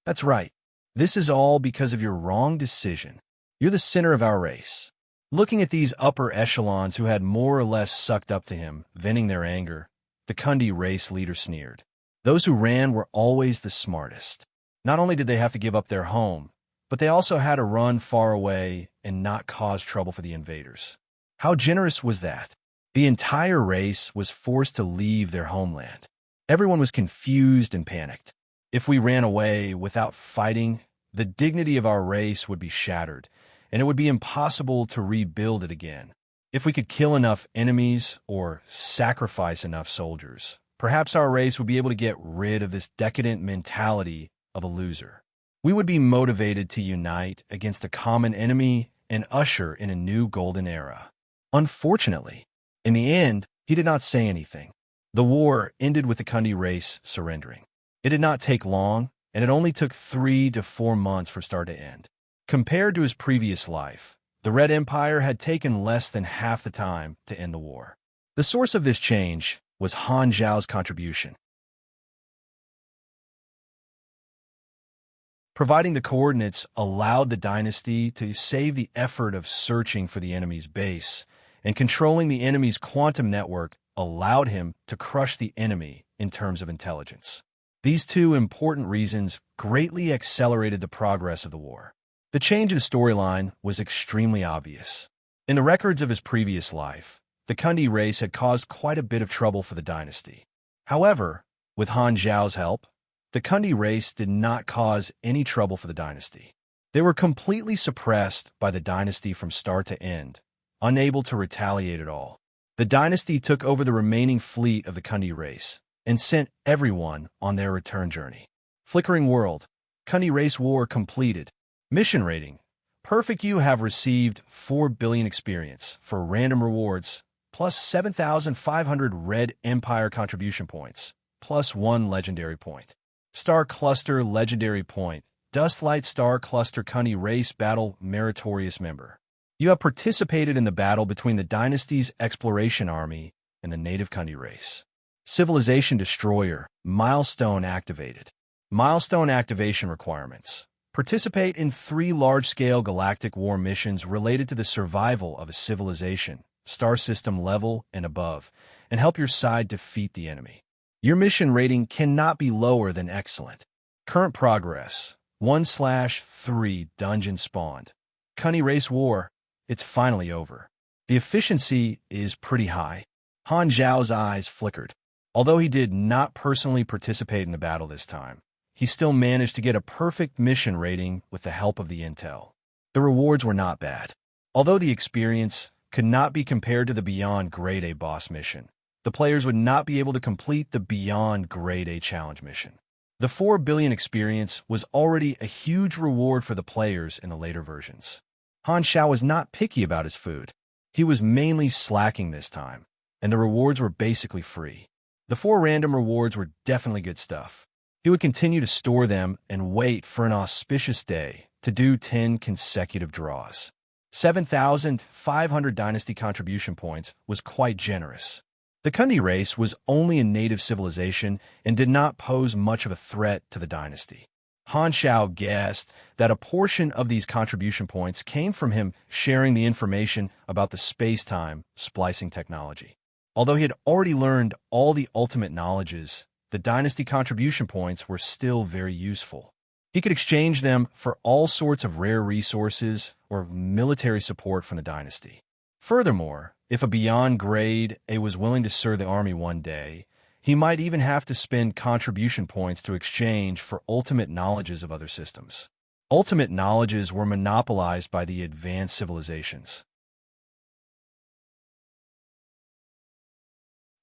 "That's right. This is all because of your wrong decision. You're the center of our race." Looking at these upper echelons who had more or less sucked up to him, venting their anger, the Kundi race leader sneered. Those who ran were always the smartest. Not only did they have to give up their home, but they also had to run far away and not cause trouble for the invaders. How generous was that? The entire race was forced to leave their homeland. Everyone was confused and panicked. If we ran away without fighting, the dignity of our race would be shattered, and it would be impossible to rebuild it again. If we could kill enough enemies or sacrifice enough soldiers, perhaps our race would be able to get rid of this decadent mentality of a loser. We would be motivated to unite against a common enemy and usher in a new golden era. Unfortunately, in the end, he did not say anything. The war ended with the Kundi race surrendering. It did not take long, and it only took 3 to 4 months for start to end. Compared to his previous life, the Red Empire had taken less than half the time to end the war. The source of this change was Han Zhao's contribution. Providing the coordinates allowed the dynasty to save the effort of searching for the enemy's base, and controlling the enemy's quantum network allowed him to crush the enemy in terms of intelligence. These two important reasons greatly accelerated the progress of the war. The change in storyline was extremely obvious. In the records of his previous life, the Kundi race had caused quite a bit of trouble for the dynasty. However, with Han Zhao's help, the Kundi race did not cause any trouble for the dynasty. They were completely suppressed by the dynasty from start to end, unable to retaliate at all. The dynasty took over the remaining fleet of the Kundi race and sent everyone on their return journey. Flickering world, Kundi race war completed. Mission rating: Perfect. You have received 4 billion experience for random rewards, plus 7,500 Red Empire contribution points, plus 1 legendary point. Star Cluster legendary point: Dustlight Star Cluster Kundi race battle meritorious member. You have participated in the battle between the dynasty's exploration army and the native Kundi race. Civilization Destroyer milestone activated. Milestone activation requirements: Participate in 3 large-scale galactic war missions related to the survival of a civilization, star system level and above, and help your side defeat the enemy. Your mission rating cannot be lower than excellent. Current progress: 1/3 dungeon spawned. Kundi race war: It's finally over. The efficiency is pretty high. Han Zhao's eyes flickered. Although he did not personally participate in the battle this time, he still managed to get a perfect mission rating with the help of the intel. The rewards were not bad. Although the experience could not be compared to the Beyond Grade A boss mission, the players would not be able to complete the Beyond Grade A challenge mission. The 4 billion experience was already a huge reward for the players in the later versions. Han Zhao was not picky about his food. He was mainly slacking this time, and the rewards were basically free. The 4 random rewards were definitely good stuff. He would continue to store them and wait for an auspicious day to do 10 consecutive draws. 7,500 dynasty contribution points was quite generous. The Kundi race was only a native civilization and did not pose much of a threat to the dynasty. Han Zhao guessed that a portion of these contribution points came from him sharing the information about the space-time splicing technology. Although he had already learned all the ultimate knowledges, the dynasty contribution points were still very useful. He could exchange them for all sorts of rare resources or military support from the dynasty. Furthermore, if a Beyond Grade A was willing to serve the army one day, He might even have to spend contribution points to exchange for ultimate knowledges of other systems. Ultimate knowledges were monopolized by the advanced civilizations.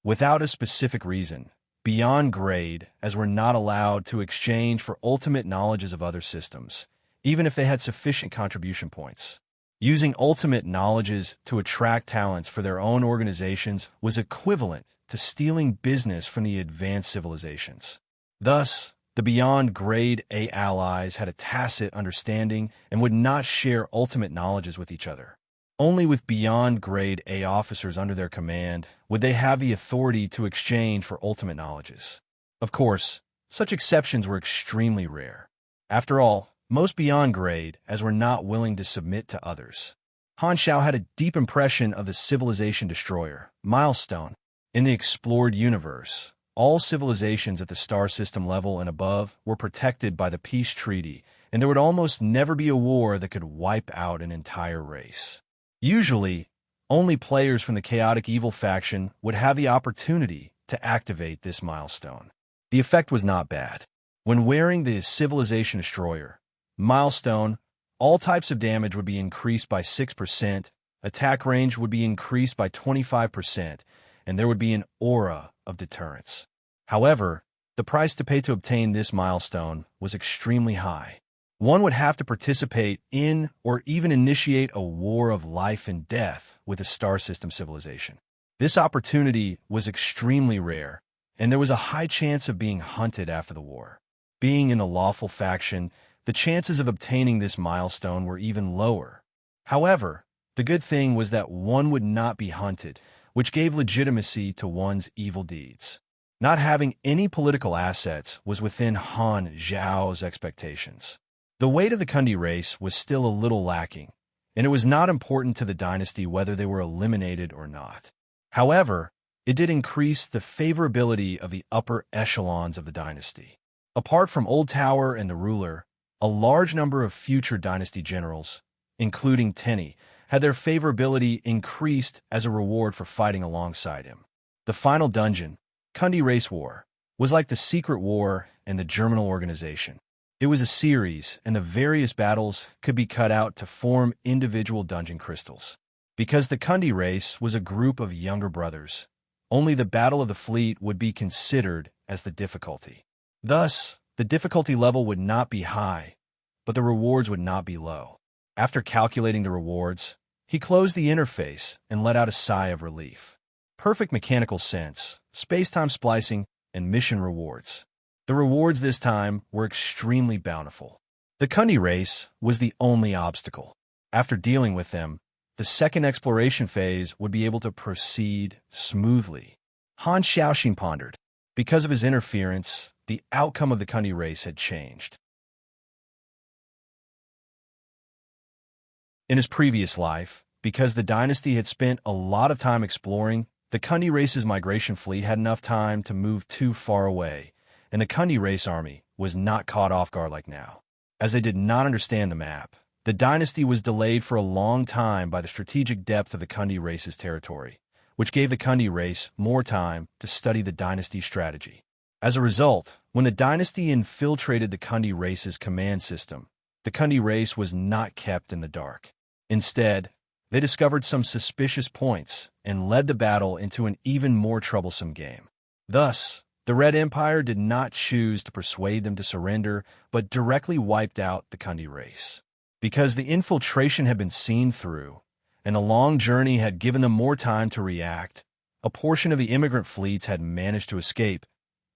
Without a specific reason, beyond grade, as were not allowed to exchange for ultimate knowledges of other systems, even if they had sufficient contribution points. Using ultimate knowledges to attract talents for their own organizations was equivalent to stealing business from the advanced civilizations. Thus, the beyond grade A allies had a tacit understanding and would not share ultimate knowledges with each other. Only with beyond grade A officers under their command would they have the authority to exchange for ultimate knowledges. Of course, such exceptions were extremely rare. After all, most beyond grade as were not willing to submit to others. Han Xiao had a deep impression of the civilization destroyer, Milestone. In the explored universe, all civilizations at the star system level and above were protected by the peace treaty, and there would almost never be a war that could wipe out an entire race. Usually, only players from the chaotic evil faction would have the opportunity to activate this milestone. The effect was not bad. When wearing the civilization destroyer, Milestone, all types of damage would be increased by 6%, attack range would be increased by 25%, and there would be an aura of deterrence. However, the price to pay to obtain this milestone was extremely high. One would have to participate in or even initiate a war of life and death with a star system civilization. This opportunity was extremely rare, and there was a high chance of being hunted after the war. Being in a lawful faction, the chances of obtaining this milestone were even lower. However, the good thing was that one would not be hunted, which gave legitimacy to one's evil deeds. Not having any political assets was within Han Zhao's expectations. The weight of the Kundi race was still a little lacking, and it was not important to the dynasty whether they were eliminated or not. However, it did increase the favorability of the upper echelons of the dynasty. Apart from Old Tower and the ruler, a large number of future dynasty generals, including Tenny, had their favorability increased as a reward for fighting alongside him. The final dungeon, Kundi Race War, was like the Secret War and the Germinal Organization. It was a series, and the various battles could be cut out to form individual dungeon crystals. Because the Kundi race was a group of younger brothers, only the Battle of the Fleet would be considered as the difficulty. Thus, the difficulty level would not be high, but the rewards would not be low. After calculating the rewards, he closed the interface and let out a sigh of relief. Perfect mechanical sense, space-time splicing, and mission rewards. The rewards this time were extremely bountiful. The Kundi race was the only obstacle. After dealing with them, the second exploration phase would be able to proceed smoothly. Han Xiaoxin pondered. Because of his interference, the outcome of the Kundi race had changed. In his previous life, because the dynasty had spent a lot of time exploring, the Kundi race's migration fleet had enough time to move too far away, and the Kundi race army was not caught off guard like now. As they did not understand the map, the dynasty was delayed for a long time by the strategic depth of the Kundi race's territory, which gave the Kundi race more time to study the dynasty's strategy. As a result, when the dynasty infiltrated the Kundi race's command system, the Kundi race was not kept in the dark. Instead, they discovered some suspicious points and led the battle into an even more troublesome game. Thus, the Red Empire did not choose to persuade them to surrender, but directly wiped out the Kundi race. Because the infiltration had been seen through, and a long journey had given them more time to react, a portion of the immigrant fleets had managed to escape,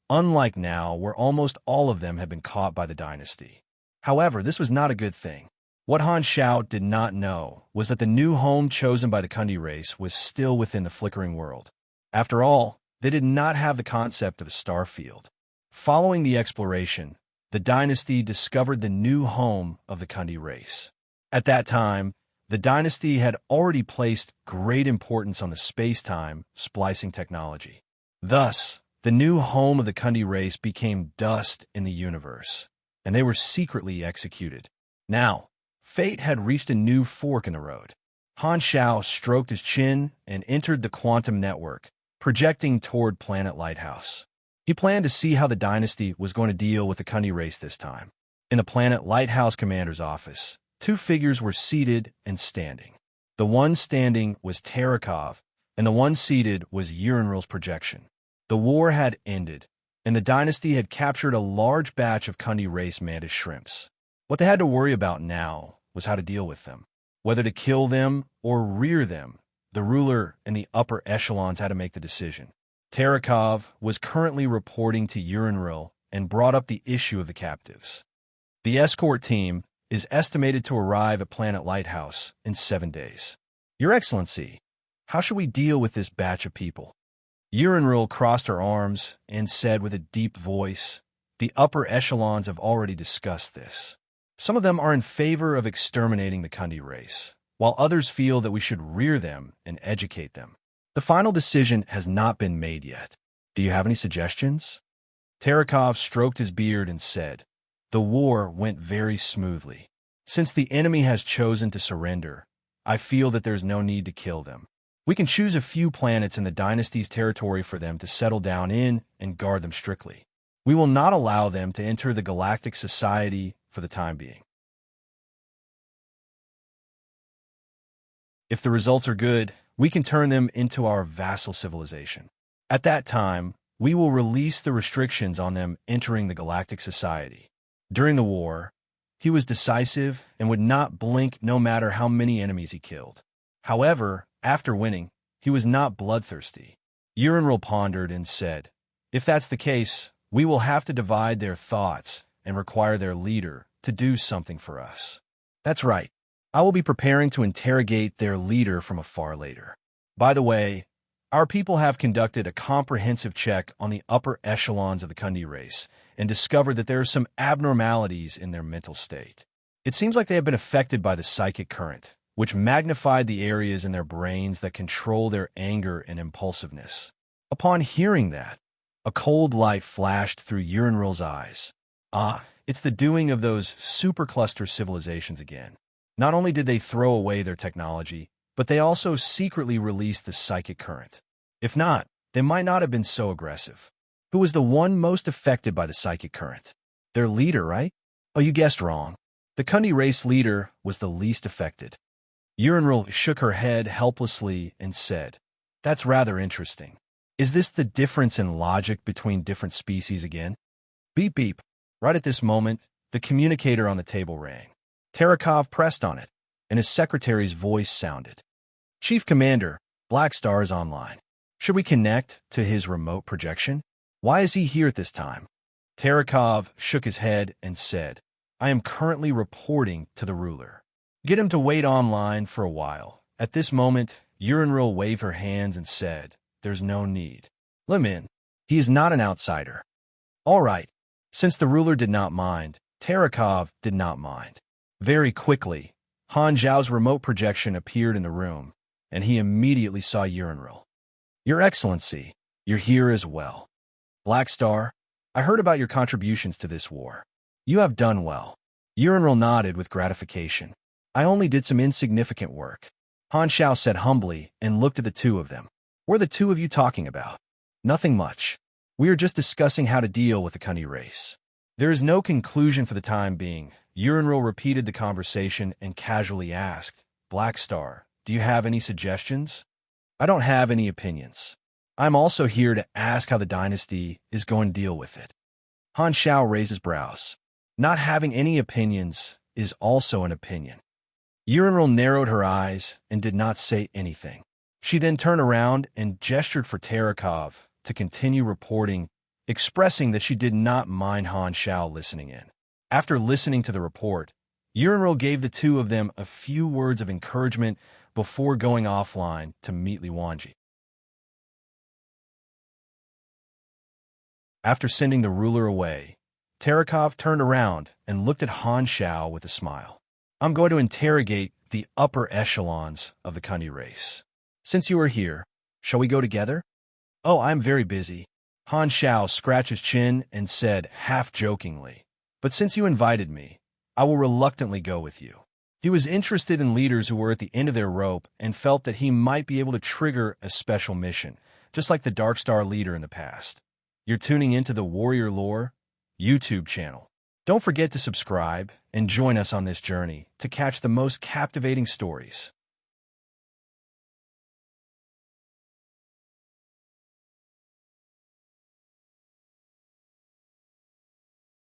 unlike now where almost all of them had been caught by the dynasty. However, this was not a good thing. What Han Xiao did not know was that the new home chosen by the Kundi race was still within the flickering world. After all, they did not have the concept of a star field. Following the exploration, the dynasty discovered the new home of the Kundi race. At that time, the dynasty had already placed great importance on the space-time splicing technology. Thus, the new home of the Kundi race became dust in the universe, and they were secretly executed. Now, fate had reached a new fork in the road. Han Xiao stroked his chin and entered the quantum network, projecting toward Planet Lighthouse. He planned to see how the dynasty was going to deal with the Kundi race this time. In the planet Lighthouse Commander's office, two figures were seated and standing. The one standing was Terakov, and the one seated was Urinril's projection. The war had ended, and the dynasty had captured a large batch of Kundi race mantis shrimps. What they had to worry about now was how to deal with them. Whether to kill them or rear them, the ruler and the upper echelons had to make the decision. Terakov was currently reporting to Urinril and brought up the issue of the captives. The escort team is estimated to arrive at Planet Lighthouse in 7 days. Your Excellency, how should we deal with this batch of people? Urinril crossed her arms and said with a deep voice, the upper echelons have already discussed this. Some of them are in favor of exterminating the Kundi race, while others feel that we should rear them and educate them. The final decision has not been made yet. Do you have any suggestions? Terakov stroked his beard and said, the war went very smoothly. Since the enemy has chosen to surrender, I feel that there's no need to kill them. We can choose a few planets in the dynasty's territory for them to settle down in and guard them strictly. We will not allow them to enter the Galactic Society for the time being. If the results are good, we can turn them into our vassal civilization. At that time, we will release the restrictions on them entering the Galactic Society. During the war, he was decisive and would not blink no matter how many enemies he killed. However, after winning, he was not bloodthirsty. Urinril pondered and said, if that's the case, we will have to divide their thoughts and require their leader to do something for us. That's right. I will be preparing to interrogate their leader from afar later. By the way, our people have conducted a comprehensive check on the upper echelons of the Kundi race and discovered that there are some abnormalities in their mental state. It seems like they have been affected by the psychic current, which magnified the areas in their brains that control their anger and impulsiveness. Upon hearing that, a cold light flashed through Urinril's eyes. Ah, it's the doing of those supercluster civilizations again. Not only did they throw away their technology, but they also secretly released the psychic current. If not, they might not have been so aggressive. Who was the one most affected by the psychic current? Their leader, right? Oh, you guessed wrong. The Kundi race leader was the least affected. Urinril shook her head helplessly and said, that's rather interesting. Is this the difference in logic between different species again? Beep beep. Right at this moment, the communicator on the table rang. Terakov pressed on it, and his secretary's voice sounded. Chief Commander, Black Star is online. Should we connect to his remote projection? Why is he here at this time? Terakov shook his head and said, I am currently reporting to the ruler. Get him to wait online for a while. At this moment, Urinril waved her hands and said, there's no need. Let him in. He is not an outsider. All right. Since the ruler did not mind, Terakov did not mind. Very quickly, Han Zhao's remote projection appeared in the room, and he immediately saw Urinril. Your Excellency, you're here as well. Black Star, I heard about your contributions to this war. You have done well. Urinril nodded with gratification. I only did some insignificant work. Han Zhao said humbly and looked at the two of them. What are the two of you talking about? Nothing much. We are just discussing how to deal with the Kundi race. There is no conclusion for the time being. Urinril repeated the conversation and casually asked, Black Star, do you have any suggestions? I don't have any opinions. I'm also here to ask how the dynasty is going to deal with it. Han Zhao raised his brows. Not having any opinions is also an opinion. Urinril narrowed her eyes and did not say anything. She then turned around and gestured for Terakov to continue reporting, expressing that she did not mind Han Zhao listening in. After listening to the report, Urinril gave the two of them a few words of encouragement before going offline to meet Liwanji. After sending the ruler away, Terakov turned around and looked at Han Zhao with a smile. I'm going to interrogate the upper echelons of the Kundi race. Since you are here, shall we go together? Oh, I'm very busy. Han Zhao scratched his chin and said half-jokingly, but since you invited me, I will reluctantly go with you. He was interested in leaders who were at the end of their rope and felt that he might be able to trigger a special mission, just like the Dark Star leader in the past. You're tuning into the Warrior Lore YouTube channel. Don't forget to subscribe and join us on this journey to catch the most captivating stories.